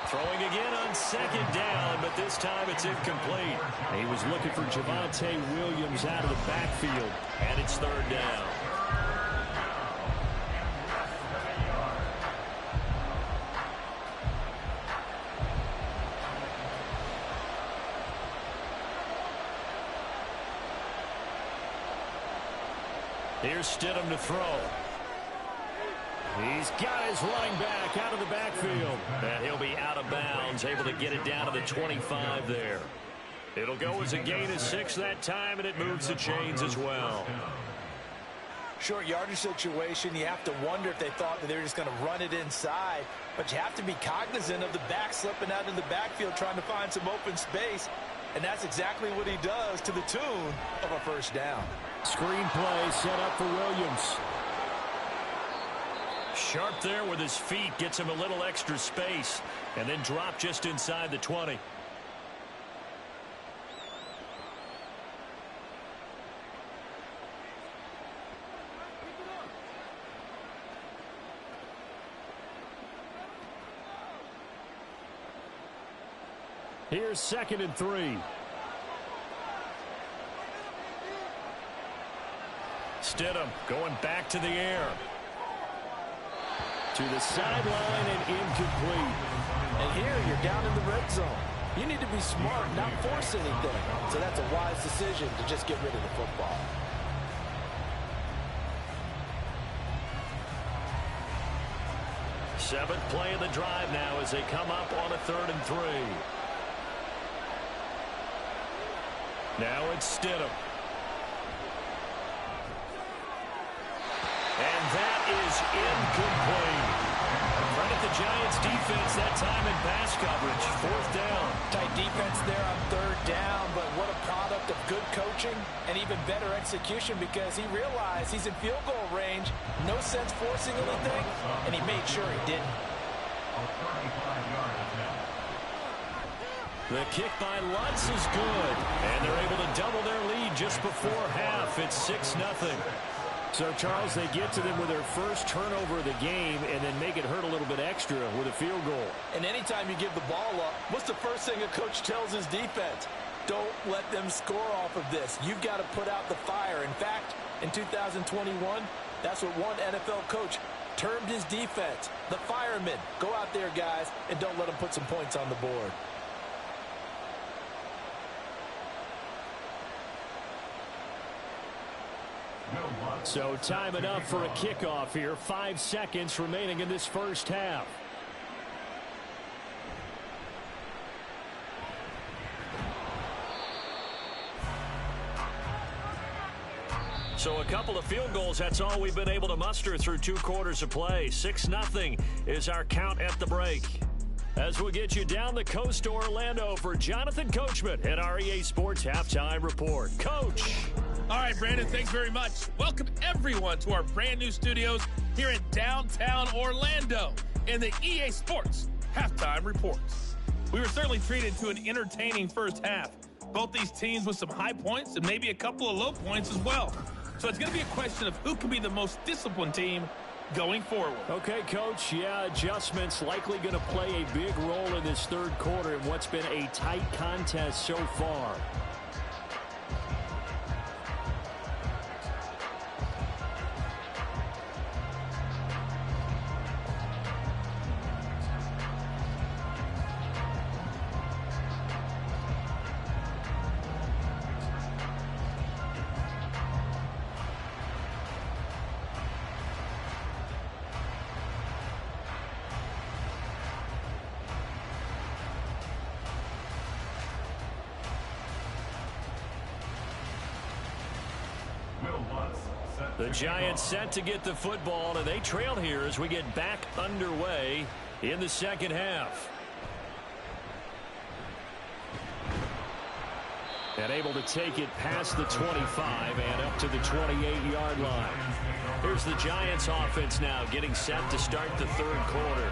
Throwing again on second down, but this time it's incomplete. He was looking for Javonte Williams out of the backfield, and it's third down. Here's Stidham to throw. He's got his running back out of the backfield. And he'll be out of bounds, able to get it down to the 25 there. It'll go as a gain of 6 that time, and it moves the chains as well. Short yardage situation, you have to wonder if they thought that they were just going to run it inside. But you have to be cognizant of the back slipping out of the backfield trying to find some open space. And that's exactly what he does to the tune of a first down. Screen play set up for Williams. Sharp there with his feet, gets him a little extra space, and then drop just inside the 20. Here's 2nd and 3. Stidham going back to the air. To the sideline and incomplete. And here you're down in the red zone. You need to be smart, not force anything. So that's a wise decision to just get rid of the football. Seventh play of the drive now as they come up on a 3rd and 3. Now it's Stidham. And that is incomplete. Credit the Giants defense that time in pass coverage. 4th down. Tight defense there on 3rd down, but what a product of good coaching and even better execution because he realized he's in field goal range. No sense forcing anything, and he made sure he didn't. The kick by Lutz is good, and they're able to double their lead just before half. It's 6-0. So, Charles, they get to them with their first turnover of the game and then make it hurt a little bit extra with a field goal. And anytime you give the ball up, what's the first thing a coach tells his defense? Don't let them score off of this. You've got to put out the fire. In fact, in 2021, that's what one NFL coach termed his defense. The firemen. Go out there, guys, and don't let them put some points on the board. So time enough for a kickoff here. 5 seconds remaining in this first half. So a couple of field goals, that's all we've been able to muster through 2 quarters of play. 6-0 is our count at the break. As we'll get you down the coast to Orlando for Jonathan Coachman at our EA Sports Halftime Report. Coach. All right, Brandon, thanks very much. Welcome, everyone, to our brand-new studios here in downtown Orlando in the EA Sports Halftime Report. We were certainly treated to an entertaining first half. Both these teams with some high points and maybe a couple of low points as well. So it's going to be a question of who can be the most disciplined team going forward. Okay, Coach, yeah, adjustments likely going to play a big role in this 3rd quarter in what's been a tight contest so far. The Giants set to get the football, and they trail here as we get back underway in the 2nd half. And able to take it past the 25 and up to the 28-yard line. Here's the Giants offense now getting set to start the 3rd quarter.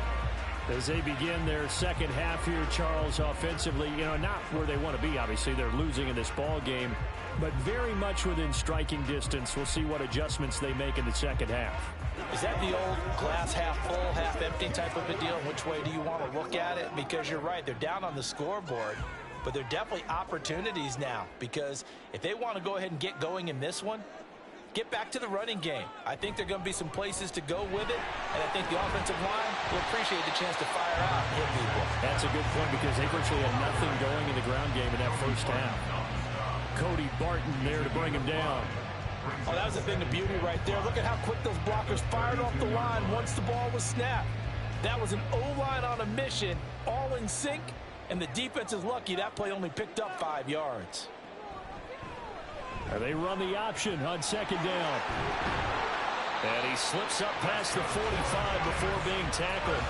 As they begin their 2nd half here, Charles, offensively, not where they want to be, obviously. They're losing in this ball game, but very much within striking distance. We'll see what adjustments they make in the 2nd half. Is that the old glass half full, half empty type of a deal? Which way do you want to look at it? Because you're right, they're down on the scoreboard, but they're definitely opportunities now. Because if they want to go ahead and get going in this one, get back to the running game. I think there are going to be some places to go with it, and I think the offensive line will appreciate the chance to fire out and hit people. That's a good point because they virtually had nothing going in the ground game in that first half. Cody Barton there to bring him down. Oh, that was a thing of beauty right there. Look at how quick those blockers fired off the line once the ball was snapped. That was an O-line on a mission, all in sync, and the defense is lucky that play only picked up 5 yards. They run the option on 2nd down. And he slips up past the 45 before being tackled.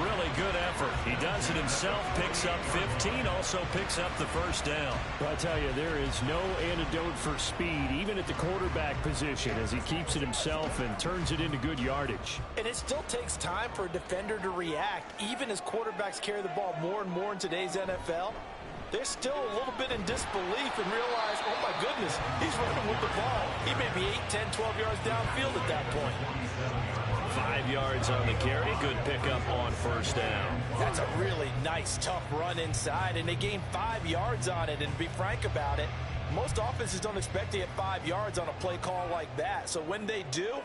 Really good effort. He does it himself, picks up 15, also picks up the 1st down. Well, I tell you, there is no antidote for speed, even at the quarterback position, as he keeps it himself and turns it into good yardage. And it still takes time for a defender to react, even as quarterbacks carry the ball more and more in today's NFL. They're still a little bit in disbelief and realize, oh, my goodness, he's running with the ball. He may be 8, 10, 12 yards downfield at that point. 5 yards on the carry. Good pickup on first down. That's a really nice, tough run inside, and they gained 5 yards on it. And to be frank about it, most offenses don't expect to get 5 yards on a play call like that. So when they do,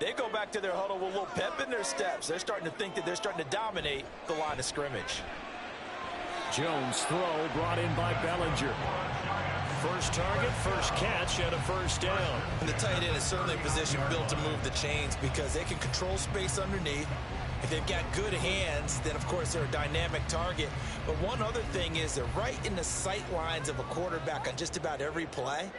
they go back to their huddle with a little pep in their steps. They're starting to think that they're starting to dominate the line of scrimmage. Jones throw brought in by Bellinger. First target, first catch, and a first down. And the tight end is certainly a position built to move the chains because they can control space underneath. If they've got good hands, then, of course, they're a dynamic target. But one other thing is they're right in the sight lines of a quarterback on just about every play,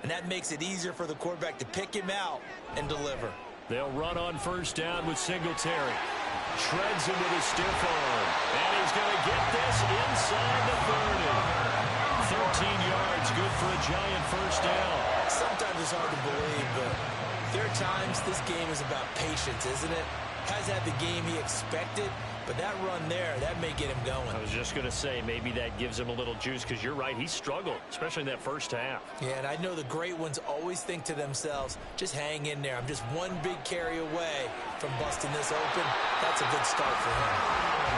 and that makes it easier for the quarterback to pick him out and deliver. They'll run on first down with Singletary. Shreds into the stiff arm, and he's going to get this inside the 30. 13 yards, good for a Giant first down. Sometimes it's hard to believe, but there are times this game is about patience, isn't it? Has had the game he expected, but that run there, that may get him going. I was just going to say, maybe that gives him a little juice, because you're right, he struggled, especially in that first half. Yeah, and I know the great ones always think to themselves, just hang in there. I'm just one big carry away from busting this open. That's a good start for him.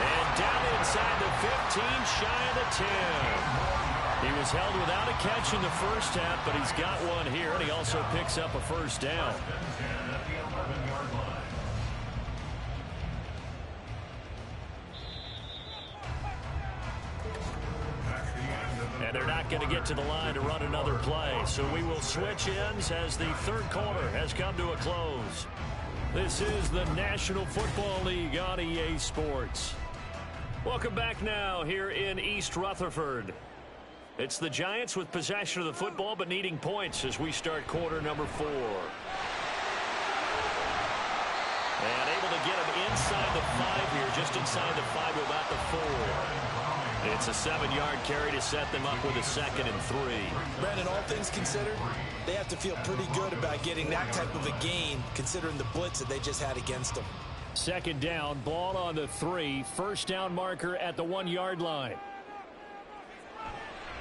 And down inside the 15, shy of the 10. He was held without a catch in the first half, but he's got one here, and he also picks up a first down. And they're not going to get to the line to run another play, so we will switch ends as the third quarter has come to a close. This is the National Football League on EA Sports. Welcome back now here in East Rutherford. It's the Giants with possession of the football but needing points as we start quarter number 4. And able to get him inside the 5 here, just inside the 5 to about the 4. It's a 7-yard carry to set them up with a 2nd and 3. Brandon, all things considered, they have to feel pretty good about getting that type of a gain considering the blitz that they just had against them. 2nd down, ball on the 3. First down marker at the 1-yard line.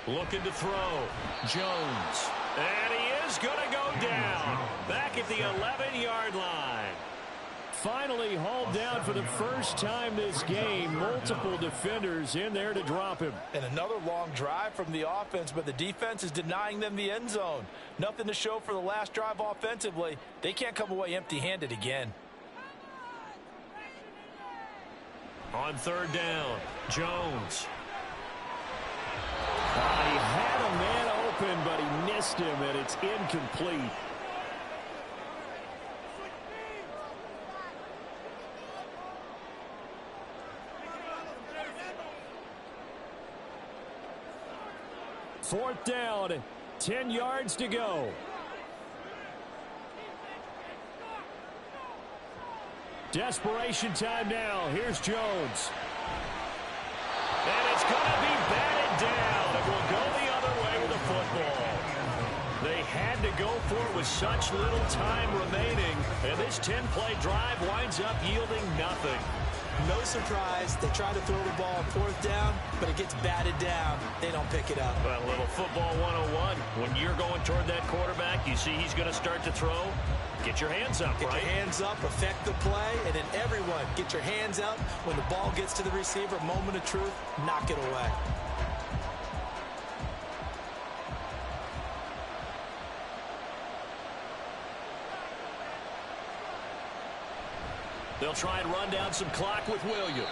Looking to throw. Jones. And he is going to go down. Back at the 11-yard line. Finally hauled down for the first time this game. Multiple defenders in there to drop him. And another long drive from the offense, but the defense is denying them the end zone. Nothing to show for the last drive offensively. They can't come away empty-handed again. On 3rd down, Jones. He had a man open, but he missed him, and it's incomplete. Fourth down, 10 yards to go. Desperation time now. Here's Jones. And it's going to be batted down. It will go the other way with the football. They had to go for it with such little time remaining. And this 10-play drive winds up yielding nothing. No surprise, they try to throw the ball on 4th down, but it gets batted down. They don't pick it up. Well, a little football 101. When you're going toward that quarterback, you see he's going to start to throw. Get your hands up, right? Get your hands up, affect the play, and then everyone get your hands up. When the ball gets to the receiver, moment of truth, knock it away. They'll try and run down some clock with Williams.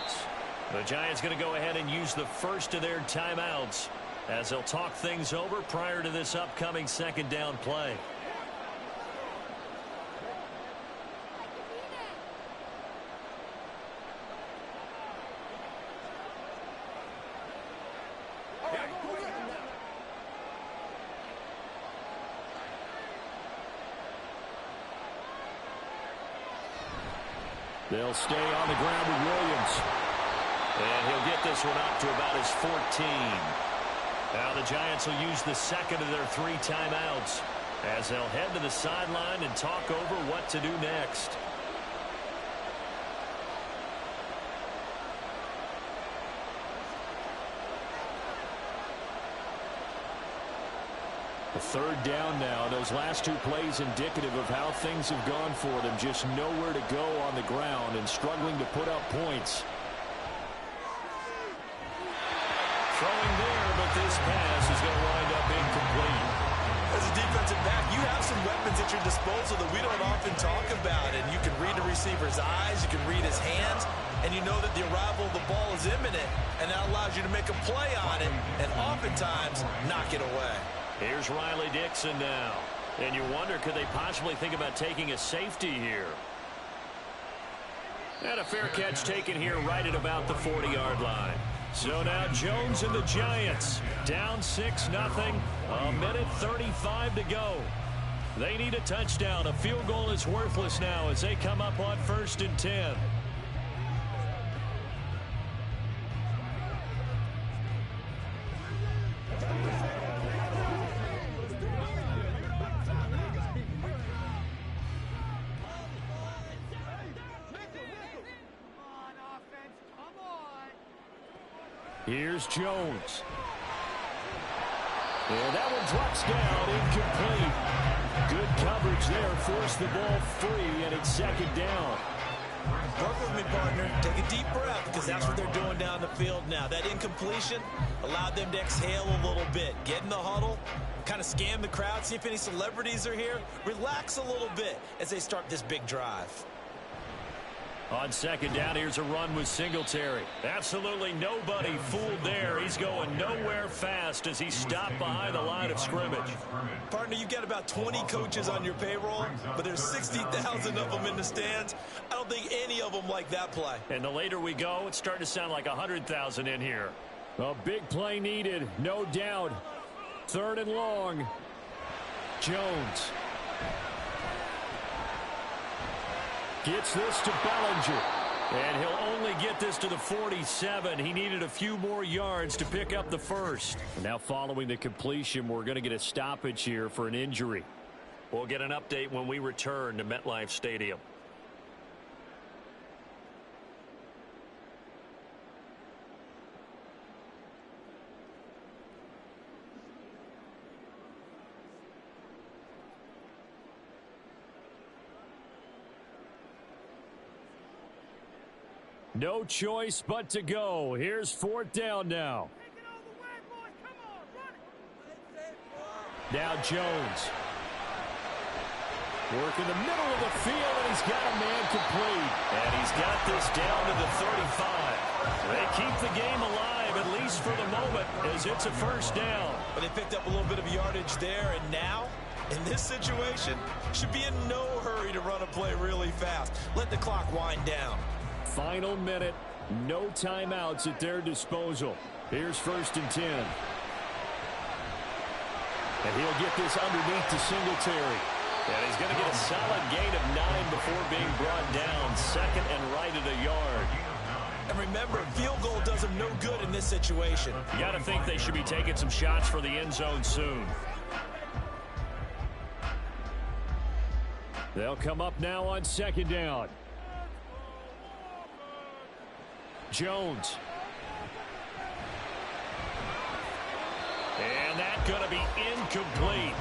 The Giants going to go ahead and use the first of their timeouts as they'll talk things over prior to this upcoming 2nd down play. They'll stay on the ground with Williams. And he'll get this one up to about his 14. Now the Giants will use the 2nd of their 3 timeouts as they'll head to the sideline and talk over what to do next. A third down now. Those last two plays indicative of how things have gone for them. Just nowhere to go on the ground and struggling to put up points. Throwing there, but this pass is going to wind up incomplete. As a defensive back, you have some weapons at your disposal that we don't often talk about. And you can read the receiver's eyes, you can read his hands, and you know that the arrival of the ball is imminent, and that allows you to make a play on it and oftentimes knock it away. Here's Riley Dixon now. And you wonder, could they possibly think about taking a safety here? And a fair catch taken here right at about the 40-yard line. So now Jones and the Giants down 6-0. A minute 35 to go. They need a touchdown. A field goal is worthless now as they come up on 1st and 10. Here's Jones. And that one drops down, incomplete. Good coverage there, forced the ball free, and it's 2nd down. Work with me, partner. Take a deep breath, because that's what they're doing down the field now. That incompletion allowed them to exhale a little bit. Get in the huddle, kind of scan the crowd, see if any celebrities are here. Relax a little bit as they start this big drive. On 2nd down, here's a run with Singletary. Absolutely nobody fooled there. He's going nowhere fast as he stopped behind the line of scrimmage. Partner, you've got about 20 coaches on your payroll, but there's 60,000 of them in the stands. I don't think any of them like that play. And the later we go, it's starting to sound like 100,000 in here. A big play needed, no doubt. 3rd and long. Jones. Gets this to Bellinger. And he'll only get this to the 47. He needed a few more yards to pick up the first. And now following the completion, we're going to get a stoppage here for an injury. We'll get an update when we return to MetLife Stadium. No choice but to go. Here's 4th down now. Now Jones. Work in the middle of the field, and he's got a man complete. And he's got this down to the 35. They keep the game alive, at least for the moment, as it's a 1st down. But they picked up a little bit of yardage there, and now, in this situation, should be in no hurry to run a play really fast. Let the clock wind down. Final minute, no timeouts at their disposal. Here's 1st and 10. And he'll get this underneath to Singletary. And he's going to get a solid gain of 9 before being brought down. 2nd and right at a yard. And remember, field goal does them no good in this situation. You got to think they should be taking some shots for the end zone soon. They'll come up now on 2nd down. Jones. And that's going to be incomplete.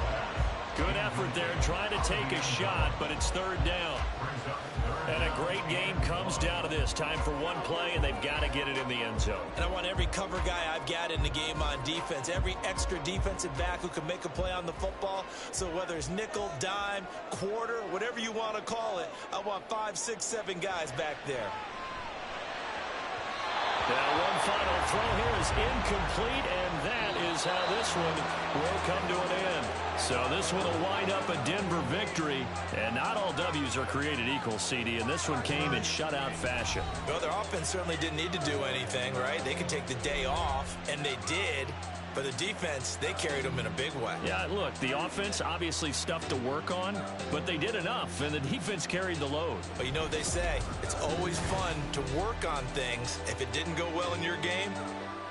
Good effort there trying to take a shot, but it's 3rd down. And a great game comes down to this. Time for one play, and they've got to get it in the end zone. And I want every cover guy I've got in the game on defense, every extra defensive back who can make a play on the football. So whether it's nickel, dime, quarter, whatever you want to call it, I want 5, 6, 7 guys back there. Now one final throw here is incomplete, and that is how this one will come to an end. So this one will wind up a Denver victory, and not all W's are created equal, CD, and this one came in shutout fashion. Well, their offense certainly didn't need to do anything, right? They could take the day off, and they did. But the defense, they carried them in a big way. Yeah, look, the offense, obviously stuff to work on, but they did enough, and the defense carried the load. But you know what they say, it's always fun to work on things. If it didn't go well in your game,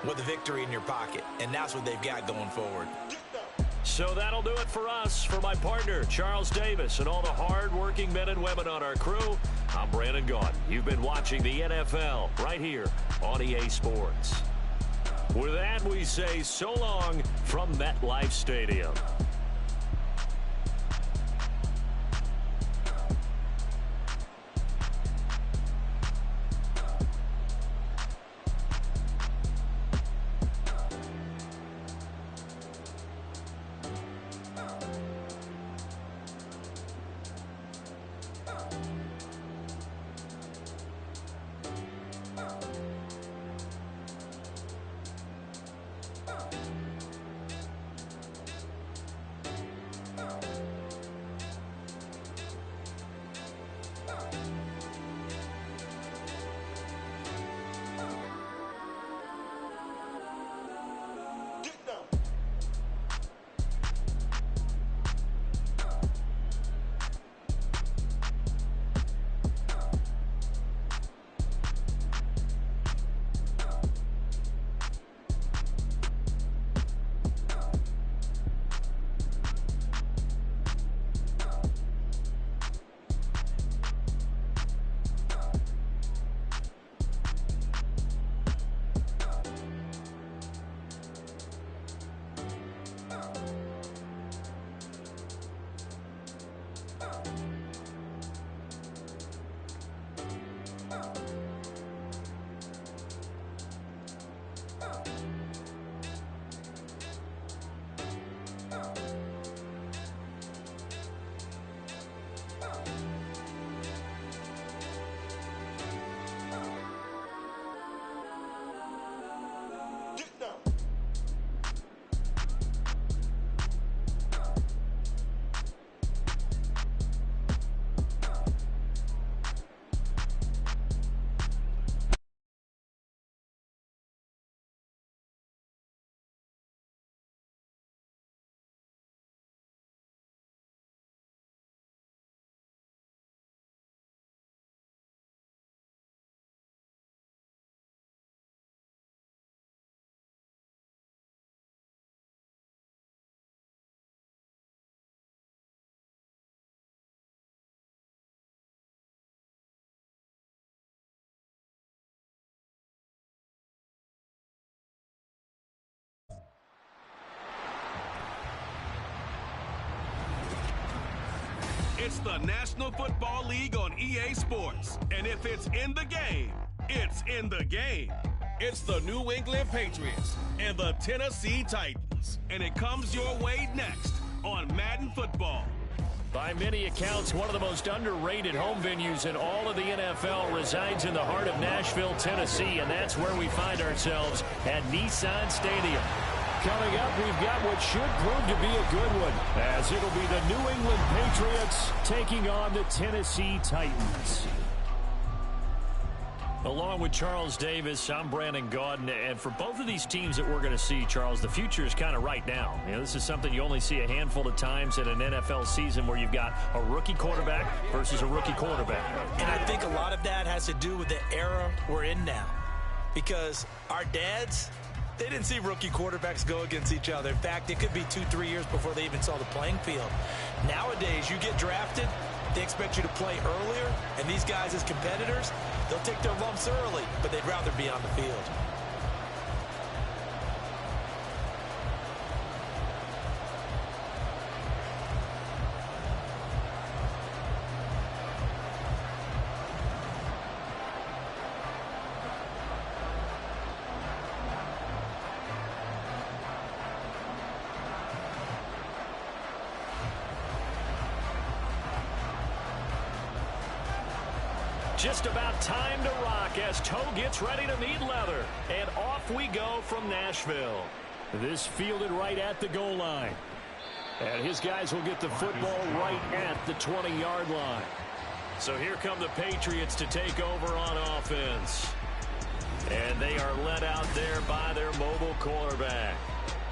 with a victory in your pocket. And that's what they've got going forward. So that'll do it for us. For my partner, Charles Davis, and all the hard-working men and women on our crew, I'm Brandon Gaudin. You've been watching the NFL right here on EA Sports. With that, we say so long from MetLife Stadium. It's the National Football League on EA Sports. And if it's in the game, it's in the game. It's the New England Patriots and the Tennessee Titans. And it comes your way next on Madden Football. By many accounts, one of the most underrated home venues in all of the NFL resides in the heart of Nashville, Tennessee, and that's where we find ourselves at Nissan Stadium. Coming up, we've got what should prove to be a good one, as it'll be the New England Patriots taking on the Tennessee Titans. Along with Charles Davis, I'm Brandon Gaudin, and for both of these teams that we're going to see, Charles, the future is kind of right now. You know, this is something you only see a handful of times in an NFL season where you've got a rookie quarterback versus a rookie quarterback. And I think a lot of that has to do with the era we're in now, because our dads, they didn't see rookie quarterbacks go against each other. In fact, it could be 2-3 years before they even saw the playing field. Nowadays, you get drafted, they expect you to play earlier, and these guys as competitors, they'll take their lumps early, but they'd rather be on the field. Just about time to rock as Toe gets ready to meet leather. And off we go from Nashville. This fielded right at the goal line. And his guys will get the football right at the 20-yard line. So here come the Patriots to take over on offense. And they are led out there by their mobile quarterback.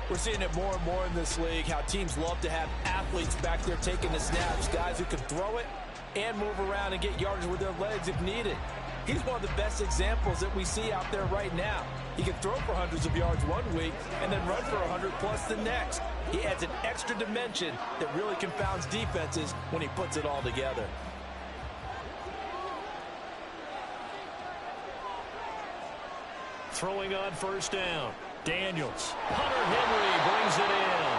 We're seeing it more and more in this league, how teams love to have athletes back there taking the snaps, guys who can throw it and move around and get yards with their legs if needed. He's one of the best examples that we see out there right now. He can throw for hundreds of yards one week and then run for 100+ the next. He adds an extra dimension that really confounds defenses when he puts it all together. Throwing on first down. Daniels. Hunter Henry brings it in.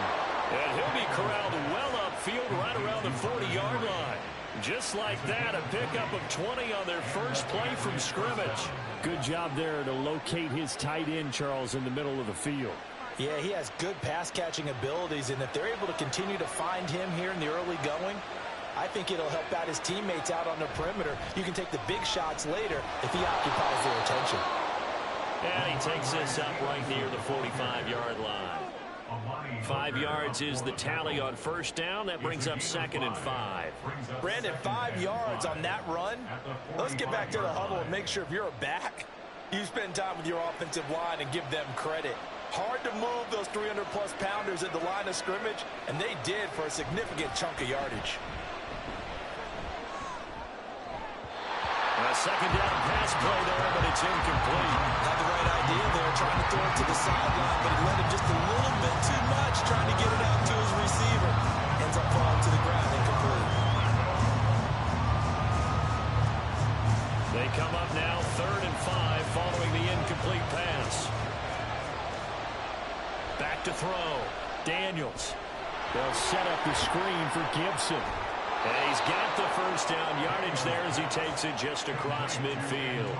And he'll be corralled well upfield right around the 40-yard line. Just like that, a pickup of 20 on their first play from scrimmage. Good job there to locate his tight end, Charles, in the middle of the field. Yeah, he has good pass-catching abilities, and if they're able to continue to find him here in the early going, I think it'll help out his teammates out on the perimeter. You can take the big shots later if he occupies their attention. And he takes this up right near the 45-yard line. 5 yards is the tally on first down. That brings up 2nd and 5. Brandon, 5 yards on that run. Let's get back to the huddle and make sure if you're a back, you spend time with your offensive line and give them credit. Hard to move those 300+ pounders at the line of scrimmage, and they did for a significant chunk of yardage. A second down pass play there, but it's incomplete. Had the right idea there, trying to throw it to the sideline, but he let him just a little bit too much, trying to get it out to his receiver. Ends up falling to the ground, incomplete. They come up now 3rd and 5 following the incomplete pass. Back to throw. Daniels. They'll set up the screen for Gibson. And he's got the first down yardage there as he takes it just across midfield.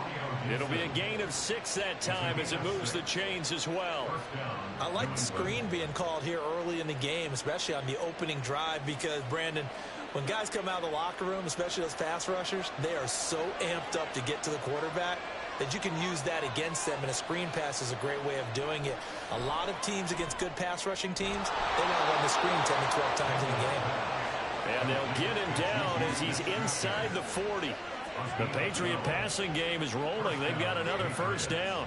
It'll be a gain of 6 that time as it moves the chains as well. I like the screen being called here early in the game, especially on the opening drive, because, Brandon, when guys come out of the locker room, especially those pass rushers, they are so amped up to get to the quarterback that you can use that against them, and a screen pass is a great way of doing it. A lot of teams against good pass rushing teams, they want to run the screen 10 to 12 times in a game. And they'll get him down as he's inside the 40. The Patriot passing game is rolling. They've got another first down.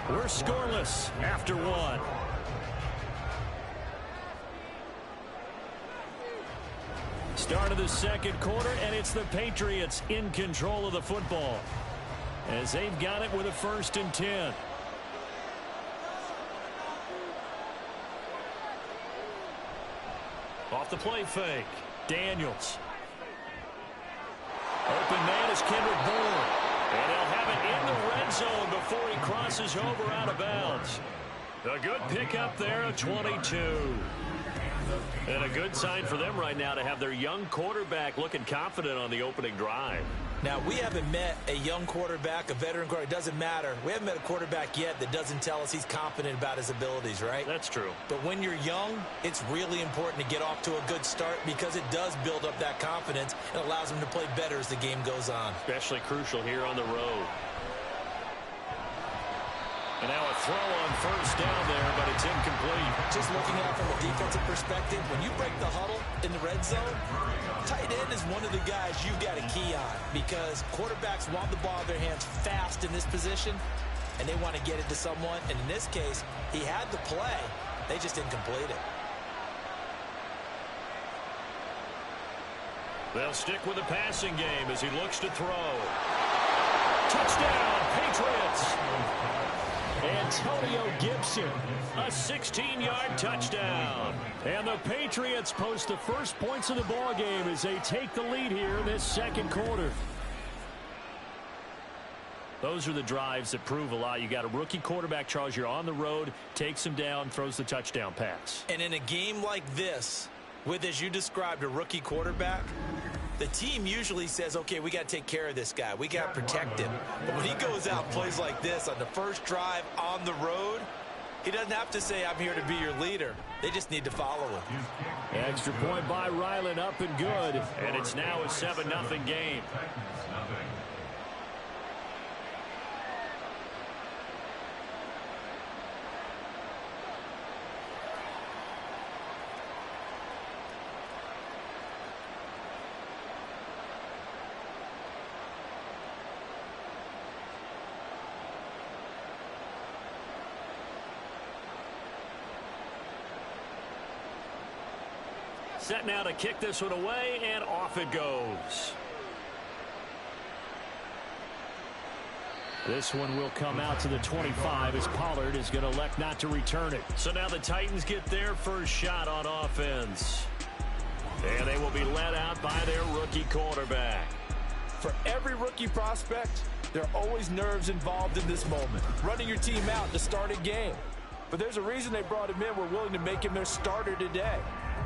We're scoreless after 1. Start of the second quarter, and it's the Patriots in control of the football as they've got it with a 1st and 10. Off the play fake. Daniels. Open man is Kendrick Bourne. And they'll have it in the red zone before he crosses over out of bounds. A good pickup there of 22. And a good sign for them right now to have their young quarterback looking confident on the opening drive. Now, we haven't met a young quarterback, a veteran quarterback. It doesn't matter. We haven't met a quarterback yet that doesn't tell us he's confident about his abilities, right? That's true. But when you're young, it's really important to get off to a good start because it does build up that confidence and allows him to play better as the game goes on. Especially crucial here on the road. And now a throw on first down there, but it's incomplete. Just looking at it from a defensive perspective, when you break the huddle in the red zone, tight end is one of the guys you've got to key on because quarterbacks want the ball in their hands fast in this position, and they want to get it to someone. And in this case, he had the play. They just didn't complete it. They'll stick with the passing game as he looks to throw. Touchdown, Patriots! Antonio Gibson, a 16-yard touchdown. And the Patriots post the first points of the ball game as they take the lead here in this second quarter. Those are the drives that prove a lot. You got a rookie quarterback, Charles. You're on the road, takes him down, throws the touchdown pass. And in a game like this, with, as you described, a rookie quarterback, the team usually says, okay, we got to take care of this guy. We got to protect him. But when he goes out and plays like this on the first drive on the road, he doesn't have to say, I'm here to be your leader. They just need to follow him. Extra point by Ryland, up and good. And it's now a 7-0 game. Set now to kick this one away, and off it goes. This one will come out to the 25 as Pollard is going to elect not to return it. So now the Titans get their first shot on offense. And they will be led out by their rookie quarterback. For every rookie prospect, there are always nerves involved in this moment. Running your team out to start a game. But there's a reason they brought him in. We're willing to make him their starter today.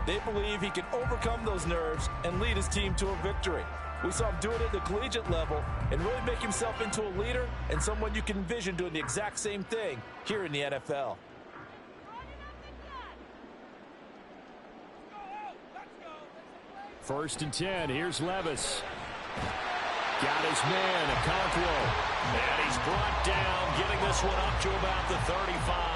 They believe he can overcome those nerves and lead his team to a victory. We saw him do it at the collegiate level and really make himself into a leader and someone you can envision doing the exact same thing here in the NFL. First and 10, here's Levis. Got his man, Okonkwo. And he's brought down, getting this one up to about the 35.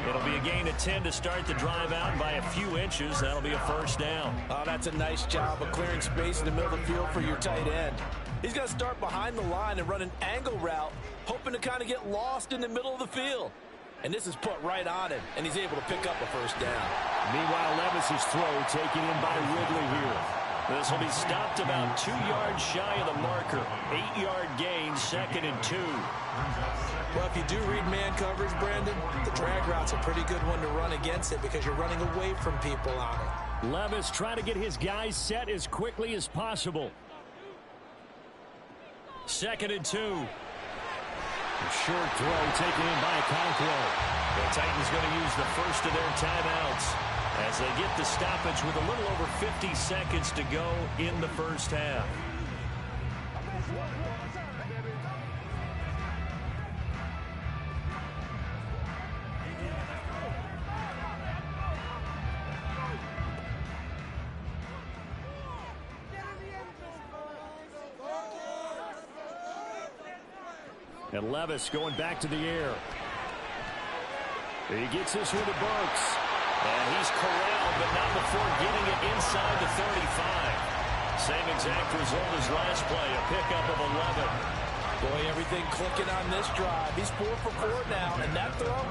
It'll be a gain of 10 to start the drive out by a few inches. That'll be a first down. Oh, that's a nice job of clearing space in the middle of the field for your tight end. He's going to start behind the line and run an angle route, hoping to kind of get lost in the middle of the field. And this is put right on him, and he's able to pick up a first down. Meanwhile, Levis's throw taken in by Ridley here. This will be stopped about 2 yards shy of the marker. 8-yard gain, 2nd and 2. Well, if you do read man coverage, Brandon, the drag route's a pretty good one to run against it because you're running away from people on it. Levis trying to get his guys set as quickly as possible. 2nd and 2. A short throw taken in by Okonkwo. The Titans going to use the first of their timeouts as they get the stoppage with a little over 50 seconds to go in the first half. And Levis going back to the air. He gets this one to Burks. And he's corralled, but not before getting it inside the 35. Same exact result as last play, a pickup of 11. Boy, everything clicking on this drive. He's 4 for 4 now, and that throw,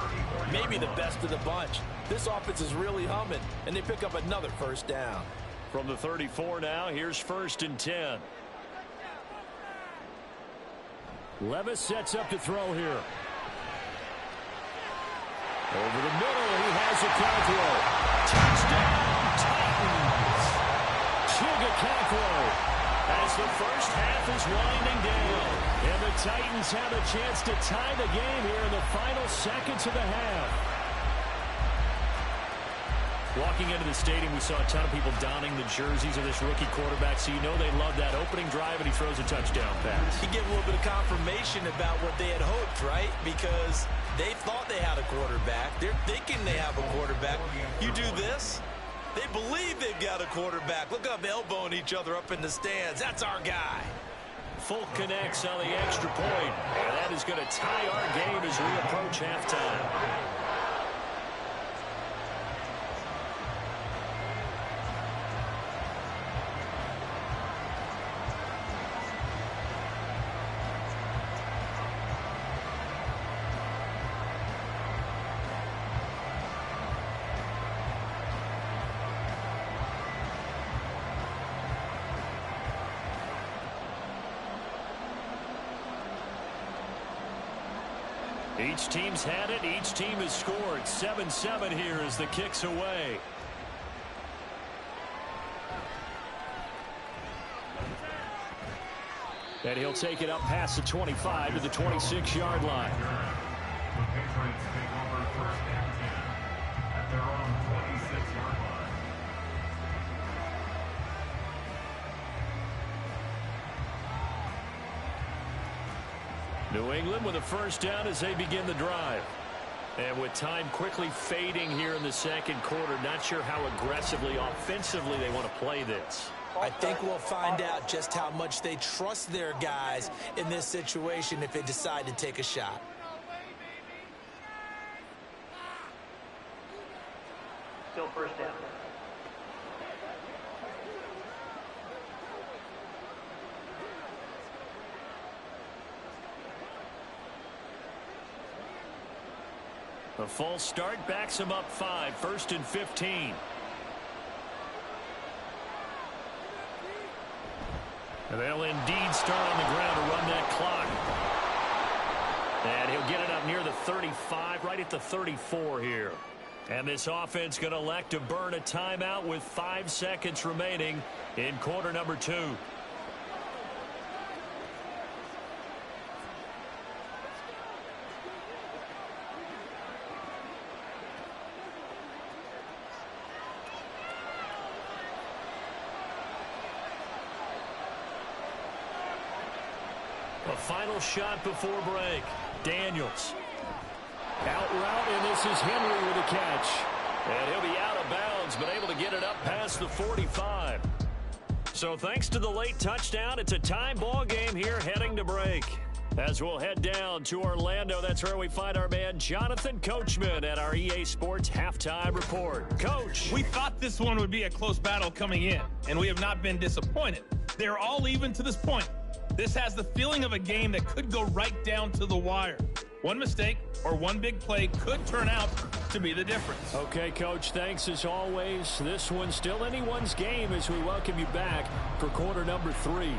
maybe the best of the bunch. This offense is really humming, and they pick up another first down. From the 34 now, here's 1st and 10. Levis sets up to throw here. Over the middle, he has Okonkwo. Touchdown, Titans! Chig Okonkwo as the first half is winding down. And the Titans have a chance to tie the game here in the final seconds of the half. Walking into the stadium, we saw a ton of people donning the jerseys of this rookie quarterback, so you know they love that opening drive, and he throws a touchdown pass. He gave a little bit of confirmation about what they had hoped, right? Because they thought they had a quarterback. They're thinking they have a quarterback. You do this, they believe they've got a quarterback. Look up, elbowing each other up in the stands. That's our guy. Folk connects on the extra point, and that is going to tie our game as we approach halftime. Each team's had it. Each team has scored. 7-7 here as the kick's away. And he'll take it up past the 25 to the 26-yard line. The Patriots take over first and 10 at their own 26-yard line. New England with a first down as they begin the drive. And with time quickly fading here in the second quarter, not sure how aggressively, offensively they want to play this. I think we'll find out just how much they trust their guys in this situation if they decide to take a shot. Still first down. A false start backs him up 5, 1st and 15. And they'll indeed start on the ground to run that clock. And he'll get it up near the 35, right at the 34 here. And this offense going to elect to burn a timeout with 5 seconds remaining in quarter number 2. A final shot before break. Daniels. Out route, and this is Henry with a catch. And he'll be out of bounds, but able to get it up past the 45. So thanks to the late touchdown, it's a tie ball game here heading to break. As we'll head down to Orlando, that's where we find our man Jonathan Coachman at our EA Sports Halftime Report. Coach. We thought this one would be a close battle coming in, and we have not been disappointed. They're all even to this point. This has the feeling of a game that could go right down to the wire. One mistake or one big play could turn out to be the difference. Okay, Coach, thanks as always. This one's still anyone's game as we welcome you back for quarter number 3.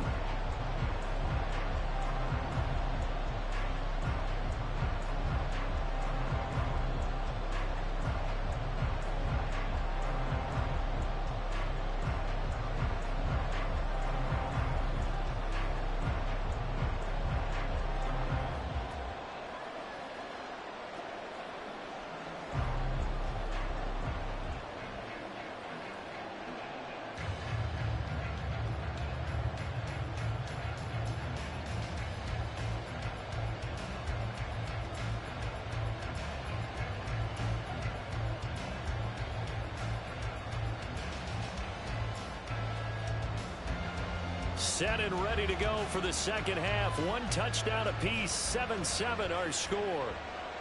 Set and ready to go for the second half. 1 touchdown apiece, 7-7 our score.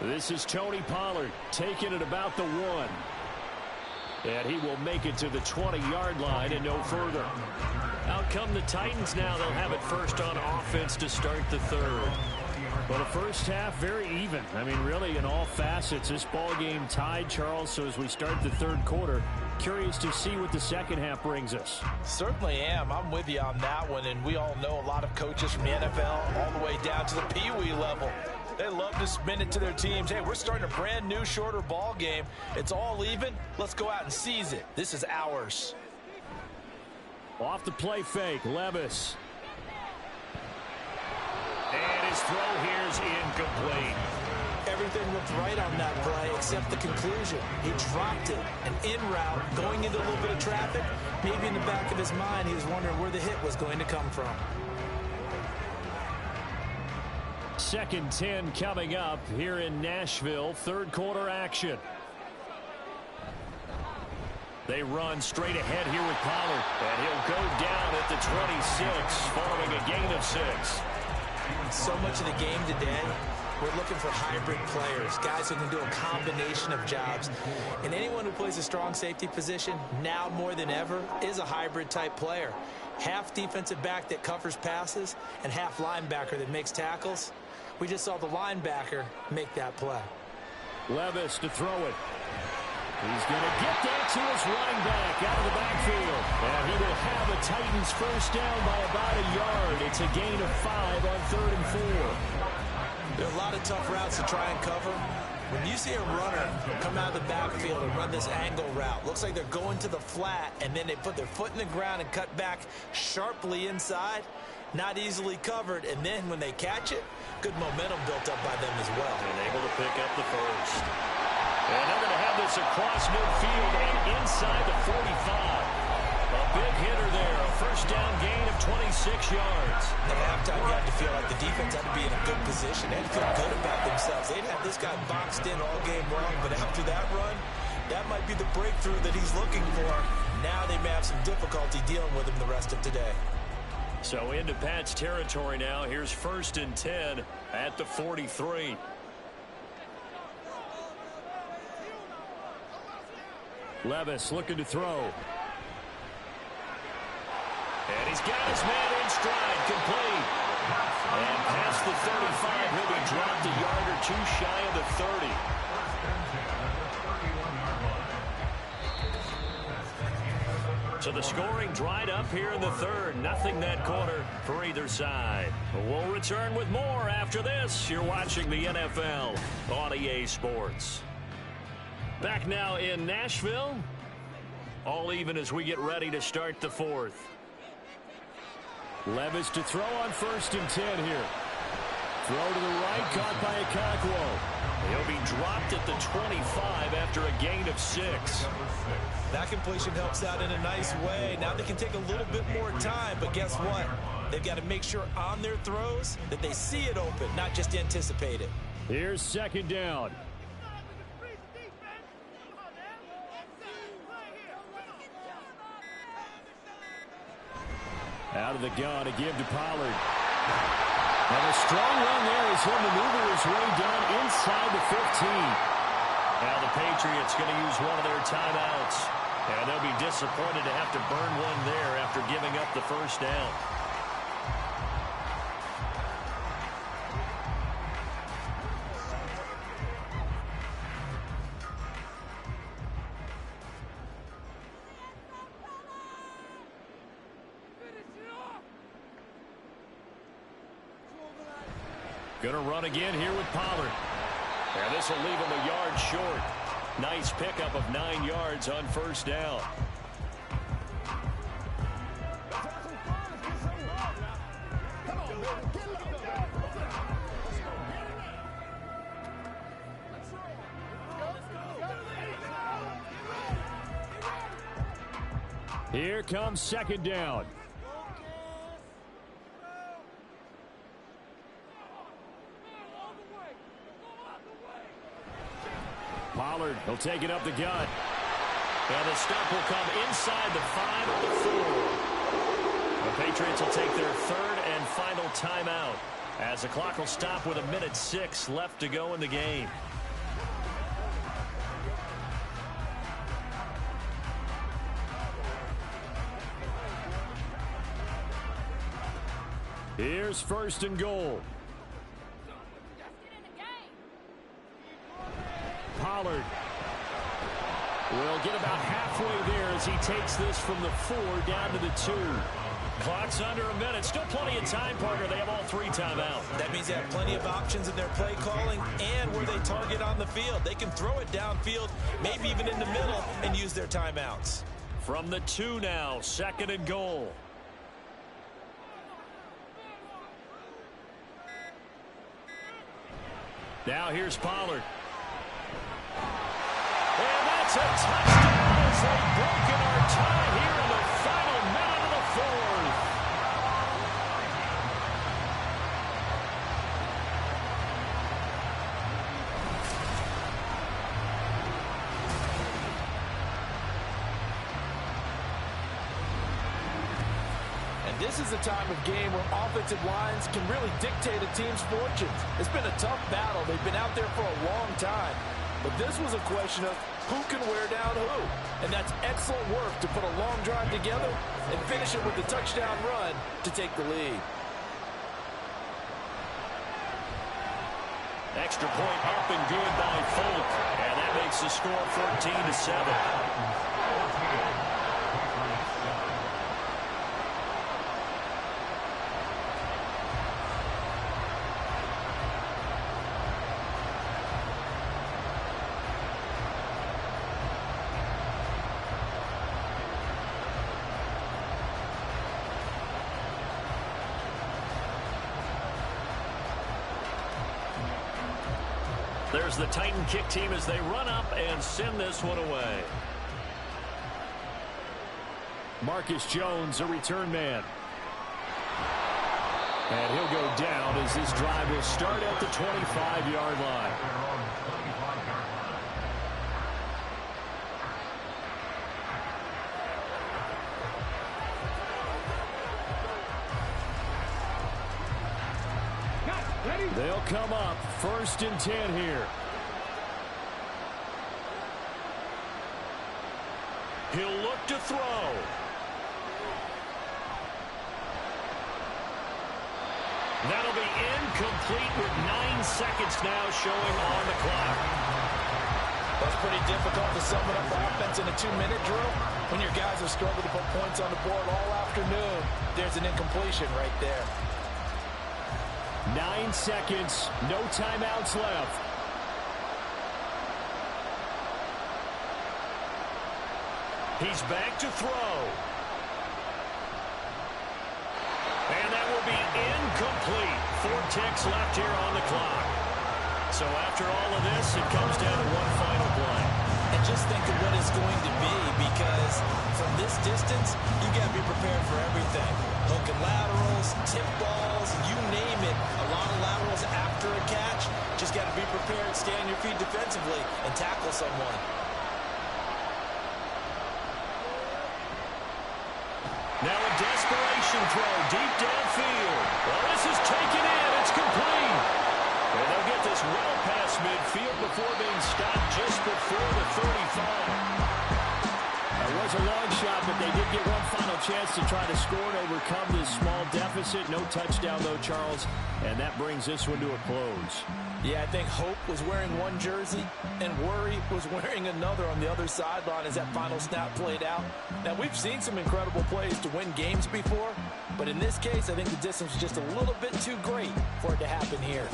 This is Tony Pollard taking it about the 1. And he will make it to the 20-yard line and no further. Out come the Titans now. They'll have it first on offense to start the third. Well, the first half, very even. I mean, really, in all facets, this ball game tied, Charles. So as we start the third quarter, curious to see what the second half brings us. Certainly am. I'm with you on that one. And we all know a lot of coaches from the NFL all the way down to the Pee-wee level. They love to spin it to their teams. Hey, we're starting a brand new, shorter ball game. It's all even. Let's go out and seize it. This is ours. Off the play fake, Levis. And his throw here is incomplete. Everything looked right on that play except the conclusion. He dropped it. An in route, going into a little bit of traffic. Maybe in the back of his mind, he was wondering where the hit was going to come from. 2nd and 10 coming up here in Nashville. Third quarter action. They run straight ahead here with Pollard. And he'll go down at the 26 following a gain of 6. So much of the game today, we're looking for hybrid players, guys who can do a combination of jobs. And anyone who plays a strong safety position, now more than ever, is a hybrid type player. Half defensive back that covers passes and half linebacker that makes tackles. We just saw the linebacker make that play. Levis to throw it. He's going to get that to his running back out of the backfield. And he will have a Titans first down by about a yard. It's a gain of 5 on 3rd and 4. There are a lot of tough routes to try and cover. When you see a runner come out of the backfield and run this angle route, looks like they're going to the flat, and then they put their foot in the ground and cut back sharply inside. Not easily covered, and then when they catch it, good momentum built up by them as well. And able to pick up the first. And they're going to have this across midfield and inside the 45. A big hitter there. A first down gain of 26 yards. At halftime, you had to feel like the defense had to be in a good position. They had to feel good about themselves. They'd have this guy boxed in all game long, but after that run, that might be the breakthrough that he's looking for. Now they may have some difficulty dealing with him the rest of today. So into Pat's territory now. Here's 1st and 10 at the 43. Levis looking to throw. And he's got his man in stride, complete. And past the 35, he'll be dropped a yard or two shy of the 30. So the scoring dried up here in the 3rd. Nothing that quarter for either side. We'll return with more after this. You're watching the NFL on EA Sports. Back now in Nashville. All even as we get ready to start the 4th. Levis to throw on 1st and 10 here. Throw to the right, caught by Okonkwo. He'll be dropped at the 25 after a gain of 6. That completion helps out in a nice way. Now they can take a little bit more time, but guess what? They've got to make sure on their throws that they see it open, not just anticipate it. Here's 2nd down. Out of the gun to give to Pollard. And a strong run there as he'll maneuver his way down inside the 15. Now the Patriots going to use one of their timeouts. And they'll be disappointed to have to burn one there after giving up the first down. Going to run again here with Pollard. And this will leave him a yard short. Nice pickup of 9 yards on 1st down. Here comes 2nd down. Pollard, he'll take it up the gut. And the stop will come inside the 5 of the 4. The Patriots will take their 3rd and final timeout as the clock will stop with 1:06 left to go in the game. Here's 1st and goal. Pollard will get about halfway there as he takes this from the 4 down to the 2. Clock's under a minute. Still plenty of time, partner. They have all 3 timeouts. That means they have plenty of options in their play calling and where they target on the field. They can throw it downfield, maybe even in the middle, and use their timeouts. From the 2 now, 2nd and goal. Now here's Pollard. And that's a touchdown as they've broken our tie here in the final minute of the 4th. This is a time of game where offensive lines can really dictate a team's fortunes. It's been a tough battle. They've been out there for a long time. But this was a question of who can wear down who. And that's excellent work to put a long drive together and finish it with a touchdown run to take the lead. Extra point up and good by Folk. And that makes the score 14-7. There's the Titan kick team as they run up and send this one away. Marcus Jones, a return man. And he'll go down as this drive will start at the 25-yard line. They'll come up 1st and 10 here. He'll look to throw. That'll be incomplete with 9 seconds now showing on the clock. That's pretty difficult to sum it up for offense in a 2-minute drill. When your guys have struggled to put points on the board all afternoon, there's an incompletion right there. 9 seconds, no timeouts left. He's back to throw. And that will be incomplete. 4 ticks left here on the clock. So after all of this, it comes down to one final play. And just think of what it's going to be, because from this distance, you got to be prepared for everything. Hook and laterals, tip balls, you name it. A lot of laterals after a catch. Just got to be prepared, stay on your feet defensively, and tackle someone. Now a desperation throw deep downfield. Well, this is taken in. It's complete. And they'll get this well past midfield before being stopped just before the 35. It was a long shot, but they did get one final chance to try to score and overcome this small deficit. No touchdown, though, Charles. And that brings this one to a close. Yeah, I think Hope was wearing one jersey and Worry was wearing another on the other sideline as that final snap played out. Now, we've seen some incredible plays to win games before, but in this case, I think the distance was just a little bit too great for it to happen here.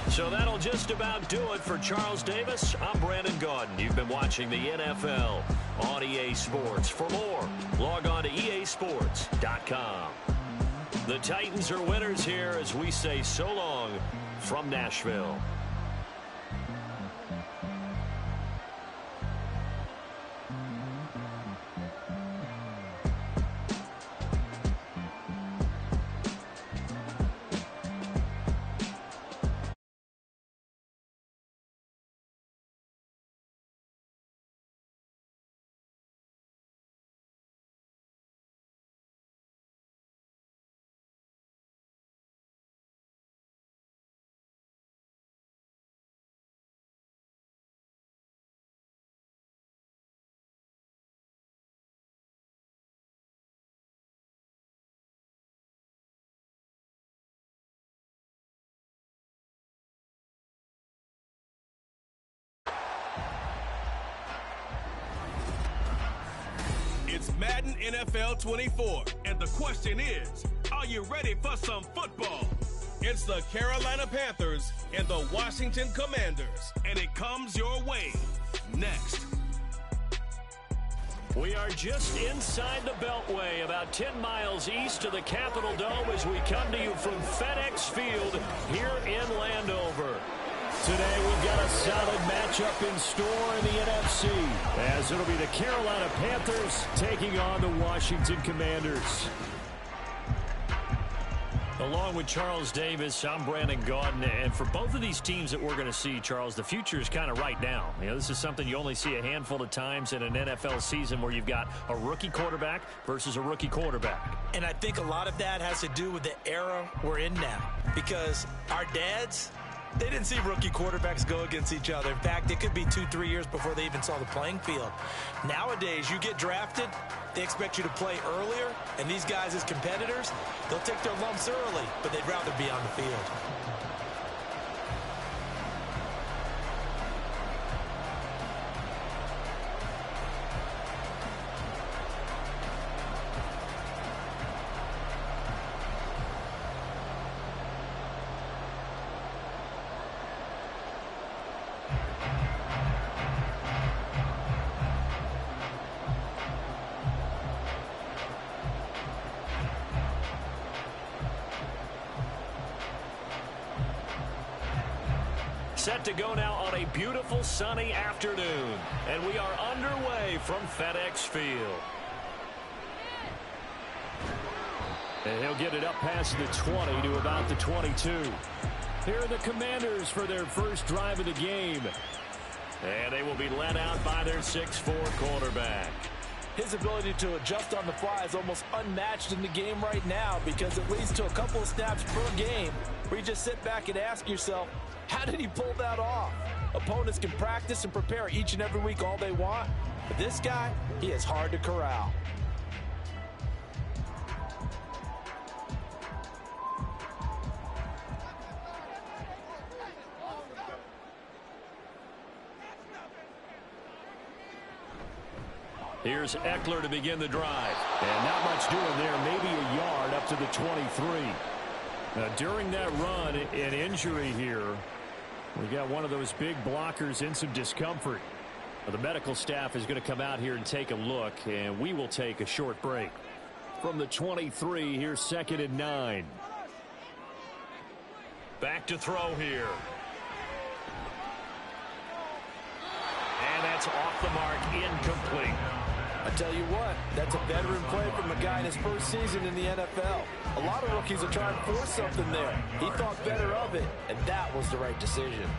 So that'll just about do it for Charles Davis. I'm Brandon Gaudin. You've been watching the NFL on EA Sports. For more, log on to easports.com. The Titans are winners here as we say so long from Nashville. It's Madden NFL 24, and the question is, are you ready for some football? It's the Carolina Panthers and the Washington Commanders, and it comes your way next. We are just inside the Beltway, about 10 miles east of the Capitol Dome as we come to you from FedEx Field here in Landover. Today we've got a solid matchup in store in the NFC, as it'll be the Carolina Panthers taking on the Washington Commanders. Along with Charles Davis, I'm Brandon Gaudin, and for both of these teams that we're going to see, Charles, the future is kind of right now. You know, this is something you only see a handful of times in an NFL season where you've got a rookie quarterback versus a rookie quarterback. And I think a lot of that has to do with the era we're in now, because our dads, they didn't see rookie quarterbacks go against each other. In fact, it could be 2-3 years before they even saw the playing field. Nowadays, you get drafted, they expect you to play earlier, and these guys as competitors, they'll take their lumps early, but they'd rather be on the field. Set to go now on a beautiful sunny afternoon, and we are underway from FedEx Field. And he'll get it up past the 20 to about the 22. Here are the Commanders for their first drive of the game. And they will be led out by their 6'4 quarterback. His ability to adjust on the fly is almost unmatched in the game right now, because it leads to a couple of snaps per game where you just sit back and ask yourself, how did he pull that off? Opponents can practice and prepare each and every week all they want, but this guy, he is hard to corral. Here's Eckler to begin the drive. And not much doing there, maybe a yard up to the 23. Now, during that run, an injury here. We got one of those big blockers in some discomfort. Now, the medical staff is going to come out here and take a look, and we will take a short break. From the 23, here's 2nd and 9. Back to throw here. And that's off the mark, incomplete. I tell you what, that's a veteran play from a guy in his first season in the NFL. A lot of rookies are trying to force something there. He thought better of it, and that was the right decision.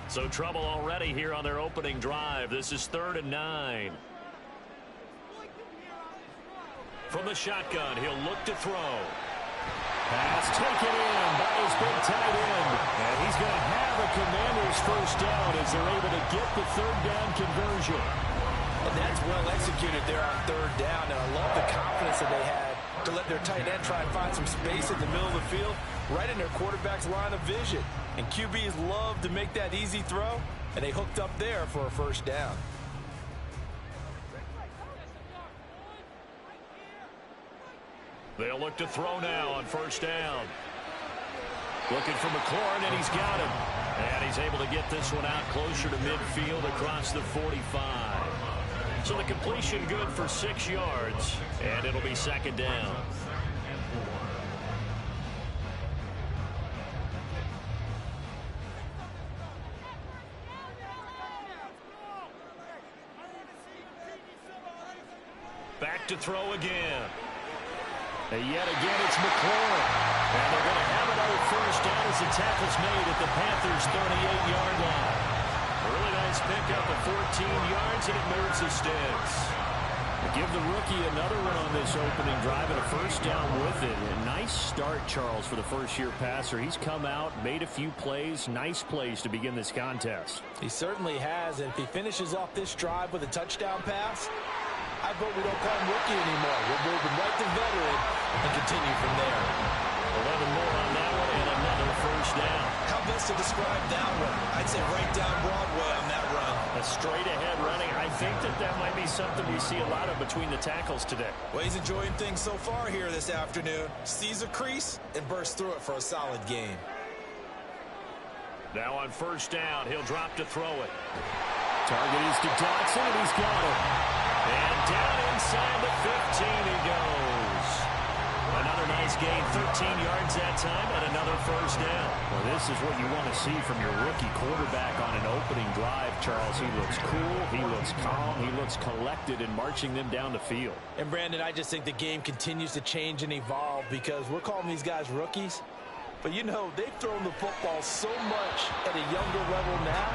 So trouble already here on their opening drive. This is 3rd and 9. From the shotgun, he'll look to throw. Pass taken in by his big tight end. And he's going to have a Commanders first down as they're able to get the 3rd down conversion. And that's well executed there on 3rd down. And I love the confidence that they had to let their tight end try and find some space in the middle of the field, right in their quarterback's line of vision. And QBs love to make that easy throw, and they hooked up there for a first down. They'll look to throw now on 1st down. Looking for McLaurin, and he's got him. And he's able to get this one out closer to midfield across the 45. So the completion good for 6 yards, and it'll be 2nd down. Back to throw again. And yet again, it's McLaurin. And they're going to have another first down as the tackle's made at the Panthers' 38-yard line. A really nice pickup of 14 yards, and it moves the sticks. Give the rookie another one on this opening drive and a first down with it. A nice start, Charles, for the first-year passer. He's come out, made a few plays, nice plays to begin this contest. He certainly has, and if he finishes off this drive with a touchdown pass, I vote we don't call him rookie anymore. We'll move him right to veteran and continue from there. 11 more on that one and another first down. How best to describe that one? I'd say right down Broadway on that run. A straight-ahead running. I think that might be something we see a lot of between the tackles today. Well, he's enjoying things so far here this afternoon. Sees a crease and bursts through it for a solid gain. Now on first down, he'll drop to throw it. Target is to Dotson, and he's got it. And down inside the 15 he goes. Another nice gain, 13 yards that time, and another first down. Well, this is what you want to see from your rookie quarterback on an opening drive, Charles. He looks cool, he looks calm, he looks collected in marching them down the field. And, Brandon, I just think the game continues to change and evolve because we're calling these guys rookies. But, you know, they've thrown the football so much at a younger level now,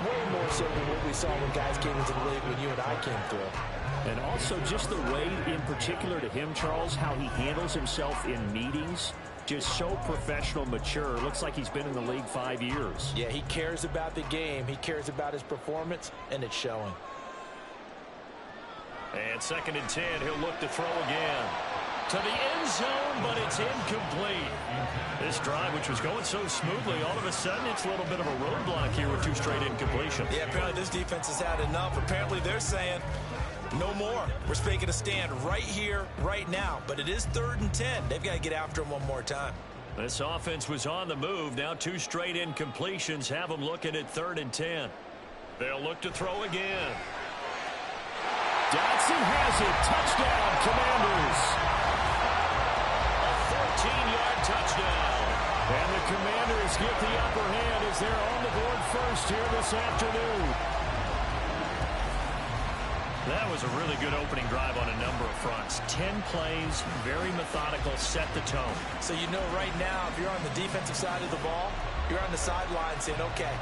way more so than what we saw when guys came into the league when you and I came through. And also just the way, in particular to him, Charles, how he handles himself in meetings, just so professional, mature. Looks like he's been in the league 5 years. Yeah, he cares about the game. He cares about his performance, and it's showing. And 2nd and 10, he'll look to throw again. To the end zone, but it's incomplete. This drive, which was going so smoothly, all of a sudden it's a little bit of a roadblock here with 2 straight incompletions. Yeah, apparently this defense has had enough. Apparently they're saying no more. We're making a stand right here, right now. But it is 3rd and 10. They've got to get after him one more time. This offense was on the move. Now 2 straight incompletions have them looking at 3rd and 10. They'll look to throw again. Dotson has it. Touchdown, Commanders. 14-yard touchdown. And the Commanders get the upper hand as they're on the board first here this afternoon. That was a really good opening drive on a number of fronts. 10 plays, very methodical, set the tone. So you know right now, if you're on the defensive side of the ball, you're on the sideline saying, okay,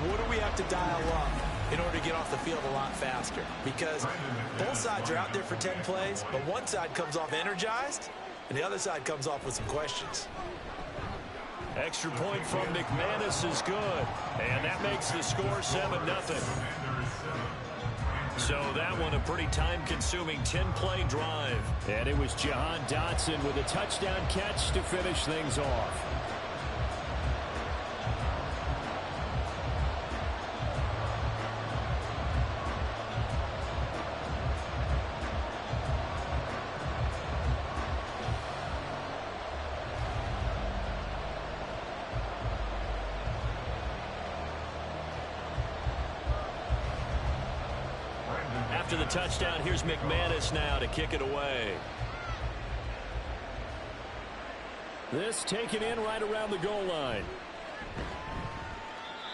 what do we have to dial up in order to get off the field a lot faster? Because both sides are out there for 10 plays, but one side comes off energized, and the other side comes off with some questions. Extra point from McManus is good. And that makes the score 7-0. So that one a pretty time-consuming 10-play drive. And it was Jahan Dotson with a touchdown catch to finish things off. After the touchdown, here's McManus now to kick it away. This taken in right around the goal line.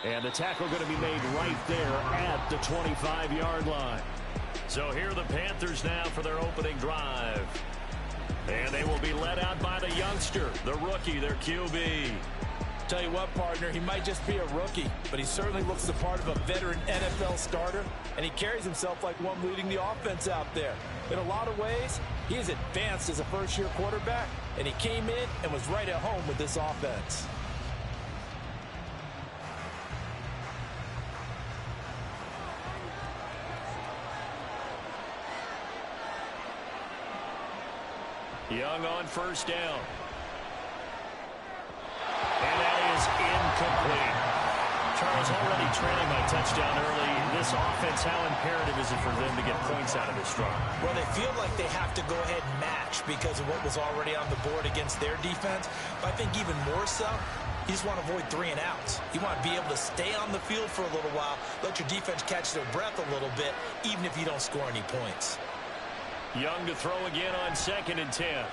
And the tackle going to be made right there at the 25-yard line. So here are the Panthers now for their opening drive. And they will be led out by the youngster, the rookie, their QB. Tell you what, partner, he might just be a rookie, but he certainly looks the part of a veteran NFL starter, and he carries himself like one leading the offense out there. In a lot of ways, he is advanced as a first-year quarterback, and he came in and was right at home with this offense. Young on first down. And that is incomplete. Charles, already trailing by touchdown early. This offense, how imperative is it for them to get points out of this drive? Well, they feel like they have to go ahead and match because of what was already on the board against their defense. But I think even more so, you just want to avoid 3 and outs. You want to be able to stay on the field for a little while, let your defense catch their breath a little bit, even if you don't score any points. Young to throw again on 2nd and 10.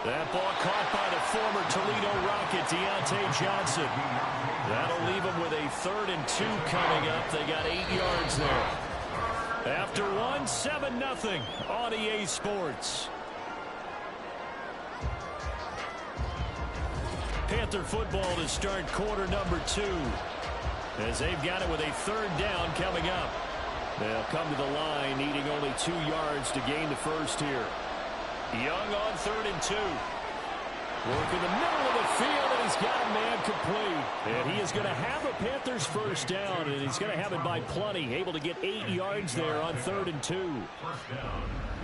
That ball caught by the former Toledo Rocket, Deontay Johnson. That'll leave them with a 3rd and 2 coming up. They got 8 yards there. After one, 7-0 on EA Sports. Panther football to start quarter number 2. As they've got it with a 3rd down coming up. They'll come to the line, needing only 2 yards to gain the first here. Young on 3rd and 2. Work in the middle of the field, and he's got a man complete. And he is going to have a Panthers first down, and he's going to have it by plenty. Able to get 8 yards there on 3rd and 2.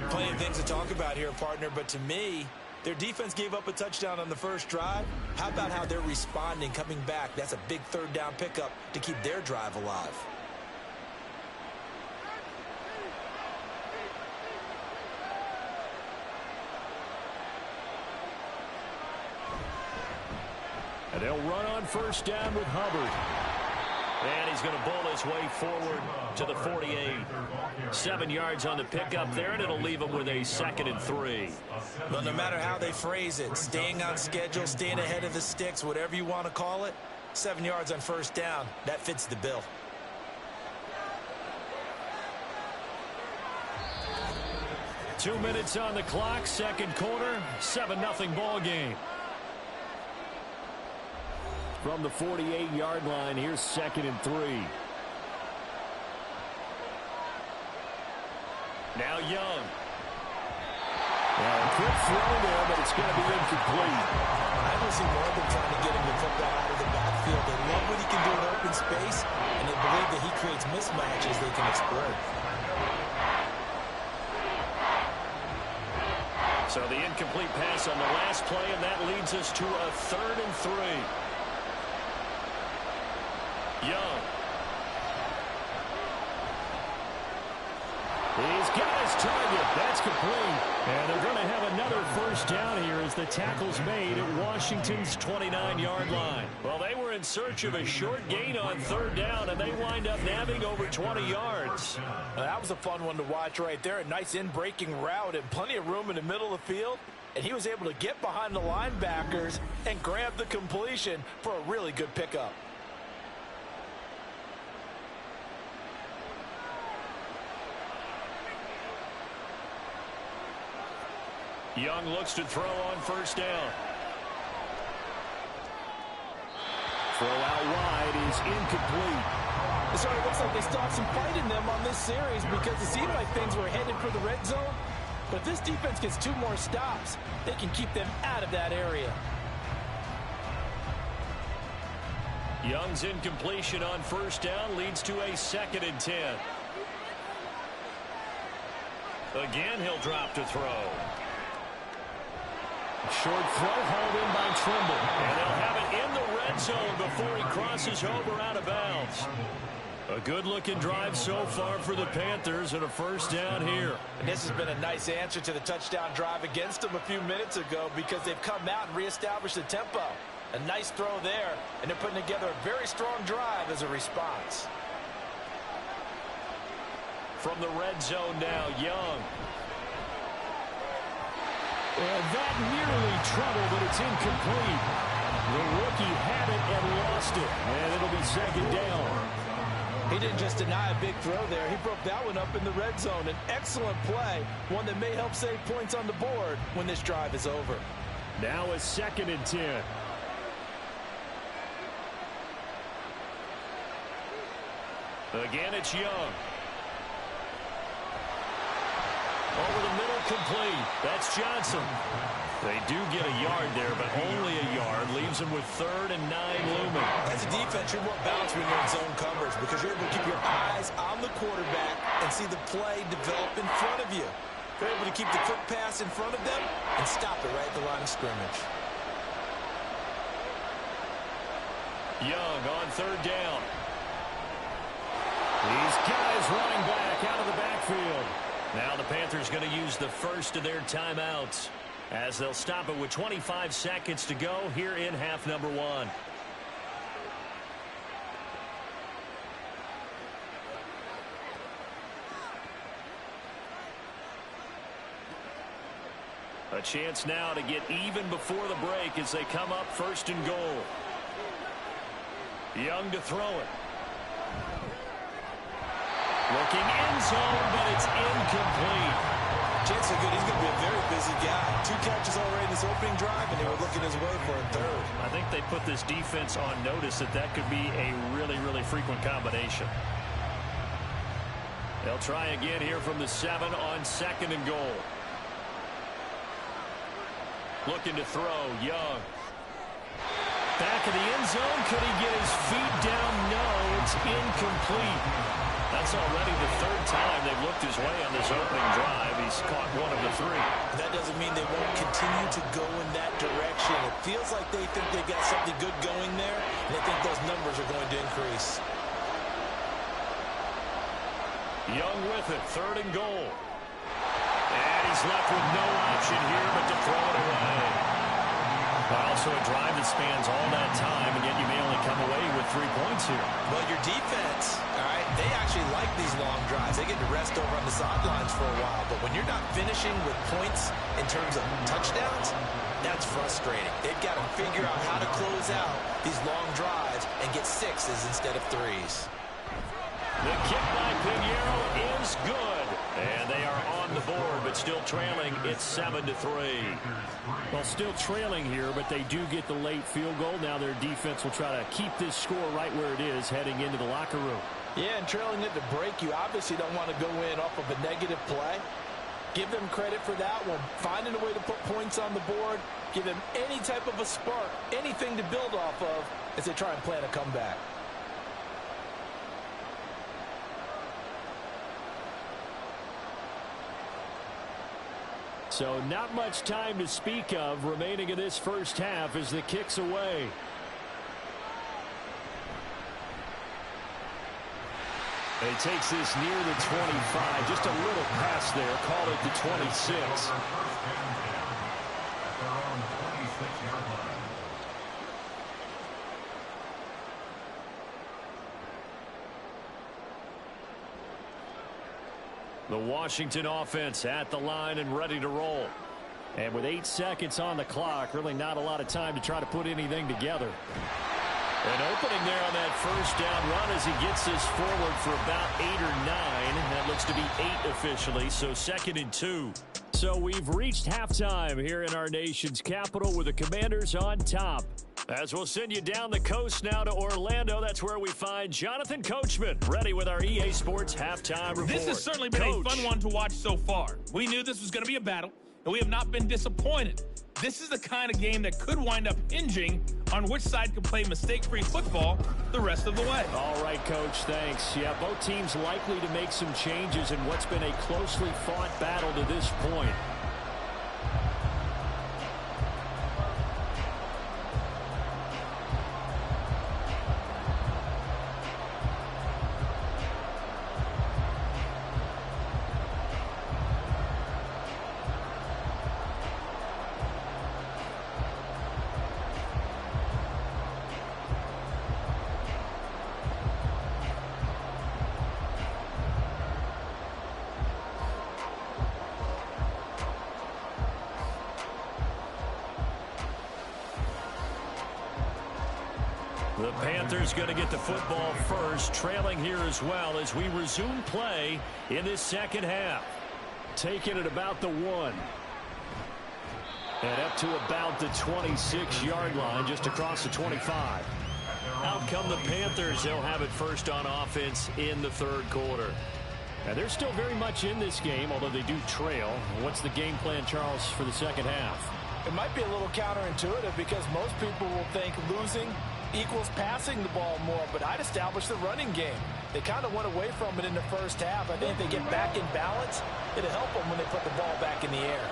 Plenty of things to talk about here, partner, but to me, their defense gave up a touchdown on the first drive. How about how they're responding, coming back? That's a big 3rd down pickup to keep their drive alive. And they'll run on first down with Hubbard. And he's going to bowl his way forward to the 48. 7 yards on the pickup there, and it'll leave him with a 2nd and 3. But no matter how they phrase it, staying on schedule, staying ahead of the sticks, whatever you want to call it, 7 yards on first down, that fits the bill. Two minutes on the clock, second quarter, 7-0 ball game. From the 48-yard line, here's 2nd and 3. Now Young. Well, a good throw there, but it's going to be incomplete. I don't see more of them trying to get him the football out of the backfield. They love what he can do in open space, and they believe that he creates mismatches they can exploit. So the incomplete pass on the last play, and that leads us to a 3rd and 3. Young. He's got his target. That's complete. And they're going to have another first down here as the tackle's made at Washington's 29-yard line. Well, they were in search of a short gain on 3rd down, and they wind up nabbing over 20 yards. That was a fun one to watch right there. A nice in-breaking route and plenty of room in the middle of the field. And he was able to get behind the linebackers and grab the completion for a really good pickup. Young looks to throw on first down. Throw out wide is incomplete. So it looks like they still have some fight in them on this series because it seemed like things were headed for the red zone. But if this defense gets 2 more stops, they can keep them out of that area. Young's incompletion on first down leads to a 2nd and 10. Again, he'll drop to throw. Short throw hauled in by Trimble. And they'll have it in the red zone before he crosses over out of bounds. A good-looking drive so far for the Panthers and a first down here. And this has been a nice answer to the touchdown drive against them a few minutes ago because they've come out and reestablished the tempo. A nice throw there, and they're putting together a very strong drive as a response. From the red zone now, Young. And that nearly trouble, but it's incomplete. The rookie had it and lost it, and it'll be 2nd down. He didn't just deny a big throw there. He broke that one up in the red zone. An excellent play, one that may help save points on the board when this drive is over. Now a 2nd and 10. Again, it's Young. Over the middle, complete. That's Johnson. They do get a yard there, but only a yard. Leaves them with 3rd and 9 looming. As a defense, you're more balanced when you're in zone coverage because you're able to keep your eyes on the quarterback and see the play develop in front of you. You're able to keep the quick pass in front of them and stop it right at the line of scrimmage. Young on 3rd down. These guys running back out of the backfield. Now the Panthers going to use the first of their timeouts as they'll stop it with 25 seconds to go here in half number 1. A chance now to get even before the break as they come up 1st and goal. Young to throw it. Looking end zone, but it's incomplete. Chance are good. He's going to be a very busy guy. 2 catches already in this opening drive, and they were looking his way for a 3rd. I think they put this defense on notice that could be a really, really frequent combination. They'll try again here from the 7 on 2nd and goal. Looking to throw, Young. Back of the end zone. Could he get his feet down? No, it's incomplete. That's already the 3rd time they've looked his way on this opening drive. He's caught 1 of the 3. That doesn't mean they won't continue to go in that direction. It feels like they think they've got something good going there, and they think those numbers are going to increase. Young with it, 3rd and goal. And he's left with no option here but to throw it away. Also a drive that spans all that time, and yet you may only come away with 3 points here. Well, your defense, all right, they actually like these long drives. They get to rest over on the sidelines for a while. But when you're not finishing with points in terms of touchdowns, that's frustrating. They've got to figure out how to close out these long drives and get 6s instead of 3s. The kick by Piñeiro is good. And they are on the board, but still trailing. It's 7-3. Well, still trailing here, but they do get the late field goal. Now their defense will try to keep this score right where it is heading into the locker room. Yeah, and trailing it to break, you obviously don't want to go in off of a negative play. Give them credit for that one. Finding a way to put points on the board. Give them any type of a spark, anything to build off of as they try and plan a comeback. So not much time to speak of remaining in this first half as the kick's away. And he takes this near the 25. Just a little pass there. Call it the 26. The Washington offense at the line and ready to roll. And with 8 seconds on the clock, really not a lot of time to try to put anything together. An opening there on that first down run as he gets this forward for about 8 or 9. That looks to be 8 officially, so 2nd and 2. So we've reached halftime here in our nation's capital with the Commanders on top. As we'll send you down the coast now to Orlando, that's where we find Jonathan Coachman, ready with our EA Sports Halftime Report. This has certainly been a fun one to watch so far. We knew this was going to be a battle, and we have not been disappointed. This is the kind of game that could wind up hinging on which side can play mistake-free football the rest of the way. All right, Coach, thanks. Yeah, both teams likely to make some changes in what's been a closely fought battle to this point. The Panthers going to get the football first, trailing here as well as we resume play in this second half. Taking it about the 1. And up to about the 26-yard line, just across the 25. Out come the Panthers. They'll have it first on offense in the third quarter. Now, they're still very much in this game, although they do trail. What's the game plan, Charles, for the second half? It might be a little counterintuitive because most people will think losing equals passing the ball more, but I'd establish the running game. They kind of went away from it in the first half. I think if they get back in balance, it'll help them when they put the ball back in the air.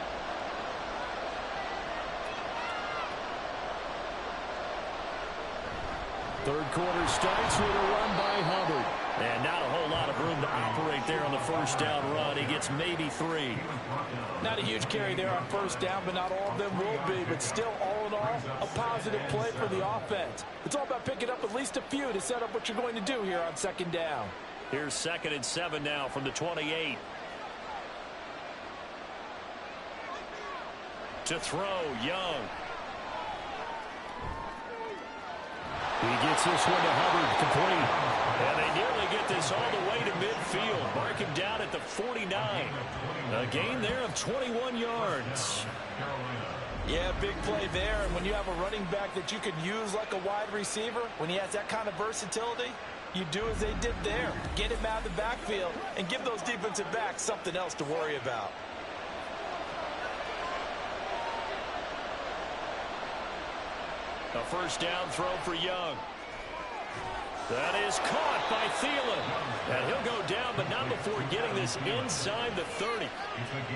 Third quarter starts with a run by Hubbard. And not a whole lot of room to operate there on the first down run. He gets maybe 3. Not a huge carry there on first down, but not all of them will be. But still, all in all, a positive play for the offense. It's all about picking up at least a few to set up what you're going to do here on second down. Here's 2nd and 7 now from the 28. To throw, Young. He gets this one to Hubbard, complete. And they nearly get this all the way to midfield. Mark him down at the 49. A gain there of 21 yards. Yeah, big play there. And when you have a running back that you could use like a wide receiver, when he has that kind of versatility, you do as they did there. Get him out of the backfield and give those defensive backs something else to worry about. A first down throw for Young. That is caught by Thielen. And he'll go down, but not before getting this inside the 30.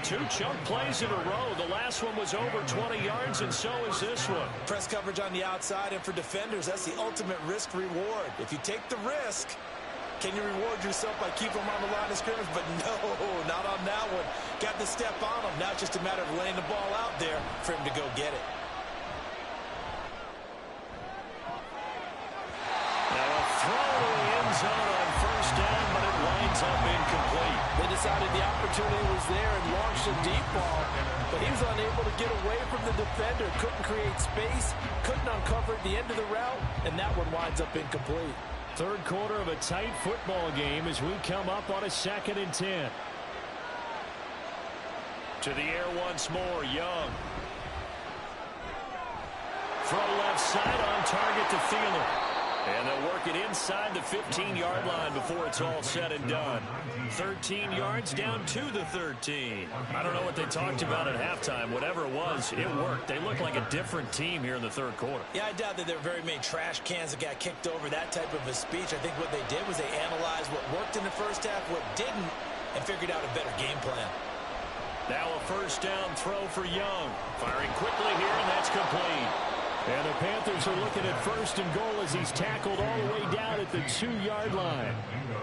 2 chunk plays in a row. The last one was over 20 yards, and so is this one. Press coverage on the outside, and for defenders, that's the ultimate risk-reward. If you take the risk, can you reward yourself by keeping them on the line of scrimmage? But no, not on that one. Got the step on him. Now it's just a matter of laying the ball out there for him to go get it. throw to the end zone on first down, but it winds up incomplete. They decided the opportunity was there and launched a deep ball, but he was unable to get away from the defender, couldn't create space, couldn't uncover at the end of the route, and that one winds up incomplete. Third quarter of a tight football game as we come up on a 2nd and 10. To the air once more, Young. From left side on target to Thielen. And they'll work it inside the 15-yard line before it's all said and done. 13 yards down to the 13. I don't know what they talked about at halftime. Whatever it was, it worked. They look like a different team here in the third quarter. Yeah, I doubt that there were very many trash cans that got kicked over, that type of a speech. I think what they did was they analyzed what worked in the first half, what didn't, and figured out a better game plan. Now a first down throw for Young. Firing quickly here, and that's complete. And the Panthers are looking at 1st and goal as he's tackled all the way down at the 2-yard line.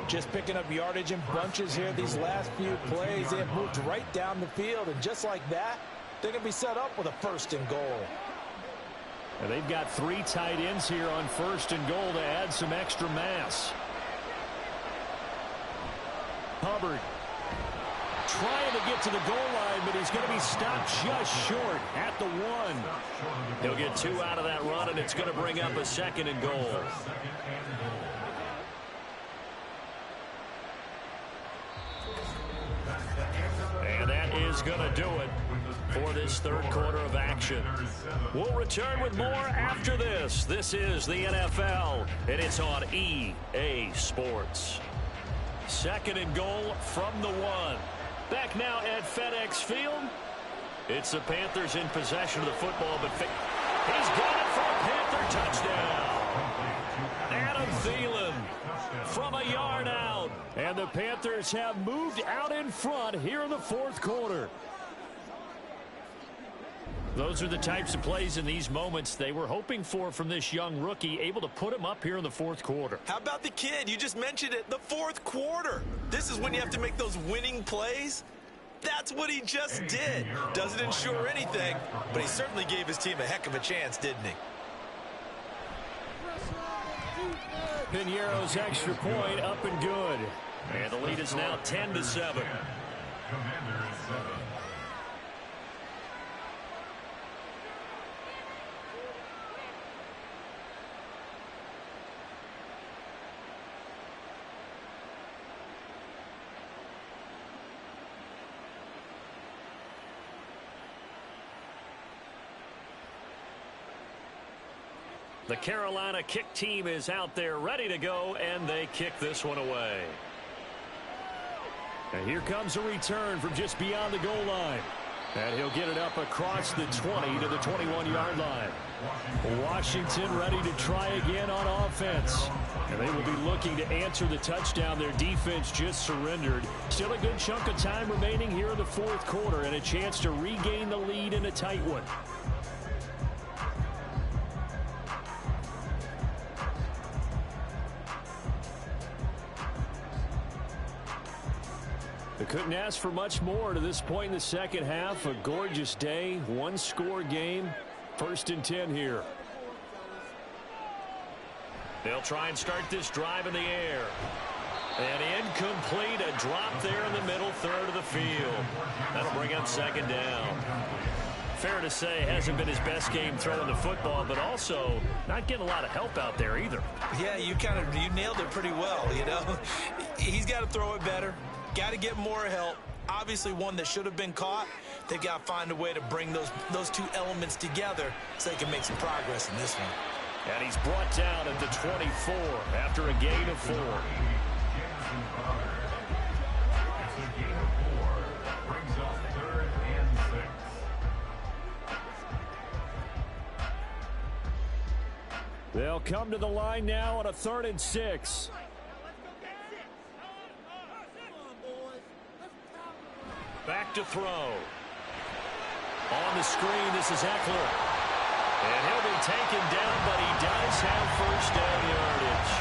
Just picking up yardage in bunches here these last few plays. They have moved right down the field, and just like that, they're going to be set up with a 1st and goal. And they've got 3 tight ends here on 1st and goal to add some extra mass. Hubbard trying to get to the goal line, but he's going to be stopped just short at the 1. He'll get 2 out of that run, and it's going to bring up a 2nd and goal. And that is going to do it for this third quarter of action. We'll return with more after this. This is the NFL, and it's on EA Sports. 2nd and goal from the 1. Back now at FedEx Field. It's the Panthers in possession of the football, but he's got it for a Panther touchdown. Adam Thielen from a yard out. And the Panthers have moved out in front here in the 4th quarter. Those are the types of plays in these moments they were hoping for from this young rookie, able to put him up here in the 4th quarter. How about the kid? You just mentioned it, the 4th quarter. This is when you have to make those winning plays. That's what he just did. Doesn't ensure anything, but he certainly gave his team a heck of a chance, didn't he? Piñeiro's extra point up and good. And the lead is now 10-7. The Carolina kick team is out there ready to go, and they kick this one away. And here comes a return from just beyond the goal line. And he'll get it up across the 20 to the 21-yard line. Washington ready to try again on offense. And they will be looking to answer the touchdown their defense just surrendered. Still a good chunk of time remaining here in the 4th quarter, and a chance to regain the lead in a tight one. They couldn't ask for much more to this point in the second half. A gorgeous day, 1-score game. 1st and 10 here. They'll try and start this drive in the air. And incomplete, a drop there in the middle third of the field. That'll bring up 2nd down. Fair to say, hasn't been his best game throwing the football, but also not getting a lot of help out there either. Yeah, you nailed it pretty well, you know. He's got to throw it better. Got to get more help. Obviously one that should have been caught. They've got to find a way to bring those 2 elements together so they can make some progress in this one. And he's brought down at the 24 after a gain of 4. They'll come to the line now on a 3rd and 6. Back to throw. On the screen, this is Eckler. And he'll be taken down, but he does have first down yardage.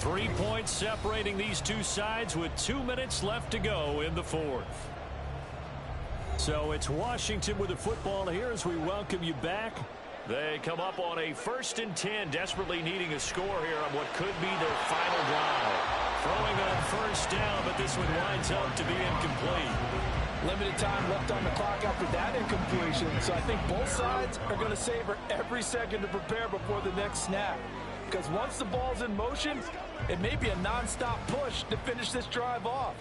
3 points separating these two sides with 2 minutes left to go in the fourth. So it's Washington with the football here as we welcome you back. They come up on a 1st and 10, desperately needing a score here on what could be their final drive. Throwing on 1st down, but this one winds up to be incomplete. Limited time left on the clock after that incompletion, so I think both sides are going to savor every second to prepare before the next snap. Because once the ball's in motion, it may be a non-stop push to finish this drive off.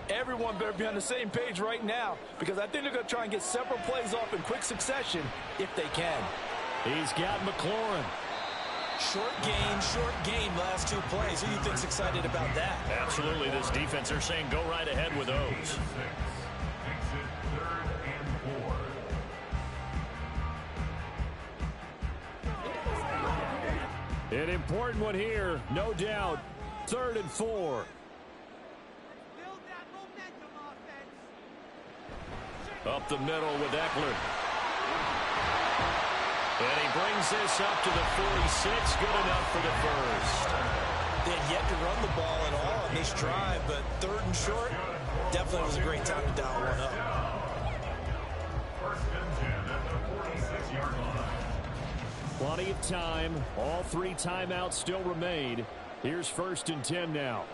Everyone better be on the same page right now, because I think they're going to try and get several plays off in quick succession if they can. He's got McLaurin. Short gain, last 2 plays. Who do you think's excited about that? Absolutely, this defense, they're saying go right ahead with those. An important one here, no doubt. 3rd and 4. Up the middle with Eckler. And he brings this up to the 46. Good enough for the first. They had yet to run the ball at all on this drive, but 3rd and short, definitely was a great time to dial one up. 1st and 10 at the 46-yard line. Plenty of time. All 3 timeouts still remain. Here's 1st and 10 now.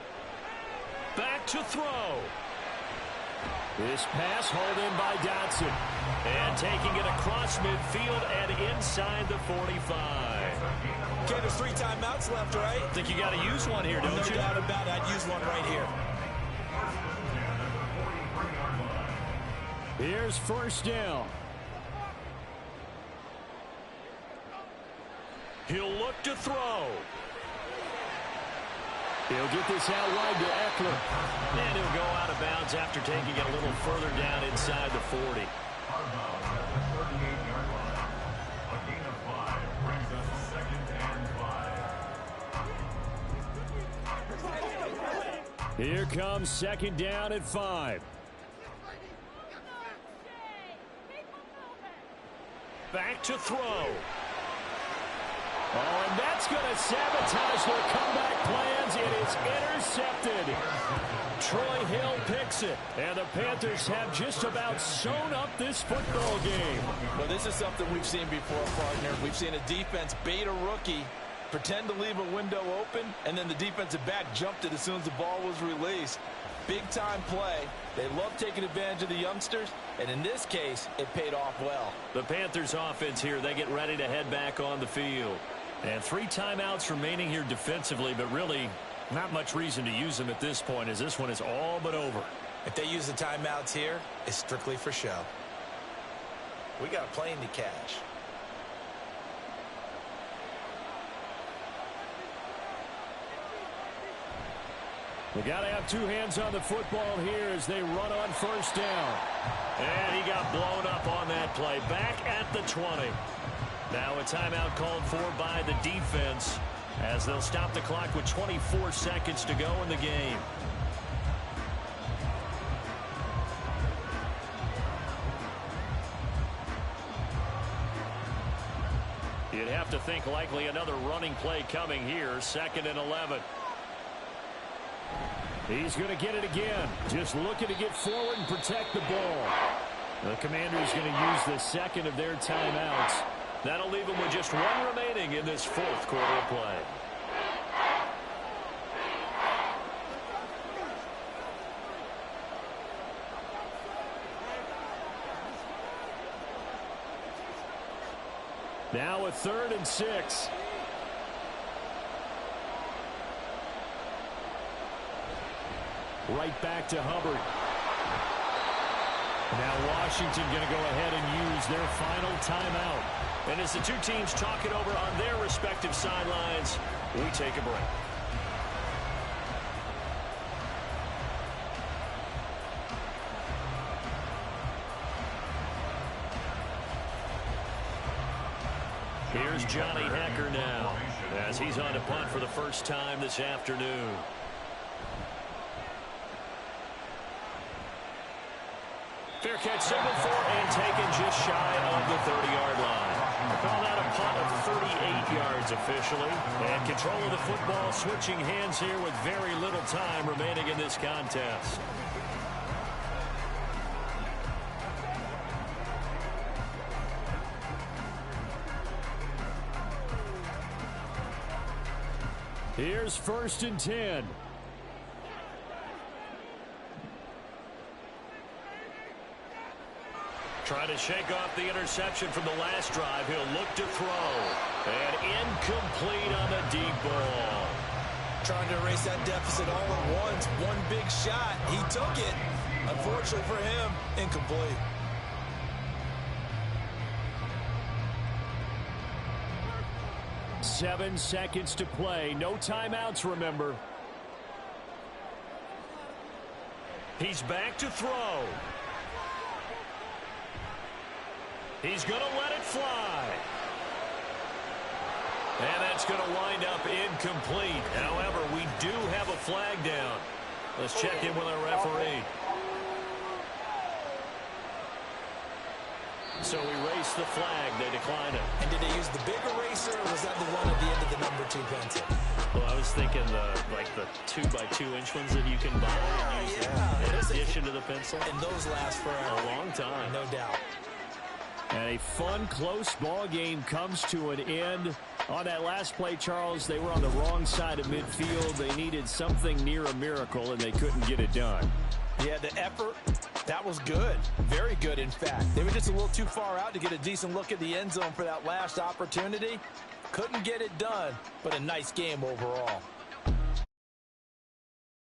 Back to throw. This pass hauled in by Dotson. And taking it across midfield and inside the 45. Okay, there's 3 timeouts left, right? I think you got to use one here, don't you? No doubt about it. I'd use one right here. Here's 1st down. He'll look to throw. He'll get this out wide to Eckler. And he'll go out of bounds after taking it a little further down inside the 40. Here comes 2nd down at 5. Back to throw. Oh, and that's going to sabotage their comeback plans. It is intercepted. Troy Hill picks it. And the Panthers have just about sewn up this football game. Well, this is something we've seen before, partner. We've seen a defense bait a rookie, pretend to leave a window open, and then the defensive back jumped it as soon as the ball was released. Big-time play. They love taking advantage of the youngsters, and in this case, it paid off well. The Panthers offense here, they get ready to head back on the field. And 3 timeouts remaining here defensively, but really not much reason to use them at this point, as this one is all but over. If they use the timeouts here, it's strictly for show. We got a plane to catch. We got to have 2 hands on the football here as they run on 1st down. And he got blown up on that play. Back at the 20. Now a timeout called for by the defense as they'll stop the clock with 24 seconds to go in the game. You'd have to think likely another running play coming here. 2nd and 11. He's going to get it again. Just looking to get forward and protect the ball. The Commanders going to use the 2nd of their timeouts. That'll leave them with just 1 remaining in this 4th quarter of play. Now a 3rd and 6. Right back to Hubbard. Now Washington going to go ahead and use their final timeout. And as the 2 teams talk it over on their respective sidelines, we take a break. Here's Johnny Hekker now as he's on to punt for the first time this afternoon. Fair catch, 7-4, and taken just shy of the 30-yard line. Call that a punt of 38 yards officially. And control of the football switching hands here with very little time remaining in this contest. Here's 1st and 10. Trying to shake off the interception from the last drive. He'll look to throw. And incomplete on the deep ball. Trying to erase that deficit all at once. One big shot. He took it. Unfortunately for him, incomplete. Seven seconds to play. No timeouts, remember. He's back to throw. He's going to let it fly. And that's going to wind up incomplete. However, we do have a flag down. Let's check in with our referee. So erase the flag. They decline it. And did they use the big eraser, or was that the one at the end of the number 2 pencil? Well, I was thinking the 2x2-inch ones that you can buy and use in addition to the pencil. And those last for a long time. No doubt. And a fun, close ball game comes to an end. On that last play, Charles, they were on the wrong side of midfield. They needed something near a miracle, and they couldn't get it done. Yeah, the effort, that was good. Very good, in fact. They were just a little too far out to get a decent look at the end zone for that last opportunity. Couldn't get it done, but a nice game overall.